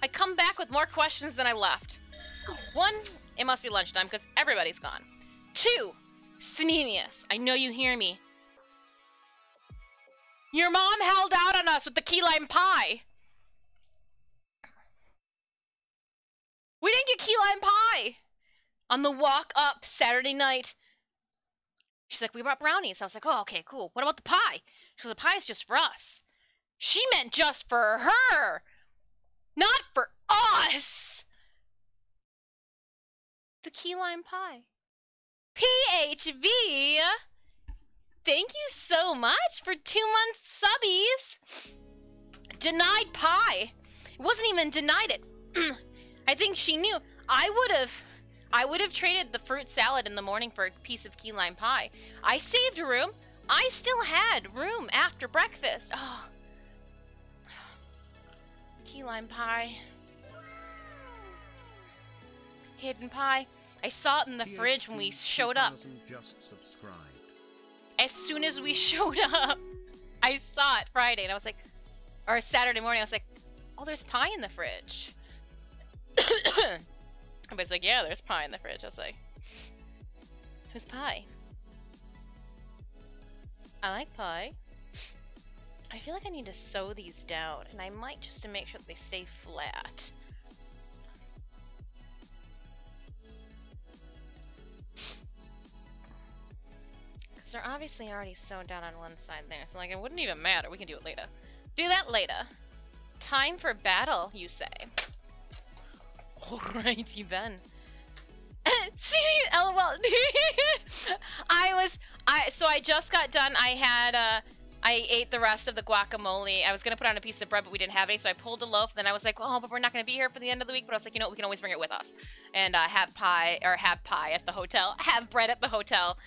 I come back with more questions than I left. 1, it must be lunchtime because everybody's gone. 2, Sneemius, I know you hear me. Your mom held out on us with the key lime pie. We didn't get key lime pie. On the walk up Saturday night, she's like, we brought brownies. I was like, oh, okay, cool. What about the pie? She goes, the pie's just for us. She meant just for her, not for us. The key lime pie. PHV, thank you so much for 2 months subbies. Denied pie. It wasn't even denied it. I think she knew. I would have traded the fruit salad in the morning for a piece of key lime pie. I saved room. I still had room after breakfast. Oh. Key lime pie. Hidden pie. I saw it in the fridge when we showed up. As soon as we showed up, I saw it Friday, and I was like, or Saturday morning, I was like, oh, there's pie in the fridge. Everybody's like, yeah, there's pie in the fridge. I was like, who's pie? I like pie. I feel like I need to sew these down, and I might just to make sure that they stay flat. Because they're obviously already sewn down on one side there, so like it wouldn't even matter. We can do it later. Do that later. Time for battle, you say. Alrighty then. LOL. So I just got done. I ate the rest of the guacamole. I was gonna put on a piece of bread, but we didn't have any, so I pulled a loaf. Then I was like, oh, but we're not gonna be here for the end of the week. But I was like, you know what, we can always bring it with us, and have pie at the hotel, have bread at the hotel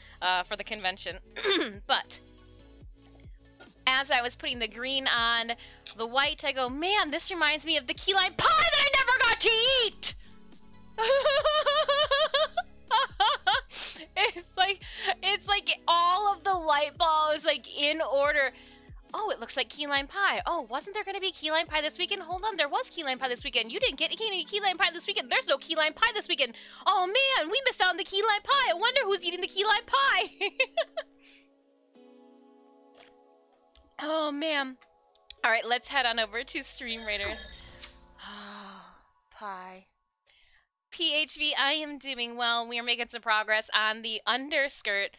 for the convention. But as I was putting the green on the white, I go, man, this reminds me of the key lime pie that I never got to eat! It's like all of the light bulbs like in order. Oh, it looks like key lime pie. Oh, wasn't there gonna be key lime pie this weekend? Hold on, there was key lime pie this weekend. You didn't get any key lime pie this weekend. There's no key lime pie this weekend. Oh man, we missed out on the key lime pie. I wonder who's eating the key lime pie. Oh man. Alright, let's head on over to Stream Raiders. Oh, pie. PHV, I am doing well. We are making some progress on the underskirt.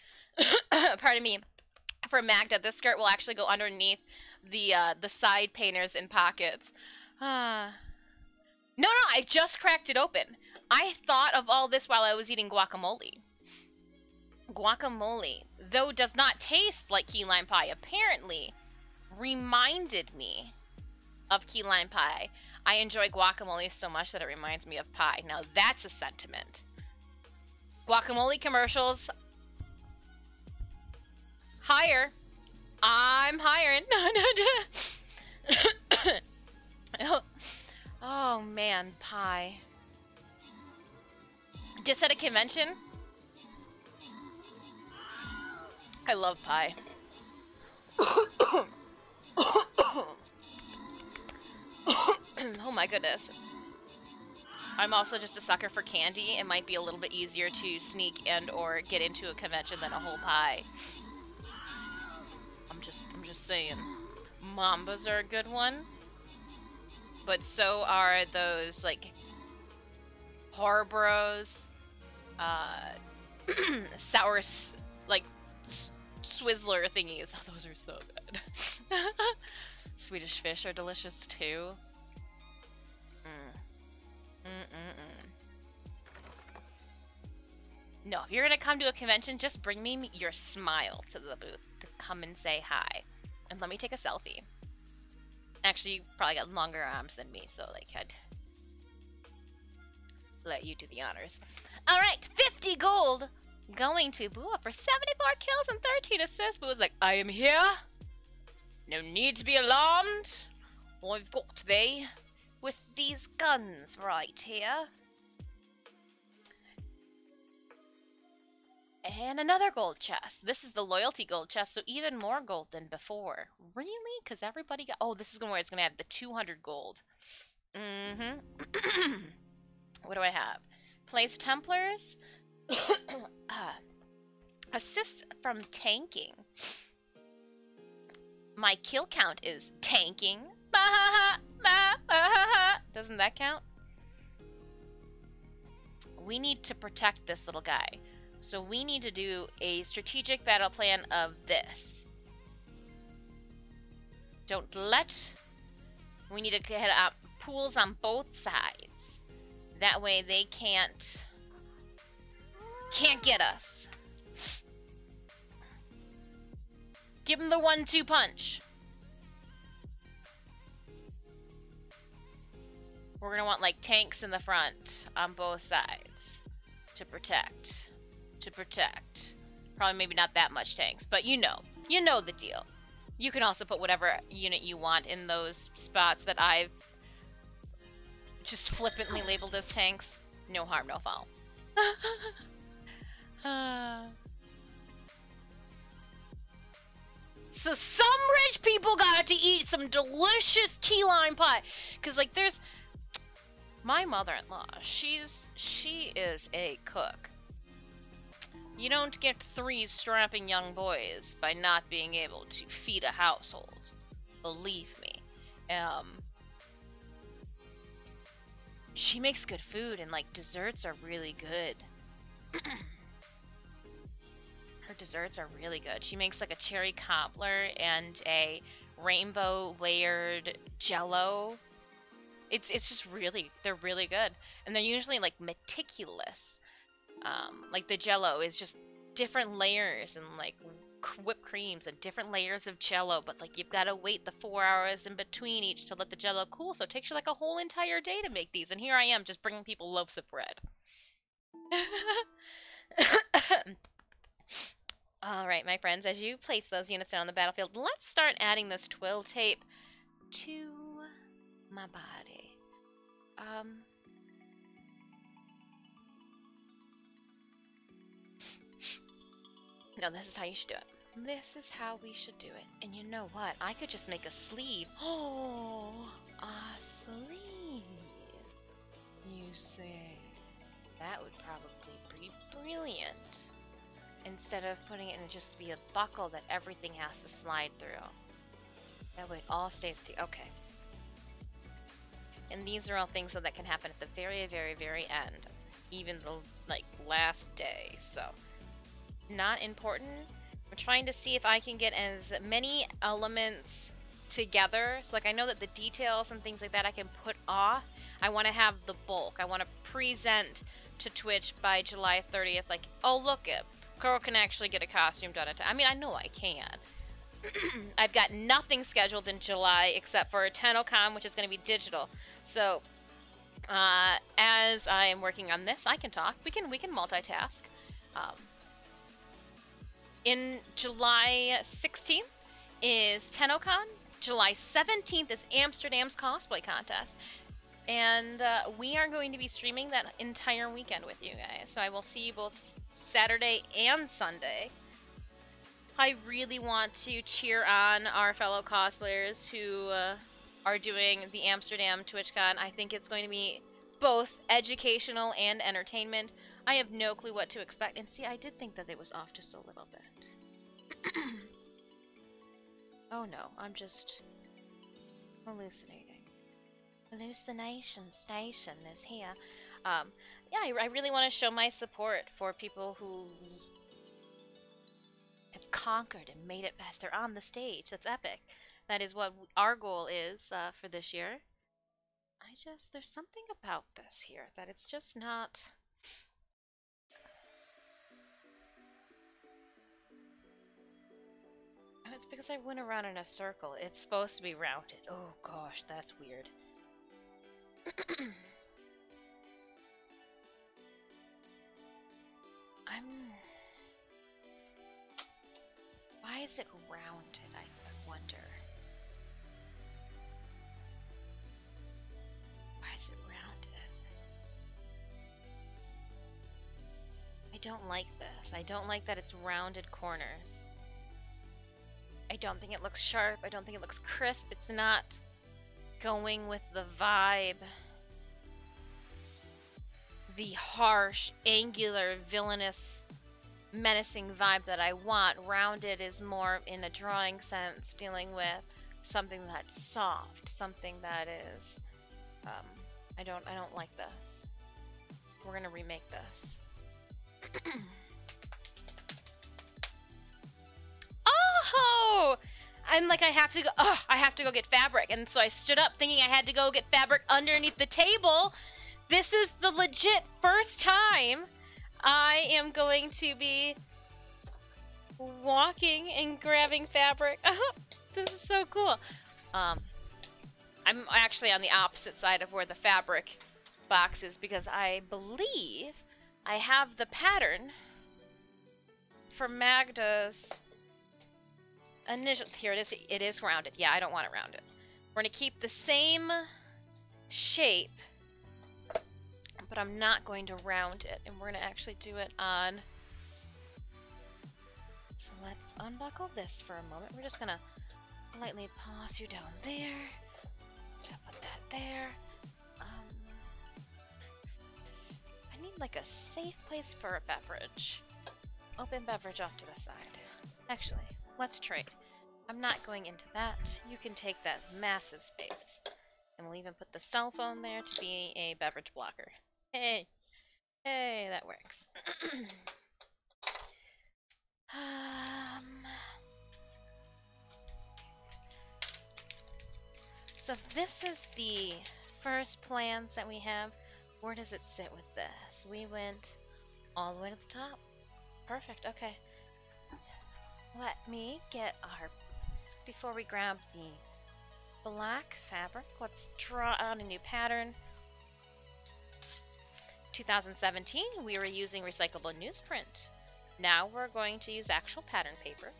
Pardon me. For Maghda, this skirt will actually go underneath the side painters and pockets. No, I just cracked it open. I thought of all this while I was eating guacamole. Guacamole, though does not taste like key lime pie, apparently reminded me of key lime pie. I enjoy guacamole so much that it reminds me of pie. Now that's a sentiment. Guacamole commercials. Hire. I'm hiring. Oh man, pie. Just at a convention? I love pie. Oh my goodness. I'm also just a sucker for candy. It might be a little bit easier to sneak and or get into a convention than a whole pie. I'm just saying. Mambas are a good one. But so are those like Harbros, sour like Swizzler thingies. Oh, those are so good. Swedish fish are delicious too. No, if you're gonna come to a convention, just bring me your smile to the booth to come and say hi. And let me take a selfie. Actually, you probably got longer arms than me, so like I'd let you do the honors. Alright, 50 gold going to Bua for 74 kills and 13 assists. Bua's like, I am here. No need to be alarmed. I've got thee with these guns right here. And another gold chest. This is the loyalty gold chest, so even more gold than before. Really? Because everybody got... Oh, this is where it's going to have the 200 gold. Mm-hmm. What do I have? Place Templars. Assist from tanking. My kill count is tanking. Doesn't that count? We need to protect this little guy. So we need to do a strategic battle plan of this. Don't let... We need to get pools on both sides. That way they can't get us. Give him the 1-2 punch. We're gonna want like tanks in the front on both sides to protect. Probably maybe not that much tanks, but you know the deal. You can also put whatever unit you want in those spots that I've just flippantly labeled as tanks. No harm, no foul. So some rich people got to eat some delicious key lime pie. Cause like there's my mother-in-law, she is a cook. You don't get 3 strapping young boys by not being able to feed a household. Believe me. She makes good food and like desserts are really good. Her desserts are really good. She makes like a cherry cobbler and a rainbow layered jello. It's just really, they're really good. And they're usually like meticulous. Like the jello is just different layers and like whipped creams and different layers of jello, but like you've got to wait the 4 hours in between each to let the jello cool, so it takes you like a whole entire day to make these. And here I am just bringing people loaves of bread. Alright, my friends, as you place those units down on the battlefield, let's start adding this twill tape to my body. No, this is how you should do it. This is how we should do it. And you know what? I could just make a sleeve. Oh, a sleeve. You say. That would probably be brilliant. Instead of putting it in just be a buckle that everything has to slide through. That way it all stays together. Okay. And these are all things that can happen at the very, very, very end. Even the, like, last day. So, not important. I'm trying to see if I can get as many elements together. So, like, I know that the details and things like that I can put off. I want to have the bulk. I want to present to Twitch by July 30th. Like, oh, look, Girl can actually get a costume done in time. I mean, I know I can. I've got nothing scheduled in July except for TennoCon, which is going to be digital. So, as I am working on this, I can talk. We can multitask. In July 16th is TennoCon. July 17th is Amsterdam's cosplay contest. And we are going to be streaming that entire weekend with you guys. So I will see you both Saturday and Sunday. I really want to cheer on our fellow cosplayers who are doing the Amsterdam TwitchCon. I think it's going to be both educational and entertainment. I have no clue what to expect. And see, I did think that it was off just a little bit. Oh no, I'm just hallucinating. Hallucination Station is here. Yeah, I really want to show my support for people who have conquered and made it past. They're on the stage. That's epic. That is what our goal is for this year. There's something about this here that it's just not... It's because I went around in a circle. It's supposed to be rounded. Oh gosh, that's weird. Why is it rounded, I wonder? Why is it rounded? I don't like this. I don't like that it's rounded corners. I don't think it looks sharp. I don't think it looks crisp. It's not going with the vibe. The harsh, angular, villainous, menacing vibe that I want. Rounded is more in a drawing sense, dealing with something that's soft, something that is I don't like this. We're gonna remake this. Oh! I'm like, I have to go get fabric. And so I stood up thinking I had to go get fabric underneath the table. This is the legit first time I am going to be walking and grabbing fabric. This is so cool. I'm actually on the opposite side of where the fabric box is because I believe I have the pattern for Maghda's initial. Here it is. It is rounded. Yeah, I don't want it rounded. We're going to keep the same shape, but I'm not going to round it. And we're going to actually do it on... So let's unbuckle this for a moment. We're just going to lightly pause you down there. Put that there. I need like a safe place for a beverage. Open beverage off to the side. Actually, let's trade. I'm not going into that. You can take that massive space. And we'll even put the cell phone there to be a beverage blocker. Hey! Hey, that works. So this is the first plans that we have. Where does it sit with this? We went all the way to the top. Perfect, okay. Let me get our... Before we grab the black fabric, let's draw out a new pattern. 2017, we were using recyclable newsprint. Now we're going to use actual pattern paper.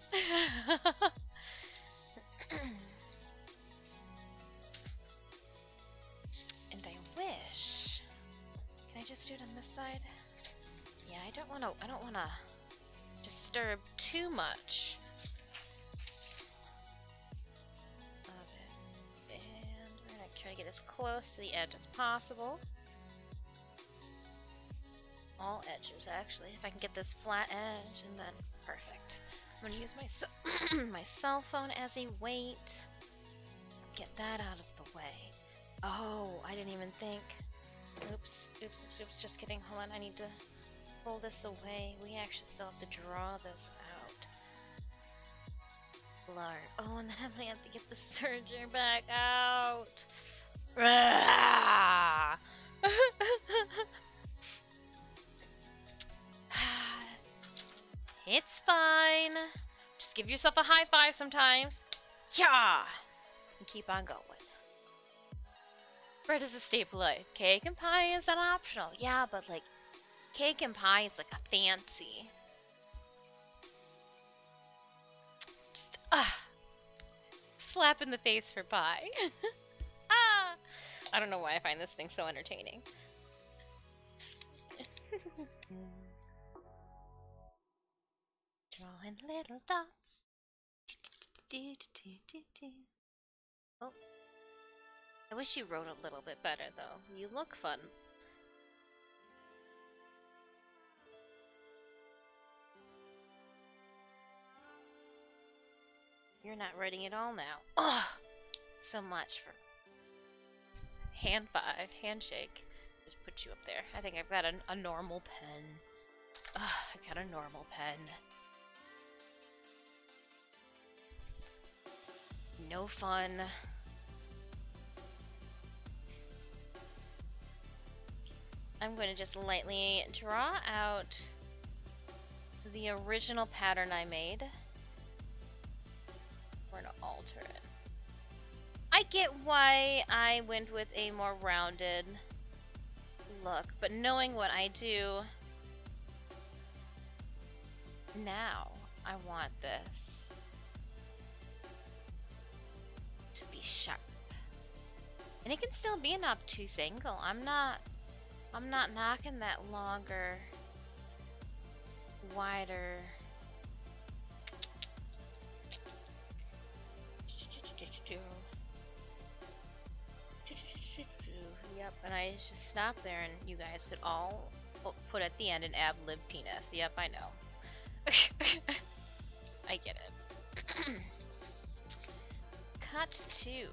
And I wish... Can I just do it on this side? Yeah, I don't wanna disturb too much of it. And we're gonna try to get as close to the edge as possible. All edges, actually. If I can get this flat edge, and then perfect. I'm gonna use my my cell phone as a weight. Get that out of the way. Oh, I didn't even think. Oops, oops, oops, oops. Just kidding. Hold on, I need to pull this away. We actually still have to draw this out. Blur. Oh, and then I'm gonna have to get the serger back out. It's fine. Just give yourself a high five sometimes. Yeah! And keep on going. Bread is a staple life. Cake and pie is an optional. Yeah, but like, cake and pie is like a fancy. Just, slap in the face for pie. I don't know why I find this thing so entertaining. Drawing little dots. Oh. I wish you wrote a little bit better, though. You look fun. You're not writing at all now. Ugh! So much for hand five, handshake. Just put you up there. I think I've got a normal pen. Ugh, I got a normal pen. No fun. I'm going to just lightly draw out the original pattern I made. We're going to alter it. I get why I went with a more rounded look, but knowing what I do now, I want this to be sharp. And it can still be an obtuse angle. I'm not knocking that longer, wider. and I just stop there and you guys could all put at the end an ab lib penis. Yep, I know. I get it. Cut to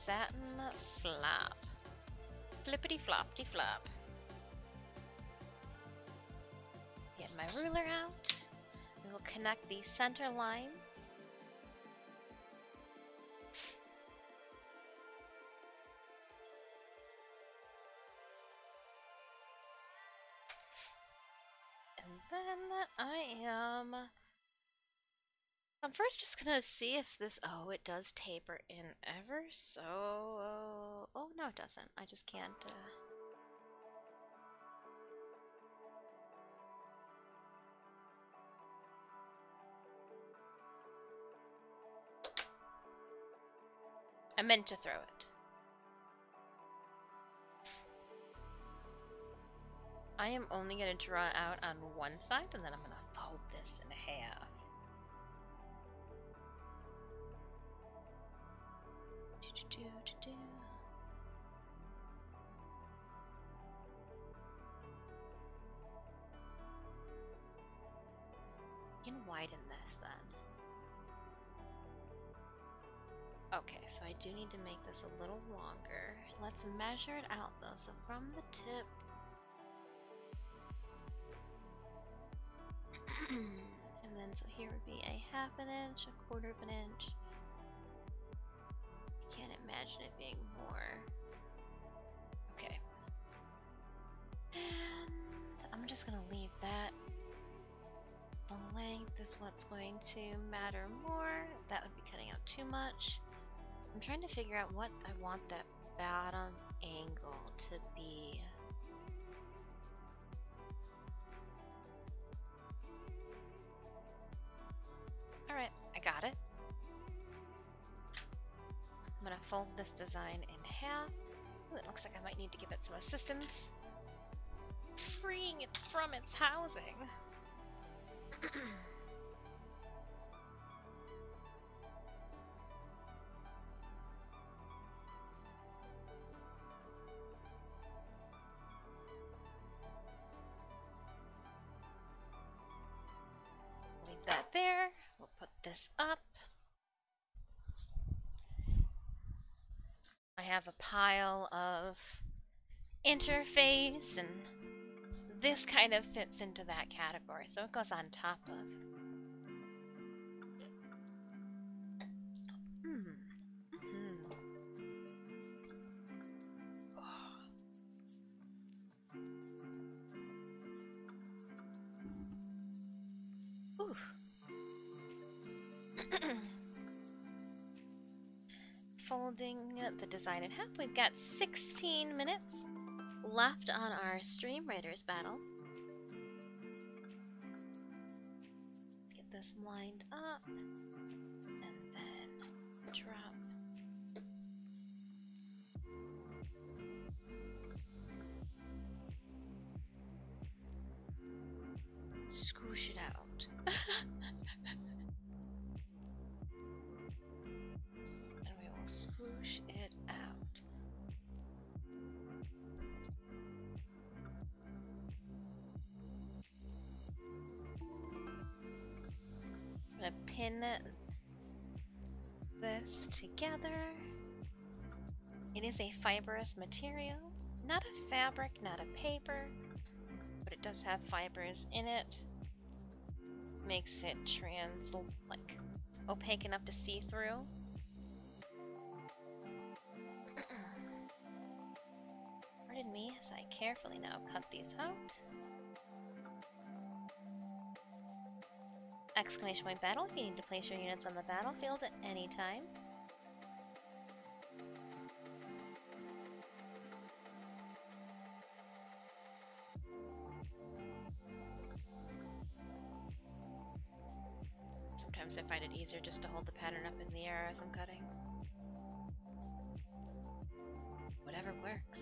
satin flap. Flippity floppity flop. Get my ruler out. We will connect the center lines. And then I'm first just gonna see if this, oh, it does taper in ever so, oh no it doesn't, I just can't, I meant to throw it. I am only gonna draw out on one side and then I'm gonna fold this in half. You can widen this then. Okay, so I do need to make this a little longer. Let's measure it out though. So from the tip, and then so here would be a half an inch, a quarter of an inch. I can't imagine it being more. Okay. And I'm just gonna leave that. The length is what's going to matter more. That would be cutting out too much. I'm trying to figure out what I want that bottom angle to be. Alright, I got it. I'm gonna fold this design in half. Ooh, it looks like I might need to give it some assistance. Freeing it from its housing. Leave that there. We'll put this up. I have a pile of interface, and this kind of fits into that category, so it goes on top of. Ooh. Folding the design in half, we've got 16 minutes left on our Stream Raiders battle. Let's get this lined up and then drop. Squish it out. And we will swoosh it out. I'm gonna pin this together. It is a fibrous material, not a fabric, not a paper, but it does have fibers in it. Makes it like opaque enough to see through. Pardon me as I carefully now cut these out. Exclamation point battle if you need to place your units on the battlefield at any time. Sometimes I find it easier just to hold the pattern up in the air as I'm cutting. Whatever works.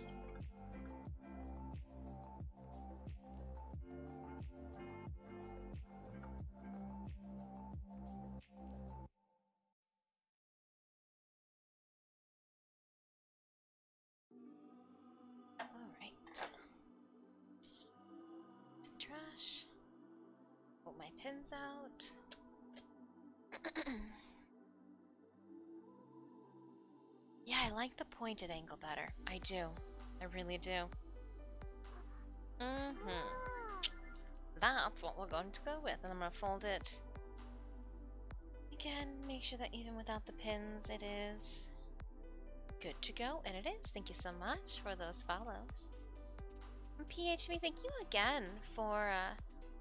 gosh. Pull my pins out. Yeah, I like the pointed angle better. I do. I really do. That's what we're going to go with. And I'm going to fold it. Again, make sure that even without the pins, it is good to go. And it is. Thank you so much for those follows. And PHV, thank you again for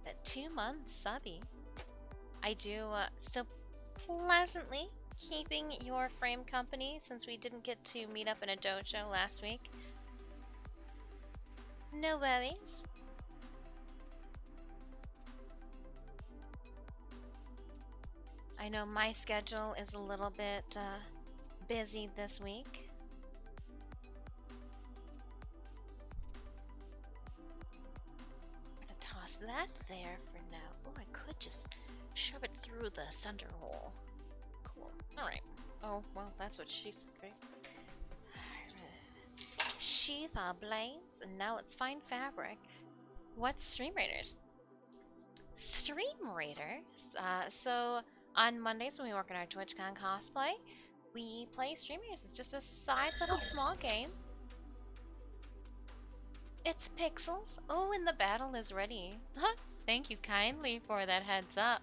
that 2 month subby. I do still pleasantly keeping your frame company since we didn't get to meet up in a dojo last week. No worries. I know my schedule is a little bit busy this week. I'm gonna toss that there for now. Oh, I could just shove it through the center hole. Cool. Alright. Oh, well, that's what she said, right? Sheath our blades, and now let's find fabric. What's Stream Raiders? Stream Raiders? So on Mondays when we work on our TwitchCon cosplay, we play Stream Raiders. It's just a side little small game. It's pixels. Oh, and the battle is ready. Huh? Thank you kindly for that heads up.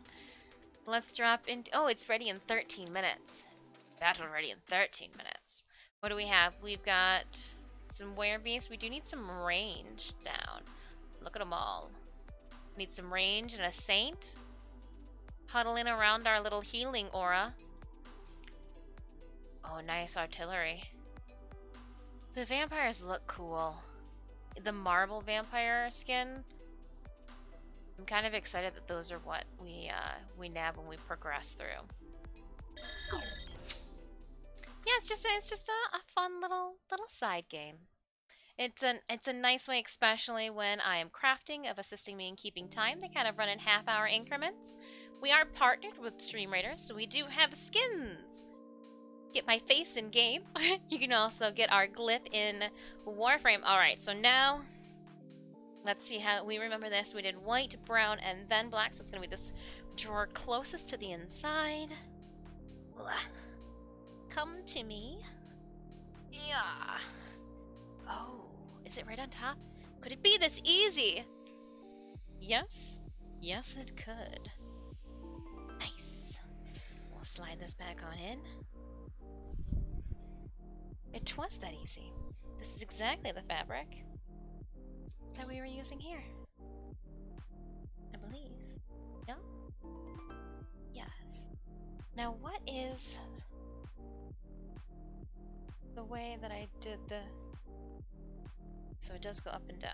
Let's drop in. Oh, it's ready in 13 minutes. Battle ready in 13 minutes. What do we have? We've got some werebeasts. We do need some range down. Look at them all. Need some range and a saint. Huddling around our little healing aura. Oh, nice artillery. The vampires look cool. The marble vampire skin. I'm kind of excited that those are what we nab when we progress through. Yeah, it's just a fun little side game. It's a nice way, especially when I am crafting, of assisting me in keeping time. They kind of run in half-hour increments. We are partnered with Stream Raiders, so we do have skins. Get my face in game. You can also get our glyph in Warframe. All right, so now let's see how we remember this. We did white, brown, and then black. So it's gonna be this drawer closest to the inside. Come to me. Yeah. Oh, is it right on top? Could it be this easy? Yes. Yes, it could. Nice. We'll slide this back on in. It was that easy. This is exactly the fabric that we were using here. I believe. No? Yes. Now what is the way that I did the... So it does go up and down.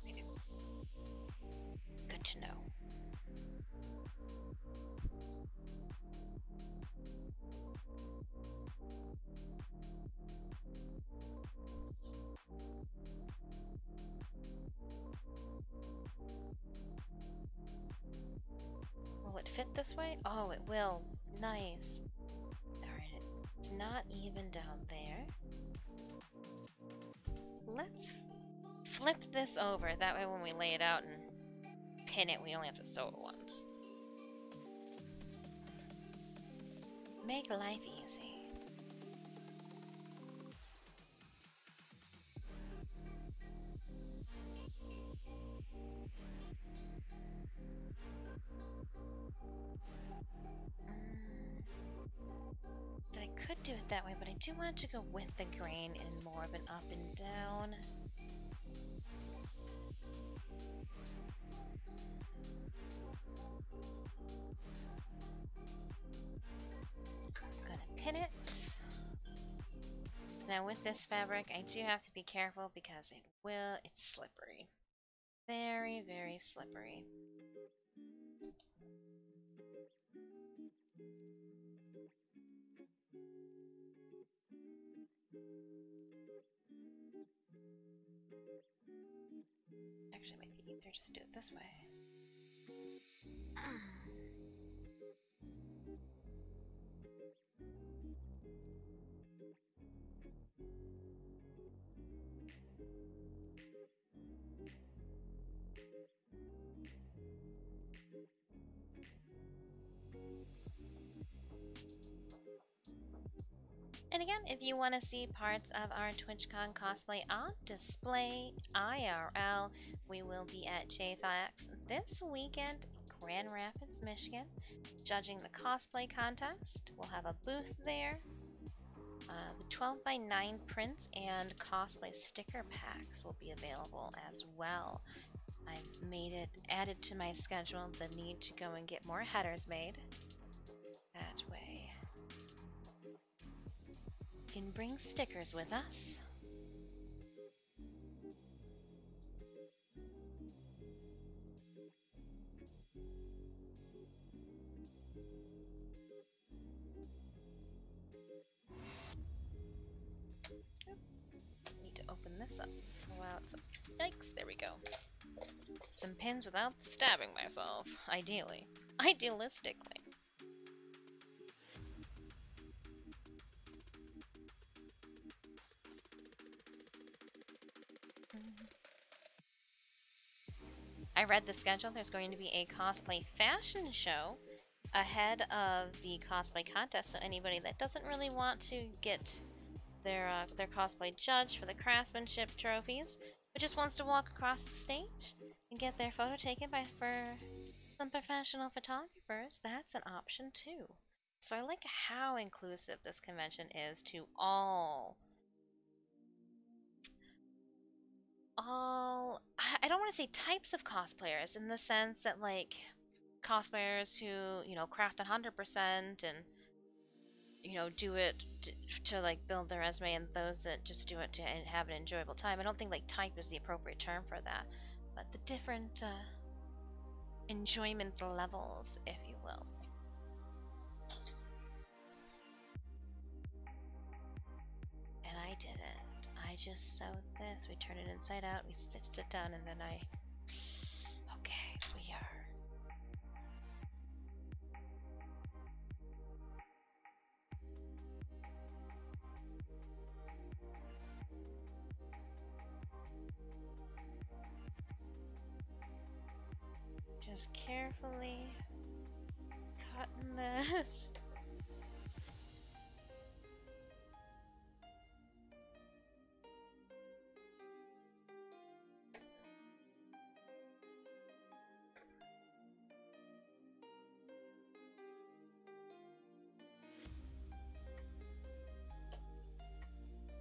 Okay. Good to know. Will it fit this way? Oh, it will. Nice. Alright, it's not even down there. Let's flip this over. That way when we lay it out and pin it, we only have to sew it once. Make life easy. I could do it that way, but I do want it to go with the grain in more of an up and down. I'm gonna pin it. Now with this fabric, I do have to be careful because it's slippery. Very, very slippery. Actually, it might be easier just do it this way. And again, if you want to see parts of our TwitchCon cosplay on display IRL, we will be at JFX this weekend in Grand Rapids, Michigan, judging the cosplay contest. We'll have a booth there. The 12x9 prints and cosplay sticker packs will be available as well. I've added to my schedule the need to go and get more headers made. That way we can bring stickers with us. Need to open this up. Allow it some. Yikes, there we go. Some pins without stabbing myself, ideally. Idealistically. I read the schedule. There's going to be a cosplay fashion show ahead of the cosplay contest, so anybody that doesn't really want to get their cosplay judged for the craftsmanship trophies, but just wants to walk across the stage and get their photo taken for some professional photographers, that's an option too. So I like how inclusive this convention is to all I don't want to say types of cosplayers, in the sense that like cosplayers who, you know, craft 100% and, you know, do it to like build their resume, and those that just do it to have an enjoyable time. I don't think like type is the appropriate term for that, but the different enjoyment levels, if you will. And I did it. I just sewed this, we turned it inside out, we stitched it down, and then okay, we are. Just carefully cutting this.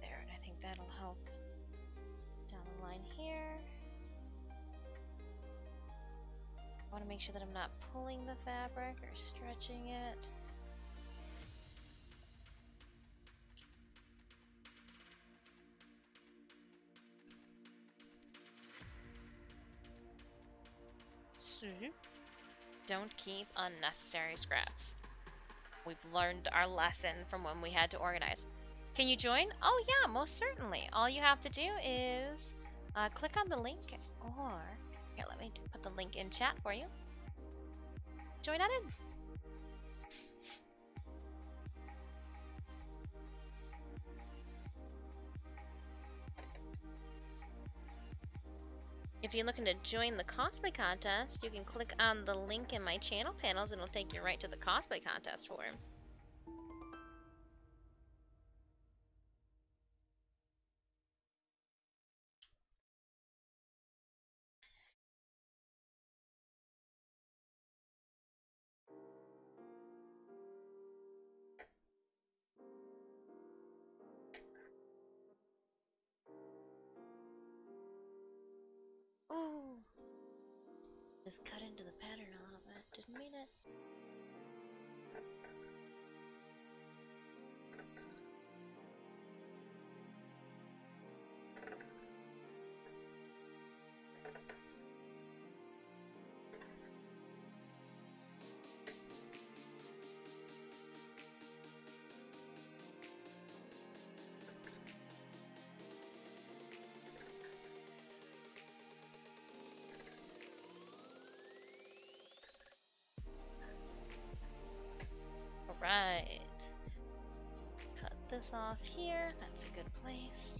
There, and I think that'll help down the line here. I want to make sure that I'm not pulling the fabric or stretching it. So, don't keep unnecessary scraps. We've learned our lesson from when we had to organize. Can you join? Oh yeah, most certainly. All you have to do is click on the link, or here, let me put the link in chat for you. Join on in. If you're looking to join the cosplay contest, you can click on the link in my channel panels and it'll take you right to the cosplay contest forum. Ooh. Just cut into the pattern a little bit. Didn't mean it. Right. Cut this off here. That's a good place.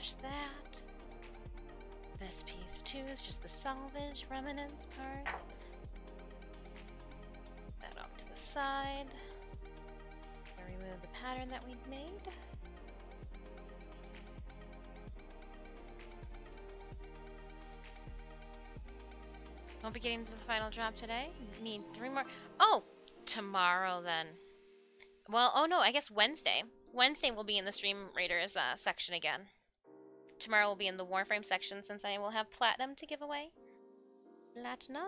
trash that. This piece too is just the salvage remnants part. That off to the side. And remove the pattern that we'd made. Won't be getting to the final drop today. Need 3 more. Oh! Tomorrow then. Well, oh no, I guess Wednesday. Wednesday will be in the Stream Raiders section again. Tomorrow will be in the Warframe section since I will have Platinum to give away. Platinum!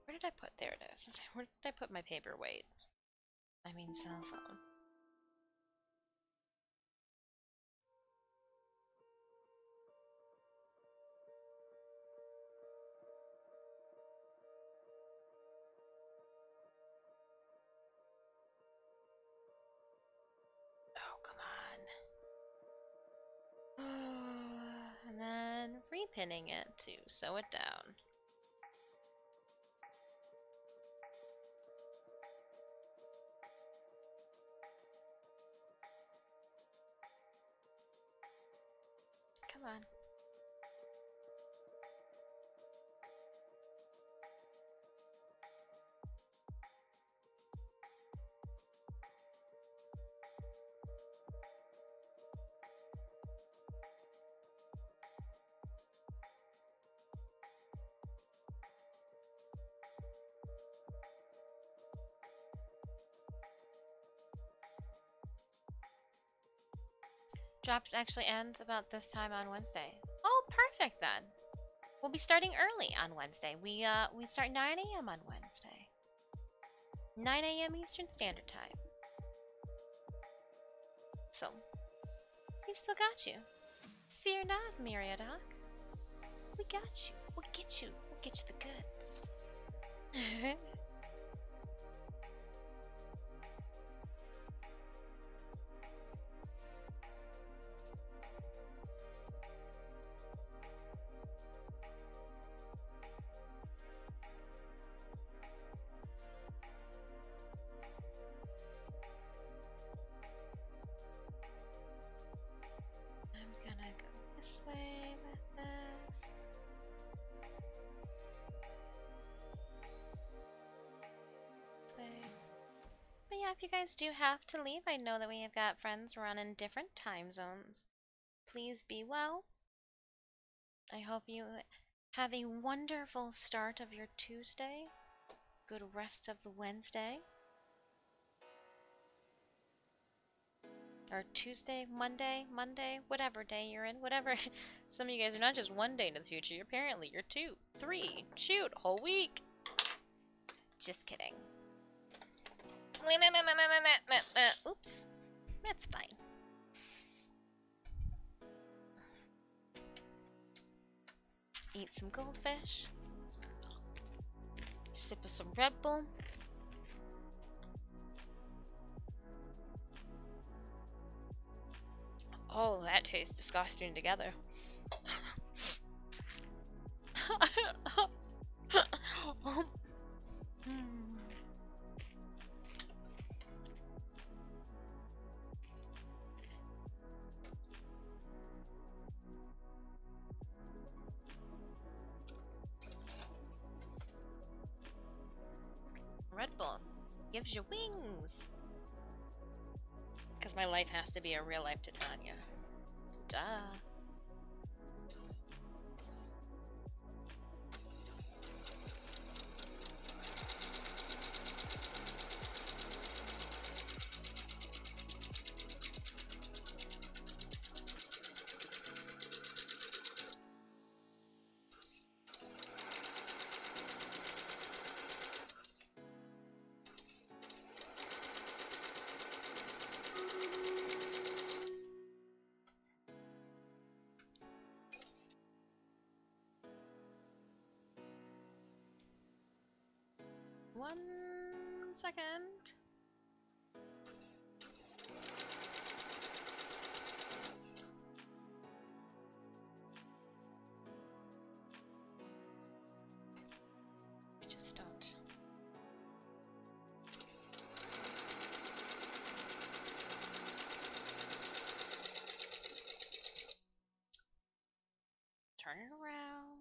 Where did I put? There it is. Where did I put my paperweight? I mean cell phone. Oh, come on. And then repinning it to sew it down. Come on. Drops actually ends about this time on Wednesday. Oh, perfect then. We'll be starting early on Wednesday. We start 9 a.m. on Wednesday. 9 a.m. Eastern Standard Time. So, we've still got you. Fear not, Myriadoc. We got you. We'll get you. We'll get you the goods. Way with this. This way. But yeah, if you guys do have to leave, I know that we have got friends who are on in different time zones. Please be well. I hope you have a wonderful start of your Tuesday. Good rest of the Wednesday. Or Tuesday, Monday, whatever day you're in, whatever. Some of you guys are not just one day in the future, apparently you're 2, 3, shoot, whole week. Just kidding. Oops, that's fine. Eat some goldfish. Sip of some Red Bull. Oh, that tastes disgusting together. Red Bull gives you wings. Because my life has to be a real life Titania. Duh. One second. turn it around.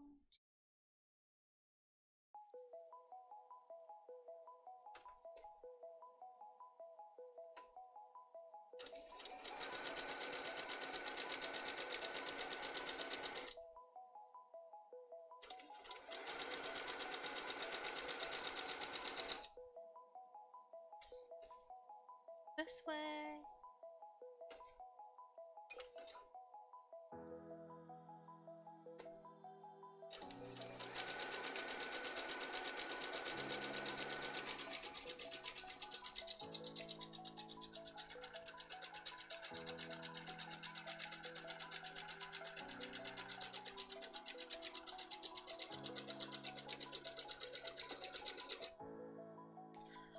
This way.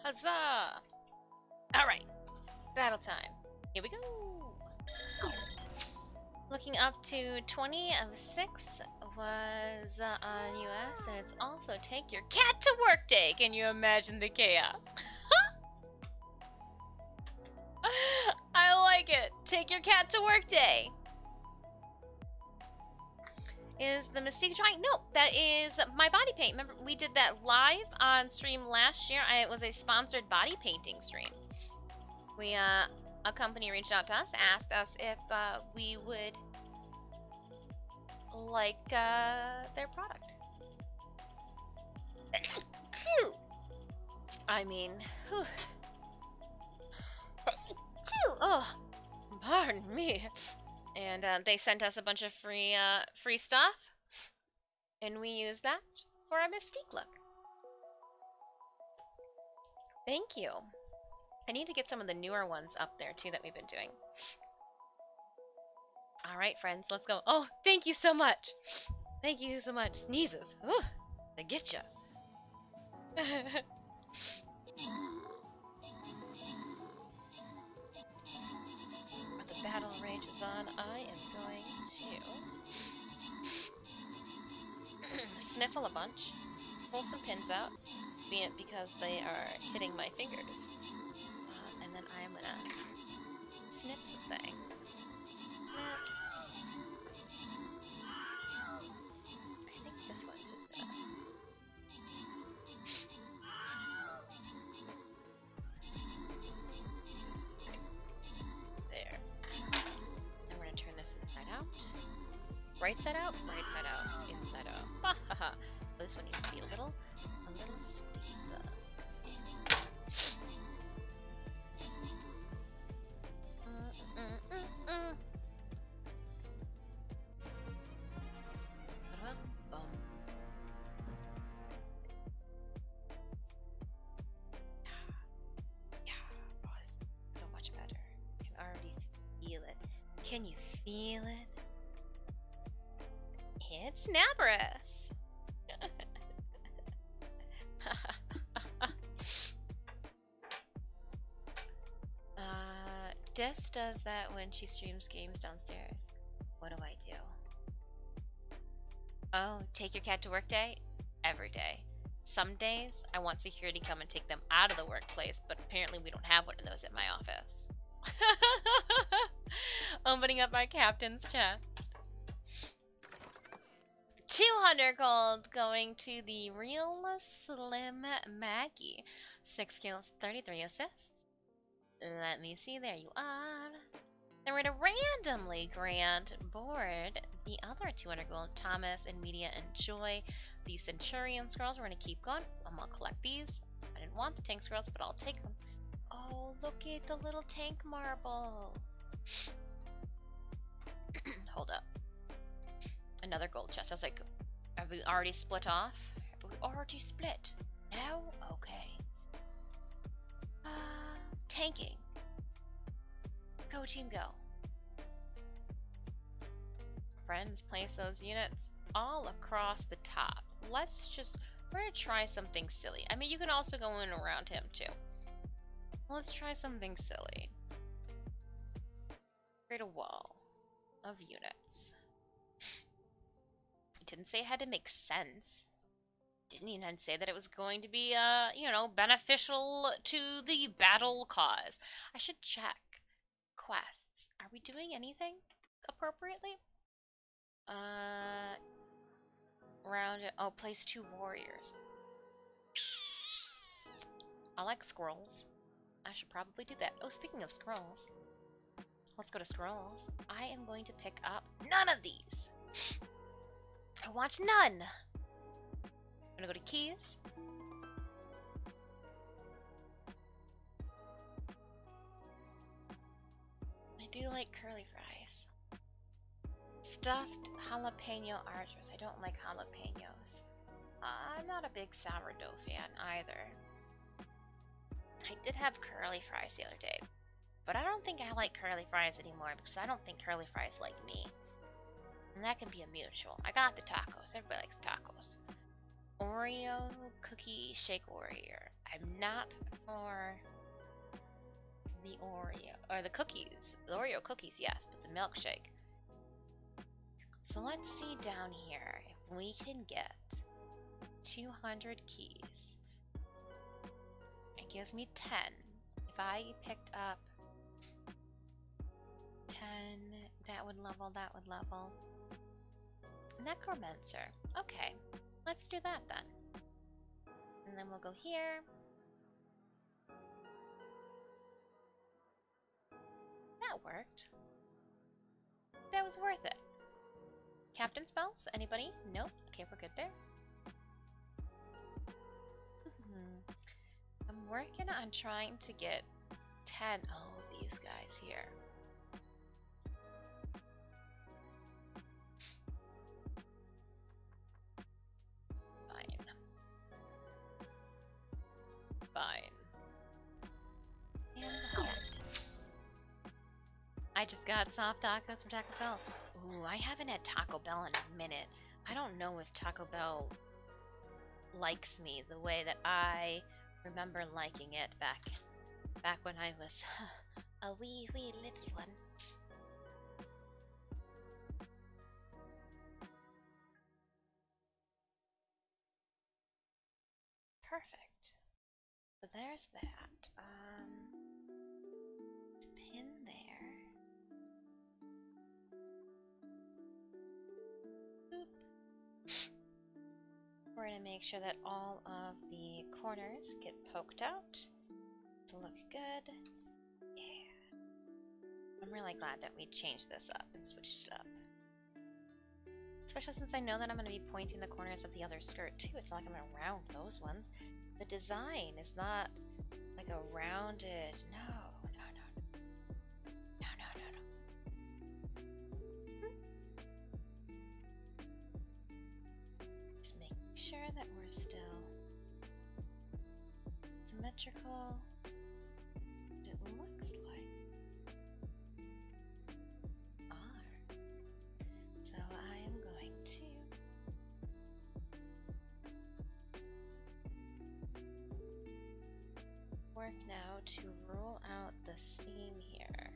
Huzzah! Alright, battle time. Here we go! Looking up to 20 of 6 was on US, and it's also take your cat to work day. Can you imagine the chaos? I like it. Take your cat to work day. Is the Mystique drawing? No, that is my body paint. Remember, we did that live on stream last year. It was a sponsored body painting stream. We, a company reached out to us, asked us if we would like their product. I mean, whew. Oh, pardon me. And they sent us a bunch of free stuff, and we used that for our Mystique look. Thank you. I need to get some of the newer ones up there too that we've been doing. All right, friends, let's go. Oh, thank you so much. Thank you so much. Sneezes. Ooh, they get you. The battle rage is on. I am going to sniffle a bunch, pull some pins out, be it because they are hitting my fingers, and then I am gonna snip some things. Snip. I think this one's just gonna. There. And we're gonna turn this inside out. Right side out, inside out. Ha ha ha. This one needs to be a little steeper. So much better. I can already feel it. Can you feel it? It's Navarus. Des does that when she streams games downstairs. What do I do? Oh, take your cat to work day? Every day. Some days, I want security to come and take them out of the workplace, but apparently we don't have one of those at my office. Opening up our captain's chest. 200 gold going to the real Slim Maggie. 6 kills, 33 assists. Let me see, there you are. Then we're going to randomly grant board the other 200 gold, Thomas and Media and Joy. The Centurion scrolls, we're going to keep going. I'm going to collect these. I didn't want the tank scrolls, but I'll take them. Oh, look at the little tank marble. Hold up. Another gold chest. I was like, have we already split off? Have we already split? No? Okay. Tanking. Go team go. Friends, place those units all across the top. We're gonna try something silly. I mean, you can also go in around him too. Let's try something silly. Create a wall of units. It didn't say it had to make sense. Didn't even say that it was going to be, beneficial to the battle cause. I should check. Quests. Are we doing anything appropriately? Round it. Oh, place 2 warriors. I like scrolls. I should probably do that. Oh, speaking of scrolls, let's go to scrolls. I am going to pick up none of these. I want none. I'm gonna go to keys. I do like curly fries. Stuffed jalapeno archers. I don't like jalapenos. I'm not a big sourdough fan either. I did have curly fries the other day, but I don't think I like curly fries anymore because I don't think curly fries like me. And that can be a mutual. I got the tacos. Everybody likes tacos. Oreo cookie shake warrior. I'm not for the Oreo or the cookies. The Oreo cookies, yes, but the milkshake. So let's see down here if we can get 200 keys. It gives me 10. If I picked up 10, that would level, that would level. Necromancer. Okay, let's do that then. And then we'll go here. That worked. That was worth it. Captain spells? Anybody? Nope. Okay, we're good there. I'm working on trying to get 10. Oh, these guys here. Fine. Fine. And I just got soft tacos from Taco Bell. Ooh, I haven't had Taco Bell in a minute. I don't know if Taco Bell likes me the way that I remember liking it back when I was a wee little one. Perfect. So there's that. Pin there. Boop. We're gonna make sure that all of the corners get poked out to look good. Yeah. I'm really glad that we changed this up and switched it up. Especially since I know that I'm going to be pointing the corners of the other skirt too. It's not like I'm going to round those ones. The design is not like a rounded... No. Just making sure that we're still symmetrical. It looks like are. So I am going to work now to roll out the seam here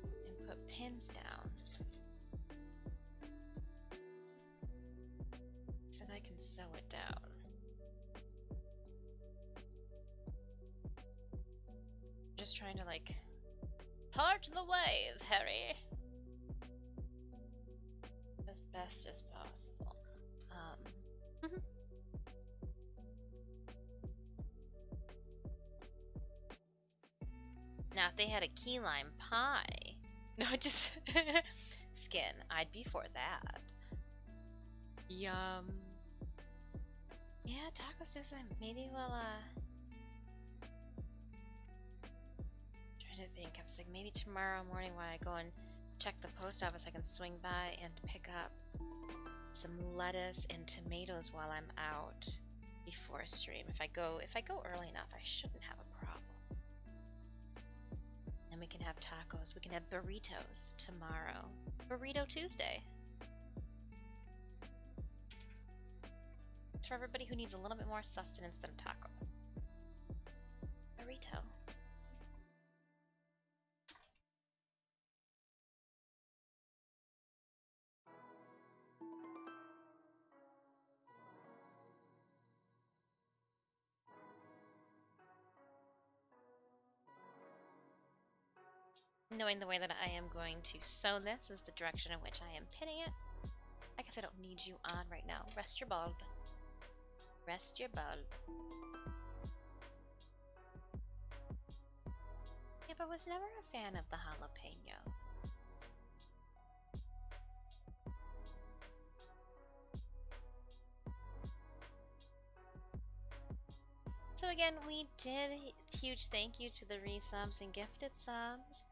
and put pins down so that I can sew it down. Just trying to like part the wave, Harry, as best as possible. Now, if they had a key lime pie, no, just skin, I'd be for that. Yum. Yeah, tacos doesn't. Maybe we'll trying to think. I was like, maybe tomorrow morning when I go and check the post office, I can swing by and pick up some lettuce and tomatoes while I'm out before stream. If I go early enough, I shouldn't have a problem. And we can have tacos. We can have burritos tomorrow. Burrito Tuesday. It's for everybody who needs a little bit more sustenance than a taco. Burrito. Knowing the way that I am going to sew this is the direction in which I am pinning it. I guess I don't need you on right now. Rest your bulb. Rest your bulb. Yeah, but I was never a fan of the jalapeno. So again, we did a huge thank you to the resubs and gifted subs.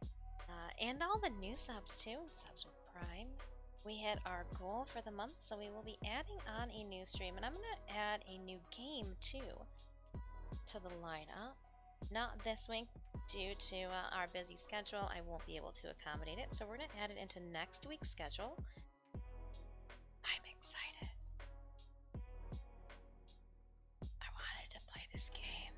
And all the new subs too, subs with Prime. We hit our goal for the month, so we will be adding on a new stream, and I'm going to add a new game too to the lineup. Not this week, due to our busy schedule, I won't be able to accommodate it, so we're going to add it into next week's schedule. I'm excited. I wanted to play this game,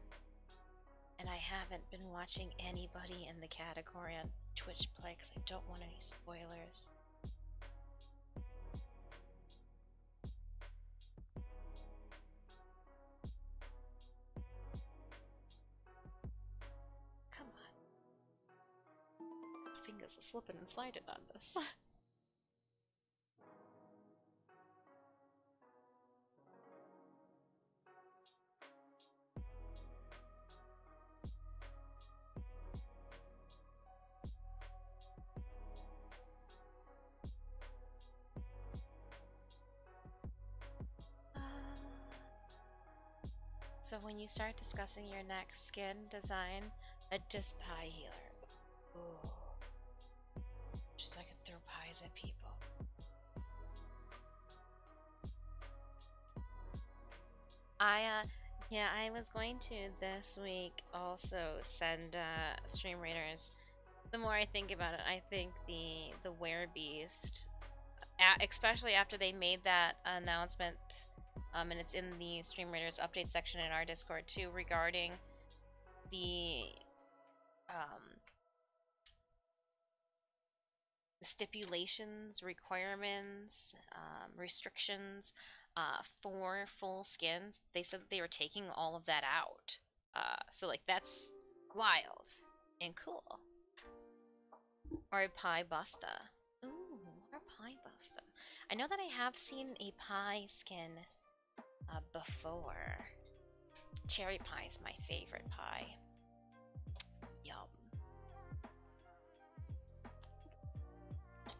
and I haven't been watching anybody in the category on Twitch play because I don't want any spoilers. Come on. My fingers are slipping and sliding on this. So when you start discussing your next skin design, a disc pie healer. Ooh. Just so I can throw pies at people. Yeah, I was going to this week also send stream raiders. The more I think about it, I think the Werebeast, especially after they made that announcement, and it's in the stream raiders update section in our Discord too, regarding the stipulations, requirements, restrictions for full skins. They said that they were taking all of that out. So like that's wild and cool. Or a pie busta. Ooh, or pie busta. I know that I have seen a pie skin before. Cherry pie is my favorite pie. Yum.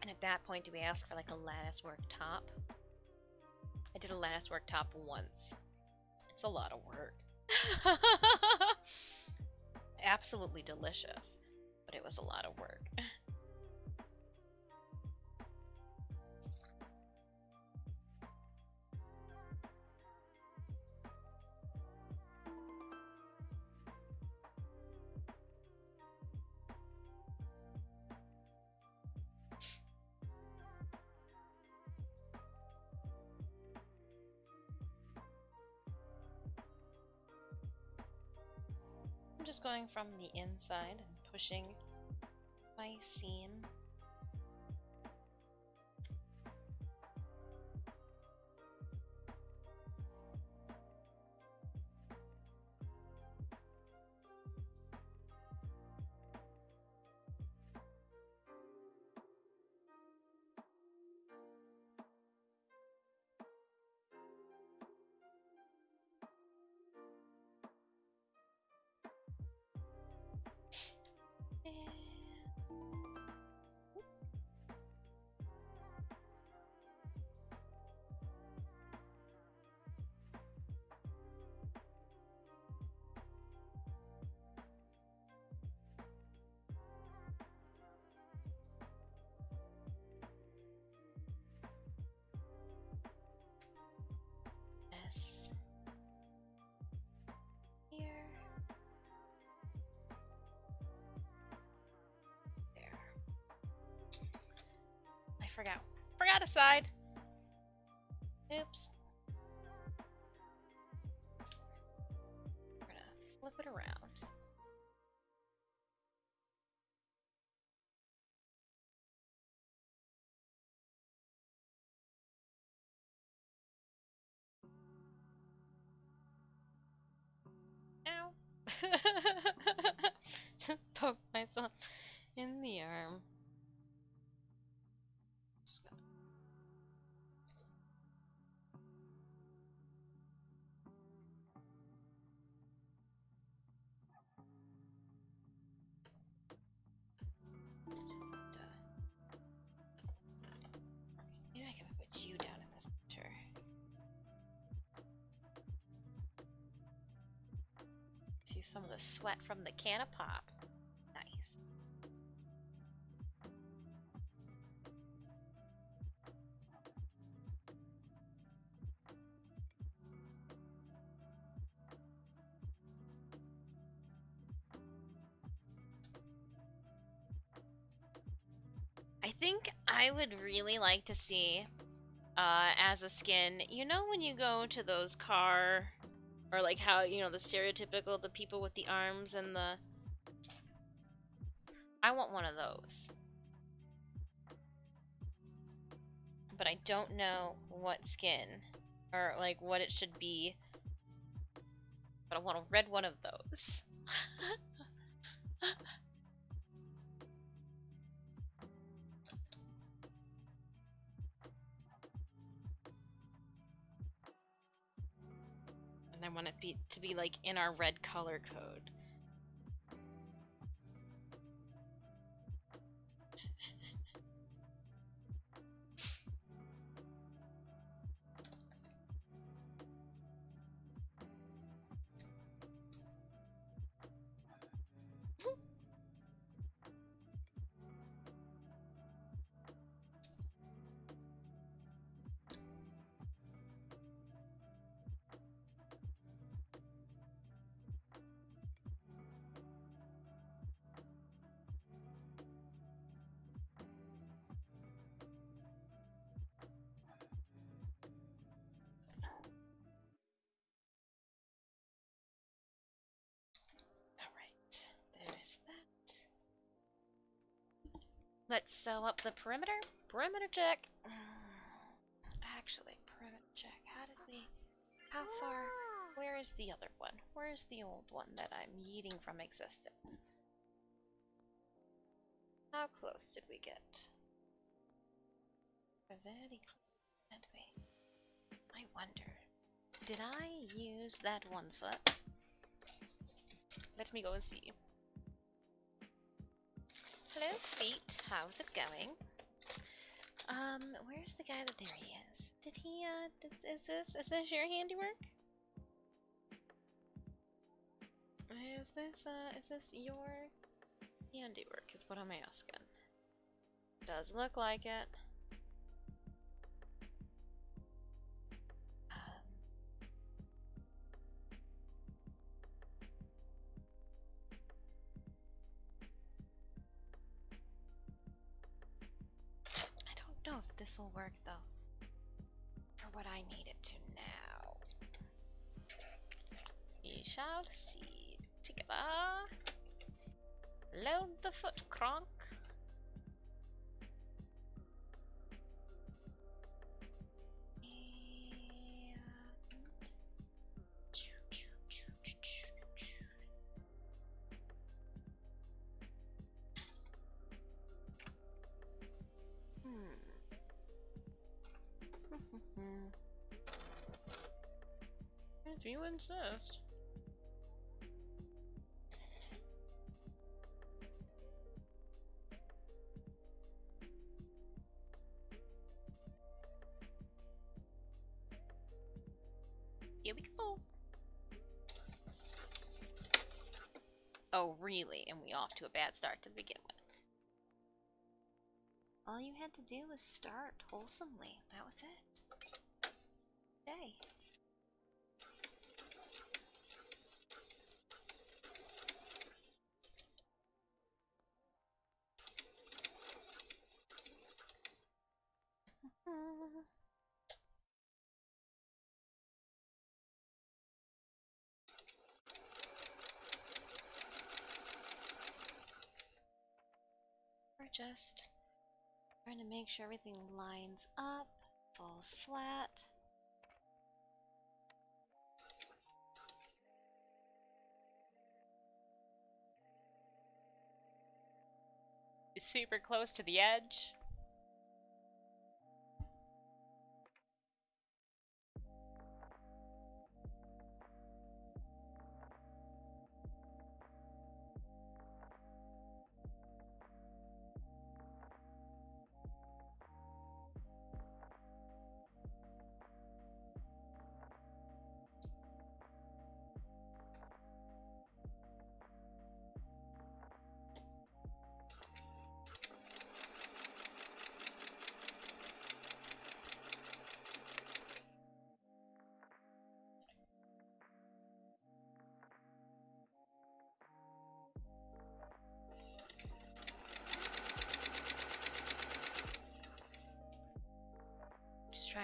And at that point, do we ask for like a lattice work top? I did a lattice work top once. It's a lot of work. Absolutely delicious, but it was a lot of work. I'm just going from the inside and pushing my seam. Forgot a side. Oops. We're gonna flip it around. Ow. Just poked myself in the arm. see some of the sweat from the can of pop. Nice. I think I would really like to see, as a skin, you know when you go to those car, or like how, you know, the stereotypical, the people with the arms and the... I want one of those. But I don't know what skin, or like what it should be. But I want a red one of those. And I want it to be like in our red color code. Alright, there's that. Let's sew up the perimeter. Perimeter check. Actually, perimeter check. How far? Where is the other one? Where is the old one that I'm yeeting from existence? How close did we get? Very close, didn't we? I wonder, did I use that one foot? Let me go and see. Hello, feet. How's it going? Where's the guy that... There he is. Did he, is this your handiwork? Is this your handiwork is what I'm asking. Does look like it. I don't know if this will work though, for what I need it to now. We shall see. Together. Load the foot, Kronk. If you insist. Here we go. Oh, really? And we off to a bad start to begin with. All you had to do was start wholesomely. That was it. Day. We're just trying to make sure everything lines up, falls flat. It's super close to the edge.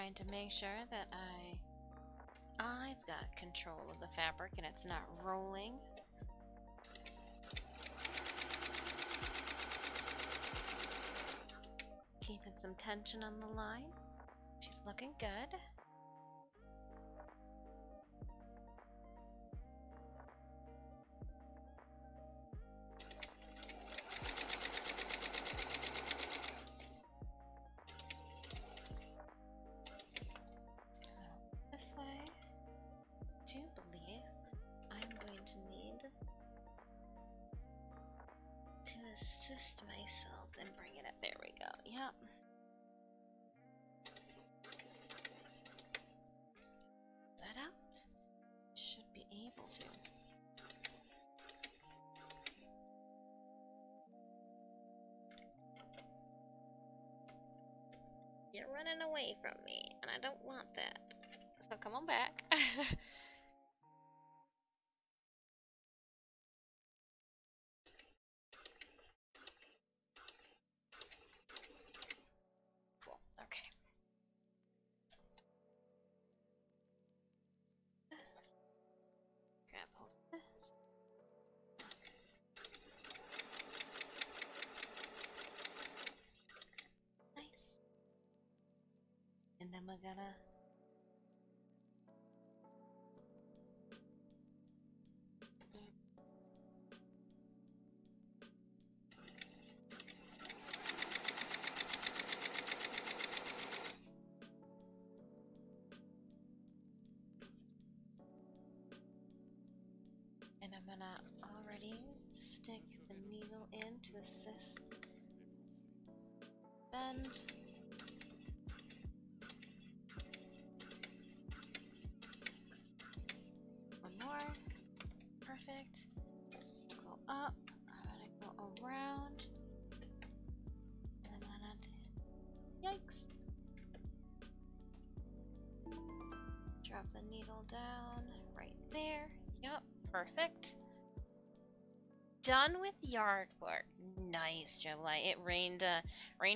trying to make sure that I've got control of the fabric and it's not rolling. Keeping some tension on the line. She's looking good. This way. I do believe I'm going to need to assist myself in bringing it. There we go. Yep. That out? Should be able to. You're running away from me, and I don't want that. So come on back. Cool. Okay. Grab hold of this. Nice. And then we're gonna I'm gonna already stick the needle in to assist. Bend. One more. Perfect. Go up. I'm gonna go around. And I'm gonna do... Yikes. Drop the needle down right there. Yup. Perfect. Done with yard work. Nice, Gemini. It rained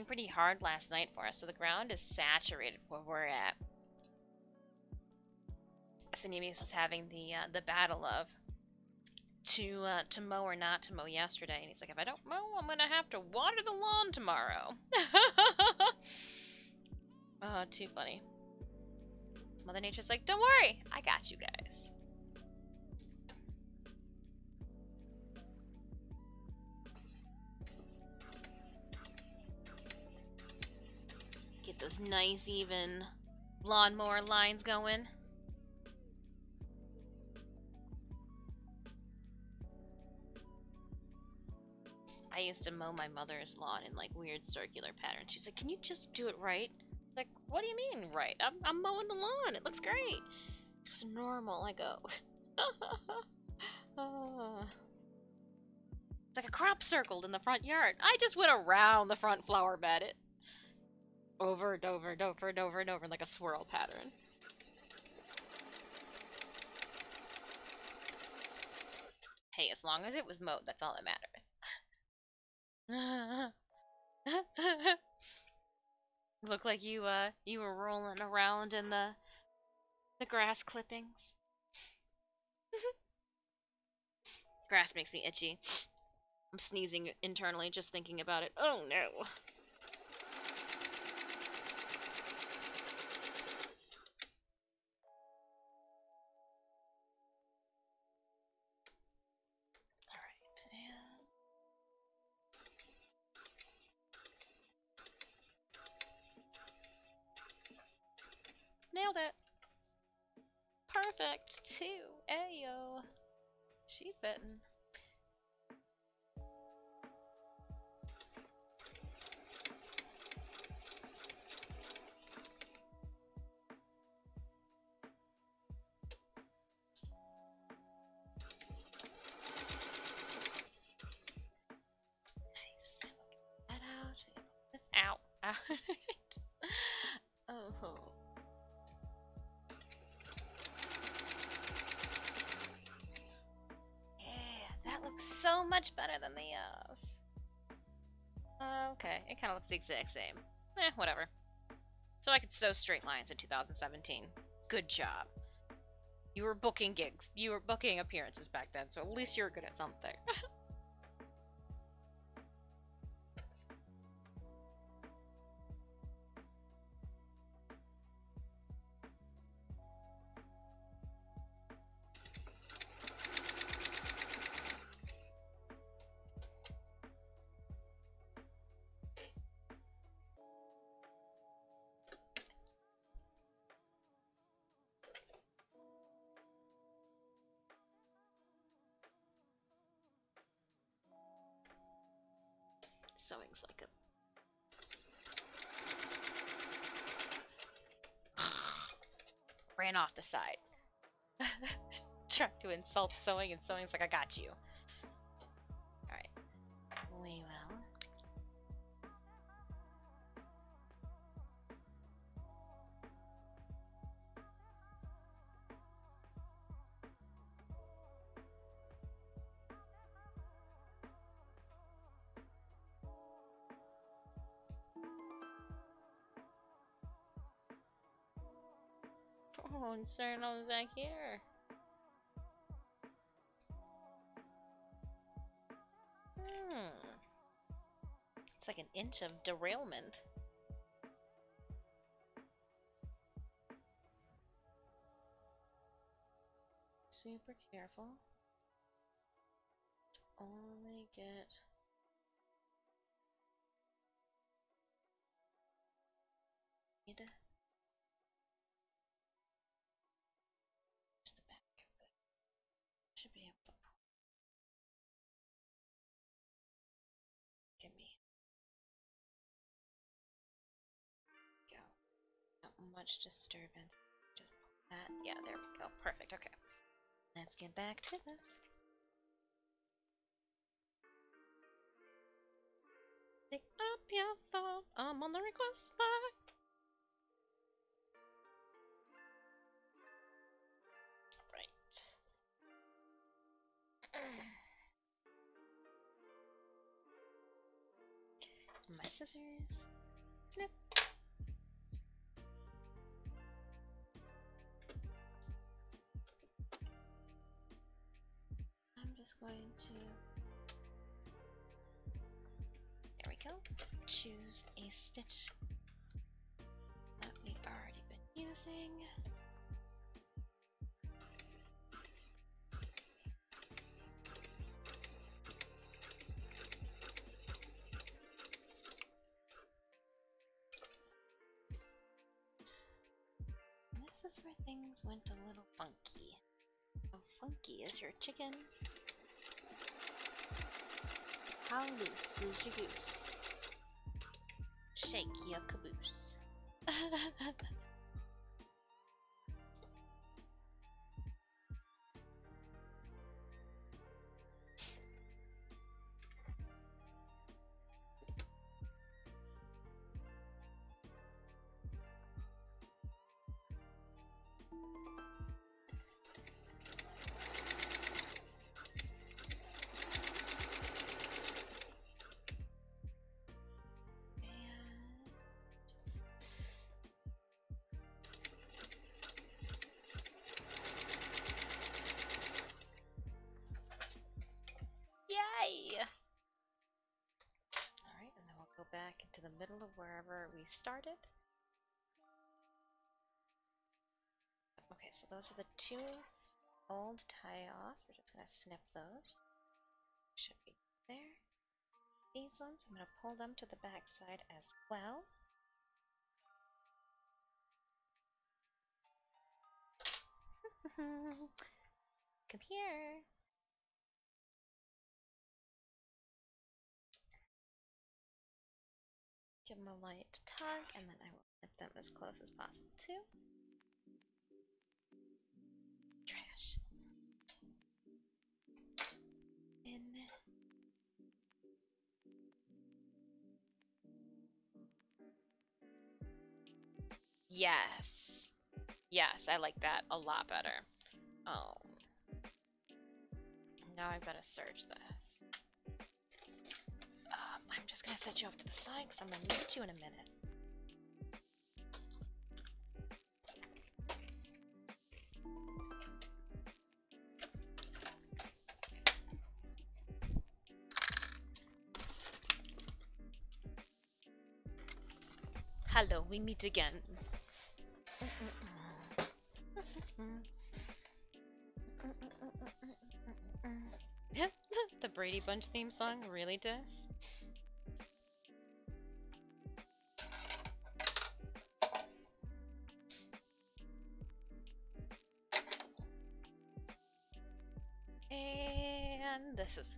pretty hard last night for us, so the ground is saturated where we're at. SanDiego is having the battle of to mow or not to mow yesterday, and he's like, if I don't mow, I'm gonna have to water the lawn tomorrow. Oh, too funny. Mother Nature's like, don't worry, I got you guys. Get those nice, even lawnmower lines going. I used to mow my mother's lawn in like weird circular patterns. She's like, can you just do it right? Like, what do you mean right? I'm mowing the lawn. It looks great. It's normal. I go. It's like a crop circled in the front yard. I just went around the front flower bed. It over and over and over and over and over like a swirl pattern. Hey, as long as it was mowed, that's all that matters. Look like you were rolling around in the grass clippings. Grass makes me itchy. I'm sneezing internally just thinking about it. Oh no. Alright, and nailed it. Perfect, too. Ayo. She fitting. Nice. Get that out. Ow. Oh. That looks so much better than the okay, it kind of looks the exact same. Whatever. So I could sew straight lines in 2017. Good job. You were booking gigs. You were booking appearances back then, so at least you were good at something. Sewing's like a... Ran off the side. Trying to insult sewing, and sewing's like, I got you. Alright. We will. Oh, Inferno's back here. It's like an inch of derailment. Super careful. Only get... Need to... There's the back, but should be able to pull. Give me. Go. Not much disturbance. Just pull that. Yeah, there we go. Perfect. Okay. Let's get back to this. Pick up your phone. I'm on the request line. Right. My scissors. Snip. I'm just going to... There we go. Choose a stitch that we've already been using. This is where things went a little funky. How funky is your chicken? How loose is your goose? Shake your caboose. Yay! Alright, and then we'll go back into the middle of wherever we started. Okay, so those are the two old tie-offs. We're just going to snip those. Should be there. These ones, I'm going to pull them to the back side as well. Come here. Give them a light tug, and then I will snip them as close as possible too. Trash. In. Yes. Yes, I like that a lot better. Now I've got to search this. I'm just going to set you off to the side because I'm going to meet you in a minute. Hello, we meet again. The Brady Bunch theme song, really, Des? And this is...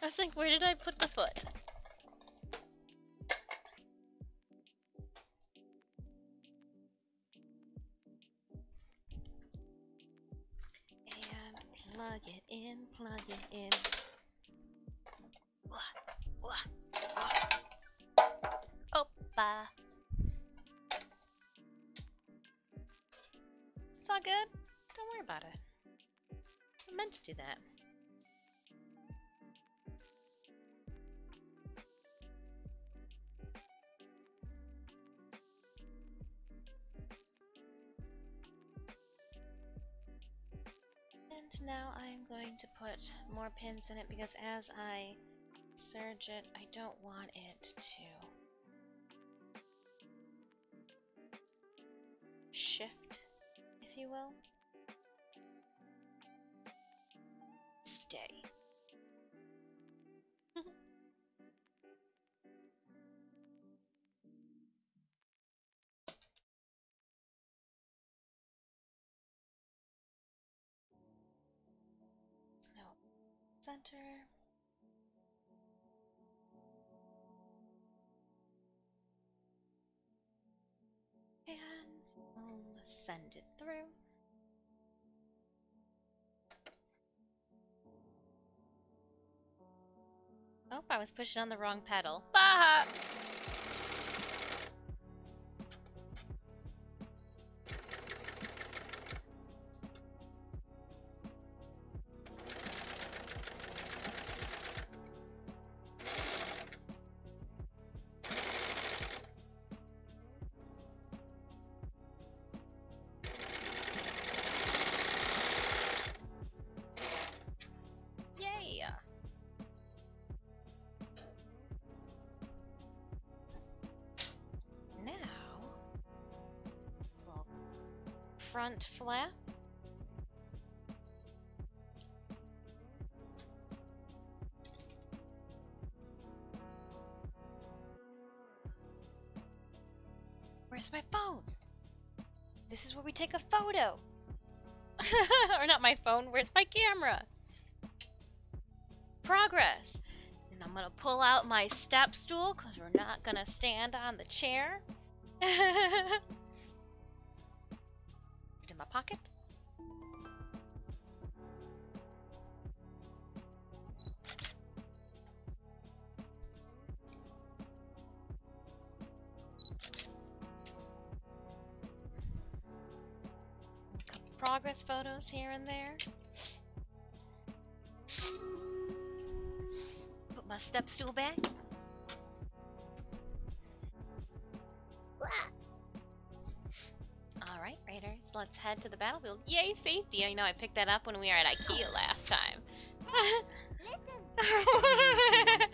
I was like, where did I put the foot? And plug it in, plug it in. Oppa. It's all good. Don't worry about it. I meant to do that. And now I'm going to put more pins in it because as I serge it, I don't want it to shift, if you will. Stay. No. Center. And we'll send it through. Oh, I was pushing on the wrong pedal. Bah! Yay! Now, little front flap. Where's my phone? This is where we take a photo. Or not my phone, where's my camera? Progress. And I'm gonna pull out my step stool because we're not gonna stand on the chair. Put it in my pocket. Progress photos here and there. Put my step stool back. Alright, Raiders, let's head to the battlefield. Yay, safety! I know I picked that up when we were at IKEA last time.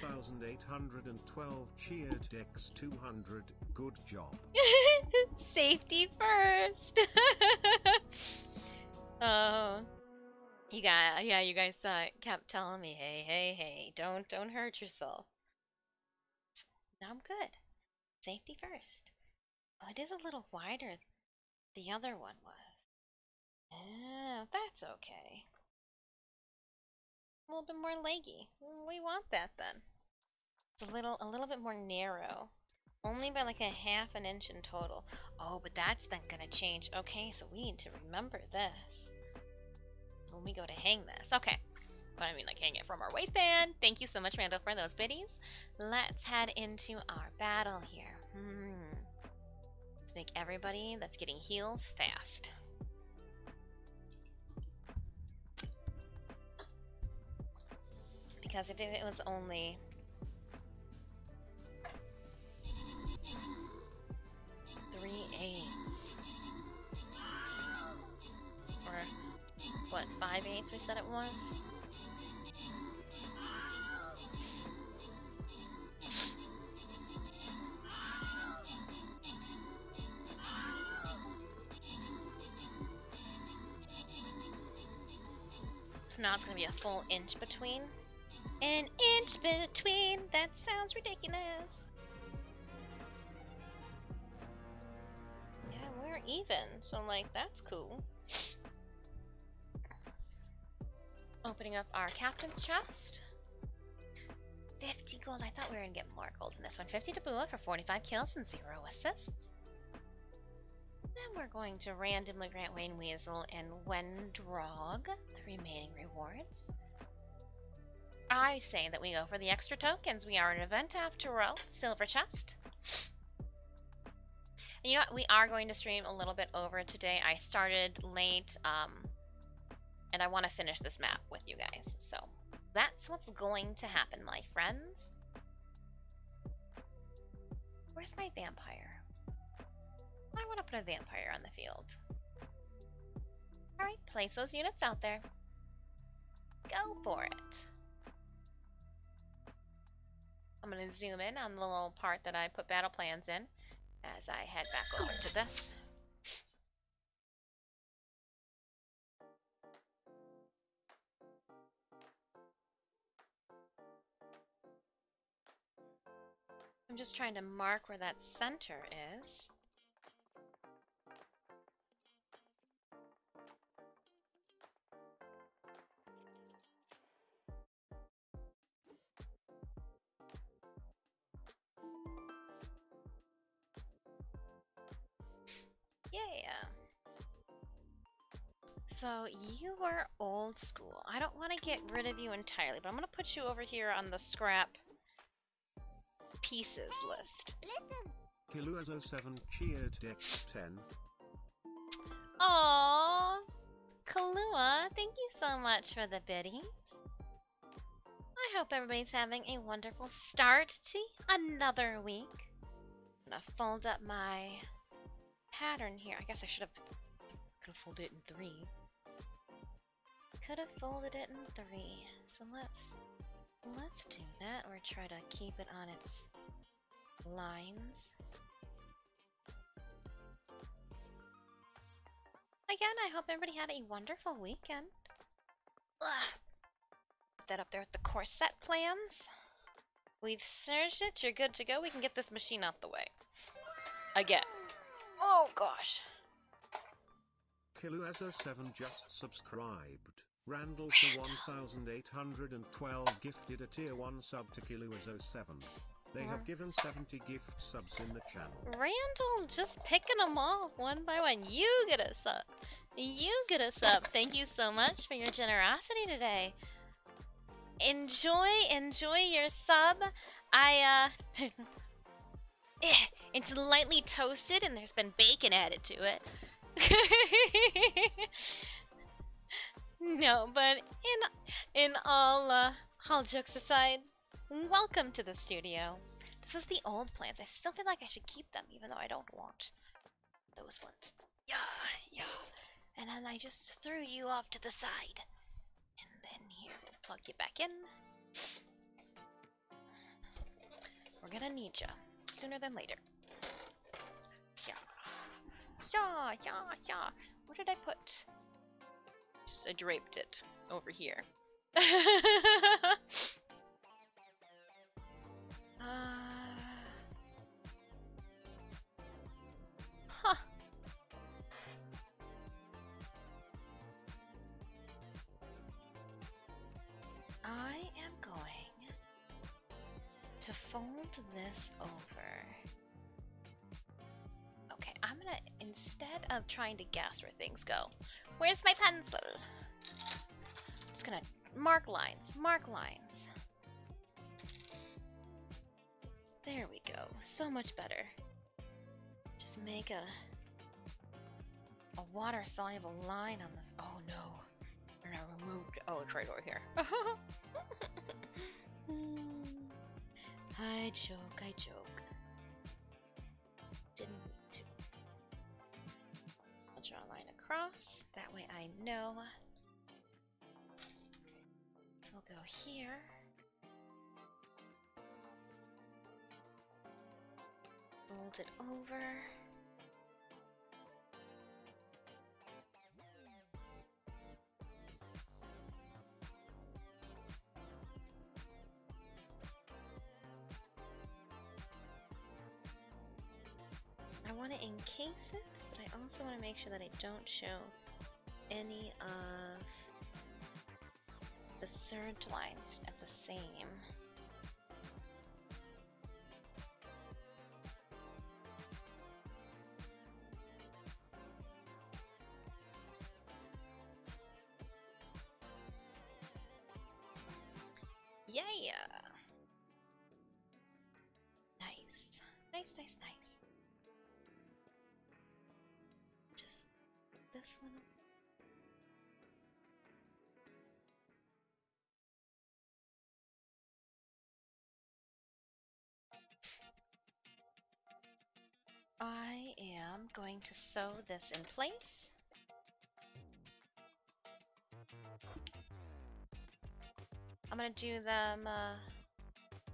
1,812 cheered Dex 200. Good job. Safety first. Oh, you guys kept telling me, hey, don't hurt yourself. Now I'm good. Safety first. Oh, it is a little wider. The other one was. Oh, that's okay. A little bit more leggy. We want that then. It's a little bit more narrow. Only by like a half an inch in total. Oh, but that's then gonna change. Okay, so we need to remember this when we go to hang this. Okay. But I mean like hang it from our waistband. Thank you so much, Randall, for those biddies. Let's head into our battle here. Let's make everybody that's getting heals fast. Because if it was only 3/8 or what, 5/8 we said it was? now it's gonna be a full inch between. An inch between. That sounds ridiculous. Yeah, we're even, so like that's cool. Opening up our captain's chest. 50 gold. I thought we were gonna get more gold in this one. 50 to Bua for 45 kills and 0 assists. Then we're going to randomly grant Wayne Weasel and Wendrog the remaining rewards. I say that we go for the extra tokens. We are an event after all. Silver chest. And you know what? We are going to stream a little bit over today. I started late, and I want to finish this map with you guys. So that's what's going to happen, my friends. Where's my vampire? I want to put a vampire on the field. Alright, place those units out there. Go for it. I'm going to zoom in on the little part that I put battle plans in as I head back over to this. I'm just trying to mark where that center is. Yeah. So you were old school. I don't want to get rid of you entirely, but I'm going to put you over here on the scrap pieces list. Kiluazo7 cheered Dex 10. Aww, Kalua, thank you so much for the biddy. I hope everybody's having a wonderful start to another week. I'm gonna fold up my pattern here. I guess I could have folded it in 3. Could have folded it in 3. So let's do that, or try to keep it on its lines. Again, I hope everybody had a wonderful weekend. Ugh. Put that up there with the corset plans. We've serged it. You're good to go. We can get this machine out the way. Again. Oh gosh. Kiluazo7 just subscribed. Randall for 1,812 gifted a tier 1 sub to Kiluazo7. They have given 70 gift subs in the channel. Randall, just picking them off one by one. You get a sub. You get a sub. Thank you so much for your generosity today. Enjoy your sub. It's lightly toasted and there's been bacon added to it. No, but in all jokes aside, welcome to the studio. This was the old plans. I still feel like I should keep them, even though I don't want those ones. Yeah. And then I just threw you off to the side. And then here, plug you back in. We're gonna need ya sooner than later. Yeah. Where did I put? I draped it over here. Huh. I am going to fold this over. Okay, I'm gonna, instead of trying to guess where things go, where's my pencil? I'm just gonna mark lines. There we go. So much better. Just make a water-soluble line on the... Oh no. And I removed... Oh, it's right over here. I joke. Didn't need to. I'll draw a line across. That way I know. So we'll go here. Fold it over. I want to encase it, but I also want to make sure that I don't show any of the surge lines at the same. Yeah! Nice. Nice, nice, nice. Just this one. I am going to sew this in place. I'm gonna do them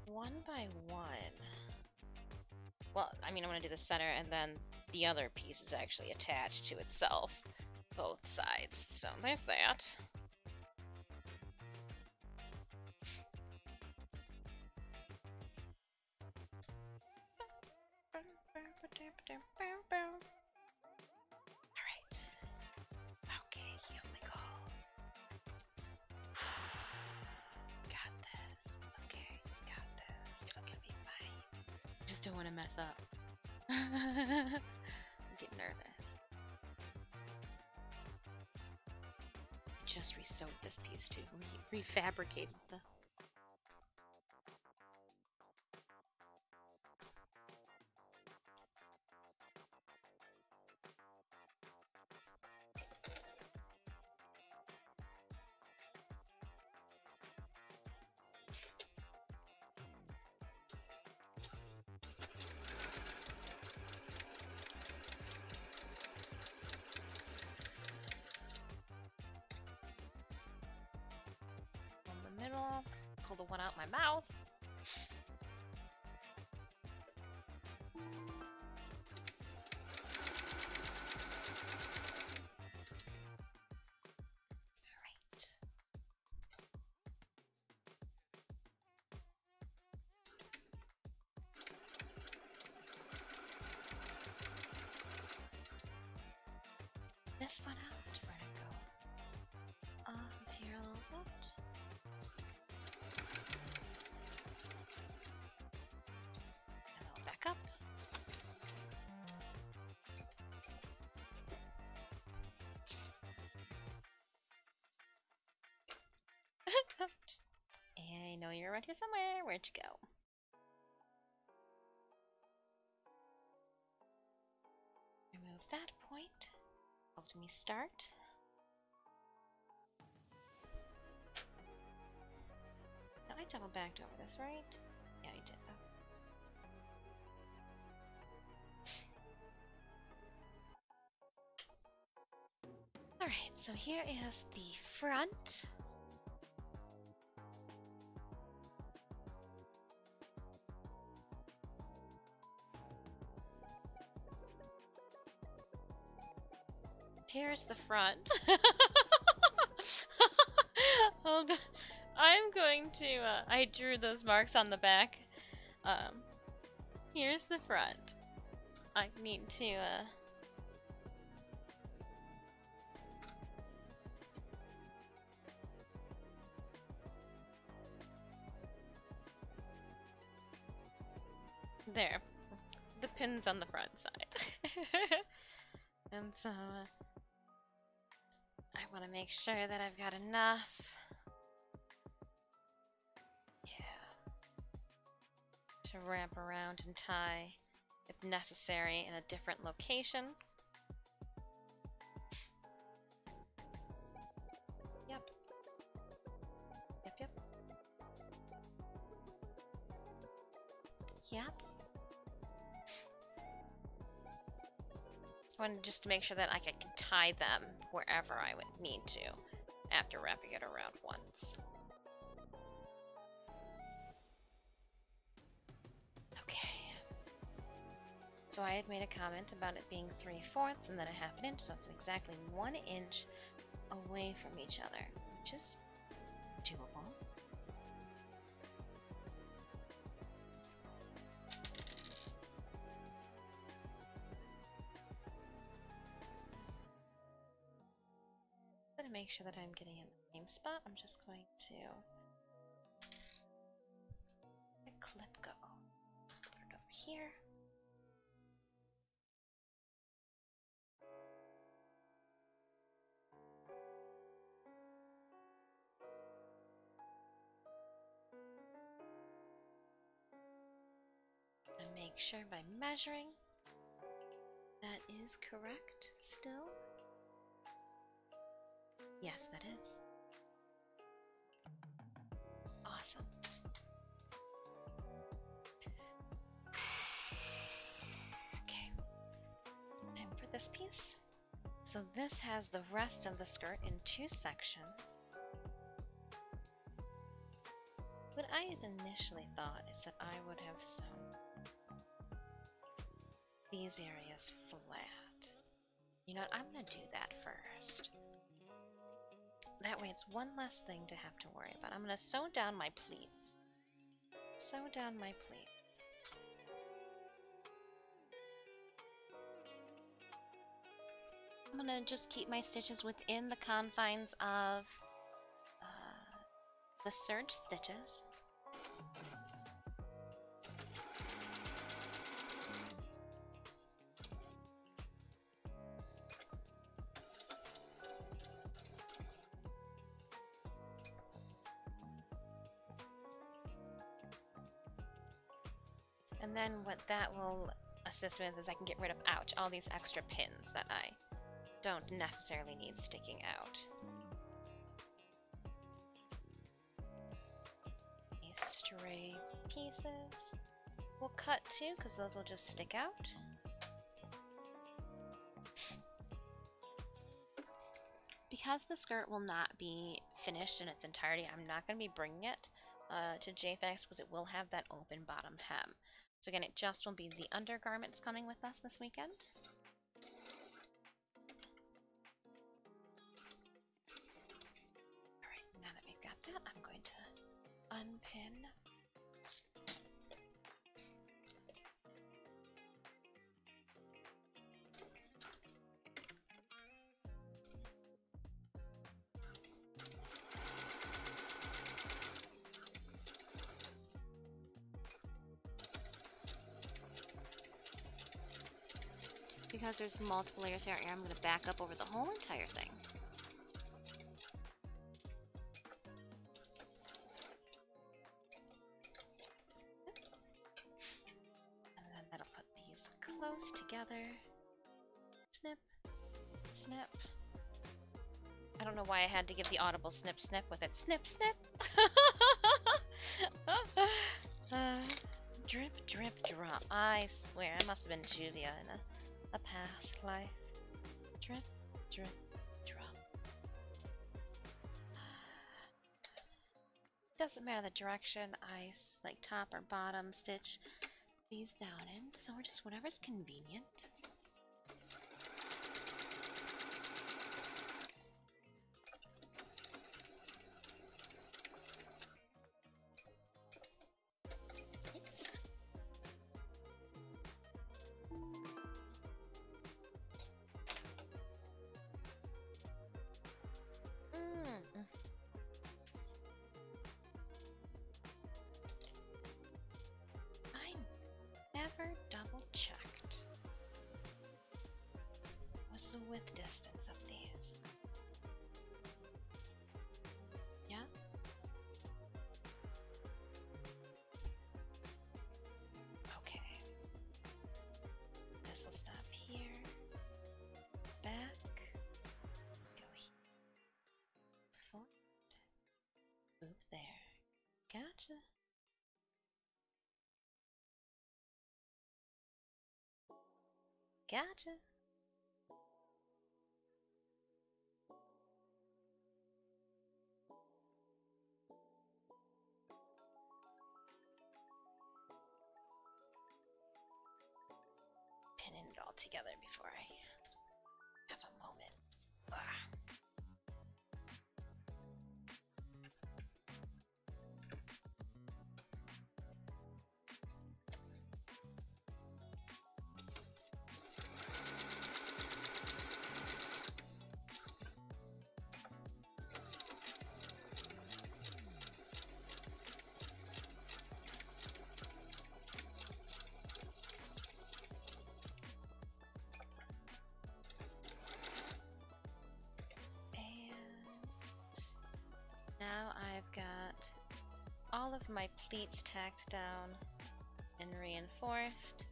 one by one. Well, I mean, I'm gonna do the center and then the other piece is actually attached to itself, both sides. So there's that. Alright. Okay, here we go. Got this. Okay, got this. It'll be fine. Just don't want to mess up. Get nervous. Just re-sewed this piece too. Refabricated the. Middle, pull the one out my mouth. Alright. This one out, where'd it go? Off here a little bit. Back up. I know you're around here somewhere. Where'd you go? Remove that point. Help me start. Now I double backed over this, right? Yeah, I did. Alright, so here is the front. Here's the front. Hold on. I'm going to, I drew those marks on the back. Here's the front. I need to, there. The pin's on the front side. And so, I want to make sure that I've got enough. Yeah. To wrap around and tie, if necessary, in a different location. Yep. Yep, yep. Yep. I wanted just to make sure that I could tie them wherever I would need to after wrapping it around once. Okay. So I had made a comment about it being 3/4 and then a 1/2 inch, so it's exactly 1 inch away from each other, which is doable. make sure that I'm getting in the same spot, I'm just going to let the clip go. Put it over here. And make sure by measuring that is correct still. Yes, that is. Awesome. Okay. Time for this piece. So this has the rest of the skirt in 2 sections. What I had initially thought is that I would have sewn these areas flat. You know what, I'm gonna do that first. That way it's one less thing to have to worry about. I'm gonna sew down my pleats. Sew down my pleats. I'm gonna just keep my stitches within the confines of the serge stitches. And then what that will assist with is I can get rid of, ouch, all these extra pins that I don't necessarily need sticking out. These stray pieces we'll cut too, because those will just stick out. Because the skirt will not be finished in its entirety, I'm not going to be bringing it to JFX because it will have that open bottom hem. So again, it just will be the undergarments coming with us this weekend. Alright, now that we've got that, I'm going to unpin. Because there's multiple layers here, I'm going to back up over the whole entire thing. And then that'll put these close together. Snip, snip. I don't know why I had to give the audible snip snip with it. Snip, snip! Drip, drip, drop. I swear, I must have been Juvia in a past life. Drip, drip, drop. Doesn't matter the direction, I like top or bottom stitch these down in, so we're just whatever's convenient. Double checked. What's the width distance of these? Yeah? Okay. This will stop here. Back. Go here. Forward. Move there. Gotcha. Gotcha. Pinning it all together before I have a moment. keep my pleats tacked down and reinforced.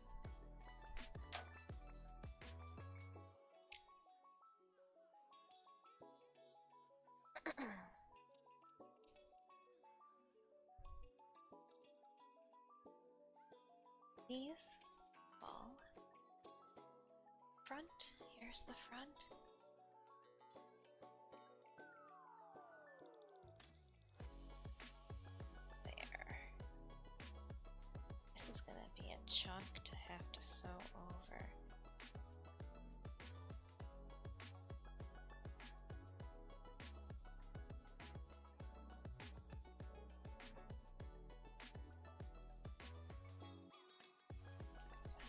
These fall. Front, here's the front. There. This is gonna be a chunk to have to sew over.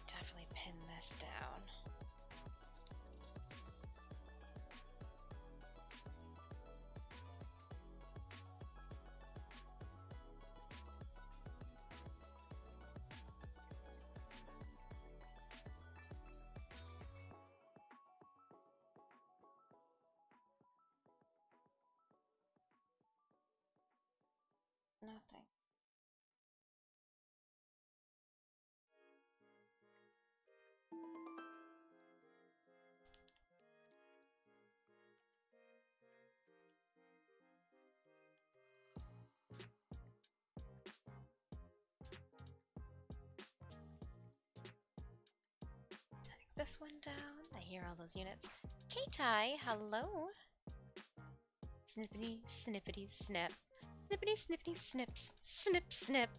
Definitely pin this down. Nothing. Take this one down. I hear all those units. K-Tai, hello. Snippity, snippity, snap. Snippity, snippity, snips. Snip, snip.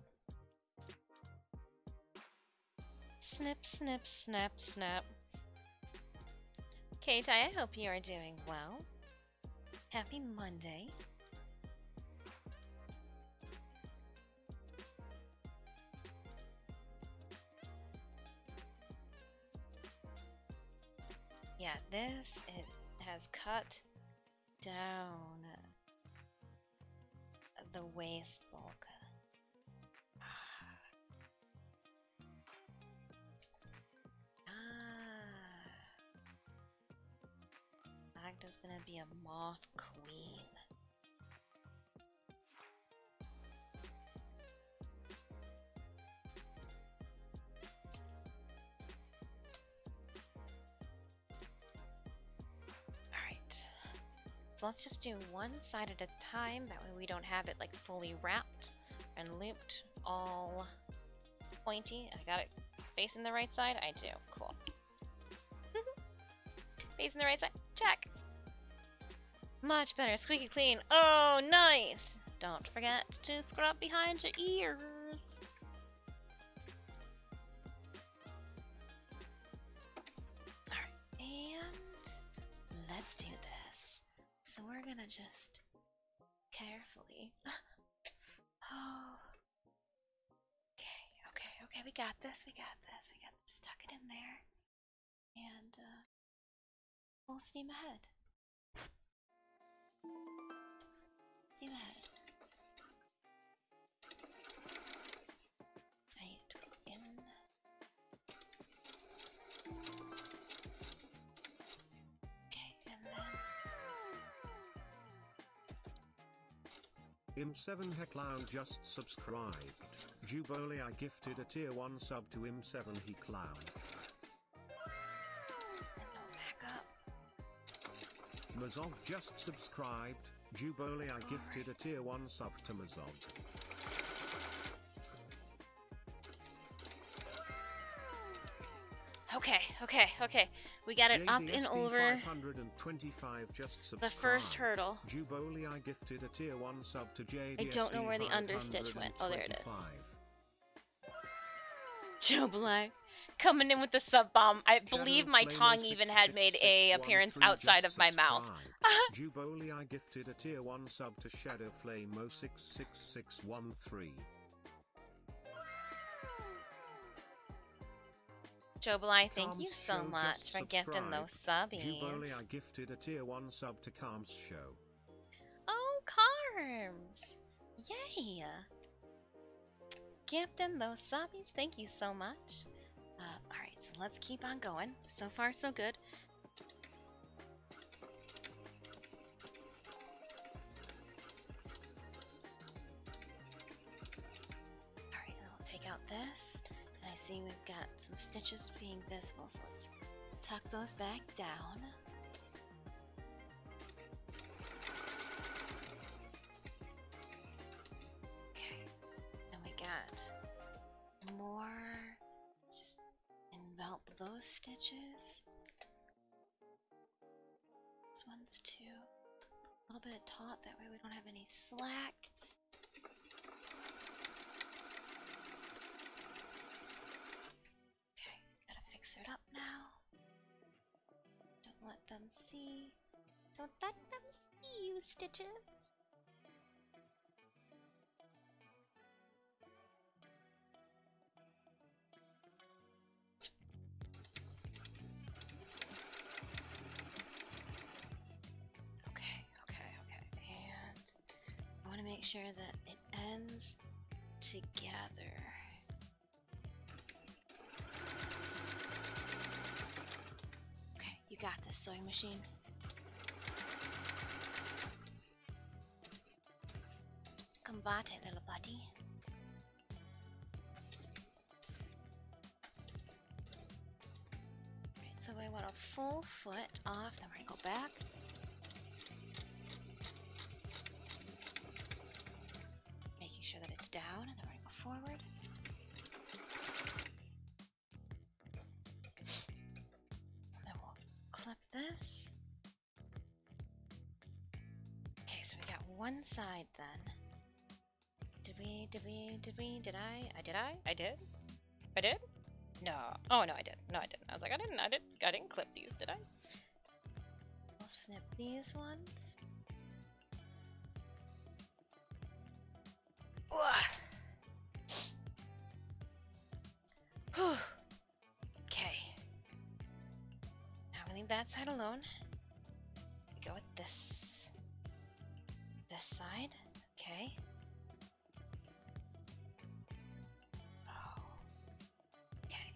Snip, snip, snap, snap. K-Tai, I hope you are doing well. Happy Monday. Yeah, this, it has cut down the waist bulk. Maghda's gonna be a moth queen. So let's just do one side at a time, that way we don't have it like fully wrapped and looped, all pointy. I got it facing the right side? I do. Cool. Facing the right side? Check! Much better. Squeaky clean. Oh, nice! Don't forget to scrub behind your ears. Alright, and let's do this. So we're gonna just carefully. Oh. Okay, we got this, we got this. Just tuck it in there. And full steam ahead. Steam ahead. Right in. Okay, and then Im7 Hecklown just subscribed. Juboli, I gifted a tier 1 sub to Im7 Hecklown. back up. Mazog just subscribed. Juboli, I gifted a tier 1 sub to Mazog. Okay. We got it up and over 525 just the first hurdle. Juboli, I gifted a tier 1 sub to JDSD. I don't know where the understitch went. Oh, there it is. Juboli coming in with the sub bomb. I believe my tongue even had made a appearance outside of my mouth. Juboli, I gifted a tier 1 sub to Shadow Flame 066613. Juboli, thank you so much for gifting those subbies. Juboli, I gifted a tier 1 sub to Carms Show. Oh, Carms! Yay! Gifting those subbies, thank you so much. Alright, so let's keep on going. So far, so good. this. And I see we've got some stitches being visible, so let's tuck those back down. Okay, and we got more. Let's just envelop those stitches. This one's too. A little bit of taut, that way we don't have any slack. Okay, gotta fix it up now. Don't let them see. Don't let them see you, stitches. Make sure that it ends together. Okay, you got this, sewing machine. Combate, little buddy. Right, so we want a full foot off, then we're gonna go back. Sure that it's down, and then we're going to go forward. And then we'll clip this. Okay, so we got one side then. Did I? I did? No. Oh no, I did. No, I didn't. I was like, I didn't clip these, did I? We'll snip these ones. Okay. Now we leave that side alone. We go with this side. Okay. Oh. Okay.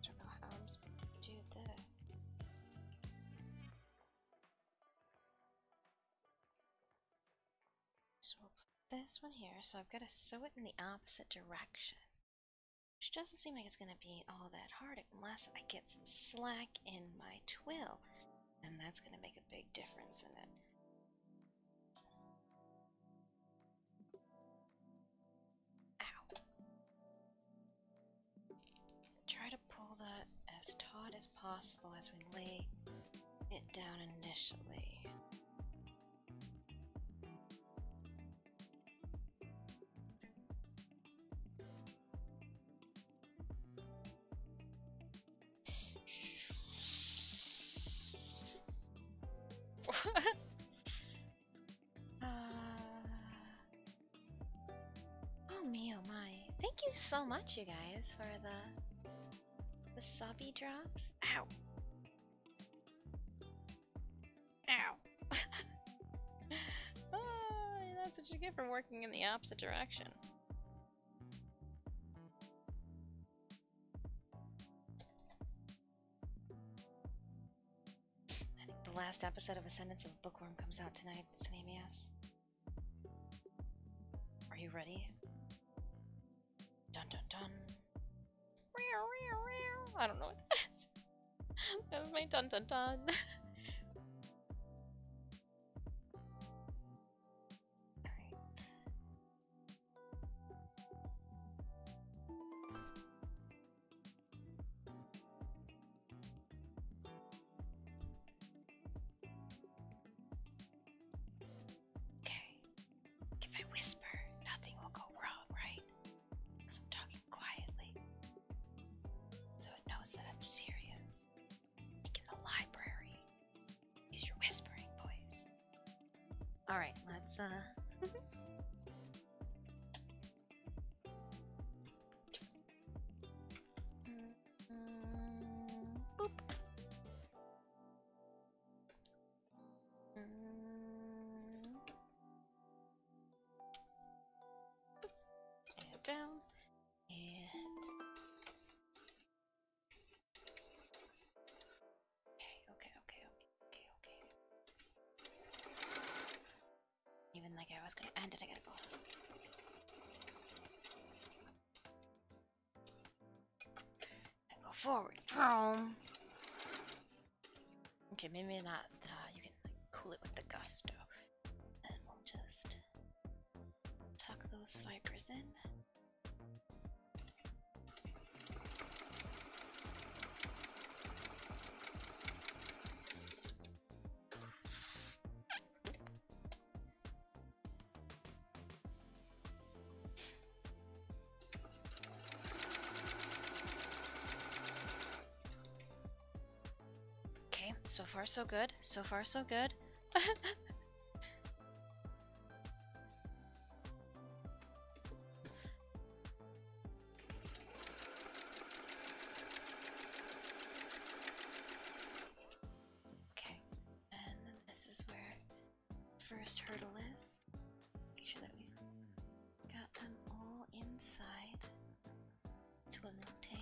Don't know how I'm supposed to do this. So we'll put this one here, so I've got to sew it in the opposite direction. Which doesn't seem like it's going to be all that hard unless I get some slack in my twill. And that's going to make a big difference in it. Ow. Try to pull that as taut as possible as we lay it down initially. Oh me, oh my. Thank you so much, you guys, for the sobby drops. Ow. Ow. That's what you get for working in the opposite direction. I think the last episode of Ascendance of Bookworm comes out tonight. It's an ABS. Are you ready? Dun dun dun. I don't know what that is. That was my dun dun dun. Alright, let's boop. And down. And okay. like I was gonna end it. I gotta go. And go forward. Boom. Okay, maybe not. You can like, cool it with the gusto. And we'll just tuck those fibers in. So far, so good. So far, so good. Okay, and then this is where first hurdle is. Make sure that we've got them all inside to a little tape.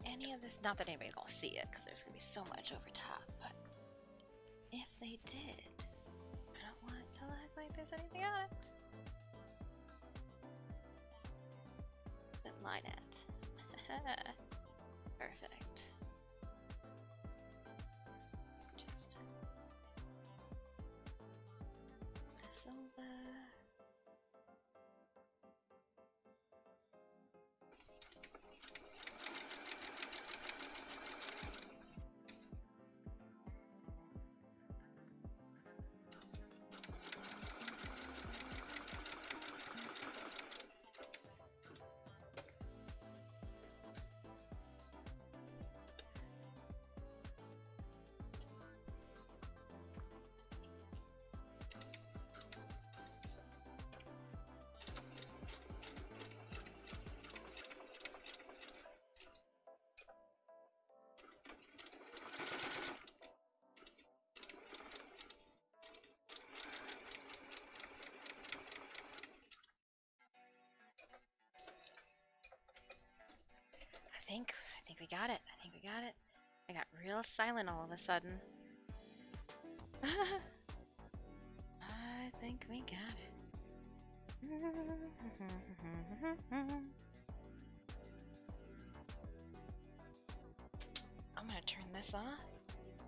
Any of this, not that anybody's gonna see it because there's gonna be so much over top, but if they did, I don't want it to look like there's anything on it. Then line it. Perfect. Just this over. I think we got it. I think we got it. I got real silent all of a sudden. I think we got it. I'm gonna turn this off,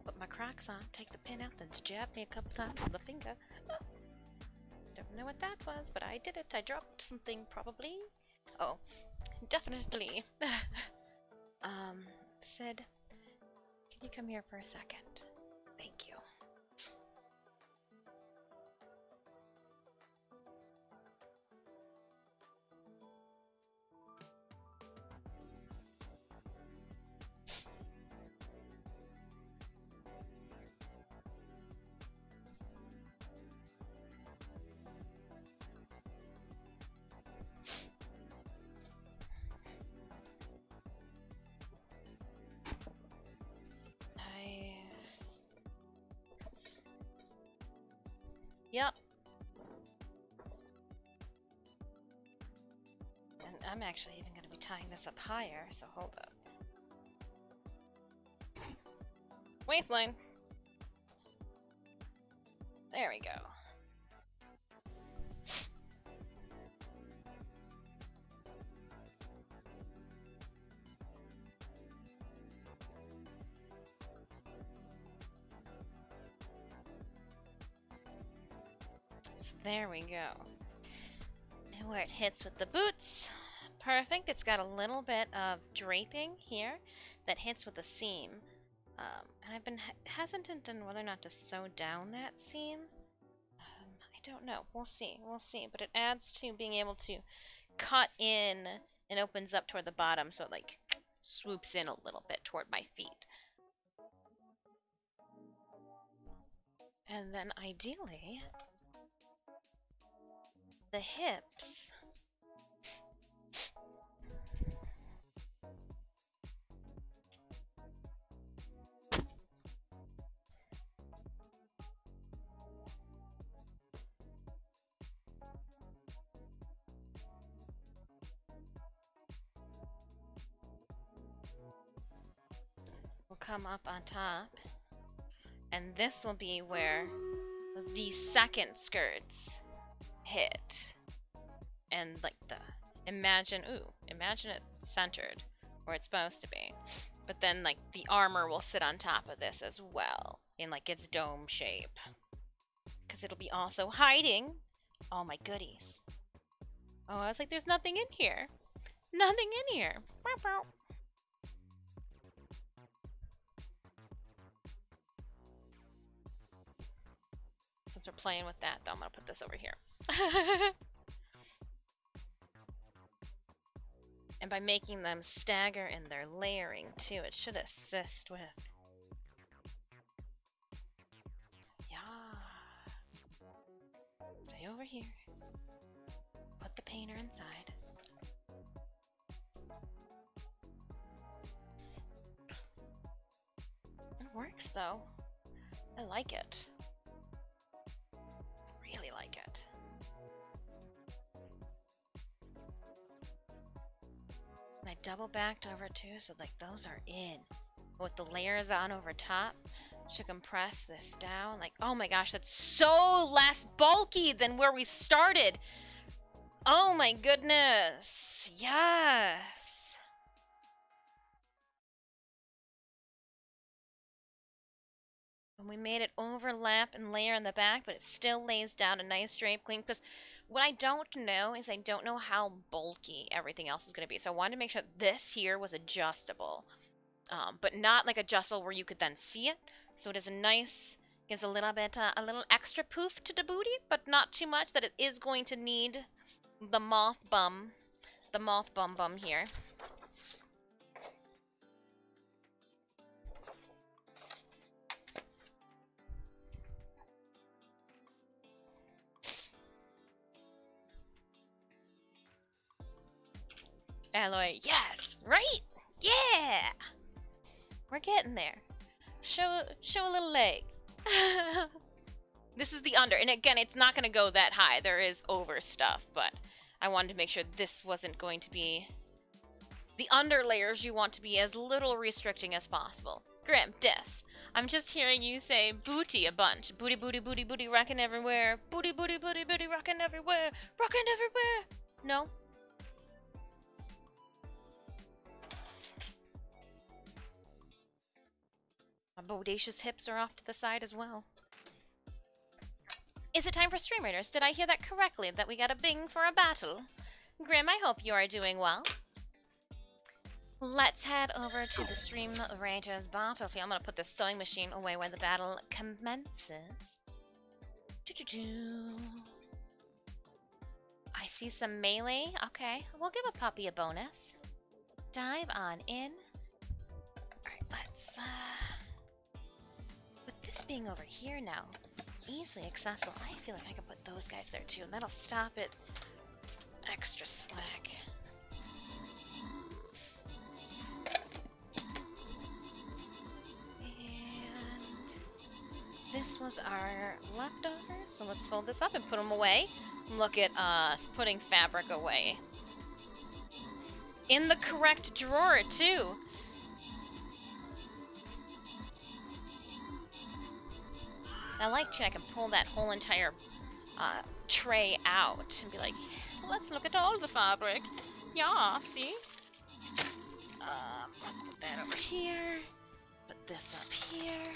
put my Crocs on, take the pin out, then jab me a couple times with the finger. Don't know what that was, but I did it. I dropped something, probably. Oh, definitely. Sid, can you come here for a second? Thank you. Yep. And I'm actually even going to be tying this up higher, so hold up. Waistline. There we go. There we go. And where it hits with the boots, perfect. It's got a little bit of draping here that hits with the seam. And I've been hesitant on whether or not to sew down that seam. I don't know. We'll see. We'll see. But it adds to being able to cut in and opens up toward the bottom, so it like swoops in a little bit toward my feet. And then ideally, the hips. come up on top. And this will be where the second skirts hit. And like imagine it centered where it's supposed to be. But then like the armor will sit on top of this as well in like its dome shape. Because it'll be also hiding all my goodies. Oh, I was like, there's nothing in here. Nothing in here. Since we're playing with that, though, I'm gonna put this over here. And by making them stagger in their layering too, it should assist with. Yeah. Stay over here. Put the painter inside. It works though. I like it. Really like it. And I double backed over too, so like those are in. With the layers on over top, to compress this down. Like, oh my gosh, that's so less bulky than where we started. Oh my goodness. Yes. And we made it overlap and layer in the back, but it still lays down a nice drape clean. Because what I don't know is I don't know how bulky everything else is going to be. So I wanted to make sure this here was adjustable. But not like adjustable where you could then see it. So it is a nice, gives a little bit, a little extra poof to the booty, but not too much that it is going to need the moth bum here. Alloy, yes, right? Yeah! We're getting there. Show a little leg. This is the under, and again, it's not going to go that high. There is over stuff, but I wanted to make sure this wasn't going to be... The under layers you want to be as little restricting as possible. Grim, Death, I'm just hearing you say booty a bunch. Booty, booty, booty, booty, rockin' everywhere. Booty, booty, booty, booty, rockin' everywhere. Rockin' everywhere. No? My bodacious hips are off to the side as well. Is it time for Stream Raiders? Did I hear that correctly? That we got a bing for a battle? Grim, I hope you are doing well. Let's head over to the Stream Raiders battlefield. I'm gonna put this sewing machine away where the battle commences. I see some melee. Okay, we'll give a puppy a bonus. Dive on in. Alright, let's with this being over here now, easily accessible, I feel like I can put those guys there too, and that'll stop it extra slack. And this was our leftovers, so let's fold this up and put them away. Look at us putting fabric away. In the correct drawer too. I like to, I can pull that whole entire tray out and be like, let's look at all the fabric. Yeah, see? Let's put that over here. Put this up here.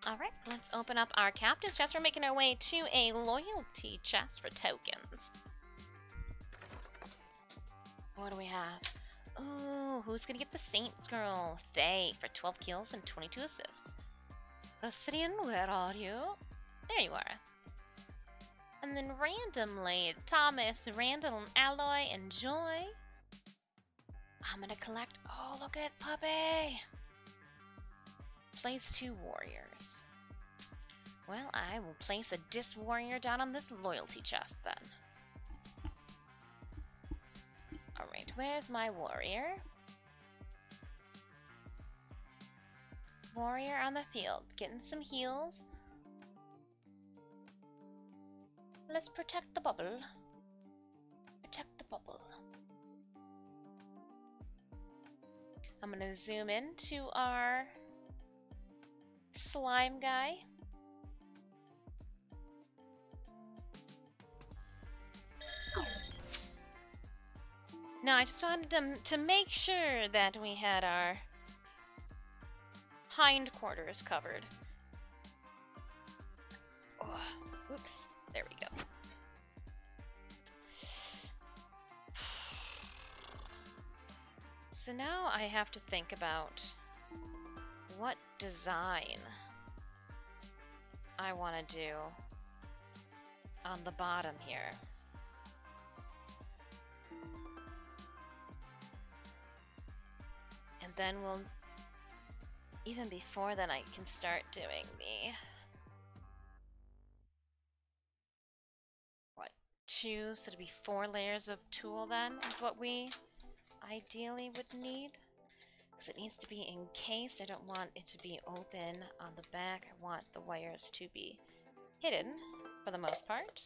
Alright, let's open up our captain's chest. We're making our way to a loyalty chest for tokens. What do we have? Ooh, who's gonna get the Saints girl? They, for 12 kills and 22 assists. Obsidian, where are you? There you are. And then randomly, Thomas, Randall, and Alloy, and Joy. I'm gonna collect, oh, look at Puppy! Place 2 warriors. Well, I will place a Dis warrior down on this loyalty chest then. Alright, where's my warrior? Warrior on the field, getting some heals. Let's protect the bubble. bubble. I'm gonna zoom in to our slime guy. Now I just wanted to make sure that we had our hindquarters covered. Oh, oops, there we go. So now I have to think about what design I want to do on the bottom here. And then we'll, even before then I can start doing the, what, 2, so it'll be 4 layers of tulle then, is what we ideally would need. Because it needs to be encased, I don't want it to be open on the back, I want the wires to be hidden for the most part.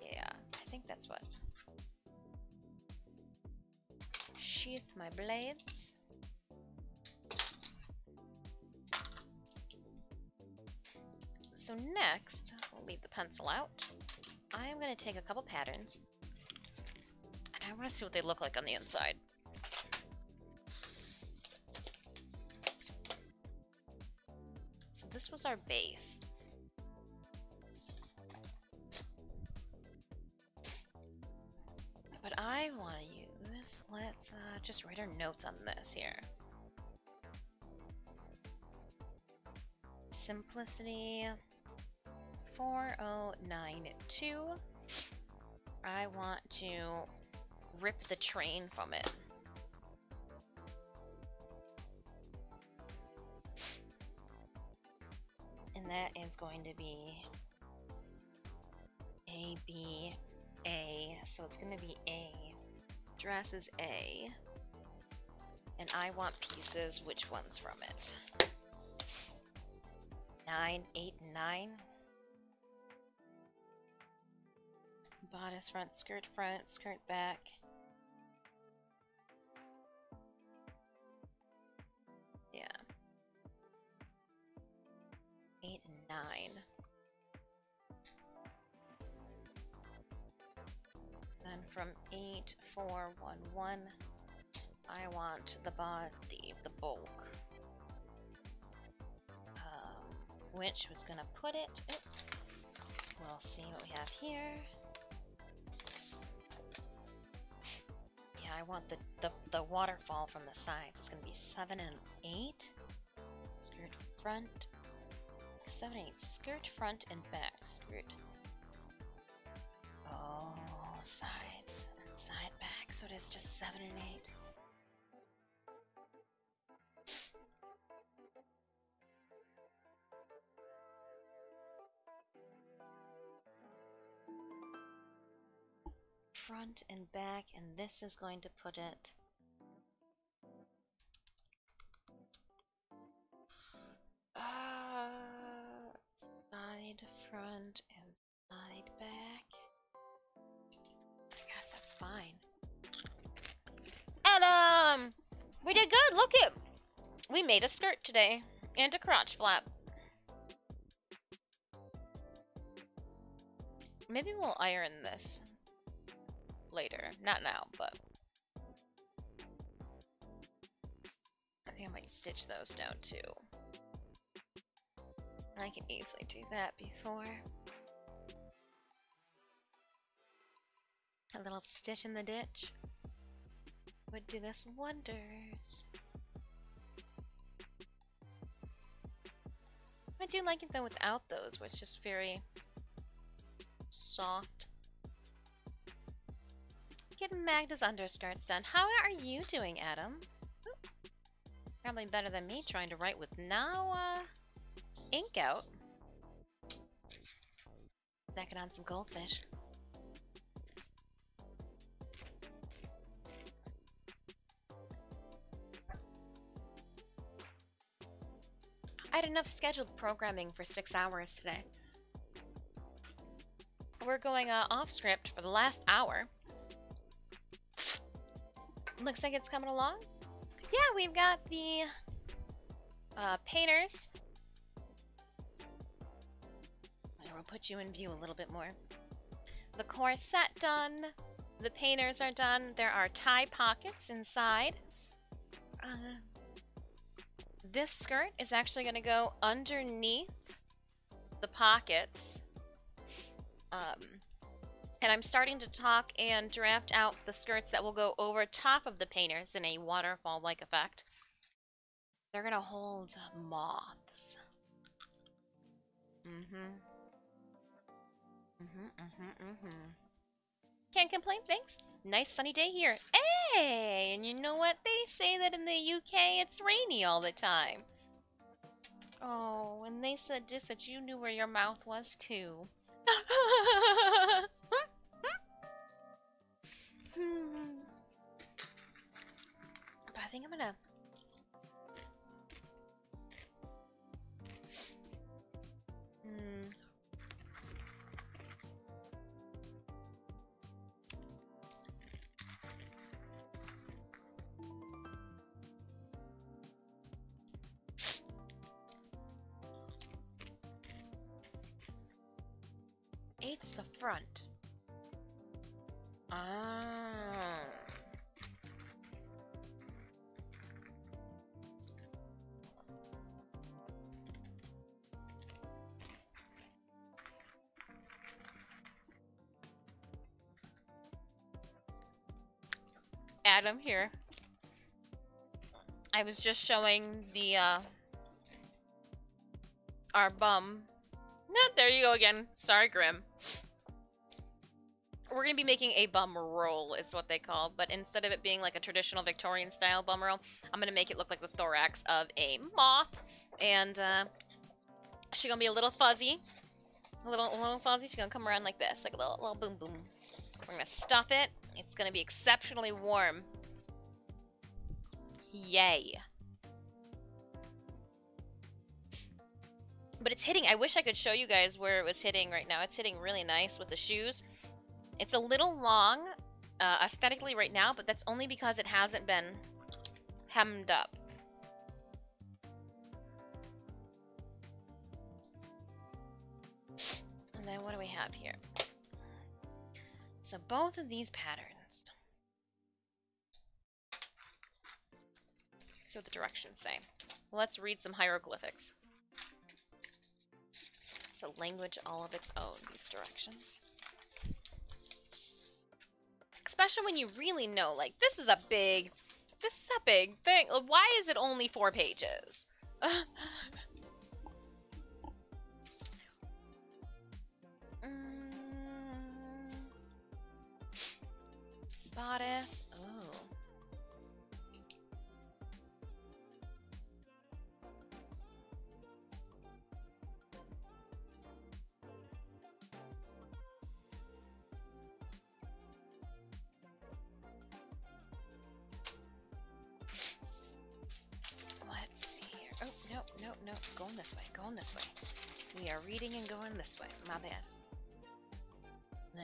Yeah, I think that's what. Sheath my blades. So next, we'll leave the pencil out. I'm going to take a couple patterns, and I want to see what they look like on the inside. So this was our base. But I want to use, let's just write our notes on this here. Simplicity 4092. I want to rip the train from it. And that is going to be A, B, A. So it's going to be A. Dress is A. And I want pieces, which ones from it? 9, 8, and 9. Bodice front, skirt back. Yeah. 8 and 9. Then from 8, 4, 1, 1, I want the body, the bulk. Which was gonna put it. We'll see what we have here. Yeah, I want the waterfall from the sides. It's gonna be 7 and 8. Skirt front. 7 and 8. Skirt front and back. Skirt. Oh, sides and side back. So it is just 7 and 8. Front and back, and this is going to put it side, front, and side back. I guess that's fine. And we did good. Look it, we made a skirt today and a crotch flap. Maybe we'll iron this later. Not now, but I think I might stitch those down too. I can easily do that before. A little stitch in the ditch would do this wonders. I do like it though without those, where it's just very soft. Getting Maghda's underskirts done. How are you doing, Adam? Oop. Probably better than me trying to write with now ink out. Snacking on some goldfish. I had enough scheduled programming for 6 hours today. we're going off script for the last hour. Looks like it's coming along. Yeah, we've got the painters. We'll put you in view a little bit more. The corset done. The painters are done. There are tie pockets inside. This skirt is actually going to go underneath the pockets. And I'm starting to talk and draft out the skirts that will go over top of the painters in a waterfall-like effect. They're going to hold moths. Can't complain, thanks. Nice sunny day here. Hey, and you know what? They say that in the UK it's rainy all the time. Oh, and they said just that you knew where your mouth was too. But I think I'm gonna... It's the front. Ah. Adam here. I was just showing the our bum. No, there you go again. Sorry, Grim. We're gonna be making a bum roll, is what they call, but instead of it being like a traditional Victorian style bum roll, I'm gonna make it look like the thorax of a moth, and she's gonna be a little fuzzy, a little fuzzy. She's gonna come around like this, like a little boom boom. We're gonna stuff it. It's gonna be exceptionally warm. Yay. But it's hitting. I wish I could show you guys where it was hitting right now. It's hitting really nice with the shoes. It's a little long aesthetically right now, but that's only because it hasn't been hemmed up. And then what do we have here? So both of these patterns. See what the directions say. Let's read some hieroglyphics. It's a language all of its own, these directions. Especially when you really know, like, this is a big thing. Like, why is it only 4 pages? Bodice. Oh. No, going this way. We are reading and going this way. My bad.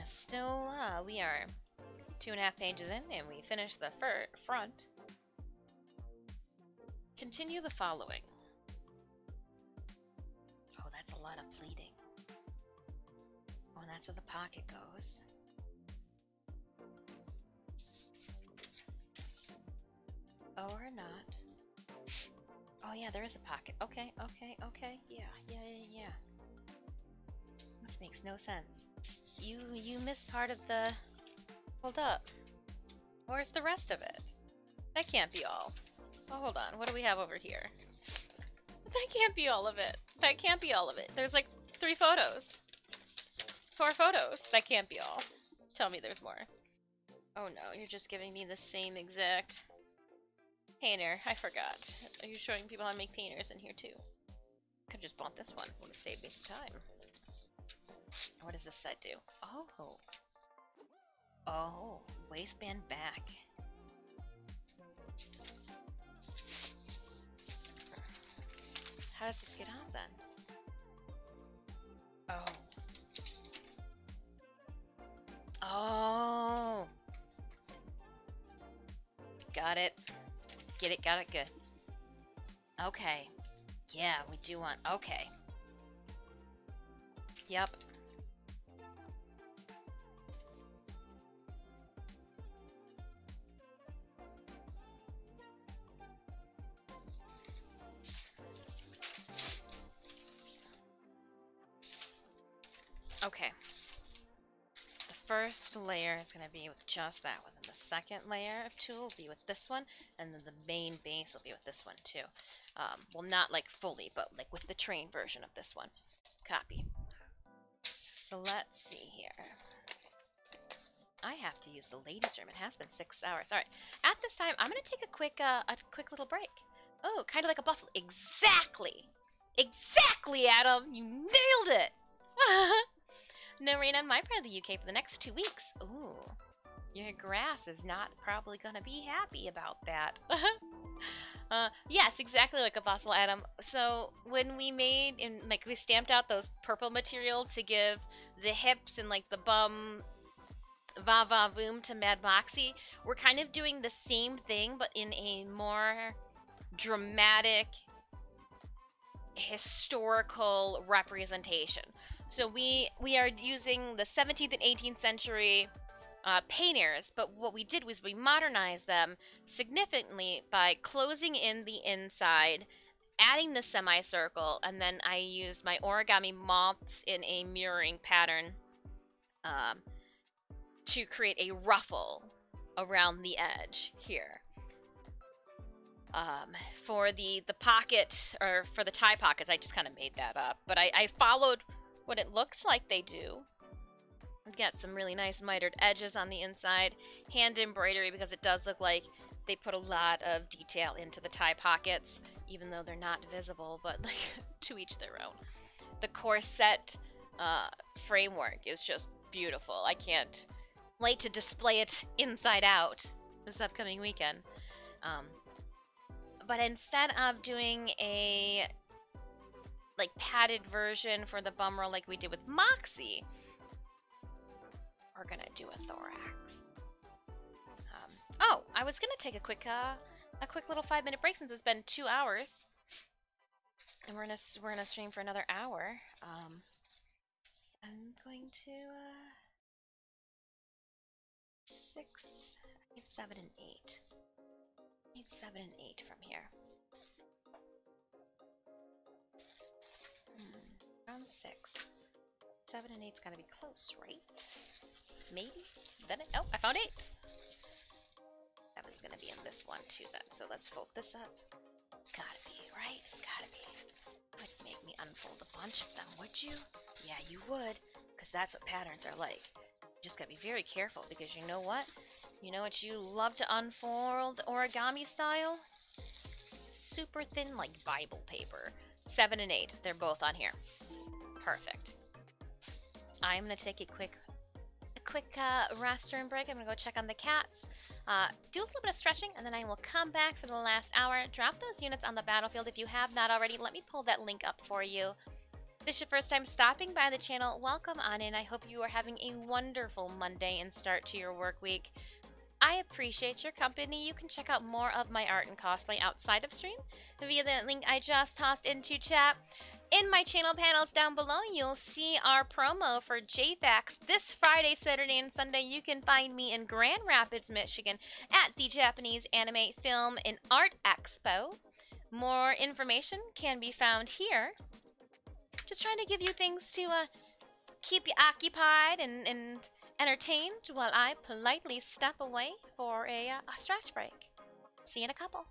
So, we are 2.5 pages in, and we finished the front. Continue the following. Oh, that's a lot of pleating. Oh, and that's where the pocket goes. Oh, or not. Oh yeah, there is a pocket. Okay. Yeah. This makes no sense. You missed part of the... Hold up. Where's the rest of it? That can't be all. Oh, hold on. What do we have over here? That can't be all of it. That can't be all of it. There's like 3 photos. 4 photos. That can't be all. Tell me there's more. Oh no, you're just giving me the same exact... Painter, I forgot. Are you showing people how to make painters in here too? Could've just bought this one. Would have saved me some time. What does this set do? Oh, waistband back. How does this get off then? Oh. Get it, got it, good. Okay. Yeah, we do want, okay. Yep. Okay. The first layer is going to be with just that one. And the second layer of tulle will be with this one. And then the main base will be with this one too. Well, not like fully, but like with the train version of this one. Copy. So let's see here. I have to use the ladies' room. It has been 6 hours. All right. At this time, I'm going to take a quick little break. Oh, kind of like a bustle. Exactly. Exactly, Adam. You nailed it. No rain on my part of the UK for the next 2 weeks. Ooh. Your grass is not probably going to be happy about that. Yes, exactly like a fossil, Adam. So when we made, we stamped out those purple material to give the hips and like the bum va va voom to Mad Moxie, we're kind of doing the same thing but in a more dramatic, historical representation. So we are using the 17th and 18th century painters, but what we did was we modernized them significantly by closing in the inside, adding the semicircle, and then I used my origami moths in a mirroring pattern to create a ruffle around the edge here. For the pocket, or for the tie pockets, I just kind of made that up, but I followed what it looks like they do. We've got some really nice mitered edges on the inside, hand embroidery, because it does look like they put a lot of detail into the tie pockets, even though they're not visible, but like to each their own. The corset framework is just beautiful. I can't wait to display it inside out this upcoming weekend. But instead of doing a like padded version for the bum roll like we did with Moxie, we're gonna do a thorax. Oh, I was gonna take a quick little 5-minute break since it's been 2 hours, and we're gonna stream for another hour. I'm going to 6, 8, 7, and 8. I need 7 and 8 from here. Around 6. 7 and 8's gotta be close, right? Maybe? Then oh, I found 8! 7's gonna be in this one too then, so let's fold this up. It's gotta be, right? It's gotta be. You would make me unfold a bunch of them, would you? Yeah, you would, because that's what patterns are like. You just gotta be very careful, because you know what? You know what you love to unfold origami style? Super thin, like Bible paper. 7 and 8, they're both on here. Perfect. I'm gonna take a quick restroom break. I'm gonna go check on the cats, do a little bit of stretching, and then I will come back for the last hour. Drop those units on the battlefield if you have not already. Let me pull that link up for you. If this is your first time stopping by the channel, welcome on in. I hope you are having a wonderful Monday and start to your work week. I appreciate your company. You can check out more of my art and cosplay outside of stream via the link I just tossed into chat. In my channel panels down below, you'll see our promo for JFAX this Friday, Saturday, and Sunday. You can find me in Grand Rapids, Michigan at the Japanese Anime Film and Art Expo. More information can be found here. Just trying to give you things to keep you occupied and entertained while I politely step away for a stretch break. See you in a couple.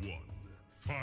one, fight!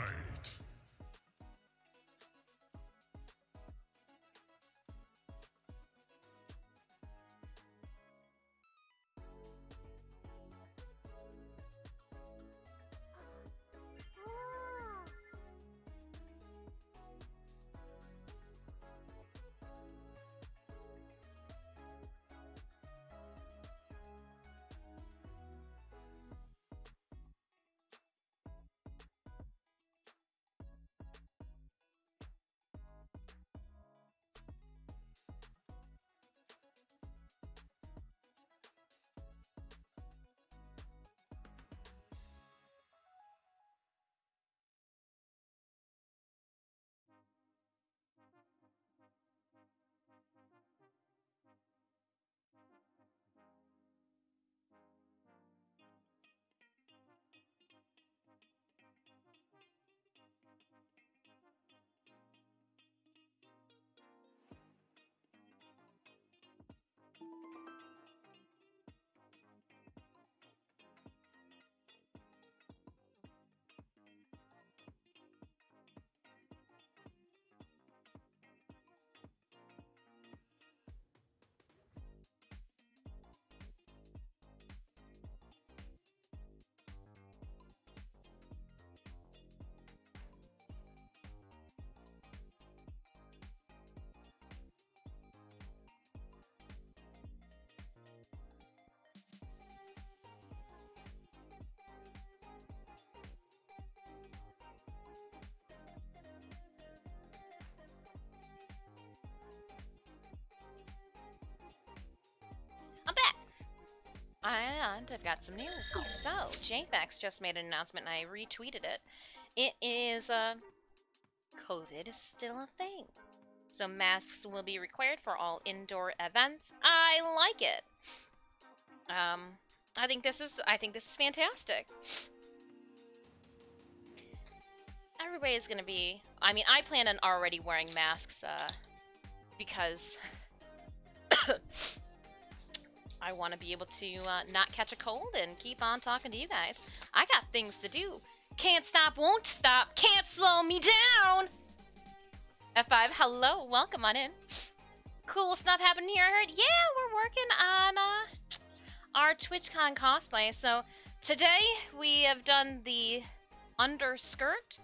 I'm back! And I've got some news. So, JFX just made an announcement and I retweeted it. It is, COVID is still a thing. So masks will be required for all indoor events. I like it. I think this is fantastic. Everybody's gonna be, I mean, I plan on already wearing masks, because I want to be able to not catch a cold and keep on talking to you guys. I got things to do. Can't stop, won't stop, can't slow me down! F5, hello, welcome on in. Cool stuff happening here, I heard. Yeah, we're working on our TwitchCon cosplay. So today we have done the underskirt.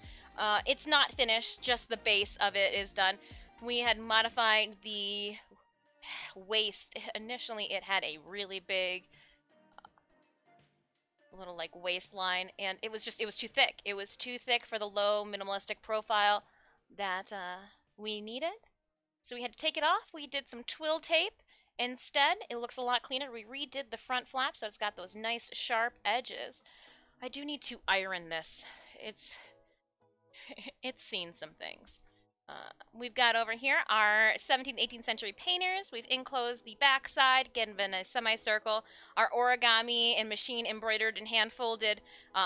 It's not finished, just the base of it is done. We had modified the waist. Initially it had a really big little like waistline, and it was too thick. It was too thick for the low minimalistic profile that we needed. So we had to take it off. We did some twill tape instead. It looks a lot cleaner. We redid the front flap so it's got those nice sharp edges. I do need to iron this. It's seen some things. We've got over here our 17th, 18th century painters. We've enclosed the backside, given a semicircle. Our origami and machine embroidered and hand folded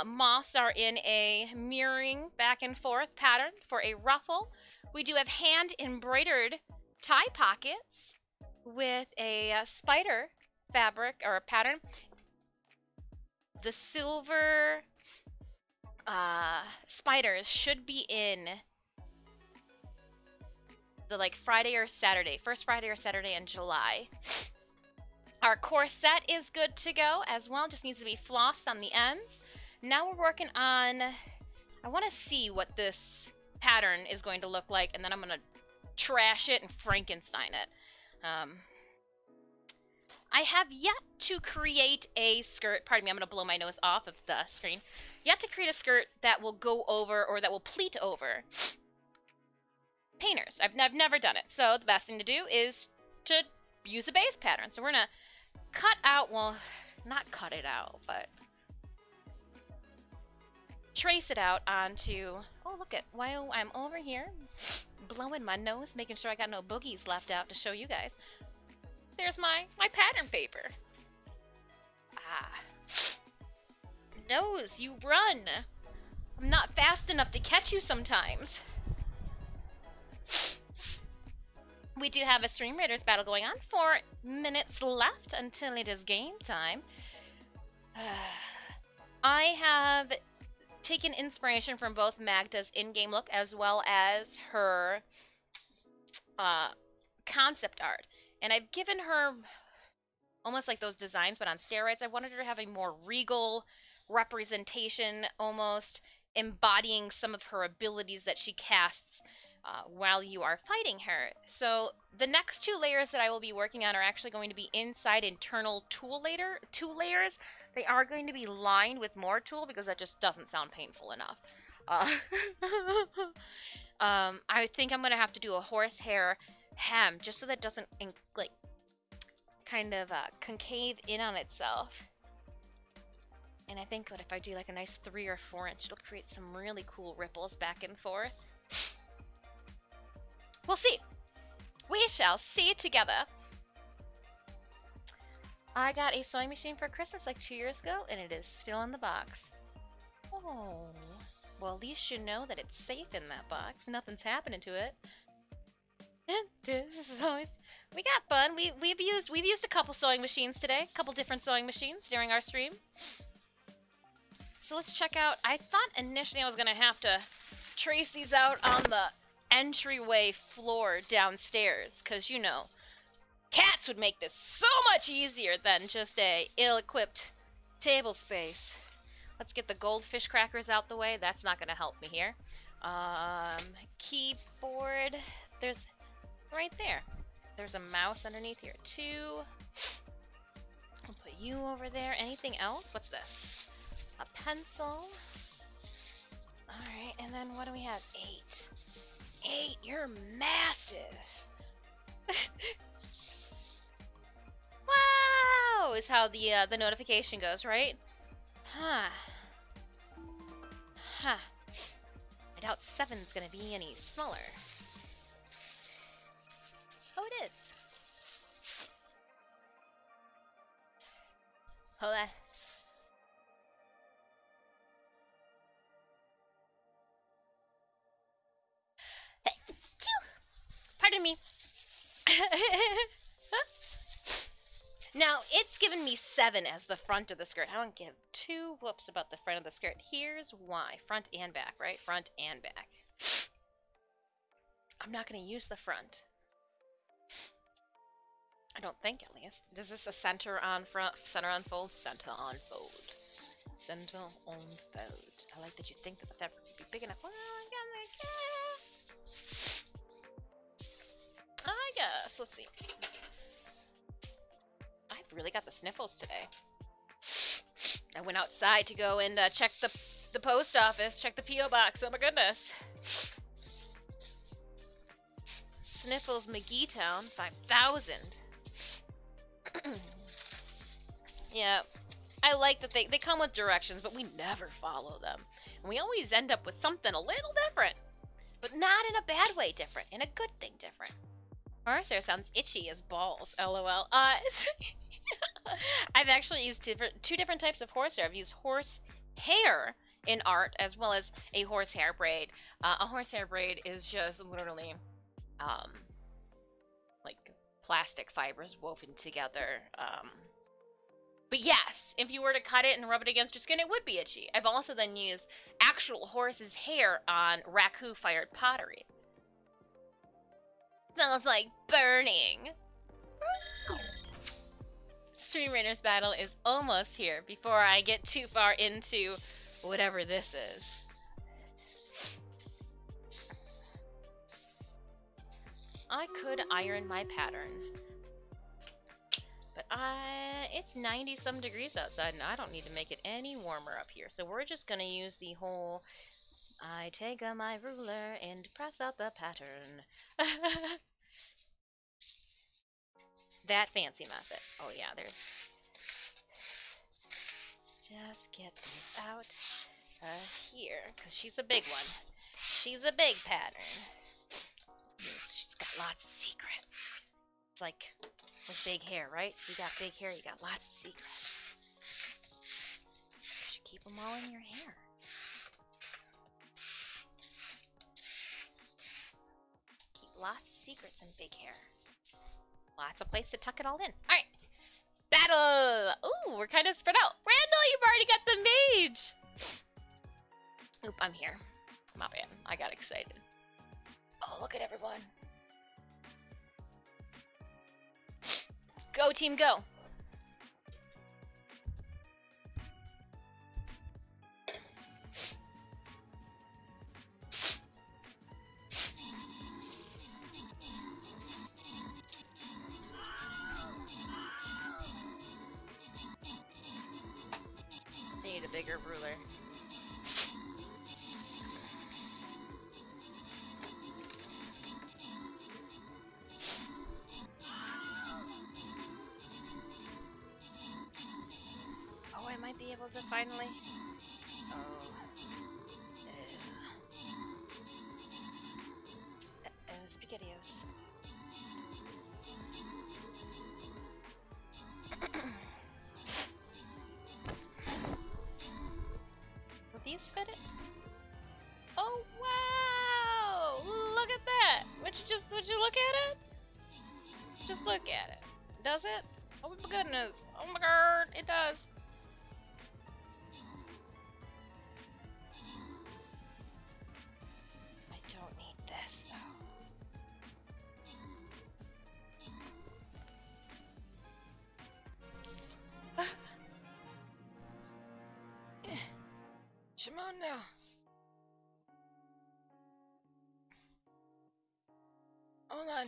moths are in a mirroring back and forth pattern for a ruffle. We do have hand embroidered tie pockets with a spider fabric or a pattern. The silver spiders should be in the like Friday or Saturday, first Friday or Saturday in July. Our corset is good to go as well, just needs to be flossed on the ends. Now we're working on, I want to see what this pattern is going to look like, and then I'm going to trash it and Frankenstein it. I have yet to create a skirt, pardon me, I'm going to blow my nose off of the screen. Yet to create a skirt that will go over, or that will pleat over painters. I've never done it. So the best thing to do is to use a base pattern. So we're going to cut out, well, not cut it out, but trace it out onto, oh, look at, while I'm over here blowing my nose, making sure I got no boogies left out to show you guys. There's my pattern paper. Nose, you run. I'm not fast enough to catch you sometimes. We do have a Stream Raiders battle going on. 4 minutes left until it is game time. I have taken inspiration from both Maghda's in-game look as well as her concept art. And I've given her almost like those designs, but on steroids. I wanted her to have a more regal representation, almost embodying some of her abilities that she casts while you are fighting her. So the next 2 layers that I will be working on are actually going to be inside internal tool layers. They are going to be lined with more tool because that just doesn't sound painful enough. I think I'm going to have to do a horsehair hem just so that doesn't like kind of concave in on itself. And I think if I do like a nice 3 or 4 inch, it'll create some really cool ripples back and forth. We'll see. We shall see together. I got a sewing machine for Christmas like 2 years ago, and it is still in the box. Oh, well, at least you know that it's safe in that box. Nothing's happening to it. And this is always... We got fun. We've used a couple sewing machines today. A couple different sewing machines during our stream. So let's check out... I thought initially I was going to have to trace these out on the entryway floor downstairs. Because, you know, cats would make this so much easier than just a ill-equipped table space. Let's get the goldfish crackers out the way. That's not going to help me here. Keyboard. There's... right there. There's a mouse underneath here too. I'll put you over there. Anything else? What's this? A pencil. Alright, and then what do we have? 8. 8, you're massive. Wow, is how the notification goes, right? Huh. Huh. I doubt 7's gonna be any smaller. Oh, it is. Hold on. Pardon me. Now, it's given me 7 as the front of the skirt. I don't give 2 whoops about the front of the skirt. Here's why. Front and back, right? Front and back. I'm not going to use the front. I don't think, at least. Is this a center on front, center on fold? Center on fold. Center on fold. I like that you think that the fabric would be big enough. Well, I guess. Let's see. I've really got the sniffles today. I went outside to go and check the post office, check the P.O. box. Oh my goodness. Sniffles McGeetown 5000. Yeah, I like that they come with directions, but we never follow them. And we always end up with something a little different. But not in a bad way different, in a good thing different. Horsehair sounds itchy as balls, lol. I've actually used 2 different types of horsehair. I've used horsehair in art as well as a horsehair braid. A horsehair braid is just literally like plastic fibers woven together. But yes, if you were to cut it and rub it against your skin, it would be itchy. I've also then used actual horse's hair on raku-fired pottery. Smells like burning. Stream Raiders battle is almost here before I get too far into whatever this is. I could iron my pattern. But it's 90 some degrees outside and I don't need to make it any warmer up here. So we're just gonna use the whole I take my ruler and press out the pattern. That fancy method. Oh yeah, there's... Just get these out here, because she's a big one. She's a big pattern. She's got lots of secrets. It's like with big hair, right? You got big hair, you got lots of secrets. You should keep them all in your hair. Keep lots of secrets in big hair. Lots of place to tuck it all in. Alright. Battle! Ooh, we're kind of spread out. Randall, you've already got the mage! Oop, I'm here. My bad. I got excited. Oh, look at everyone. Go, team, go. Need a bigger ruler. Oh, I might be able to finally. Oh. SpaghettiOs. Will these fit it? Oh wow! Look at that! Would you look at it? Just look at it. Does it? Oh my goodness! Oh my god! It does. I don't need this though. Come on now. Hold on.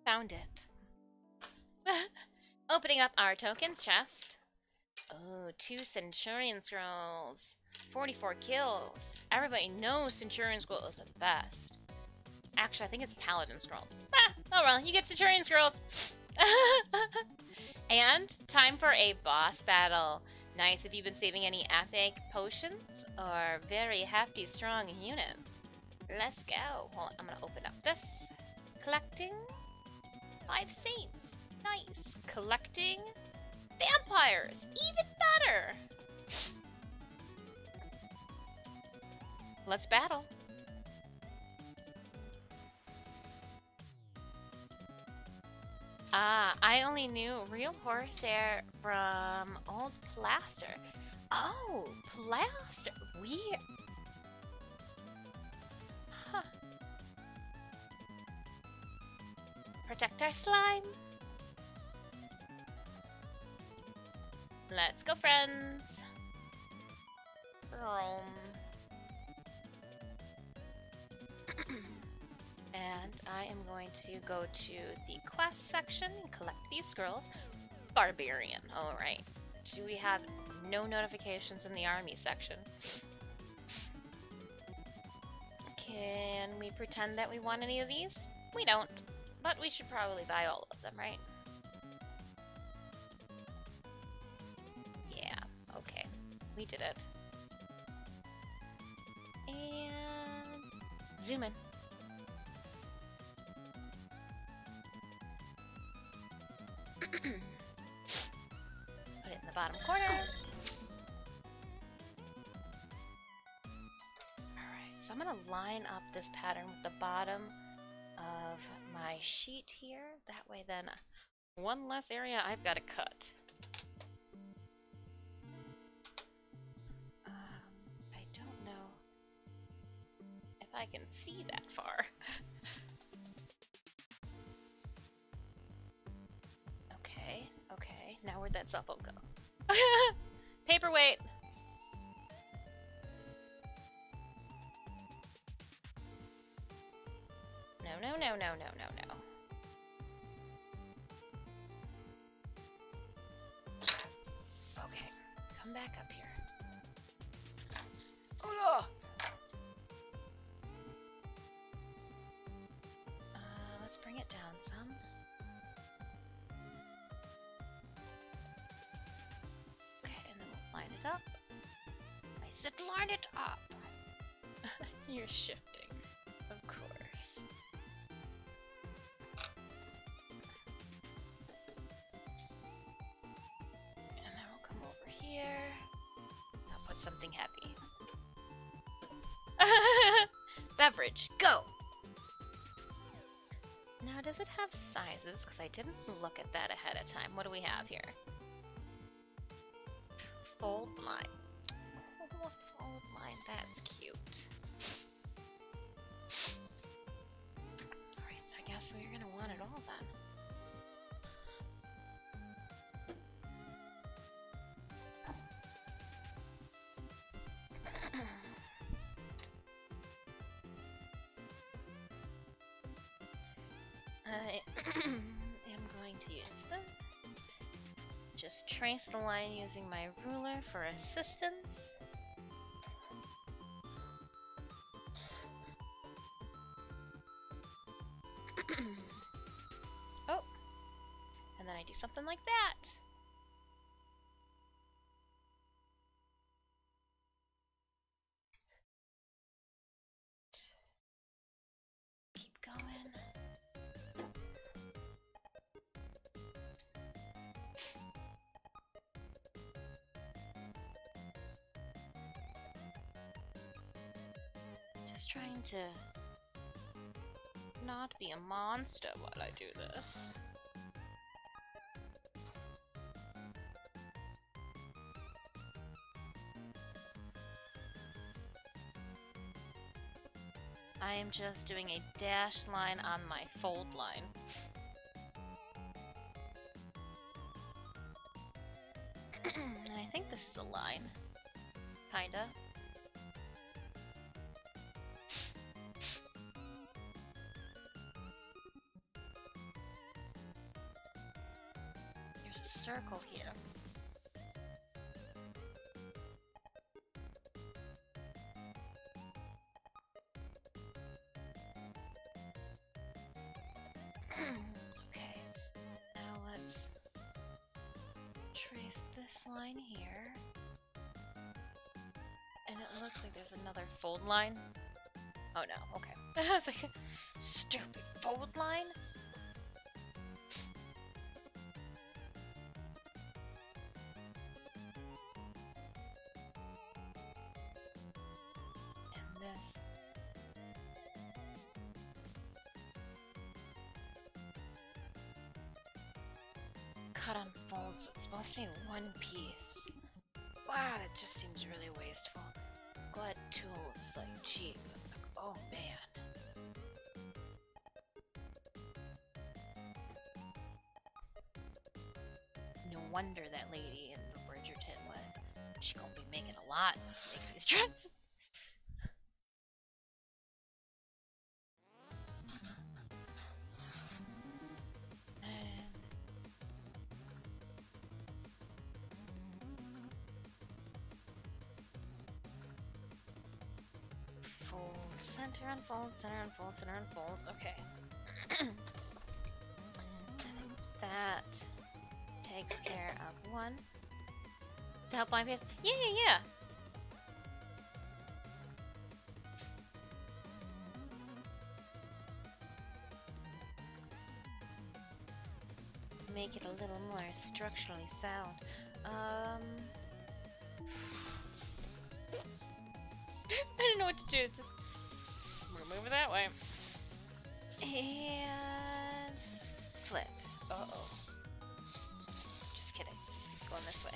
Found it. Opening up our tokens chest. Oh, 2 Centurion Scrolls. 44 kills. Everybody knows Centurion Scrolls are the best. Actually, I think it's Paladin Scrolls. Ah! Oh well, you get Centurion Scrolls. And time for a boss battle. Nice if you've been saving any epic potions or very hefty strong units. Let's go. Well, I'm gonna open up this. Collecting 5 saints. Nice. Collecting vampires. Even better. Let's battle. Ah, I only knew real horsehair from old plaster. Oh, plaster. Weird. Huh. Protect our slime. Let's go, friends. And I am going to go to the quest section and collect these scrolls. Barbarian. Alright. Do we have no notifications in the army section? Can we pretend that we want any of these? We don't. But we should probably buy all of them, right? Yeah. Okay. We did it. And zoom in. Put it in the bottom corner. Alright, so I'm gonna line up this pattern with the bottom of my sheet here. That way then one less area I've got to cut. I don't know if I can see that far. Okay, now where'd that cell phone go? Paperweight! No. Okay, come back up here. Hola! Let's bring it down some. Line it up. I said line it up. You're shifting, of course. And then we'll come over here. I'll put something heavy. Beverage, go! Now, does it have sizes? Because I didn't look at that ahead of time. What do we have here? fold line. Oh, a fold line, that's cute. Alright, so I guess we're gonna want it all then. I am going to use them. Just trace the line using my ruler for assistance. Oh, and then I do something like that. Keep going. Just trying to not be a monster while I do this. I am just doing a dash line on my fold line. And I think this is a line. Kinda. There's a circle here. Okay, now let's trace this line here. And it looks like there's another fold line. Oh no, okay. I was like, stupid fold line? And this. Cut unfolds, so it's supposed to be one piece. Wow, that just seems really wasteful. Glad tool is like cheap. Like, oh man. No wonder that lady in the Bridgerton was. She gonna be making a lot to make these dresses. Fold, center, unfold, center, unfold, center, unfold. Okay. I think that takes care of one. To help blind people? Yeah, yeah, yeah. Make it a little more structurally sound. I didn't know what to do. Just move it that way. And flip. Uh-oh. Just kidding. Going this way.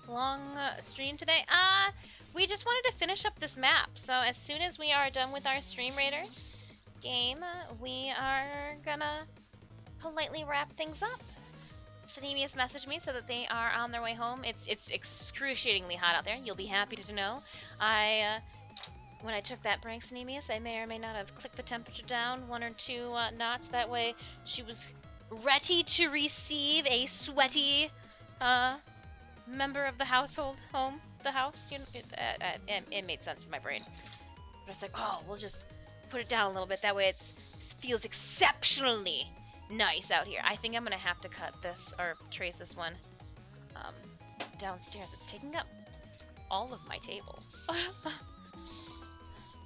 Long stream today? We just wanted to finish up this map. So as soon as we are done with our Stream Raiders game, we are gonna politely wrap things up. Sanemius messaged me so that they are on their way home. It's excruciatingly hot out there. You'll be happy to know. When I took that break, Sanemius, I may or may not have clicked the temperature down 1 or 2 knots. That way, she was ready to receive a sweaty member of the household home. The house. You know, it made sense in my brain. But I was like, oh, we'll just put it down a little bit. That way, it feels exceptionally nice out here. I think I'm gonna have to cut this or trace this one downstairs. It's taking up all of my table.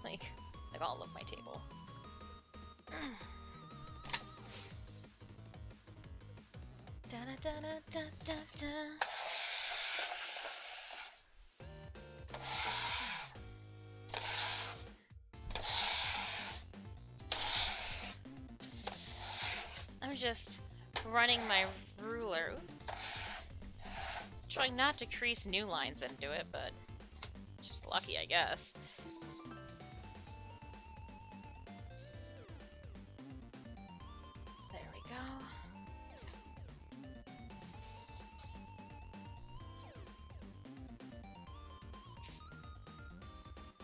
like all of my table. Da da da da da da. I'm just running my ruler trying not to crease new lines into it, but just lucky, I guess. There we go.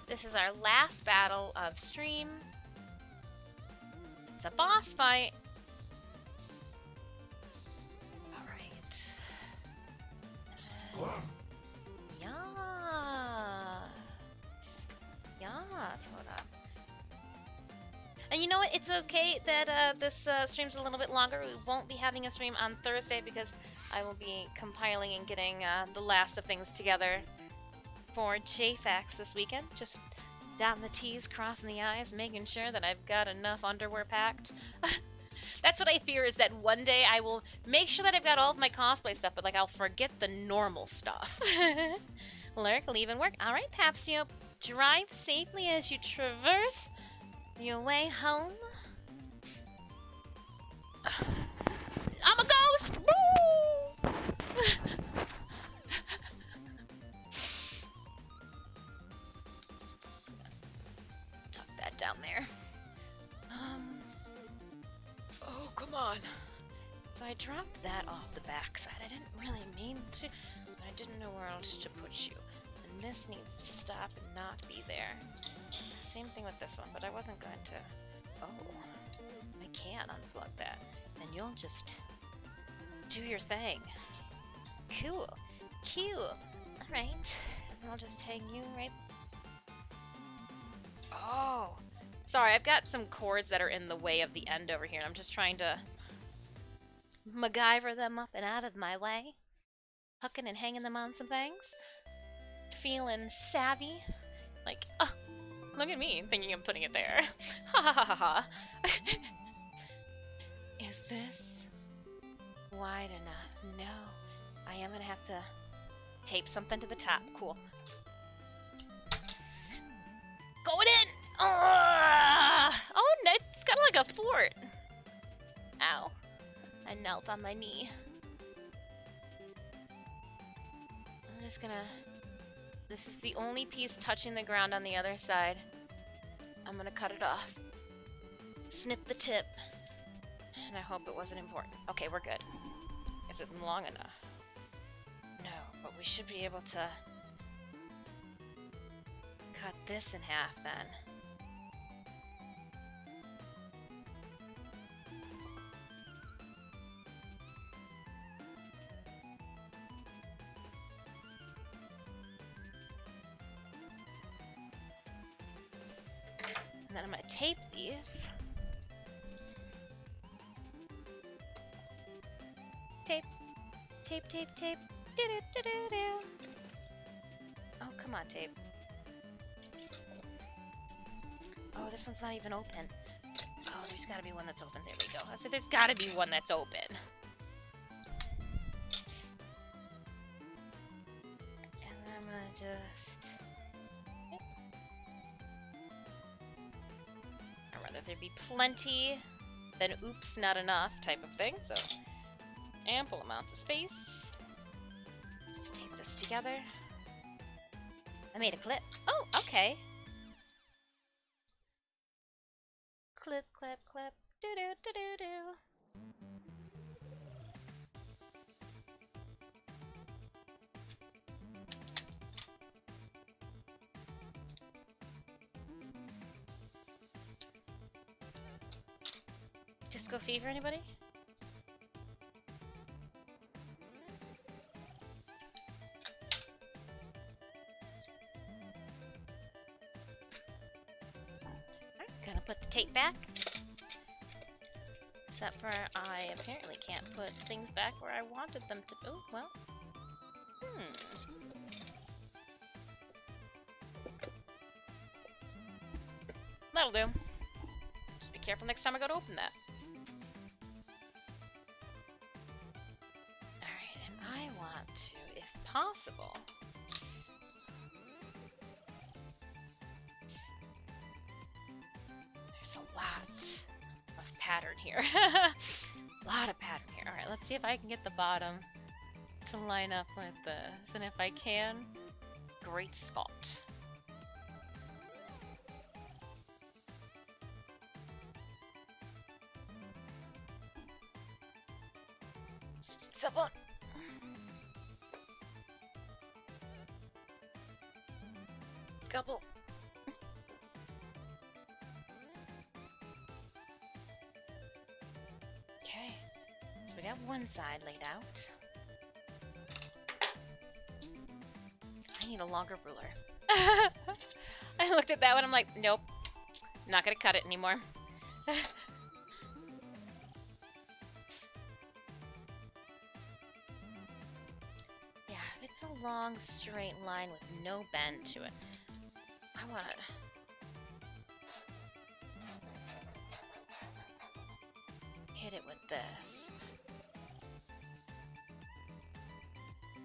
This is our last battle of stream. It's a boss fight. Alright. Yes. Yes, hold up. And you know what? It's okay that this stream's a little bit longer. We won't be having a stream on Thursday because I will be compiling and getting the last of things together for JFAX this weekend. Just dotting the T's, crossing the I's, making sure that I've got enough underwear packed. That's what I fear, is that one day I will make sure that I've got all of my cosplay stuff, but like I'll forget the normal stuff. Lurk, leave and work. Alright, Papsio, drive safely as you traverse your way home. I'm a ghost! Woo! Tuck that down there. Oh, come on. So I dropped that off the backside. I didn't really mean to, but I didn't know where else to put you. And this needs to stop and not be there. Same thing with this one, but I wasn't going to... Oh, I can't unplug that. And you'll just do your thing. Cool. Cool. Alright. And I'll just hang you right... Oh! Sorry, I've got some cords that are in the way of the end over here, and I'm just trying to MacGyver them up and out of my way. Hooking and hanging them on some things. Feeling savvy. Like, oh, look at me thinking of putting it there. Ha ha ha ha ha. Is this wide enough? No. I am gonna have to tape something to the top. Cool. Going in! Oh, no, it's kind of like a fort. Ow. I knelt on my knee. I'm just gonna... This is the only piece touching the ground on the other side. I'm gonna cut it off. Snip the tip. And I hope it wasn't important. Okay, we're good. Is it long enough? No, but we should be able to cut this in half then. And then I'm gonna tape these. Tape, tape, tape, tape. Do do do do do. Oh, come on, tape. Oh, this one's not even open. Oh, there's gotta be one that's open. There we go. I said there's gotta be one that's open. And then I'm gonna just... I'd rather there be plenty than oops, not enough type of thing, so ample amounts of space. Just tape this together. I made a clip. Oh, okay. Clip, clip, clip. Do do do do do. Disco fever, anybody? Gonna put the tape back. Except for I apparently can't put things back where I wanted them to. Oh, well. That'll do. Just be careful next time I go to open that. Alright, and I want to, if possible, pattern here. A lot of pattern here. Alright, let's see if I can get the bottom to line up with this, and if I can, great Scott. Someone. Couple. Okay, so we got one side laid out. I need a longer ruler. I looked at that one, I'm like, nope, not gonna cut it anymore. Yeah, if it's a long straight line with no bend to it, I want it. Hit it with this.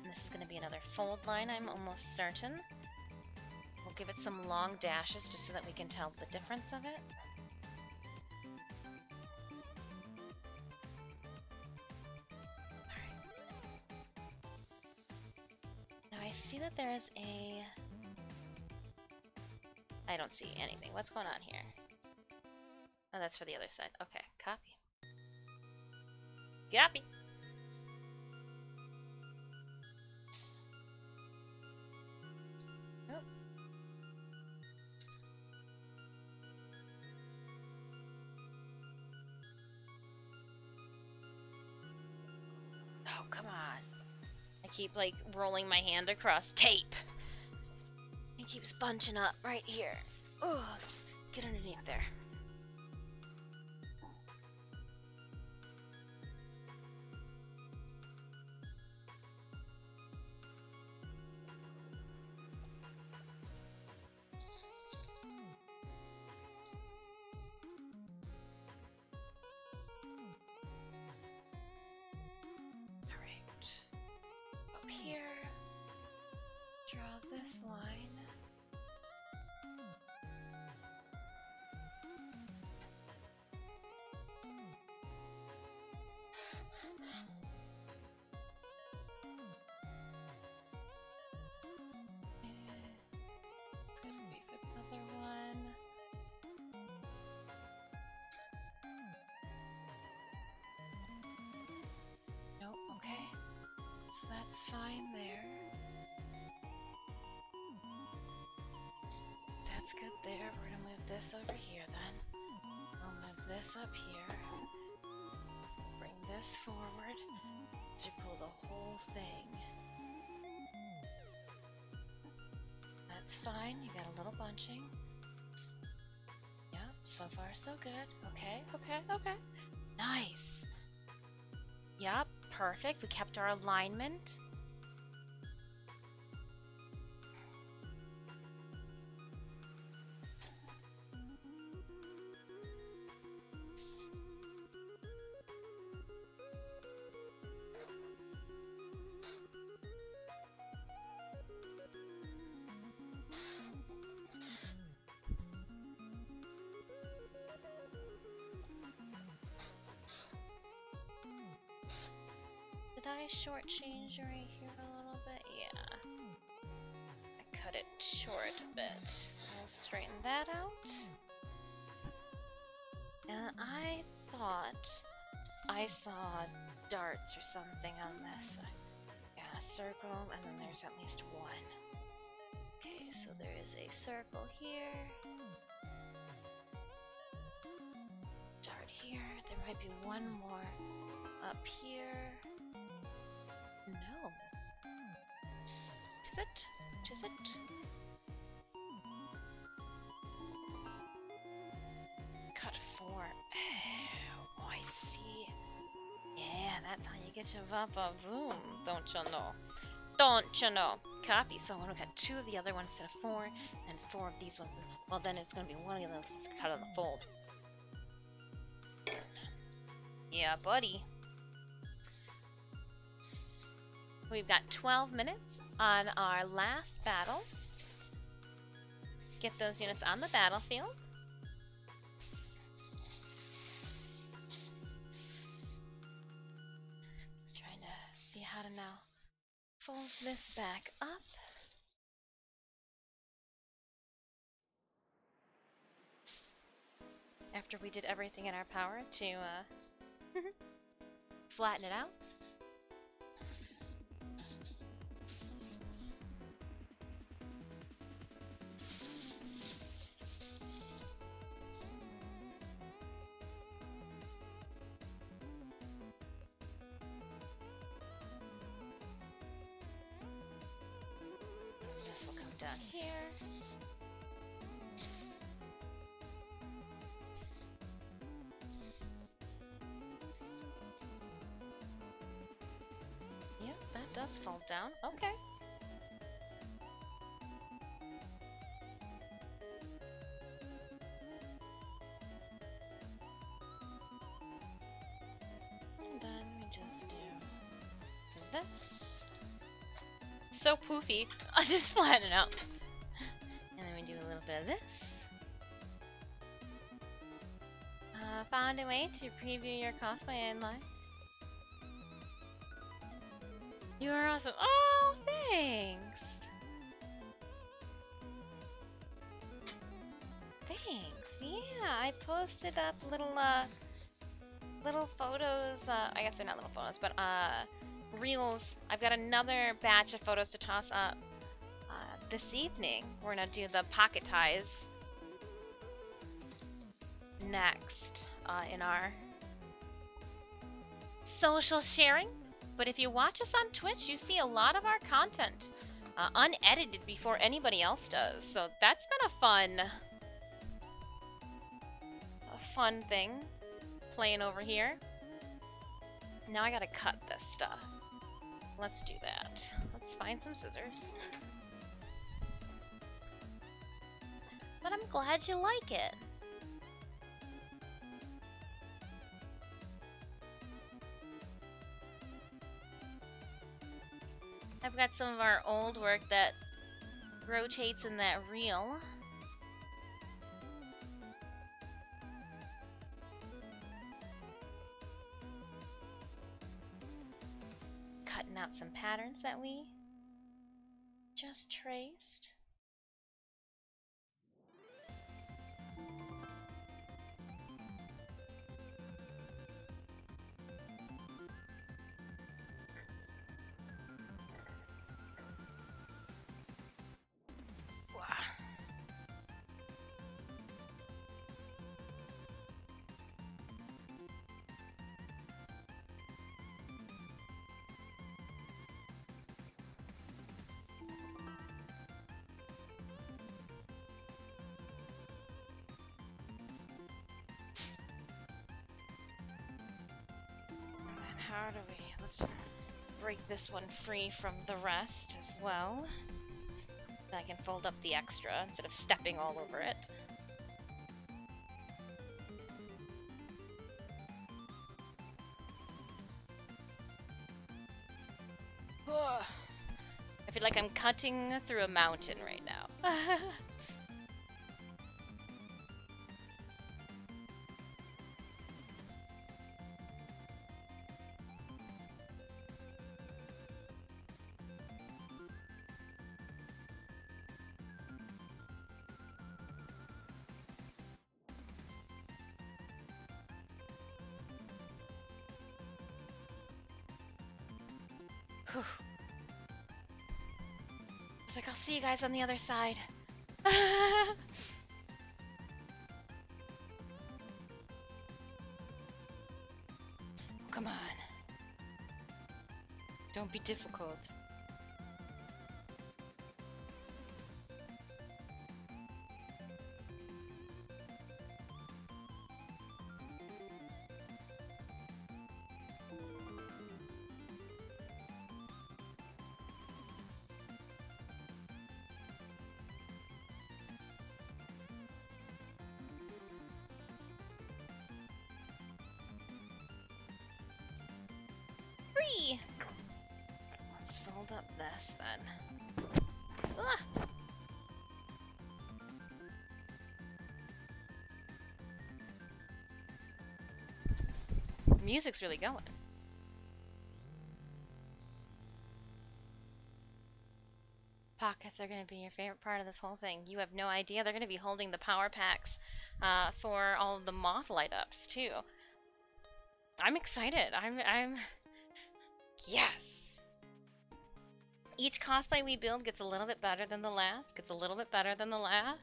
And this is going to be another fold line, I'm almost certain. We'll give it some long dashes just so that we can tell the difference of it. Alright. Now I see that there is a... I don't see anything. What's going on here? Oh, that's for the other side. Okay, copy. Copy. Oh. Oh, come on. I keep like rolling my hand across tape. It keeps bunching up right here. Oh, get underneath there. This line. It's gonna be another one. Nope, okay. So that's fine there. That's good there. We're gonna move this over here then. We'll move this up here. Bring this forward to pull the whole thing. That's fine. You got a little bunching. Yep, so far so good. Okay, okay, okay. Nice. Yep, perfect. We kept our alignment. Did I shortchange right here a little bit? Yeah. I cut it short a bit. So we'll straighten that out. And I thought I saw darts or something on this. Yeah, a circle, and then there's at least one. Okay, so there is a circle here. Dart here. There might be one more up here. No. Is it? Is it? Cut 4. Oh, I see. Yeah, that's how you get your vapa boom. Don't you know? Don't you know? Copy. So I'm gonna cut 2 of the other ones instead of 4, and 4 of these ones. Well, then it's gonna be one of those cut on the fold. Yeah, buddy. We've got 12 minutes on our last battle. Get those units on the battlefield. Trying to see how to now Fold this back up. After we did everything in our power to flatten it out. This will come down here. Yep, that does fold down. Okay. And then we just do this. So poofy. I'll just flatten it out. And then we do a little bit of this. Found a way to preview your cosplay online. You are awesome. Oh, thanks. Thanks. Yeah, I posted up little photos. I guess they're not little photos, but reels. I've got another batch of photos to toss up this evening. We're gonna do the pocket ties next in our social sharing. But if you watch us on Twitch, you see a lot of our content unedited before anybody else does. So that's been a fun thing playing over here. Now I gotta cut this stuff. Let's do that. Let's find some scissors. But I'm glad you like it. I've got some of our old work that rotates in that reel. Cutting out some patterns that we just traced. How do we, let's just break this one free from the rest as well. Then I can fold up the extra instead of stepping all over it. I feel like I'm cutting through a mountain right now. It's like, I'll see you guys on the other side. Come on. Don't be difficult. Let's fold up this then. Ah! Music's really going. Pockets are going to be your favorite part of this whole thing. You have no idea. They're going to be holding the power packs for all of the moth light ups too. I'm excited. I'm yes. Each cosplay we build gets a little bit better than the last. Gets a little bit better than the last.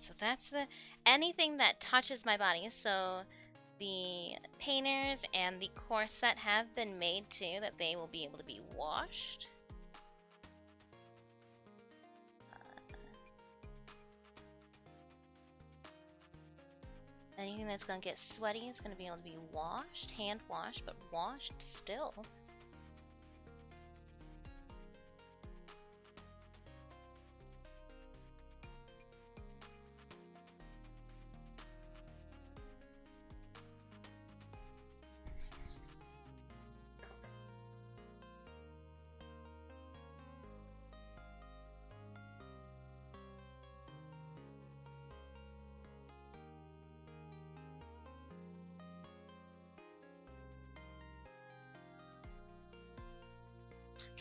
So that's the anything that touches my body. So the painters and the corset have been made too, that they will be able to be washed. Anything that's going to get sweaty is going to be able to be washed, hand washed, but washed still.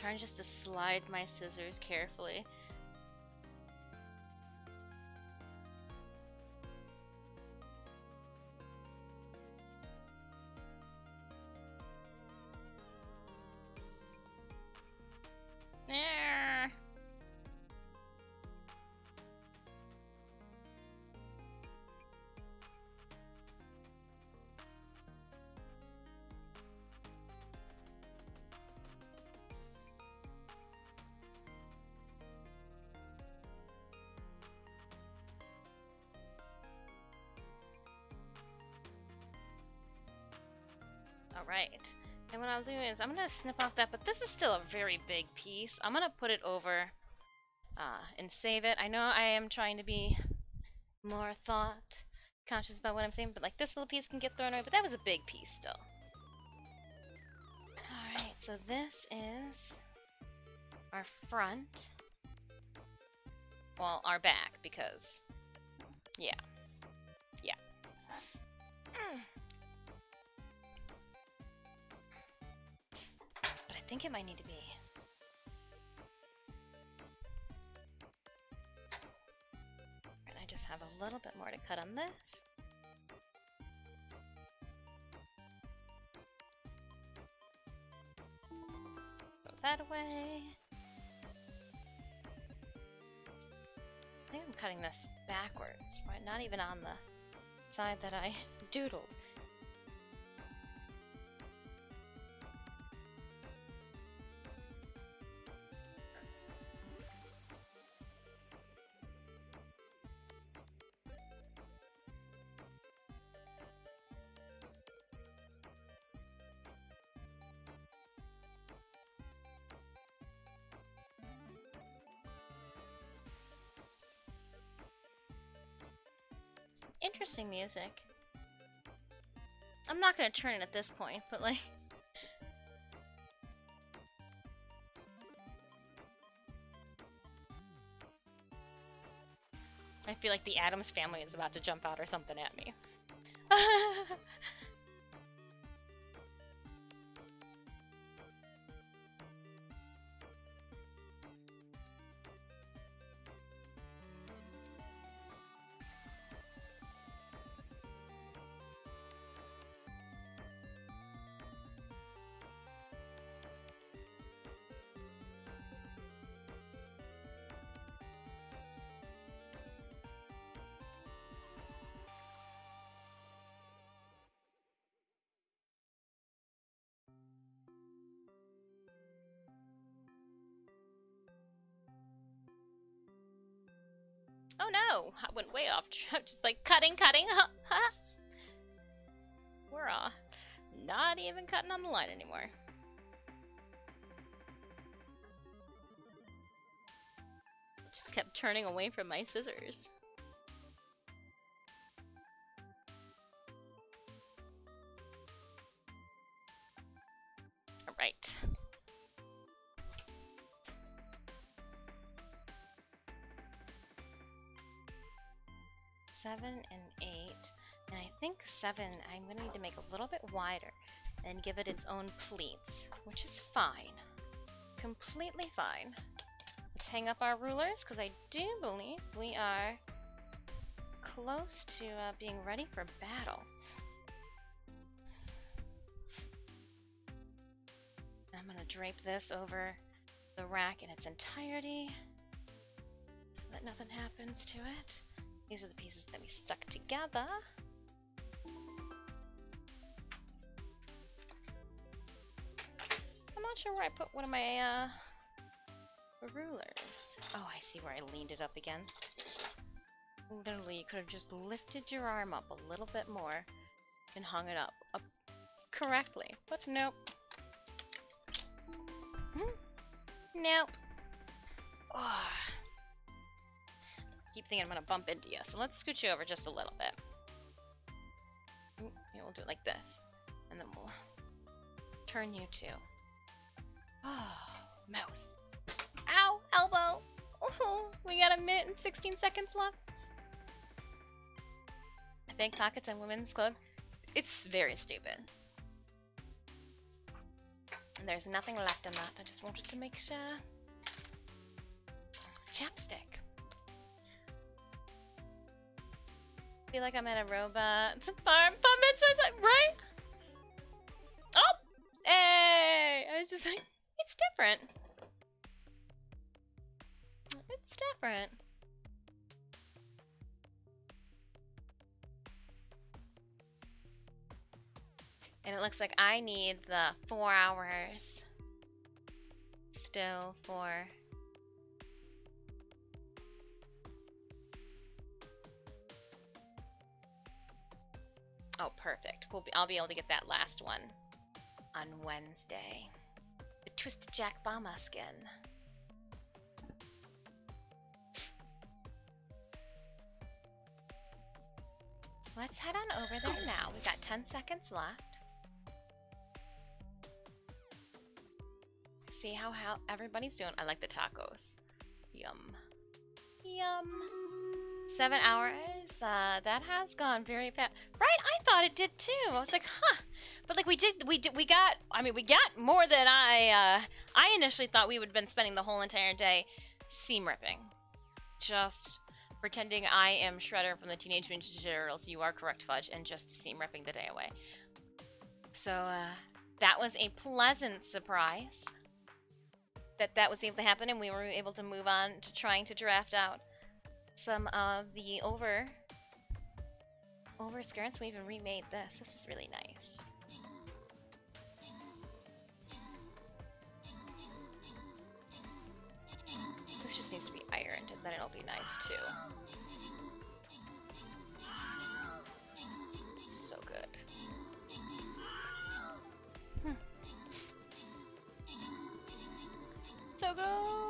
Trying just to slide my scissors carefully. There. Alright, and what I'll do is I'm going to snip off that, but this is still a very big piece. I'm going to put it over and save it. I know I am trying to be more thought conscious about what I'm saying, but like this little piece can get thrown away, but that was a big piece still. Alright, so this is our front. Well, our back, because, yeah. Yeah. But I think it might need to be. And I just have a little bit more to cut on this. Throw that away. I think I'm cutting this backwards, right? Not even on the side that I doodled. Interesting music. I'm not gonna turn it at this point, but like... I feel like the Addams Family is about to jump out or something at me. Oh no! I went way off track. Just like cutting. We're not even cutting on the line anymore. Just kept turning away from my scissors. Alright. Seven and 8, and I think 7 I'm gonna need to make a little bit wider, and give it its own pleats, which is fine. Completely fine. Let's hang up our rulers, because I do believe we are close to being ready for battle. I'm going to drape this over the rack in its entirety so that nothing happens to it. These are the pieces that we stuck together. I'm not sure where I put one of my rulers. Oh, I see where I leaned it up against. Literally, you could have just lifted your arm up a little bit more and hung it up correctly, but nope. Nope. Oh. Keep thinking I'm gonna bump into you, so let's scoot you over just a little bit. Yeah, we'll do it like this, and then we'll turn you too. Oh, mouse. Ow, elbow. Oh, we got 1 minute and 16 seconds left. Bank pockets and women's clothes. It's very stupid. And there's nothing left in that. I just wanted to make sure. Chapstick. Feel like I'm at a robot. It's a farm mitzvah, right? Oh! Hey! I was just like, it's different. It's different. And it looks like I need the 4 hours still for oh, perfect. I'll be able to get that last one on Wednesday. The Twisted Jack Bomba skin. Let's head on over there now. We got 10 seconds left. See how everybody's doing. I like the tacos. Yum. Yum. 7 hours. That has gone very fast. Right? I thought it did too. I was like, huh. But like we got more than I initially thought we would have been spending the whole entire day seam ripping. Just pretending I am Shredder from the Teenage Mutant Ninja Turtles. You are correct, Fudge, and just seam ripping the day away. So that was a pleasant surprise that was able to happen, and we were able to move on to trying to draft out some of the over skirts. We even remade this. This is really nice. This just needs to be ironed, and then it'll be nice too. So good. So go!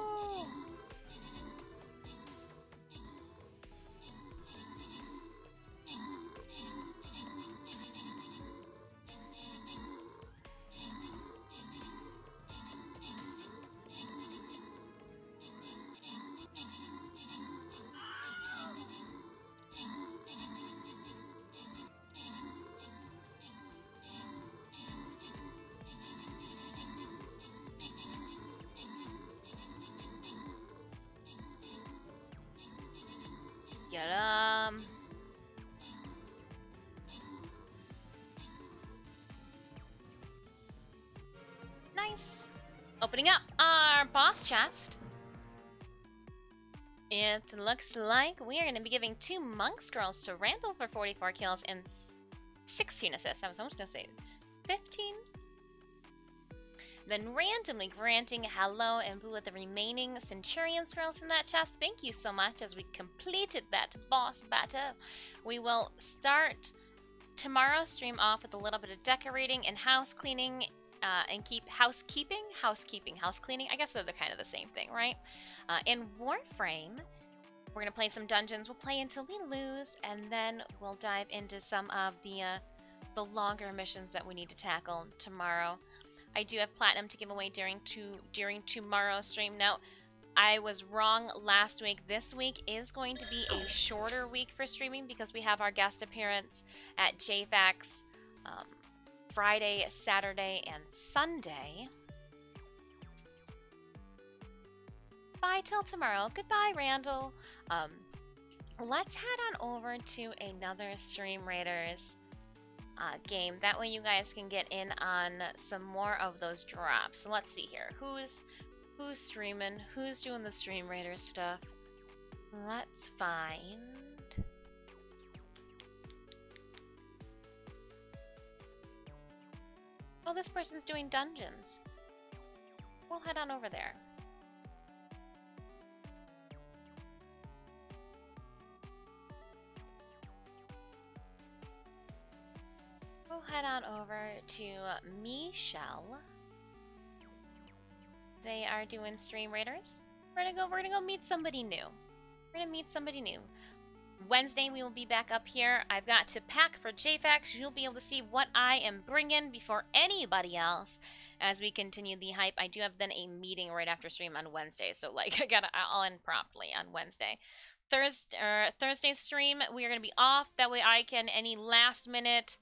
Get 'em. Nice. Opening up our boss chest. It looks like we are going to be giving 2 monk scrolls to Randall for 44 kills and 16 assists. I was almost going to say 15. Then randomly granting Hello and Boo with the remaining Centurion scrolls from that chest. Thank you so much. As we completed that boss battle, we will start tomorrow's stream off with a little bit of decorating and house cleaning, and keep house cleaning. I guess they're kind of the same thing, right? In Warframe, we're gonna play some dungeons. We'll play until we lose, and then we'll dive into some of the longer missions that we need to tackle tomorrow. I do have platinum to give away during tomorrow's stream. Now, I was wrong last week. This week is going to be a shorter week for streaming because we have our guest appearance at JFAX Friday, Saturday, and Sunday. Bye till tomorrow. Goodbye, Randall. Let's head on over to another Stream Raiders game. That way you guys can get in on some more of those drops. So let's see here. Who's streaming? Who's doing the Stream Raiders stuff? Let's find... Oh, this person's doing dungeons. We'll head on over there. We'll head on over to Michelle. They are doing Stream Raiders. We're gonna go meet somebody new. Wednesday we will be back up here. I've got to pack for JFAX. You'll be able to see what I am bringing before anybody else as we continue the hype. I do have then a meeting right after stream on Wednesday, so like I'll end promptly on Wednesday. Thursday stream we are gonna be off. That way I can any last minute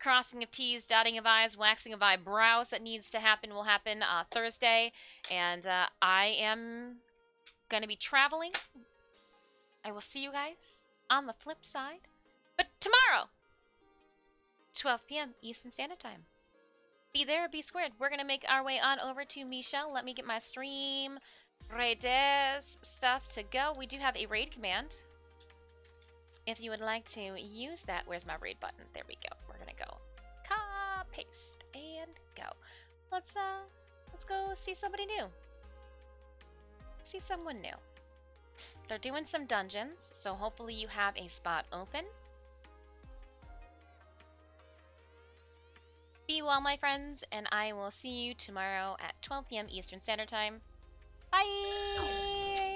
crossing of T's, dotting of I's, waxing of eyebrows that needs to happen will happen Thursday, and I am gonna be traveling. I will see you guys on the flip side. But tomorrow, 12 p.m. Eastern Standard Time. Be there, be squared. We're going to make our way on over to Michelle. Let me get my Stream Raiders stuff to go. We do have a raid command. If you would like to use that, where's my raid button? There we go. We're going to go paste and go. Let's go see somebody new. See someone new. They're doing some dungeons, so hopefully you have a spot open. Be well, my friends, and I will see you tomorrow at 12 p.m. Eastern Standard Time. Bye!